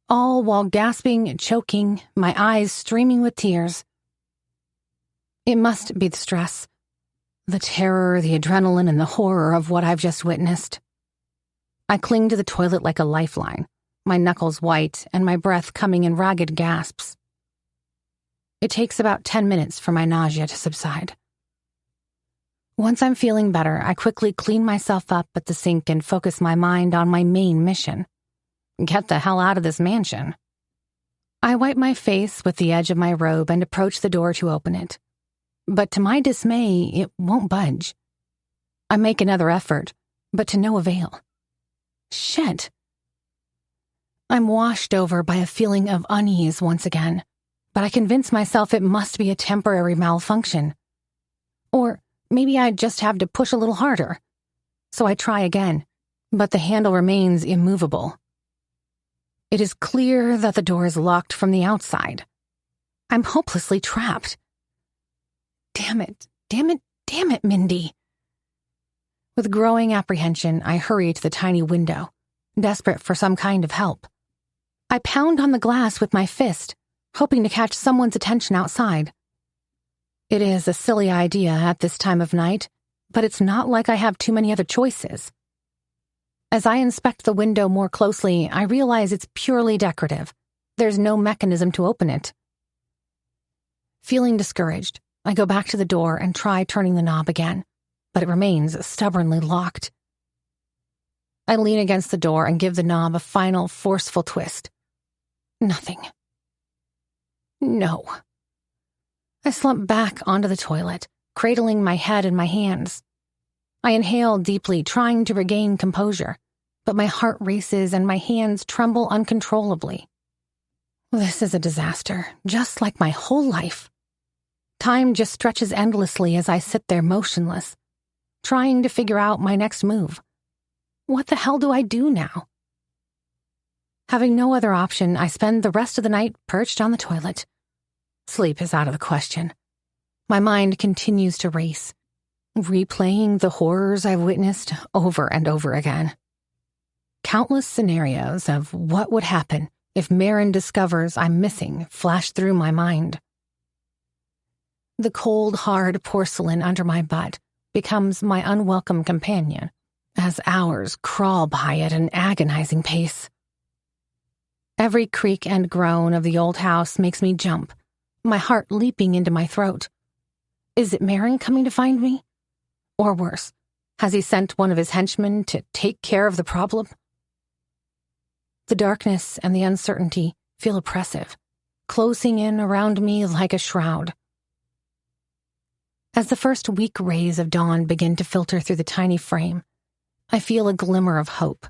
All while gasping, choking, my eyes streaming with tears. It must be the stress. The terror, the adrenaline, and the horror of what I've just witnessed. I cling to the toilet like a lifeline, my knuckles white and my breath coming in ragged gasps. It takes about 10 minutes for my nausea to subside. Once I'm feeling better, I quickly clean myself up at the sink and focus my mind on my main mission. Get the hell out of this mansion. I wipe my face with the edge of my robe and approach the door to open it. But to my dismay, it won't budge. I make another effort, but to no avail. Shit. I'm washed over by a feeling of unease once again, but I convince myself it must be a temporary malfunction. Or maybe I just have to push a little harder. So I try again, but the handle remains immovable. It is clear that the door is locked from the outside. I'm hopelessly trapped. Damn it, Mindy. With growing apprehension, I hurry to the tiny window, desperate for some kind of help. I pound on the glass with my fist, hoping to catch someone's attention outside. It is a silly idea at this time of night, but it's not like I have too many other choices. As I inspect the window more closely, I realize it's purely decorative. There's no mechanism to open it. Feeling discouraged, I go back to the door and try turning the knob again, but it remains stubbornly locked. I lean against the door and give the knob a final, forceful twist. Nothing. No. I slump back onto the toilet, cradling my head in my hands. I inhale deeply, trying to regain composure, but my heart races and my hands tremble uncontrollably. This is a disaster, just like my whole life. Time just stretches endlessly as I sit there motionless, trying to figure out my next move. What the hell do I do now? Having no other option, I spend the rest of the night perched on the toilet. Sleep is out of the question. My mind continues to race, replaying the horrors I've witnessed over and over again. Countless scenarios of what would happen if Maron discovers I'm missing flash through my mind. The cold, hard porcelain under my butt becomes my unwelcome companion as hours crawl by at an agonizing pace. Every creak and groan of the old house makes me jump, my heart leaping into my throat. Is it Maron coming to find me? Or worse, has he sent one of his henchmen to take care of the problem? The darkness and the uncertainty feel oppressive, closing in around me like a shroud. As the first weak rays of dawn begin to filter through the tiny frame, I feel a glimmer of hope.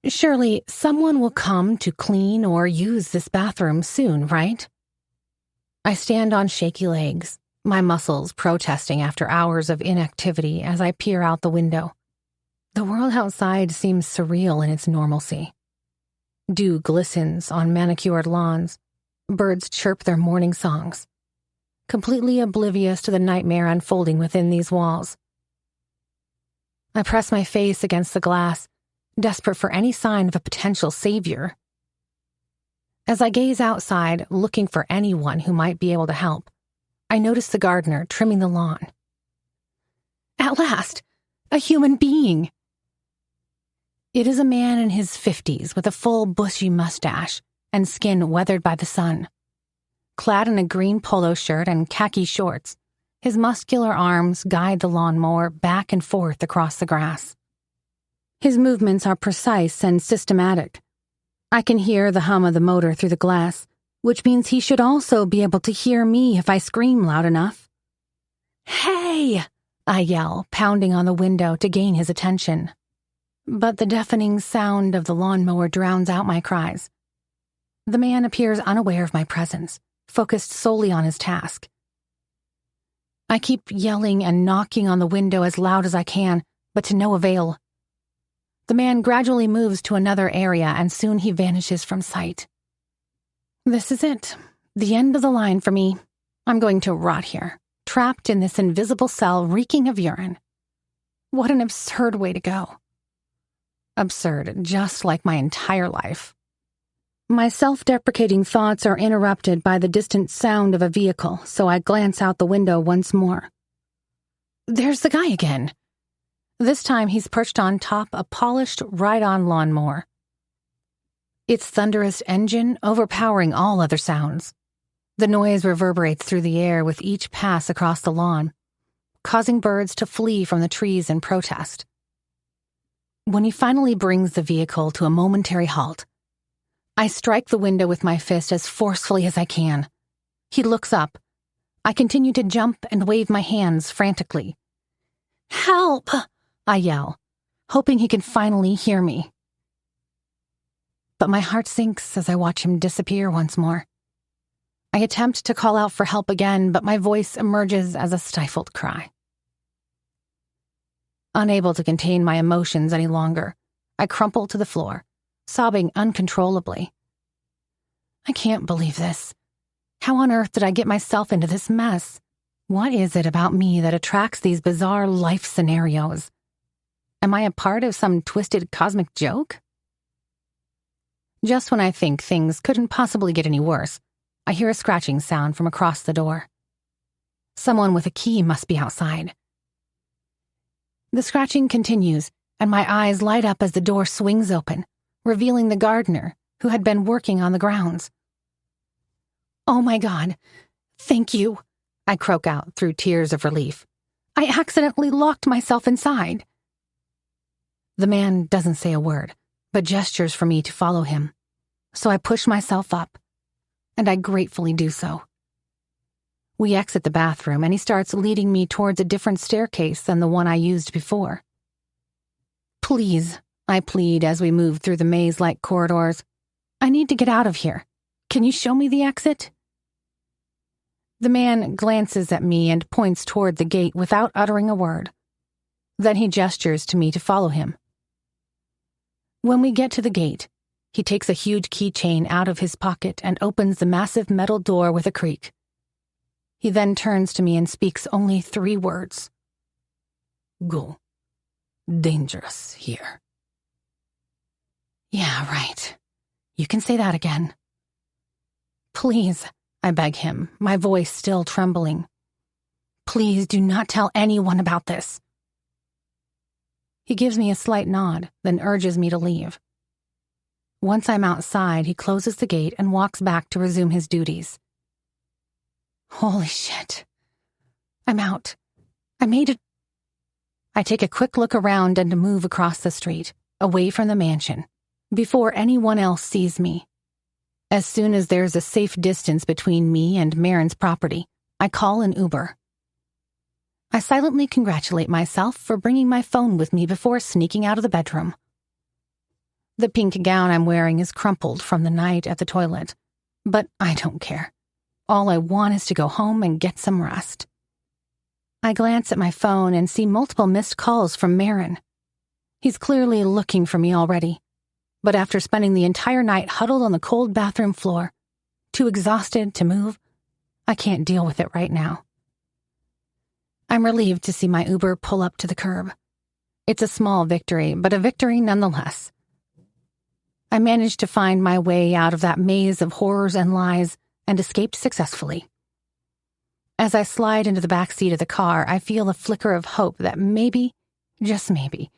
Surely someone will come to clean or use this bathroom soon, right? I stand on shaky legs, my muscles protesting after hours of inactivity as I peer out the window. The world outside seems surreal in its normalcy. Dew glistens on manicured lawns. Birds chirp their morning songs, completely oblivious to the nightmare unfolding within these walls. I press my face against the glass, desperate for any sign of a potential savior. As I gaze outside, looking for anyone who might be able to help, I notice the gardener trimming the lawn. At last, a human being! It is a man in his 50s with a full bushy mustache and skin weathered by the sun. Clad in a green polo shirt and khaki shorts, his muscular arms guide the lawnmower back and forth across the grass. His movements are precise and systematic. I can hear the hum of the motor through the glass, which means he should also be able to hear me if I scream loud enough. "Hey!" I yell, pounding on the window to gain his attention. But the deafening sound of the lawnmower drowns out my cries. The man appears unaware of my presence, focused solely on his task. I keep yelling and knocking on the window as loud as I can, but to no avail. The man gradually moves to another area and soon he vanishes from sight. This is it, the end of the line for me. I'm going to rot here, trapped in this invisible cell reeking of urine. What an absurd way to go. Absurd, just like my entire life. My self-deprecating thoughts are interrupted by the distant sound of a vehicle, so I glance out the window once more. There's the guy again. This time he's perched on top a polished, ride-on lawnmower. Its thunderous engine overpowering all other sounds. The noise reverberates through the air with each pass across the lawn, causing birds to flee from the trees in protest. When he finally brings the vehicle to a momentary halt, I strike the window with my fist as forcefully as I can. He looks up. I continue to jump and wave my hands frantically. "Help!" I yell, hoping he can finally hear me. But my heart sinks as I watch him disappear once more. I attempt to call out for help again, but my voice emerges as a stifled cry. Unable to contain my emotions any longer, I crumple to the floor, sobbing uncontrollably. I can't believe this. How on earth did I get myself into this mess? What is it about me that attracts these bizarre life scenarios? Am I a part of some twisted cosmic joke? Just when I think things couldn't possibly get any worse, I hear a scratching sound from across the door. Someone with a key must be outside. The scratching continues, and my eyes light up as the door swings open, revealing the gardener, who had been working on the grounds. "Oh my God, thank you," I croak out through tears of relief. "I accidentally locked myself inside." The man doesn't say a word, but gestures for me to follow him, so I push myself up, and I gratefully do so. We exit the bathroom, and he starts leading me towards a different staircase than the one I used before. "Please," I plead as we move through the maze-like corridors. "I need to get out of here. Can you show me the exit?" The man glances at me and points toward the gate without uttering a word. Then he gestures to me to follow him. When we get to the gate, he takes a huge keychain out of his pocket and opens the massive metal door with a creak. He then turns to me and speaks only 3 words. Go. Dangerous here. Yeah, right. You can say that again. Please, I beg him, my voice still trembling. Please do not tell anyone about this. He gives me a slight nod, then urges me to leave. Once I'm outside, he closes the gate and walks back to resume his duties. Holy shit. I'm out. I made it. I take a quick look around and move across the street, away from the mansion, before anyone else sees me. As soon as there's a safe distance between me and Maron's property, I call an Uber. I silently congratulate myself for bringing my phone with me before sneaking out of the bedroom. The pink gown I'm wearing is crumpled from the night at the toilet, but I don't care. All I want is to go home and get some rest. I glance at my phone and see multiple missed calls from Maron. He's clearly looking for me already, but after spending the entire night huddled on the cold bathroom floor, too exhausted to move, I can't deal with it right now. I'm relieved to see my Uber pull up to the curb. It's a small victory, but a victory nonetheless. I managed to find my way out of that maze of horrors and lies and escaped successfully. As I slide into the back seat of the car, I feel a flicker of hope that maybe, just maybe,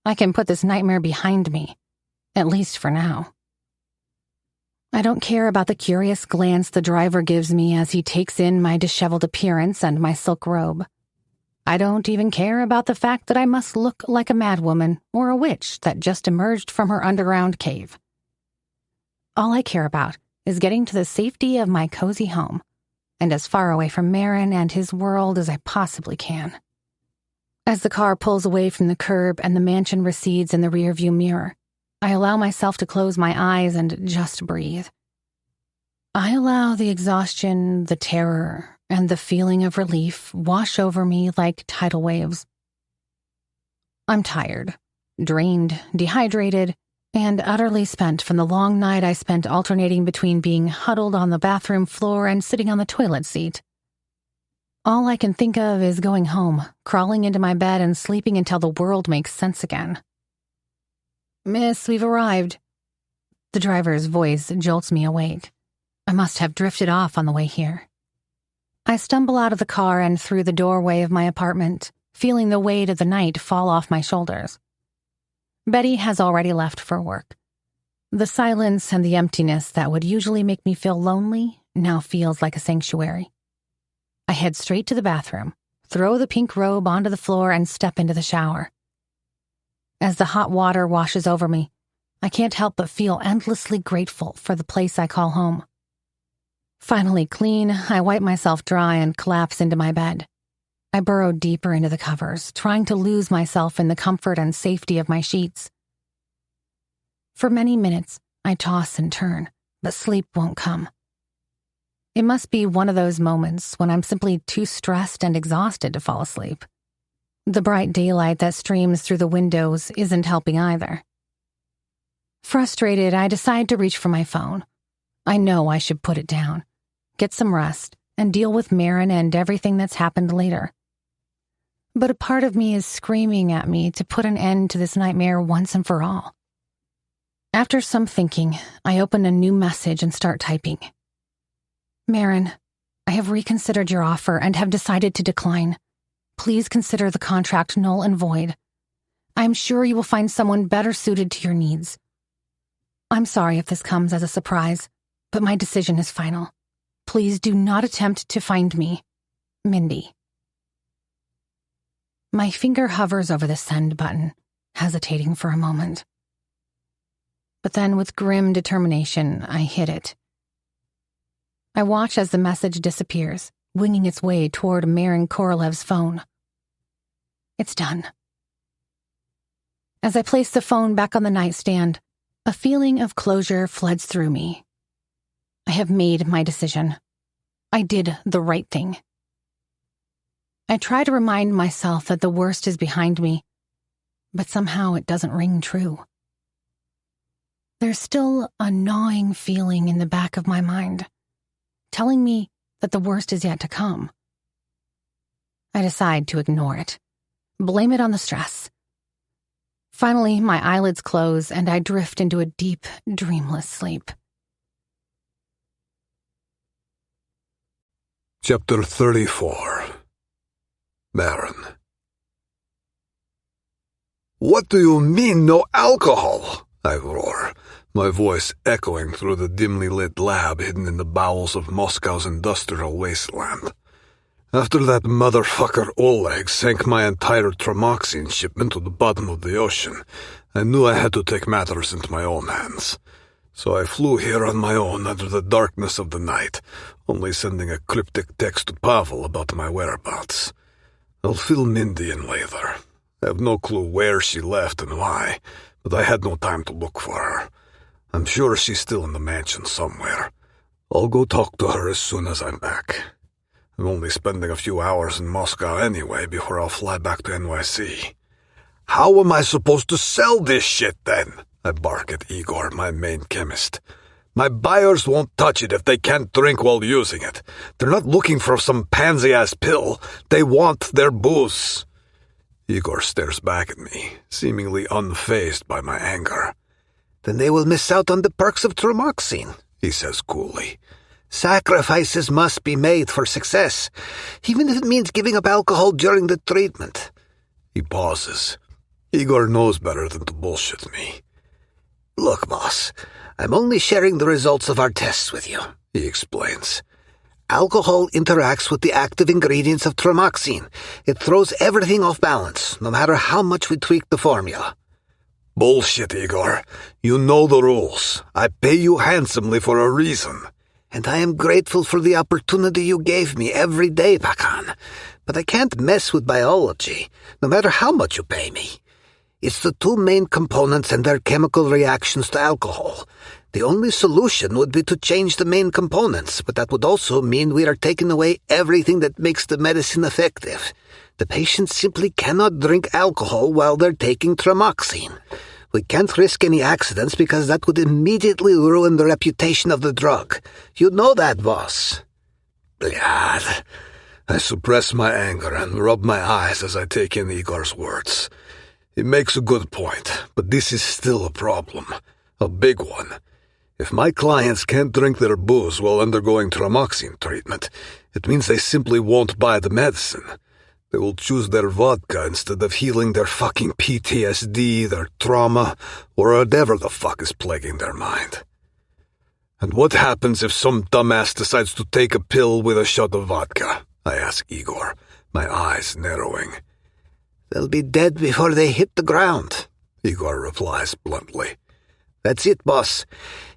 I can put this nightmare behind me, at least for now. I don't care about the curious glance the driver gives me as he takes in my disheveled appearance and my silk robe. I don't even care about the fact that I must look like a madwoman or a witch that just emerged from her underground cave. All I care about is getting to the safety of my cozy home, and as far away from Maron and his world as I possibly can. As the car pulls away from the curb and the mansion recedes in the rearview mirror, I allow myself to close my eyes and just breathe. I allow the exhaustion, the terror, and the feeling of relief wash over me like tidal waves. I'm tired, drained, dehydrated, and utterly spent from the long night I spent alternating between being huddled on the bathroom floor and sitting on the toilet seat. All I can think of is going home, crawling into my bed and sleeping until the world makes sense again. Miss, we've arrived. The driver's voice jolts me awake. I must have drifted off on the way here. I stumble out of the car and through the doorway of my apartment, feeling the weight of the night fall off my shoulders. Betty has already left for work. The silence and the emptiness that would usually make me feel lonely now feels like a sanctuary. I head straight to the bathroom, throw the pink robe onto the floor, and step into the shower. As the hot water washes over me, I can't help but feel endlessly grateful for the place I call home. Finally clean, I wipe myself dry and collapse into my bed. I burrow deeper into the covers, trying to lose myself in the comfort and safety of my sheets. For many minutes, I toss and turn, but sleep won't come. It must be one of those moments when I'm simply too stressed and exhausted to fall asleep. The bright daylight that streams through the windows isn't helping either. Frustrated, I decide to reach for my phone. I know I should put it down, get some rest, and deal with Maron and everything that's happened later. But a part of me is screaming at me to put an end to this nightmare once and for all. After some thinking, I open a new message and start typing. Maron, I have reconsidered your offer and have decided to decline. Please consider the contract null and void. I am sure you will find someone better suited to your needs. I'm sorry if this comes as a surprise, but my decision is final. Please do not attempt to find me. Mindy. My finger hovers over the send button, hesitating for a moment. But then, with grim determination, I hit it. I watch as the message disappears, winging its way toward Maron Korolev's phone. It's done. As I place the phone back on the nightstand, a feeling of closure floods through me. I have made my decision. I did the right thing. I try to remind myself that the worst is behind me, but somehow it doesn't ring true. There's still a gnawing feeling in the back of my mind, telling me that the worst is yet to come. I decide to ignore it, blame it on the stress. Finally, my eyelids close and I drift into a deep, dreamless sleep. Chapter 34. Maron. "What do you mean, no alcohol?" I roar, my voice echoing through the dimly lit lab hidden in the bowels of Moscow's industrial wasteland. After that motherfucker Oleg sank my entire Tramoxine shipment to the bottom of the ocean, I knew I had to take matters into my own hands. So I flew here on my own under the darkness of the night, only sending a cryptic text to Pavel about my whereabouts. I'll fill Mindy in later. I have no clue where she left and why, but I had no time to look for her. I'm sure she's still in the mansion somewhere. I'll go talk to her as soon as I'm back. I'm only spending a few hours in Moscow anyway before I'll fly back to NYC. "How am I supposed to sell this shit then?" I bark at Igor, my main chemist. "My buyers won't touch it if they can't drink while using it. They're not looking for some pansy-ass pill. They want their booze." Igor stares back at me, seemingly unfazed by my anger. "Then they will miss out on the perks of Tramoxine," he says coolly. "Sacrifices must be made for success, even if it means giving up alcohol during the treatment." He pauses. Igor knows better than to bullshit me. "Look, boss, I'm only sharing the results of our tests with you," he explains. "Alcohol interacts with the active ingredients of Tramoxine. It throws everything off balance, no matter how much we tweak the formula." "Bullshit, Igor. You know the rules. I pay you handsomely for a reason." "And I am grateful for the opportunity you gave me every day, Pakan. But I can't mess with biology, no matter how much you pay me. It's the two main components and their chemical reactions to alcohol. The only solution would be to change the main components, but that would also mean we are taking away everything that makes the medicine effective. The patients simply cannot drink alcohol while they're taking Tramoxine. We can't risk any accidents because that would immediately ruin the reputation of the drug. You know that, boss." Blad. I suppress my anger and rub my eyes as I take in Igor's words. He makes a good point, but this is still a problem. A big one. If my clients can't drink their booze while undergoing Tramoxine treatment, it means they simply won't buy the medicine. They will choose their vodka instead of healing their fucking PTSD, their trauma, or whatever the fuck is plaguing their mind. And what happens if some dumbass decides to take a pill with a shot of vodka? I ask Igor, my eyes narrowing. "They'll be dead before they hit the ground," Igor replies bluntly. "That's it, boss.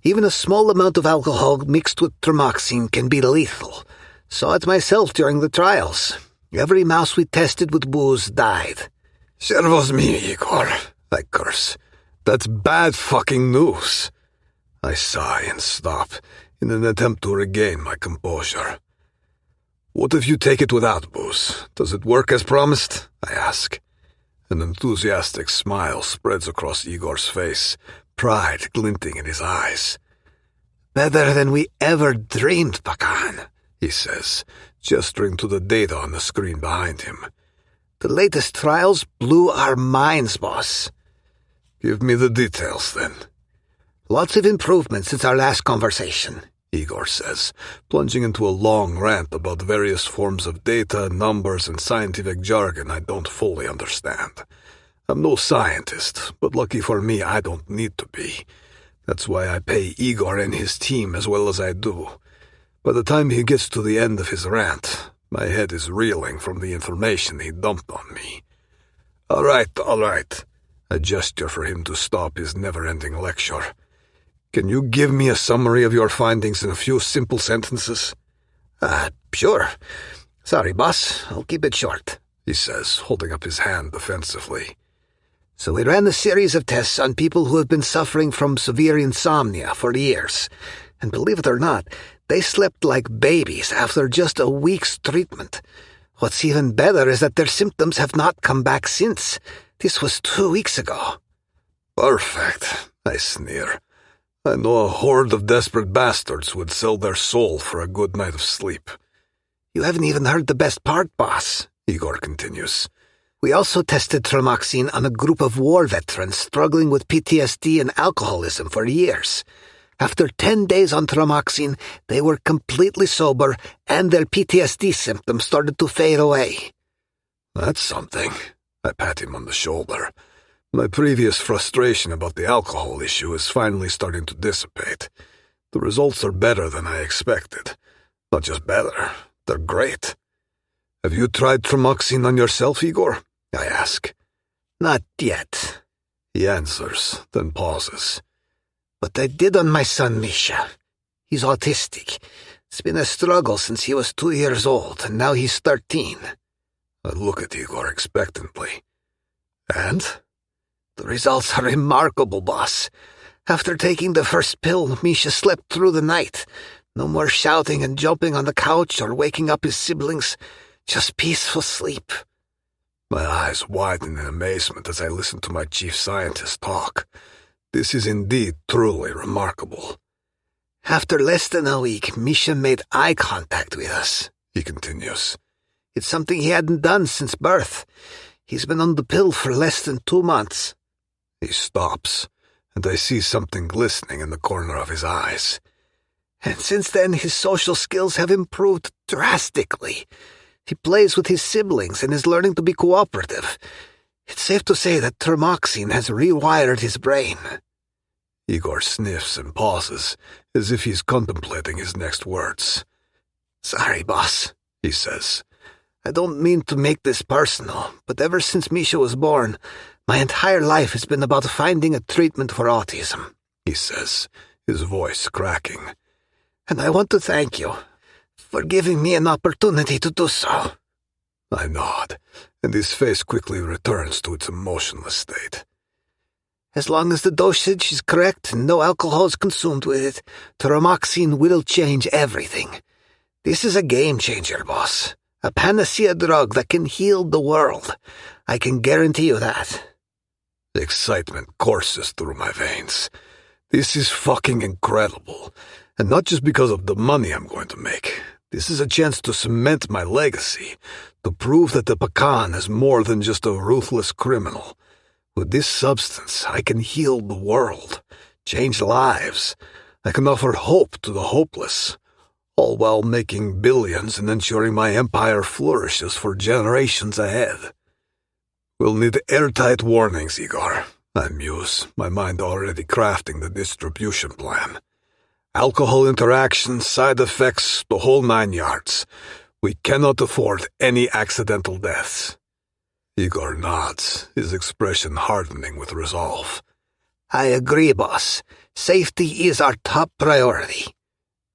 Even a small amount of alcohol mixed with Tramoxine can be lethal. Saw it myself during the trials. Every mouse we tested with booze died." "Servos me, Igor," I curse. "That's bad fucking news." I sigh and stop in an attempt to regain my composure. "What if you take it without booze? Does it work as promised?" I ask. An enthusiastic smile spreads across Igor's face, pride glinting in his eyes. "Better than we ever dreamed, Pakan," he says, gesturing to the data on the screen behind him. "The latest trials blew our minds, boss." "Give me the details, then." "Lots of improvements since our last conversation," Igor says, plunging into a long rant about various forms of data, numbers, and scientific jargon I don't fully understand. I'm no scientist, but lucky for me, I don't need to be. That's why I pay Igor and his team as well as I do. By the time he gets to the end of his rant, my head is reeling from the information he dumped on me. All right. I gesture for him to stop his never-ending lecture. "Can you give me a summary of your findings in a few simple sentences?" Sure. "Sorry, boss. I'll keep it short," he says, holding up his hand defensively. "So we ran a series of tests on people who have been suffering from severe insomnia for years. And believe it or not, they slept like babies after just a week's treatment. What's even better is that their symptoms have not come back since. This was 2 weeks ago." "Perfect," I sneer. "I know a horde of desperate bastards would sell their soul for a good night of sleep." You haven't even heard the best part, boss, Igor continues. We also tested Tramoxine on a group of war veterans struggling with PTSD and alcoholism for years. After 10 days on Tramoxine, they were completely sober and their PTSD symptoms started to fade away. That's something. I pat him on the shoulder. My previous frustration about the alcohol issue is finally starting to dissipate. The results are better than I expected. Not just better, they're great. Have you tried Tramoxine on yourself, Igor? I ask. Not yet. He answers, then pauses. But I did on my son, Misha. He's autistic. It's been a struggle since he was 2 years old, and now he's 13. I look at Igor expectantly. And? The results are remarkable, boss. After taking the first pill, Misha slept through the night. No more shouting and jumping on the couch or waking up his siblings. Just peaceful sleep. My eyes widen in amazement as I listen to my chief scientist talk. This is indeed truly remarkable. After less than a week, Misha made eye contact with us, he continues. It's something he hadn't done since birth. He's been on the pill for less than 2 months. He stops, and I see something glistening in the corner of his eyes. And since then, his social skills have improved drastically. He plays with his siblings and is learning to be cooperative. It's safe to say that Tramoxine has rewired his brain. Igor sniffs and pauses, as if he's contemplating his next words. Sorry, boss, he says. I don't mean to make this personal, but ever since Misha was born, my entire life has been about finding a treatment for autism, he says, his voice cracking. And I want to thank you for giving me an opportunity to do so. I nod, and his face quickly returns to its emotionless state. As long as the dosage is correct and no alcohol is consumed with it, Tramoxine will change everything. This is a game changer, boss. A panacea drug that can heal the world. I can guarantee you that. The excitement courses through my veins. This is fucking incredible. And not just because of the money I'm going to make. This is a chance to cement my legacy, to prove that the Pacan is more than just a ruthless criminal. With this substance, I can heal the world, change lives. I can offer hope to the hopeless, all while making billions and ensuring my empire flourishes for generations ahead. We'll need airtight warnings, Igor, I muse, my mind already crafting the distribution plan. Alcohol interactions, side effects, the whole 9 yards. We cannot afford any accidental deaths. Igor nods, his expression hardening with resolve. I agree, boss. Safety is our top priority.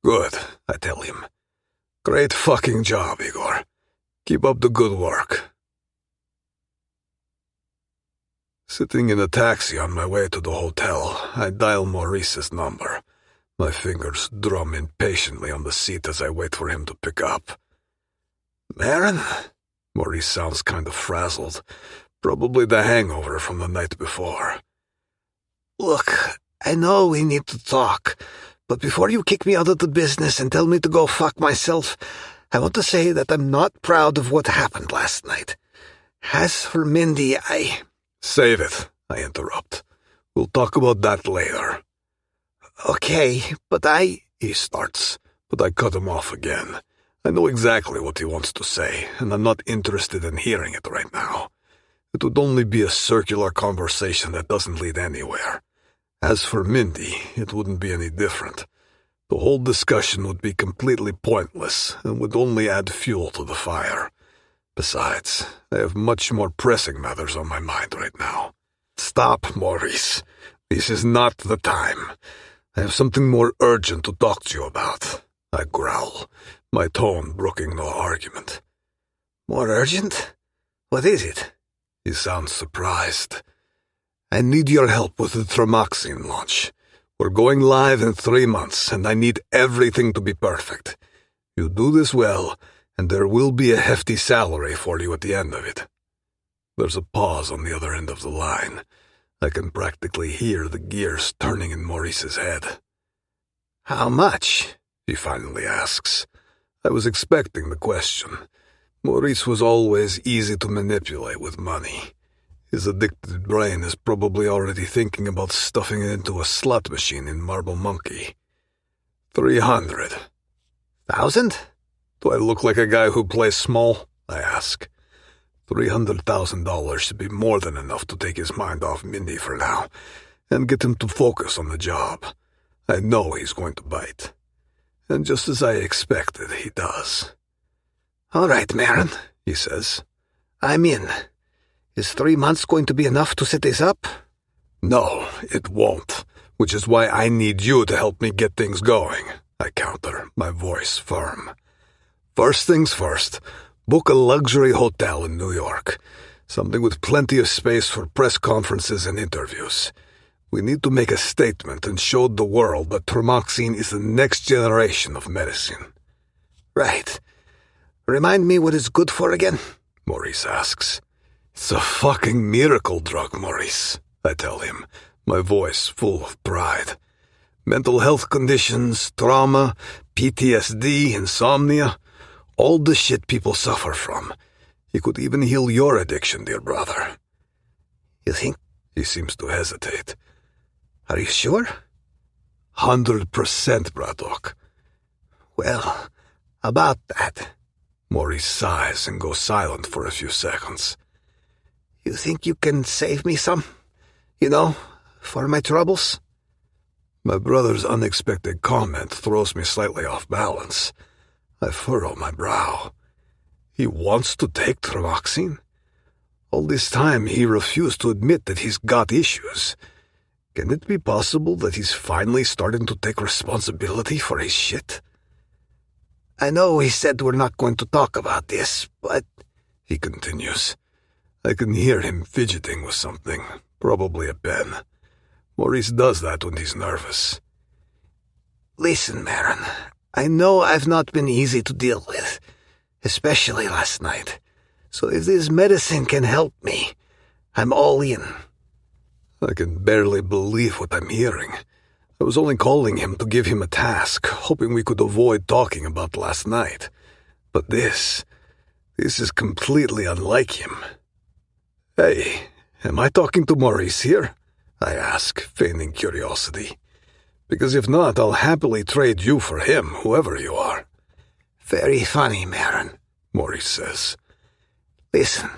Good, I tell him. Great fucking job, Igor. Keep up the good work. Sitting in a taxi on my way to the hotel, I dial Maurice's number. My fingers drum impatiently on the seat as I wait for him to pick up. Maron? Maurice sounds kind of frazzled. Probably the hangover from the night before. Look, I know we need to talk, but before you kick me out of the business and tell me to go fuck myself, I want to say that I'm not proud of what happened last night. As for Mindy, Save it, I interrupt. We'll talk about that later. Okay, but He starts, but I cut him off again. I know exactly what he wants to say, and I'm not interested in hearing it right now. It would only be a circular conversation that doesn't lead anywhere. As for Mindy, it wouldn't be any different. The whole discussion would be completely pointless and would only add fuel to the fire. Besides, I have much more pressing matters on my mind right now. Stop, Maurice. This is not the time. I have something more urgent to talk to you about. I growl, my tone brooking no argument. More urgent? What is it? He sounds surprised. I need your help with the Tramoxine launch. We're going live in 3 months, and I need everything to be perfect. You do this well, and there will be a hefty salary for you at the end of it. There's a pause on the other end of the line. I can practically hear the gears turning in Maurice's head. How much? He finally asks. I was expecting the question. Maurice was always easy to manipulate with money. His addicted brain is probably already thinking about stuffing it into a slot machine in Marble Monkey. 300,000? Do I look like a guy who plays small? I ask. $300,000 should be more than enough to take his mind off Mindy for now and get him to focus on the job. I know he's going to bite. And just as I expected, he does. All right, Maron, he says. I'm in. Is 3 months going to be enough to set this up? No, it won't, which is why I need you to help me get things going, I counter, my voice firm. First things first, book a luxury hotel in New York, something with plenty of space for press conferences and interviews. We need to make a statement and show the world that Tremoxine is the next generation of medicine. Right. Remind me what it's good for again? Maurice asks. It's a fucking miracle drug, Maurice, I tell him, my voice full of pride. Mental health conditions, trauma, PTSD, insomnia, all the shit people suffer from. He could even heal your addiction, dear brother. You think? He seems to hesitate. Are you sure? 100%, Bratva. Well, about that. Maurice sighs and goes silent for a few seconds. You think you can save me some? You know, for my troubles? My brother's unexpected comment throws me slightly off balance. I furrow my brow. He wants to take Tremoxine? All this time he refused to admit that he's got issues. Can it be possible that he's finally starting to take responsibility for his shit? I know he said we're not going to talk about this, but... He continues. I can hear him fidgeting with something, probably a pen. Maurice does that when he's nervous. Listen, Maron, I know I've not been easy to deal with, especially last night. So if this medicine can help me, I'm all in. I can barely believe what I'm hearing. I was only calling him to give him a task, hoping we could avoid talking about last night. But this is completely unlike him. Hey, am I talking to Maurice here? I ask, feigning curiosity. Because if not, I'll happily trade you for him, whoever you are. Very funny, Maron, Maurice says. Listen,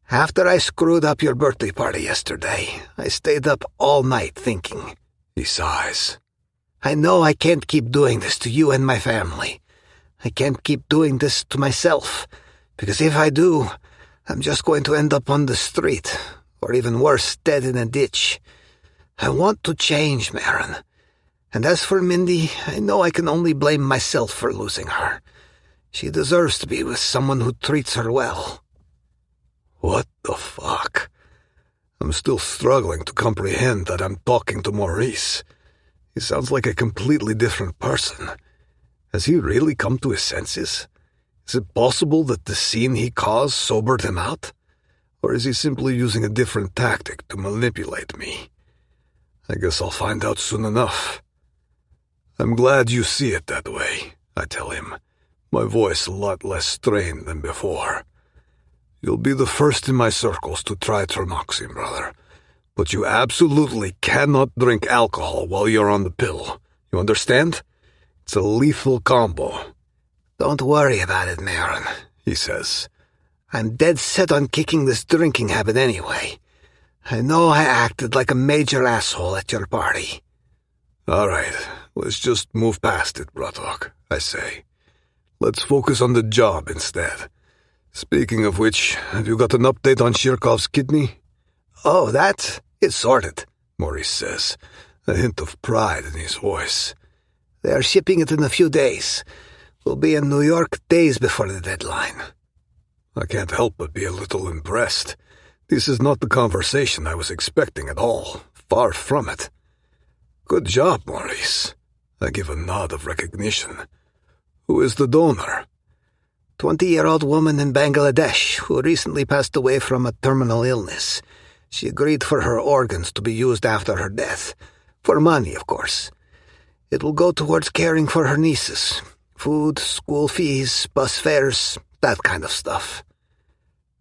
after I screwed up your birthday party yesterday, I stayed up all night thinking. He sighs. I know I can't keep doing this to you and my family. I can't keep doing this to myself, because if I do, I'm just going to end up on the street, or even worse, dead in a ditch. I want to change, Maron. And as for Mindy, I know I can only blame myself for losing her. She deserves to be with someone who treats her well. What the fuck? I'm still struggling to comprehend that I'm talking to Maurice. He sounds like a completely different person. Has he really come to his senses? Is it possible that the scene he caused sobered him out? Or is he simply using a different tactic to manipulate me? I guess I'll find out soon enough. I'm glad you see it that way, I tell him, my voice a lot less strained than before. You'll be the first in my circles to try Tremoxine, brother. But you absolutely cannot drink alcohol while you're on the pill. You understand? It's a lethal combo. Don't worry about it, Maron, he says. I'm dead set on kicking this drinking habit anyway. I know I acted like a major asshole at your party. All right, let's just move past it, Bratva, I say. Let's focus on the job instead. Speaking of which, have you got an update on Shirkov's kidney? Oh, it's sorted, Maurice says, a hint of pride in his voice. They are shipping it in a few days. We'll be in New York days before the deadline. I can't help but be a little impressed. This is not the conversation I was expecting at all. Far from it. Good job, Maurice. I give a nod of recognition. Who is the donor? 20-year-old woman in Bangladesh who recently passed away from a terminal illness. She agreed for her organs to be used after her death. For money, of course. It will go towards caring for her nieces. Food, school fees, bus fares, that kind of stuff.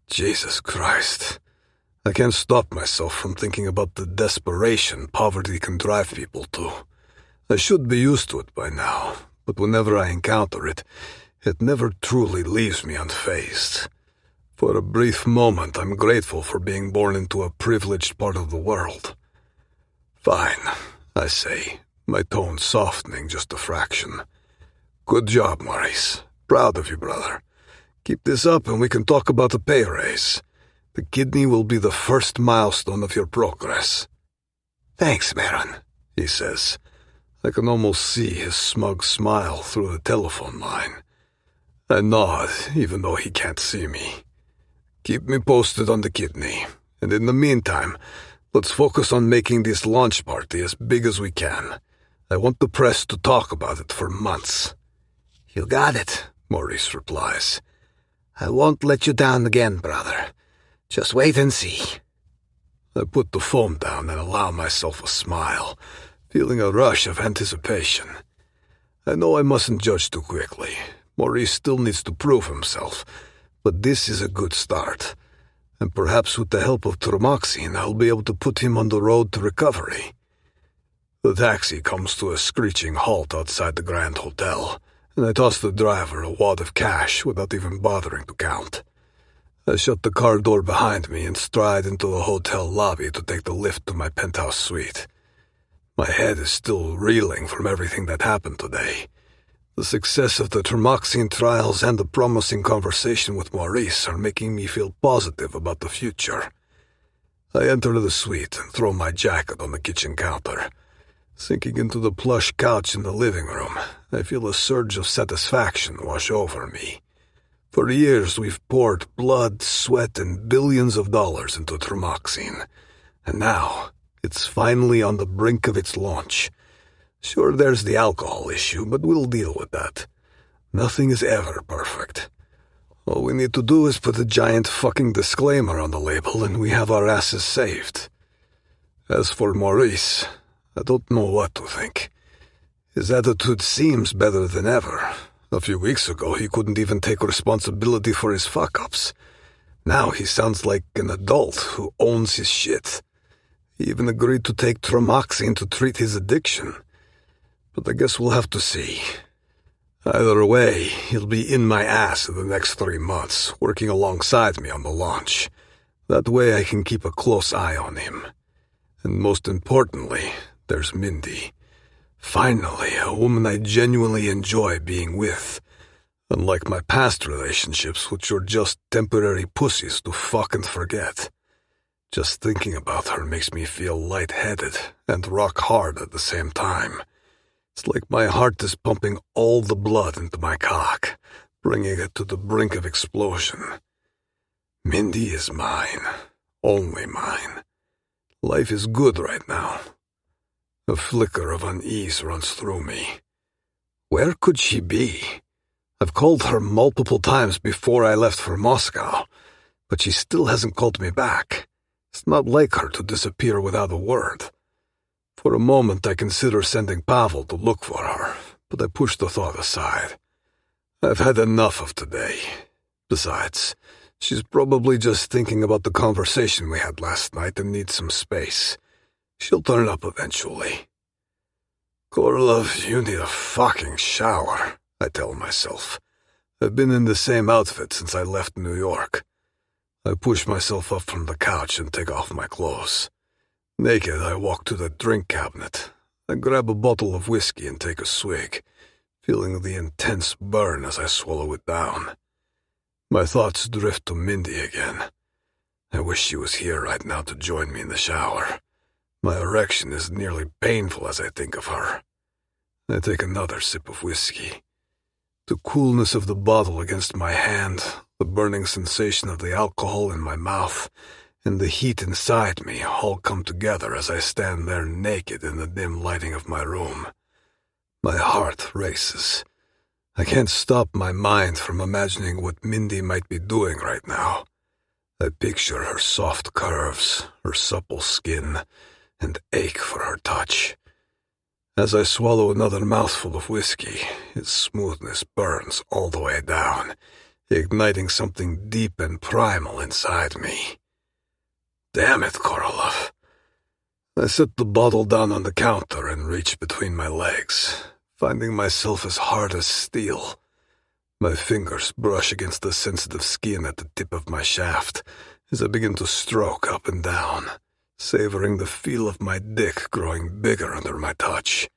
Jesus Christ. I can't stop myself from thinking about the desperation poverty can drive people to. I should be used to it by now, but whenever I encounter it, it never truly leaves me unfazed. For a brief moment, I'm grateful for being born into a privileged part of the world. Fine, I say, my tone softening just a fraction. Good job, Maurice. Proud of you, brother. Keep this up and we can talk about the pay raise. The kidney will be the first milestone of your progress. Thanks, Maron, he says. I can almost see his smug smile through the telephone line. I nod, even though he can't see me. Keep me posted on the kidney, and in the meantime, let's focus on making this launch party as big as we can. I want the press to talk about it for months. You got it, Maurice replies. I won't let you down again, brother. Just wait and see. I put the phone down and allow myself a smile, feeling a rush of anticipation. I know I mustn't judge too quickly. Maurice still needs to prove himself, but this is a good start. And perhaps with the help of Tromoxine, I'll be able to put him on the road to recovery. The taxi comes to a screeching halt outside the Grand Hotel, and I toss the driver a wad of cash without even bothering to count. I shut the car door behind me and stride into the hotel lobby to take the lift to my penthouse suite. My head is still reeling from everything that happened today. The success of the Tromoxine trials and the promising conversation with Maurice are making me feel positive about the future. I enter the suite and throw my jacket on the kitchen counter. Sinking into the plush couch in the living room, I feel a surge of satisfaction wash over me. For years we've poured blood, sweat, and billions of dollars into Tromoxine, and now it's finally on the brink of its launch. Sure, there's the alcohol issue, but we'll deal with that. Nothing is ever perfect. All we need to do is put a giant fucking disclaimer on the label and we have our asses saved. As for Maurice, I don't know what to think. His attitude seems better than ever. A few weeks ago, he couldn't even take responsibility for his fuck-ups. Now he sounds like an adult who owns his shit. He even agreed to take Tromoxine to treat his addiction. But I guess we'll have to see. Either way, he'll be in my ass in the next 3 months, working alongside me on the launch. That way I can keep a close eye on him. And most importantly, there's Mindy. Finally, a woman I genuinely enjoy being with. Unlike my past relationships, which were just temporary pussies to fuck and forget. Just thinking about her makes me feel lightheaded and rock hard at the same time. It's like my heart is pumping all the blood into my cock, bringing it to the brink of explosion. Mindy is mine. Only mine. Life is good right now. A flicker of unease runs through me. Where could she be? I've called her multiple times before I left for Moscow, but she still hasn't called me back. It's not like her to disappear without a word. For a moment I consider sending Pavel to look for her, but I push the thought aside. I've had enough of today. Besides, she's probably just thinking about the conversation we had last night and needs some space. She'll turn up eventually. Korolev, you need a fucking shower, I tell myself. I've been in the same outfit since I left New York. I push myself up from the couch and take off my clothes. Naked, I walk to the drink cabinet. I grab a bottle of whiskey and take a swig, feeling the intense burn as I swallow it down. My thoughts drift to Mindy again. I wish she was here right now to join me in the shower. My erection is nearly painful as I think of her. I take another sip of whiskey. The coolness of the bottle against my hand, the burning sensation of the alcohol in my mouth, and the heat inside me all come together as I stand there naked in the dim lighting of my room. My heart races. I can't stop my mind from imagining what Mindy might be doing right now. I picture her soft curves, her supple skin, and ache for her touch. As I swallow another mouthful of whiskey, its smoothness burns all the way down, igniting something deep and primal inside me. Damn it, Korolev. I set the bottle down on the counter and reach between my legs, finding myself as hard as steel. My fingers brush against the sensitive skin at the tip of my shaft as I begin to stroke up and down, savoring the feel of my dick growing bigger under my touch.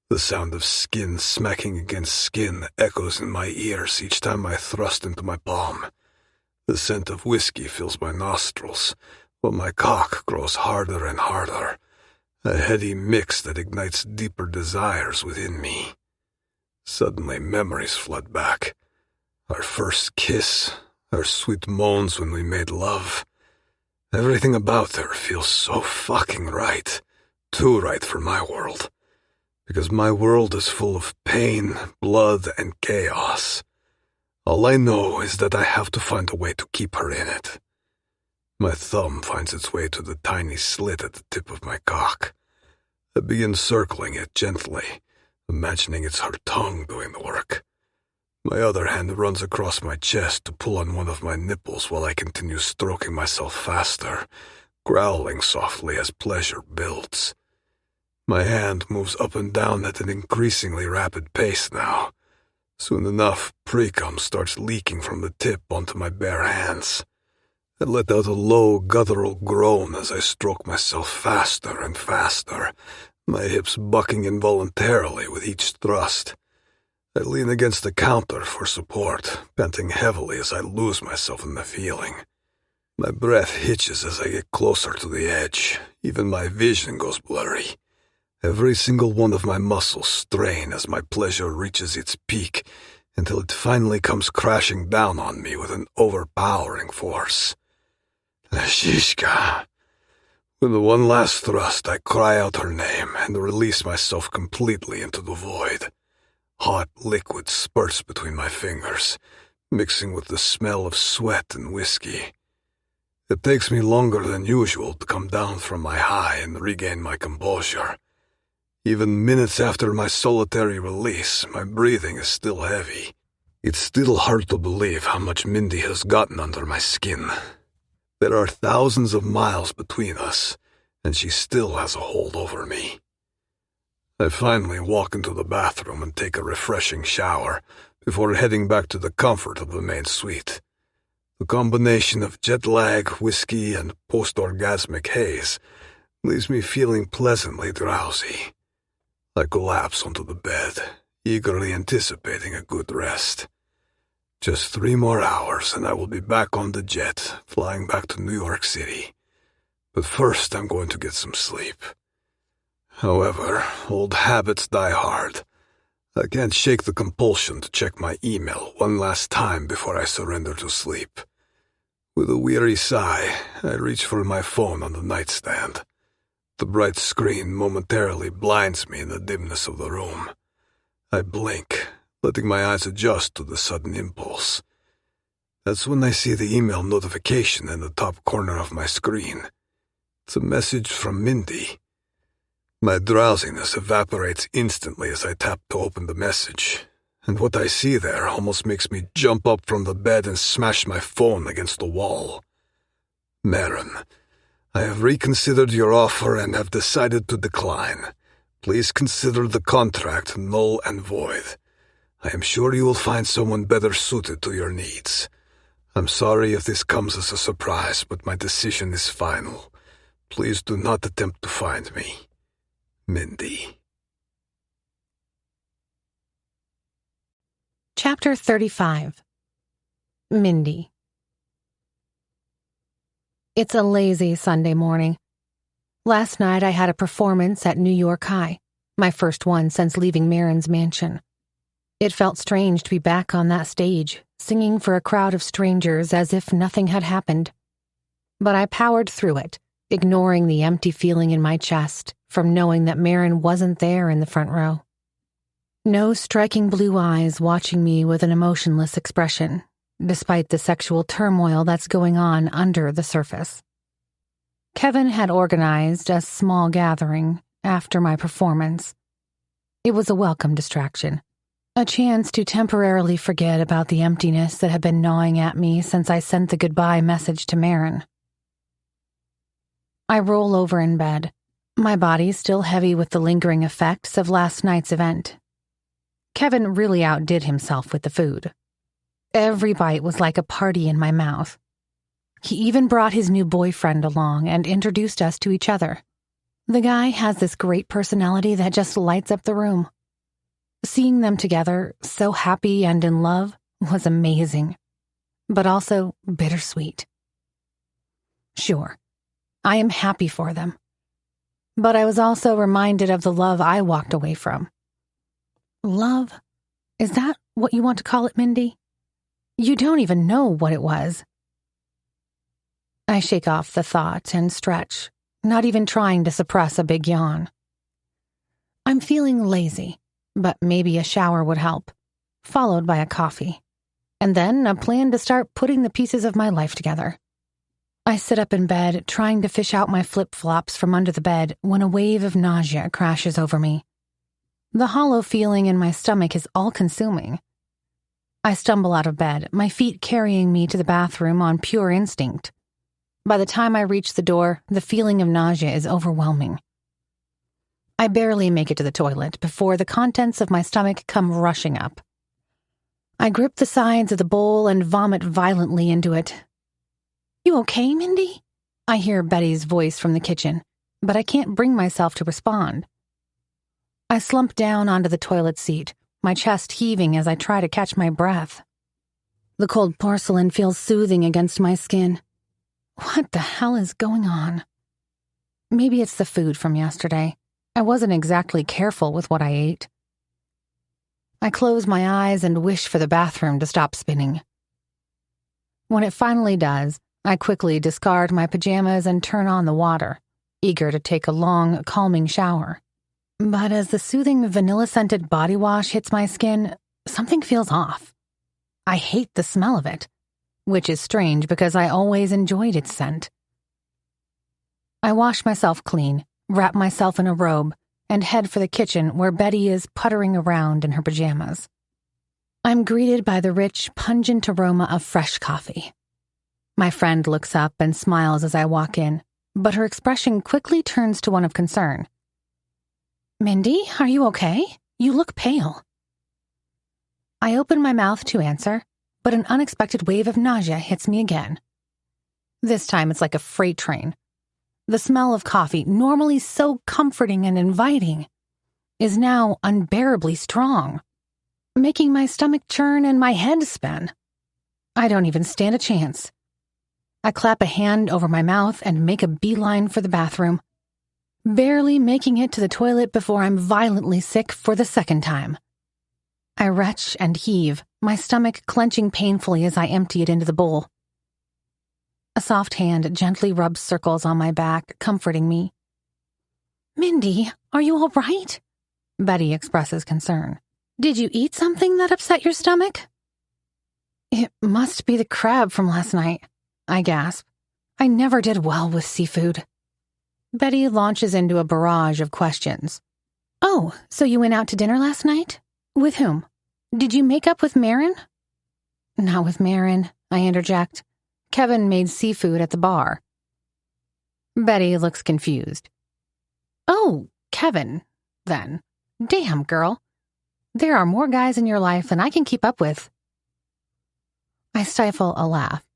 The sound of skin smacking against skin echoes in my ears each time I thrust into my palm. The scent of whiskey fills my nostrils, while my cock grows harder and harder, a heady mix that ignites deeper desires within me. Suddenly memories flood back. Our first kiss, our sweet moans when we made love. Everything about her feels so fucking right, too right for my world. Because my world is full of pain, blood, and chaos. All I know is that I have to find a way to keep her in it. My thumb finds its way to the tiny slit at the tip of my cock. I begin circling it gently, imagining it's her tongue doing the work. My other hand runs across my chest to pull on one of my nipples while I continue stroking myself faster, growling softly as pleasure builds. My hand moves up and down at an increasingly rapid pace now. Soon enough, pre-cum starts leaking from the tip onto my bare hands. I let out a low, guttural groan as I stroke myself faster and faster, my hips bucking involuntarily with each thrust. I lean against the counter for support, panting heavily as I lose myself in the feeling. My breath hitches as I get closer to the edge. Even my vision goes blurry. Every single one of my muscles strain as my pleasure reaches its peak until it finally comes crashing down on me with an overpowering force. Lashishka. With the one last thrust, I cry out her name and release myself completely into the void. Hot liquid spurts between my fingers, mixing with the smell of sweat and whiskey. It takes me longer than usual to come down from my high and regain my composure. Even minutes after my solitary release, my breathing is still heavy. It's still hard to believe how much Mindy has gotten under my skin. There are thousands of miles between us, and she still has a hold over me. I finally walk into the bathroom and take a refreshing shower before heading back to the comfort of the main suite. The combination of jet lag, whiskey, and post-orgasmic haze leaves me feeling pleasantly drowsy. I collapse onto the bed, eagerly anticipating a good rest. Just 3 more hours and I will be back on the jet, flying back to New York City. But first I'm going to get some sleep. However, old habits die hard. I can't shake the compulsion to check my email one last time before I surrender to sleep. With a weary sigh, I reach for my phone on the nightstand. The bright screen momentarily blinds me in the dimness of the room. I blink, letting my eyes adjust to the sudden impulse. That's when I see the email notification in the top corner of my screen. It's a message from Mindy. My drowsiness evaporates instantly as I tap to open the message, and what I see there almost makes me jump up from the bed and smash my phone against the wall. Maron, I have reconsidered your offer and have decided to decline. Please consider the contract null and void. I am sure you will find someone better suited to your needs. I'm sorry if this comes as a surprise, but my decision is final. Please do not attempt to find me. Mindy. Chapter 35. Mindy. It's a lazy Sunday morning. Last night I had a performance at New York High, my first one since leaving Maron's mansion. It felt strange to be back on that stage, singing for a crowd of strangers as if nothing had happened. But I powered through it, ignoring the empty feeling in my chest from knowing that Maron wasn't there in the front row. No striking blue eyes watching me with an emotionless expression, despite the sexual turmoil that's going on under the surface. Kevin had organized a small gathering after my performance, It was a welcome distraction. A chance to temporarily forget about the emptiness that had been gnawing at me since I sent the goodbye message to Maron. I roll over in bed, my body still heavy with the lingering effects of last night's event. Kevin really outdid himself with the food. Every bite was like a party in my mouth. He even brought his new boyfriend along and introduced us to each other. The guy has this great personality that just lights up the room. Seeing them together, so happy and in love, was amazing, but also bittersweet. Sure, I am happy for them, but I was also reminded of the love I walked away from. Love? Is that what you want to call it, Mindy? You don't even know what it was. I shake off the thought and stretch, not even trying to suppress a big yawn. I'm feeling lazy, but maybe a shower would help, followed by a coffee, and then a plan to start putting the pieces of my life together. I sit up in bed, trying to fish out my flip-flops from under the bed when a wave of nausea crashes over me. The hollow feeling in my stomach is all-consuming. I stumble out of bed, my feet carrying me to the bathroom on pure instinct. By the time I reach the door, the feeling of nausea is overwhelming. I barely make it to the toilet before the contents of my stomach come rushing up. I grip the sides of the bowl and vomit violently into it. "You okay, Mindy?" I hear Betty's voice from the kitchen, but I can't bring myself to respond. I slump down onto the toilet seat, my chest heaving as I try to catch my breath. The cold porcelain feels soothing against my skin. What the hell is going on? Maybe it's the food from yesterday. I wasn't exactly careful with what I ate. I close my eyes and wish for the bathroom to stop spinning. When it finally does, I quickly discard my pajamas and turn on the water, eager to take a long, calming shower. But as the soothing vanilla-scented body wash hits my skin, something feels off. I hate the smell of it, which is strange because I always enjoyed its scent. I wash myself clean, wrap myself in a robe, and head for the kitchen where Betty is puttering around in her pajamas. I'm greeted by the rich, pungent aroma of fresh coffee. My friend looks up and smiles as I walk in, but her expression quickly turns to one of concern. "Mindy, are you okay? You look pale." I open my mouth to answer, but an unexpected wave of nausea hits me again. This time it's like a freight train. The smell of coffee, normally so comforting and inviting, is now unbearably strong, making my stomach churn and my head spin. I don't even stand a chance. I clap a hand over my mouth and make a beeline for the bathroom, barely making it to the toilet before I'm violently sick for the second time. I retch and heave, my stomach clenching painfully as I empty it into the bowl. A soft hand gently rubs circles on my back, comforting me. "Mindy, are you all right?" Betty expresses concern. "Did you eat something that upset your stomach?" "It must be the crab from last night," I gasp. I never did well with seafood. Betty launches into a barrage of questions. "Oh, so you went out to dinner last night? With whom? Did you make up with Maron?" "Not with Maron," I interject. "Kevin made seafood at the bar." Betty looks confused. "Oh, Kevin, then. Damn, girl. There are more guys in your life than I can keep up with." I stifle a laugh.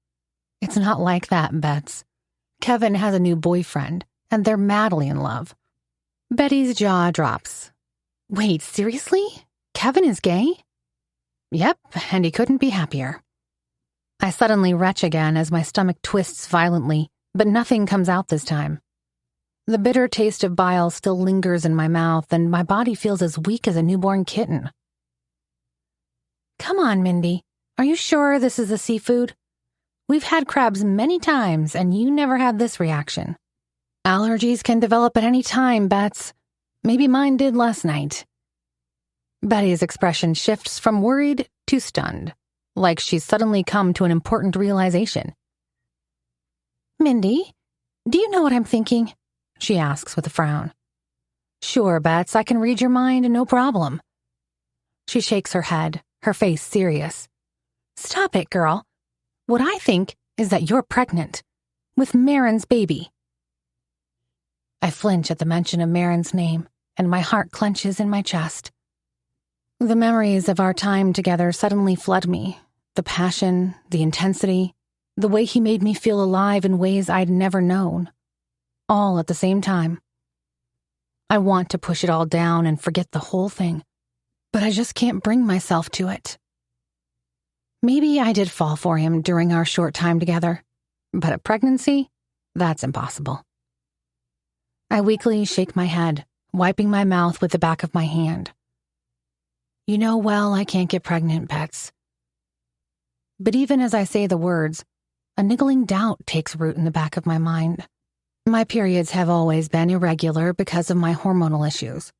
It's not like that, Bets. Kevin has a new boyfriend, and they're madly in love. Betty's jaw drops. "Wait, seriously? Kevin is gay?" "Yep, and he couldn't be happier." I suddenly retch again as my stomach twists violently, but nothing comes out this time. The bitter taste of bile still lingers in my mouth, and my body feels as weak as a newborn kitten. "Come on, Mindy. Are you sure this is the seafood? We've had crabs many times, and you never had this reaction. Allergies can develop at any time, Bets. Maybe mine did last night." Betty's expression shifts from worried to stunned, like she's suddenly come to an important realization. "Mindy, do you know what I'm thinking?" she asks with a frown. Sure, Bets, I can read your mind, no problem. She shakes her head, her face serious. Stop it, girl. What I think is that you're pregnant. With Maron's baby. I flinch at the mention of Maron's name, and my heart clenches in my chest. The memories of our time together suddenly flood me. The passion, the intensity, the way he made me feel alive in ways I'd never known. All at the same time. I want to push it all down and forget the whole thing, but I just can't bring myself to it. Maybe I did fall for him during our short time together, but a pregnancy? That's impossible. I weakly shake my head, wiping my mouth with the back of my hand. You know well I can't get pregnant, Bets. But even as I say the words, a niggling doubt takes root in the back of my mind. My periods have always been irregular because of my hormonal issues.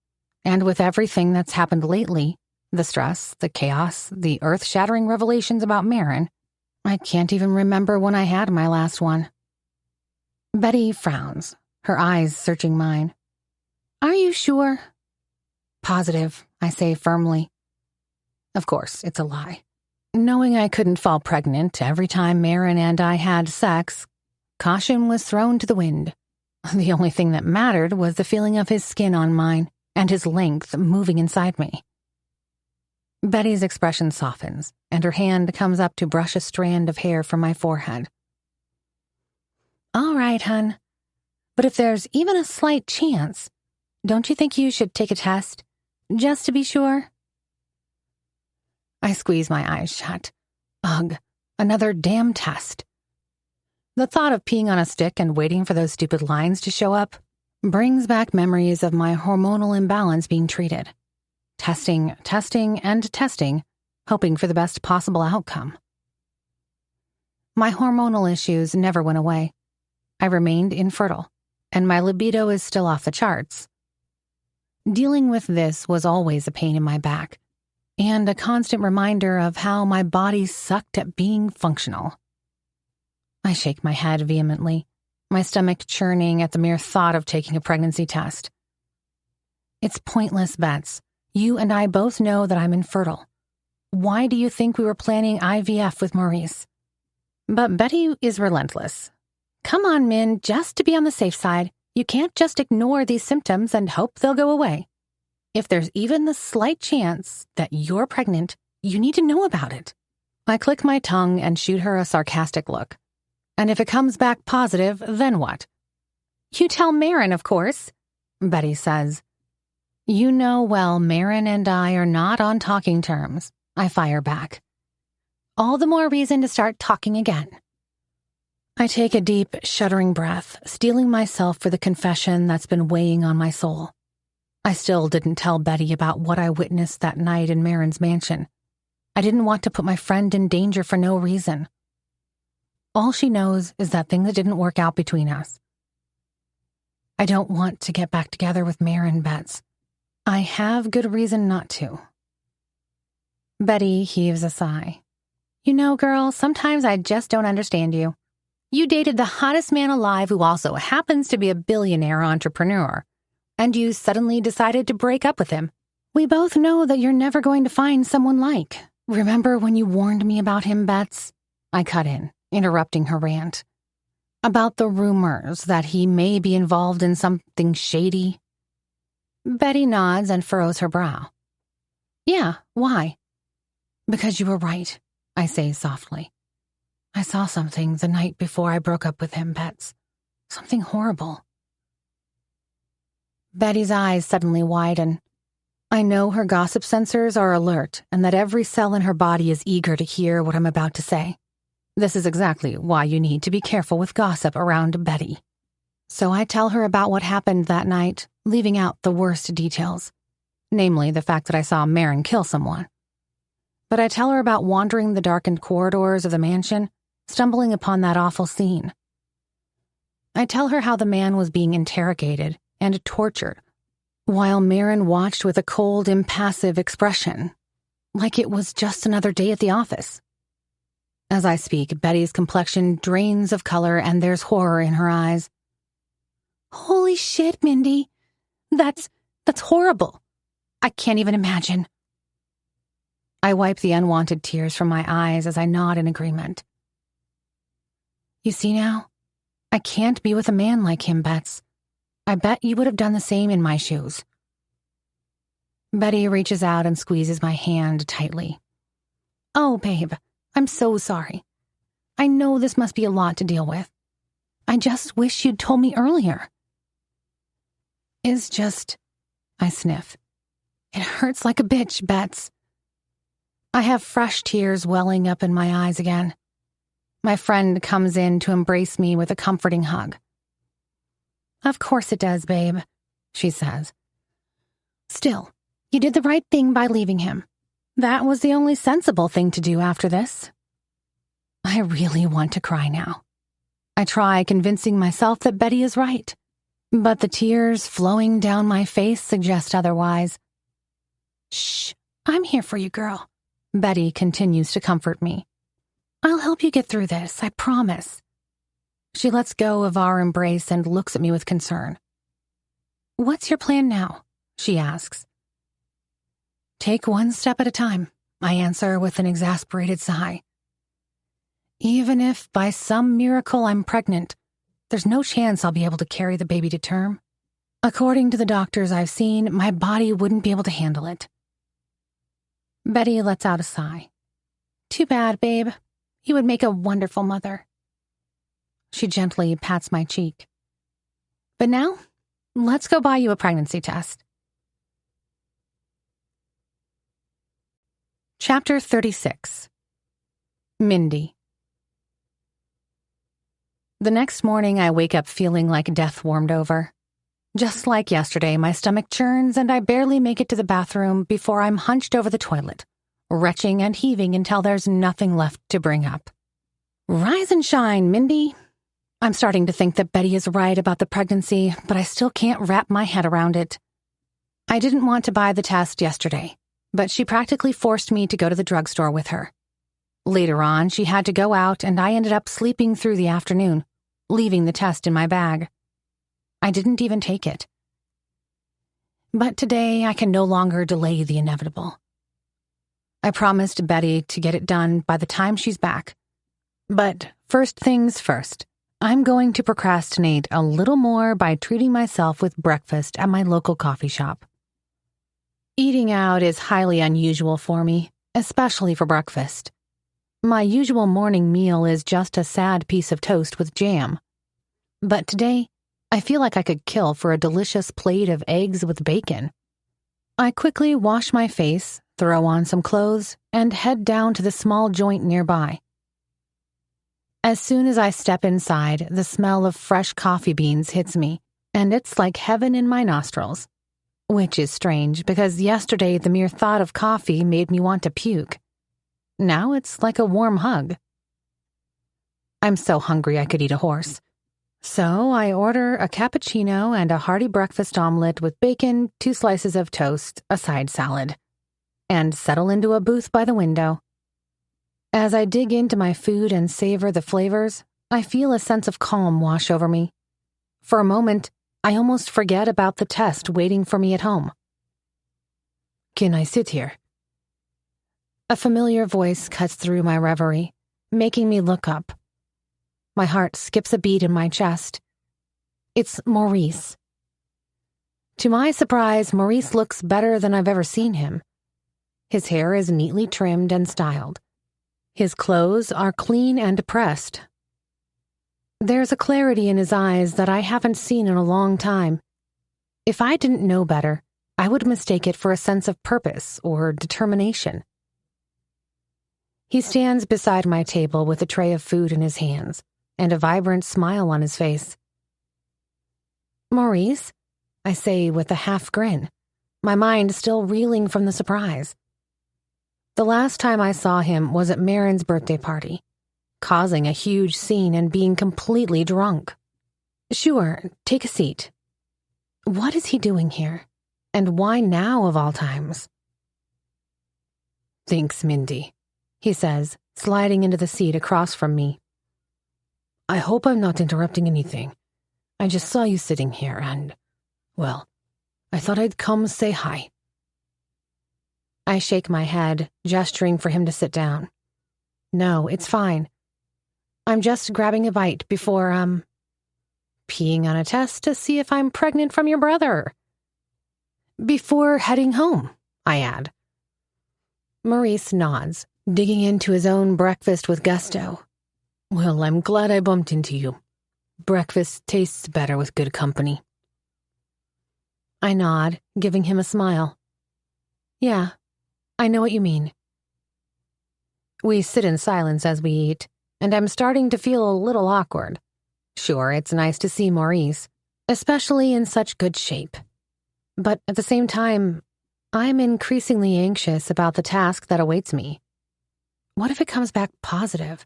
And with everything that's happened lately, the stress, the chaos, the earth-shattering revelations about Maron, I can't even remember when I had my last one. Betty frowns, her eyes searching mine. Are you sure? Positive, I say firmly. Of course, it's a lie. Knowing I couldn't fall pregnant every time Maron and I had sex, caution was thrown to the wind. The only thing that mattered was the feeling of his skin on mine and his length moving inside me. Betty's expression softens, and her hand comes up to brush a strand of hair from my forehead. All right, hun. But if there's even a slight chance, don't you think you should take a test, just to be sure? I squeeze my eyes shut. Ugh, another damn test. The thought of peeing on a stick and waiting for those stupid lines to show up brings back memories of my hormonal imbalance being treated. Testing, and testing, hoping for the best possible outcome. My hormonal issues never went away. I remained infertile, and my libido is still off the charts. Dealing with this was always a pain in my back, and a constant reminder of how my body sucked at being functional. I shake my head vehemently, my stomach churning at the mere thought of taking a pregnancy test. It's pointless, Bets. You and I both know that I'm infertile. Why do you think we were planning IVF with Maurice? But Betty is relentless. Come on, Min, just to be on the safe side, you can't just ignore these symptoms and hope they'll go away. If there's even the slight chance that you're pregnant, you need to know about it. I click my tongue and shoot her a sarcastic look. And if it comes back positive, then what? You tell Maron, of course, Betty says. You know well Maron and I are not on talking terms, I fire back. All the more reason to start talking again. I take a deep, shuddering breath, steeling myself for the confession that's been weighing on my soul. I still didn't tell Betty about what I witnessed that night in Maron's mansion. I didn't want to put my friend in danger for no reason. All she knows is that things didn't work out between us. I don't want to get back together with Maron, Bets. I have good reason not to. Betty heaves a sigh. You know, girl, sometimes I just don't understand you. You dated the hottest man alive who also happens to be a billionaire entrepreneur, and you suddenly decided to break up with him. We both know that you're never going to find someone like. Remember when you warned me about him, Bets? I cut in, interrupting her rant. About the rumors that he may be involved in something shady. Betty nods and furrows her brow. Yeah, why? Because you were right, I say softly. I saw something the night before I broke up with him, Bets. Something horrible. Betty's eyes suddenly widen. I know her gossip sensors are alert and that every cell in her body is eager to hear what I'm about to say. This is exactly why you need to be careful with gossip around Betty. So I tell her about what happened that night, leaving out the worst details, namely the fact that I saw Maron kill someone. But I tell her about wandering the darkened corridors of the mansion, stumbling upon that awful scene. I tell her how the man was being interrogated and tortured, while Maron watched with a cold, impassive expression, like it was just another day at the office. As I speak, Betty's complexion drains of color and there's horror in her eyes. Holy shit, Mindy. That's That's horrible. I can't even imagine. I wipe the unwanted tears from my eyes as I nod in agreement. You see now? I can't be with a man like him, Bets. I bet you would have done the same in my shoes. Betty reaches out and squeezes my hand tightly. Oh, babe, I'm so sorry. I know this must be a lot to deal with. I just wish you'd told me earlier. It's just... I sniff. It hurts like a bitch, Bets. I have fresh tears welling up in my eyes again. My friend comes in to embrace me with a comforting hug. Of course it does, babe, she says. Still, you did the right thing by leaving him. That was the only sensible thing to do after this. I really want to cry now. I try convincing myself that Betty is right, but the tears flowing down my face suggest otherwise. Shh, I'm here for you, girl. Betty continues to comfort me. I'll help you get through this, I promise. She lets go of our embrace and looks at me with concern. What's your plan now? She asks. Take one step at a time, I answer with an exasperated sigh. Even if by some miracle I'm pregnant, there's no chance I'll be able to carry the baby to term. According to the doctors I've seen, my body wouldn't be able to handle it. Betty lets out a sigh. Too bad, babe. You would make a wonderful mother. She gently pats my cheek. But now, let's go buy you a pregnancy test. Chapter 36. Mindy. The next morning, I wake up feeling like death warmed over. Just like yesterday, my stomach churns and I barely make it to the bathroom before I'm hunched over the toilet, retching and heaving until there's nothing left to bring up. Rise and shine, Mindy. I'm starting to think that Betty is right about the pregnancy, but I still can't wrap my head around it. I didn't want to buy the test yesterday, but she practically forced me to go to the drugstore with her. Later on, she had to go out and I ended up sleeping through the afternoon, leaving the test in my bag. I didn't even take it. But today, I can no longer delay the inevitable. I promised Betty to get it done by the time she's back. But first things first, I'm going to procrastinate a little more by treating myself with breakfast at my local coffee shop. Eating out is highly unusual for me, especially for breakfast. My usual morning meal is just a sad piece of toast with jam. But today, I feel like I could kill for a delicious plate of eggs with bacon. I quickly wash my face, throw on some clothes, and head down to the small joint nearby. As soon as I step inside, the smell of fresh coffee beans hits me, and it's like heaven in my nostrils. Which is strange, because yesterday the mere thought of coffee made me want to puke. Now it's like a warm hug. I'm so hungry I could eat a horse. So I order a cappuccino and a hearty breakfast omelet with bacon, 2 slices of toast, a side salad, and settle into a booth by the window. As I dig into my food and savor the flavors, I feel a sense of calm wash over me. For a moment, I almost forget about the test waiting for me at home. Can I sit here? A familiar voice cuts through my reverie, making me look up. My heart skips a beat in my chest. It's Maurice. To my surprise, Maurice looks better than I've ever seen him. His hair is neatly trimmed and styled. His clothes are clean and pressed. There's a clarity in his eyes that I haven't seen in a long time. If I didn't know better, I would mistake it for a sense of purpose or determination. He stands beside my table with a tray of food in his hands and a vibrant smile on his face. Maurice, I say with a half grin, my mind still reeling from the surprise. The last time I saw him was at Maron's birthday party, causing a huge scene and being completely drunk. Sure, take a seat. What is he doing here? And why now of all times? Thanks, Mindy, he says, sliding into the seat across from me. I hope I'm not interrupting anything. I just saw you sitting here and, well, I thought I'd come say hi. I shake my head, gesturing for him to sit down. No, it's fine. I'm just grabbing a bite before, peeing on a test to see if I'm pregnant from your brother. Before heading home, I add. Maurice nods, digging into his own breakfast with gusto. Well, I'm glad I bumped into you. Breakfast tastes better with good company. I nod, giving him a smile. Yeah, I know what you mean. We sit in silence as we eat, and I'm starting to feel a little awkward. Sure, it's nice to see Maurice, especially in such good shape. But at the same time, I'm increasingly anxious about the task that awaits me. What if it comes back positive?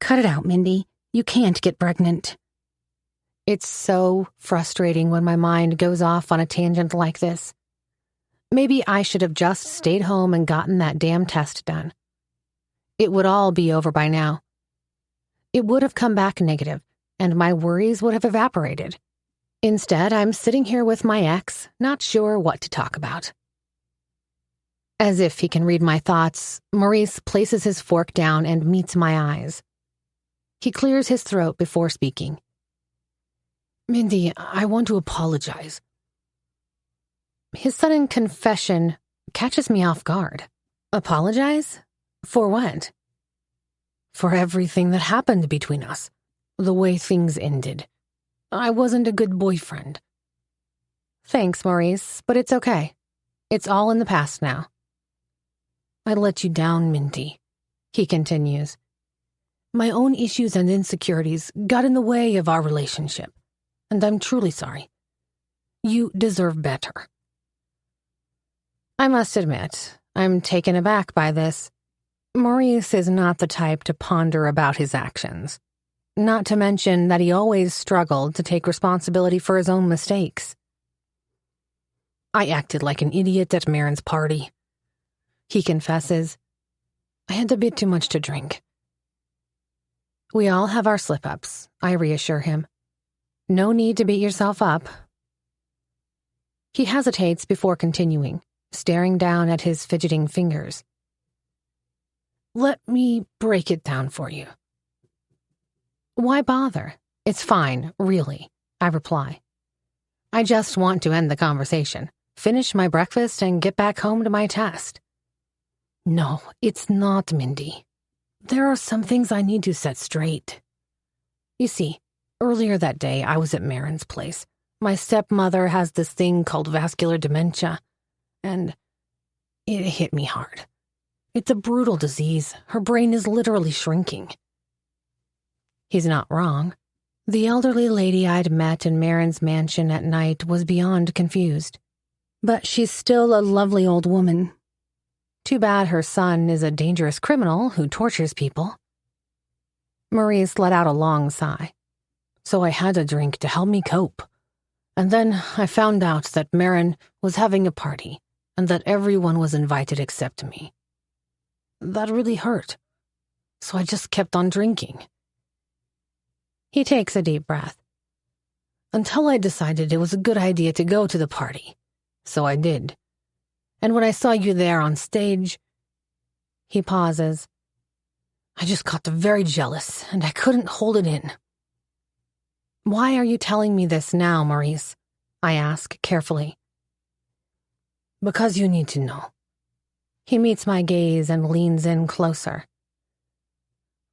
Cut it out, Mindy. You can't get pregnant. It's so frustrating when my mind goes off on a tangent like this. Maybe I should have just stayed home and gotten that damn test done. It would all be over by now. It would have come back negative, and my worries would have evaporated. Instead, I'm sitting here with my ex, not sure what to talk about. As if he can read my thoughts, Maurice places his fork down and meets my eyes. He clears his throat before speaking. Mindy, I want to apologize. His sudden confession catches me off guard. Apologize? For what? For everything that happened between us. The way things ended. I wasn't a good boyfriend. Thanks, Maurice, but it's okay. It's all in the past now. I let you down, Mindy, he continues. My own issues and insecurities got in the way of our relationship, and I'm truly sorry. You deserve better. I must admit, I'm taken aback by this. Maurice is not the type to ponder about his actions. Not to mention that he always struggled to take responsibility for his own mistakes. I acted like an idiot at Maron's party. He confesses. I had a bit too much to drink. We all have our slip-ups, I reassure him. No need to beat yourself up. He hesitates before continuing, staring down at his fidgeting fingers. Let me break it down for you. Why bother? It's fine, really, I reply. I just want to end the conversation, finish my breakfast, and get back home to my test. No, it's not, Mindy. There are some things I need to set straight. You see, earlier that day I was at Maron's place. My stepmother has this thing called vascular dementia, and it hit me hard. It's a brutal disease. Her brain is literally shrinking. He's not wrong. The elderly lady I'd met in Maron's mansion at night was beyond confused. But she's still a lovely old woman. Too bad her son is a dangerous criminal who tortures people. Maurice let out a long sigh. So I had a drink to help me cope. And then I found out that Maron was having a party and that everyone was invited except me. That really hurt. So I just kept on drinking. He takes a deep breath. Until I decided it was a good idea to go to the party. So I did. And when I saw you there on stage... He pauses. I just got very jealous, and I couldn't hold it in. Why are you telling me this now, Maurice? I ask carefully. Because you need to know. He meets my gaze and leans in closer.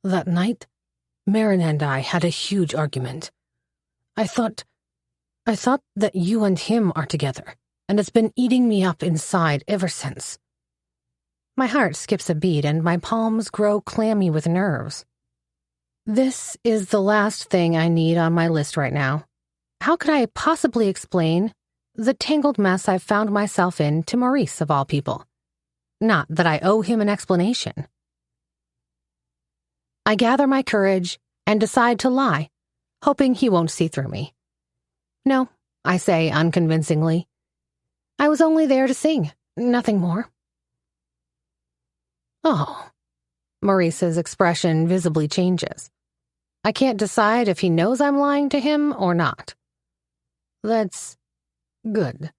That night, Maron and I had a huge argument. I thought that you and him are together, and it's been eating me up inside ever since. My heart skips a beat and my palms grow clammy with nerves. This is the last thing I need on my list right now. How could I possibly explain the tangled mess I've found myself in to Maurice, of all people? Not that I owe him an explanation. I gather my courage and decide to lie, hoping he won't see through me. No, I say unconvincingly. I was only there to sing, nothing more. Oh. Maurice's expression visibly changes. I can't decide if he knows I'm lying to him or not. That's good,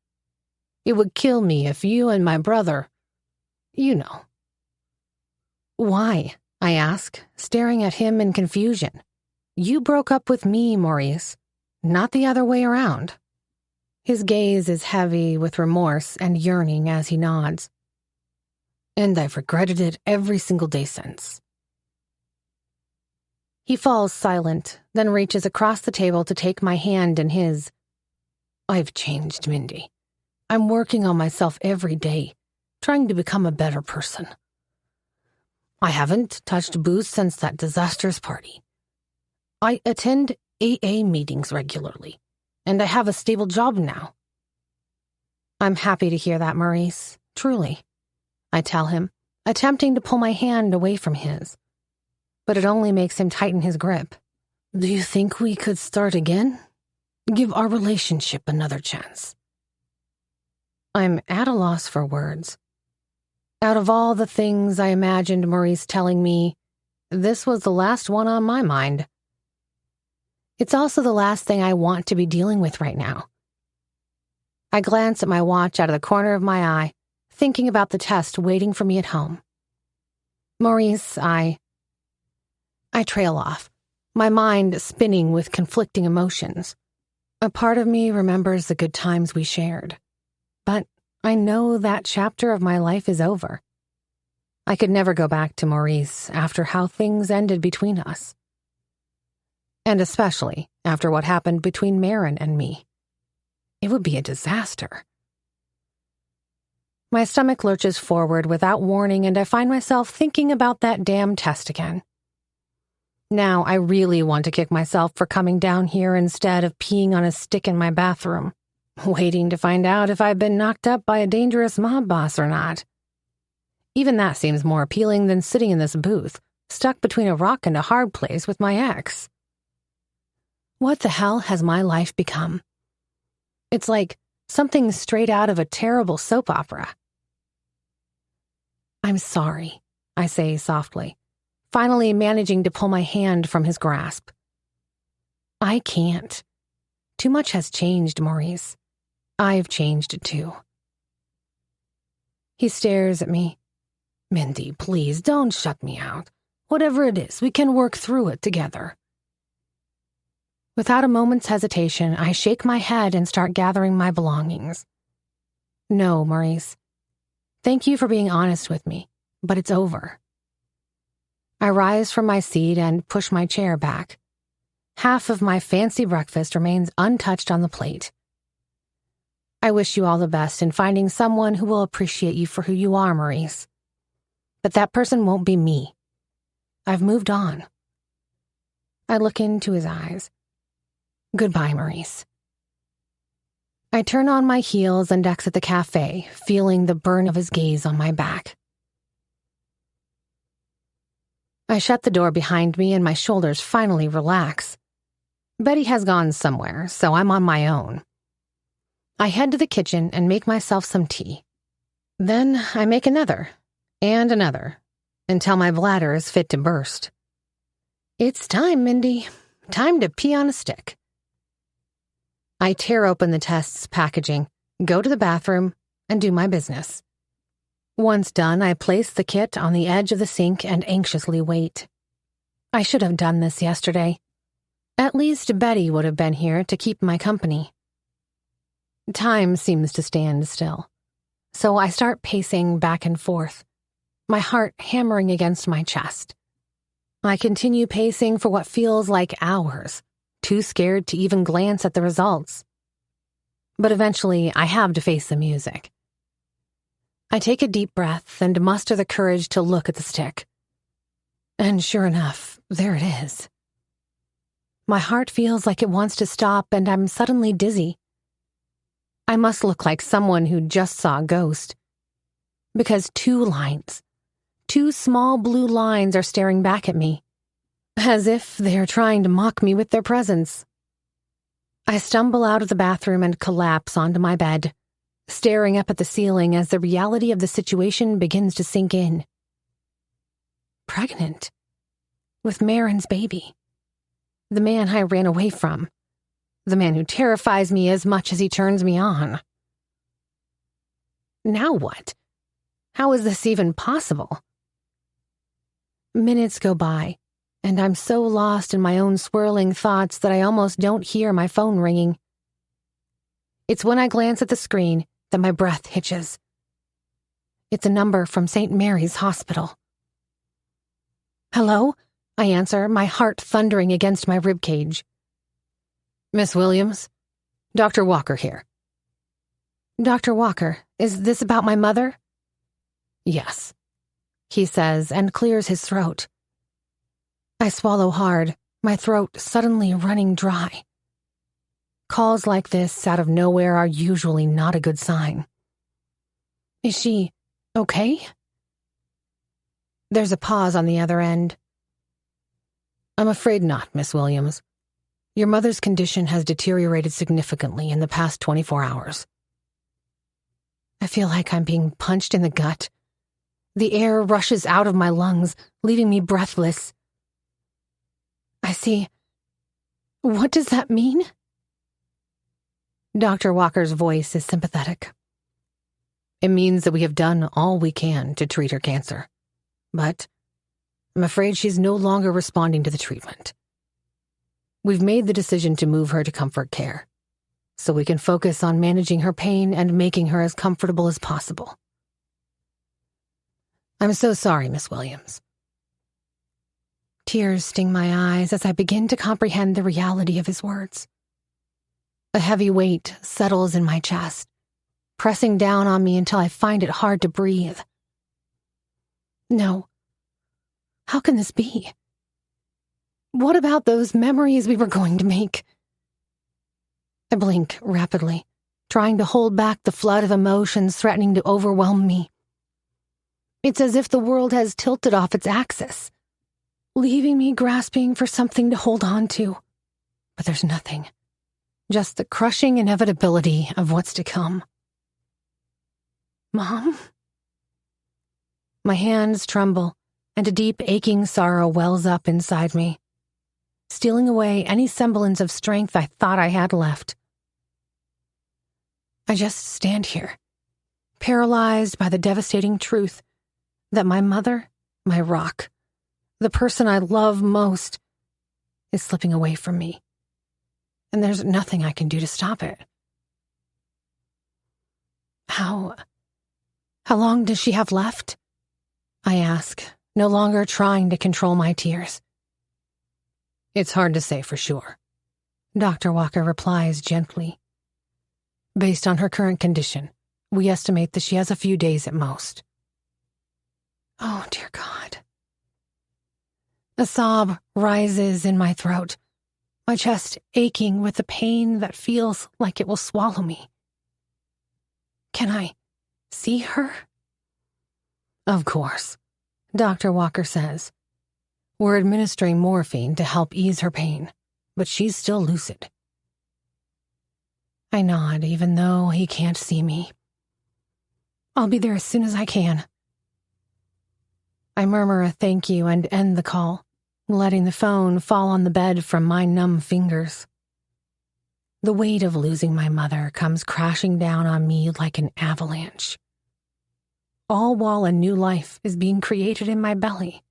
It would kill me if you and my brother, you know." "Why?" I ask, staring at him in confusion. "You broke up with me, Maurice, not the other way around." His gaze is heavy with remorse and yearning as he nods. "And I've regretted it every single day since." He falls silent, then reaches across the table to take my hand in his. "I've changed, Mindy. I'm working on myself every day, trying to become a better person. I haven't touched booze since that disastrous party. I attend AA meetings regularly, and I have a stable job now." "I'm happy to hear that, Maurice, truly," I tell him, attempting to pull my hand away from his. But it only makes him tighten his grip. "Do you think we could start again? Give our relationship another chance?" I'm at a loss for words. Out of all the things I imagined Maurice telling me, this was the last one on my mind. It's also the last thing I want to be dealing with right now. I glance at my watch out of the corner of my eye, thinking about the test waiting for me at home. Maurice, I trail off, my mind spinning with conflicting emotions. A part of me remembers the good times we shared, but I know that chapter of my life is over. I could never go back to Maurice after how things ended between us. And especially after what happened between Maron and me. It would be a disaster. My stomach lurches forward without warning, and I find myself thinking about that damn test again. Now I really want to kick myself for coming down here instead of peeing on a stick in my bathroom, waiting to find out if I've been knocked up by a dangerous mob boss or not. Even that seems more appealing than sitting in this booth, stuck between a rock and a hard place with my ex. What the hell has my life become? It's like something straight out of a terrible soap opera. "I'm sorry," I say softly, finally managing to pull my hand from his grasp. "I can't. Too much has changed, Maurice. I've changed too." He stares at me. "Mindy, please don't shut me out. Whatever it is, we can work through it together." Without a moment's hesitation, I shake my head and start gathering my belongings. "No, Maurice. Thank you for being honest with me, but it's over." I rise from my seat and push my chair back. Half of my fancy breakfast remains untouched on the plate. "I wish you all the best in finding someone who will appreciate you for who you are, Maurice. But that person won't be me. I've moved on." I look into his eyes. "Goodbye, Maurice." I turn on my heels and exit the cafe, feeling the burn of his gaze on my back. I shut the door behind me and my shoulders finally relax. Betty has gone somewhere, so I'm on my own. I head to the kitchen and make myself some tea. Then I make another, and another, until my bladder is fit to burst. It's time, Mindy. Time to pee on a stick. I tear open the test's packaging, go to the bathroom, and do my business. Once done, I place the kit on the edge of the sink and anxiously wait. I should have done this yesterday. At least Betty would have been here to keep my company. Time seems to stand still, so I start pacing back and forth, my heart hammering against my chest. I continue pacing for what feels like hours, too scared to even glance at the results. But eventually, I have to face the music. I take a deep breath and muster the courage to look at the stick. And sure enough, there it is. My heart feels like it wants to stop, and I'm suddenly dizzy. I must look like someone who just saw a ghost. Because two small blue lines are staring back at me, as if they are trying to mock me with their presence. I stumble out of the bathroom and collapse onto my bed, staring up at the ceiling as the reality of the situation begins to sink in. Pregnant. With Maron's baby. The man I ran away from. The man who terrifies me as much as he turns me on. Now what? How is this even possible? Minutes go by, and I'm so lost in my own swirling thoughts that I almost don't hear my phone ringing. It's when I glance at the screen that my breath hitches. It's a number from St. Mary's Hospital. Hello? I answer, my heart thundering against my ribcage. Miss Williams? Dr. Walker here. Dr. Walker, is this about my mother? Yes, he says and clears his throat. I swallow hard, my throat suddenly running dry. Calls like this out of nowhere are usually not a good sign. Is she okay? There's a pause on the other end. I'm afraid not, Miss Williams. Your mother's condition has deteriorated significantly in the past 24 hours. I feel like I'm being punched in the gut. The air rushes out of my lungs, leaving me breathless. I see. What does that mean? Dr. Walker's voice is sympathetic. It means that we have done all we can to treat her cancer. But I'm afraid she's no longer responding to the treatment. We've made the decision to move her to comfort care, so we can focus on managing her pain and making her as comfortable as possible. I'm so sorry, Miss Williams. Tears sting my eyes as I begin to comprehend the reality of his words. A heavy weight settles in my chest, pressing down on me until I find it hard to breathe. No. How can this be? What about those memories we were going to make? I blink rapidly, trying to hold back the flood of emotions threatening to overwhelm me. It's as if the world has tilted off its axis, leaving me grasping for something to hold on to. But there's nothing. Just the crushing inevitability of what's to come. Mom? My hands tremble, and a deep aching sorrow wells up inside me, stealing away any semblance of strength I thought I had left. I just stand here, paralyzed by the devastating truth that my mother, my rock, the person I love most, is slipping away from me, and there's nothing I can do to stop it. How long does she have left? I ask, no longer trying to control my tears. It's hard to say for sure, Dr. Walker replies gently. Based on her current condition, we estimate that she has a few days at most. Oh, dear God. A sob rises in my throat, my chest aching with the pain that feels like it will swallow me. Can I see her? Of course, Dr. Walker says. We're administering morphine to help ease her pain, but she's still lucid. I nod, even though he can't see me. I'll be there as soon as I can. I murmur a thank you and end the call, letting the phone fall on the bed from my numb fingers. The weight of losing my mother comes crashing down on me like an avalanche. All while a new life is being created in my belly.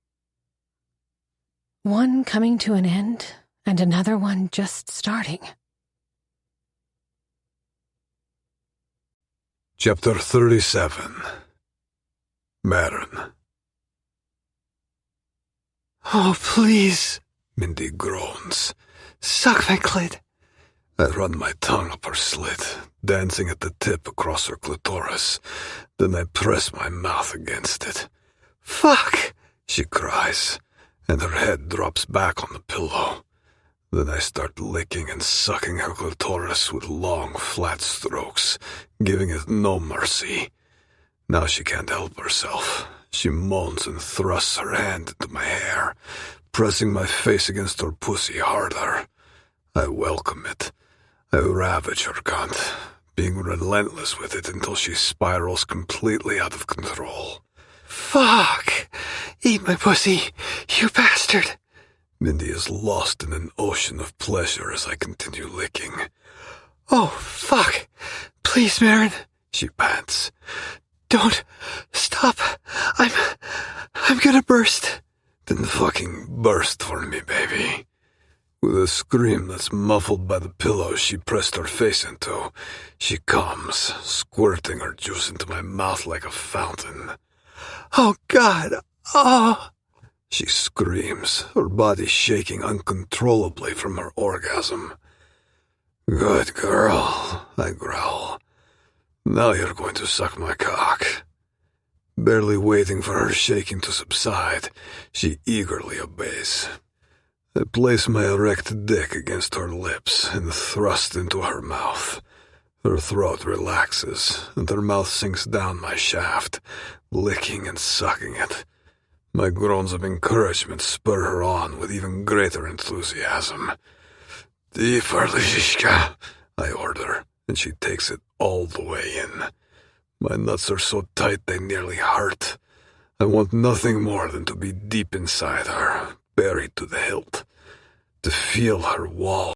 One coming to an end, and another one just starting. Chapter 37. Maron. Oh, please, Mindy groans. suck my clit. I run my tongue up her slit, dancing at the tip across her clitoris. Then I press my mouth against it. Fuck, she cries, and her head drops back on the pillow. Then I start licking and sucking her clitoris with long, flat strokes, giving it no mercy. Now she can't help herself. She moans and thrusts her hand into my hair, pressing my face against her pussy harder. I welcome it. I ravage her cunt, being relentless with it until she spirals completely out of control. Fuck! Eat my pussy, you bastard! Mindy is lost in an ocean of pleasure as I continue licking. Oh, fuck! Please, Maron, she pants. Don't. Stop. I'm gonna burst. Then fucking burst for me, baby. With a scream that's muffled by the pillow she pressed her face into, she comes, squirting her juice into my mouth like a fountain. Oh, God. Oh. She screams, her body shaking uncontrollably from her orgasm. Good girl, I growl. Now you're going to suck my cock. Barely waiting for her shaking to subside, she eagerly obeys. I place my erect dick against her lips and thrust into her mouth. Her throat relaxes, and her mouth sinks down my shaft, licking and sucking it. My groans of encouragement spur her on with even greater enthusiasm. Deeper, Lizishka, I order, and she takes it all the way in. My nuts are so tight they nearly hurt. I want nothing more than to be deep inside her, buried to the hilt, to feel her wall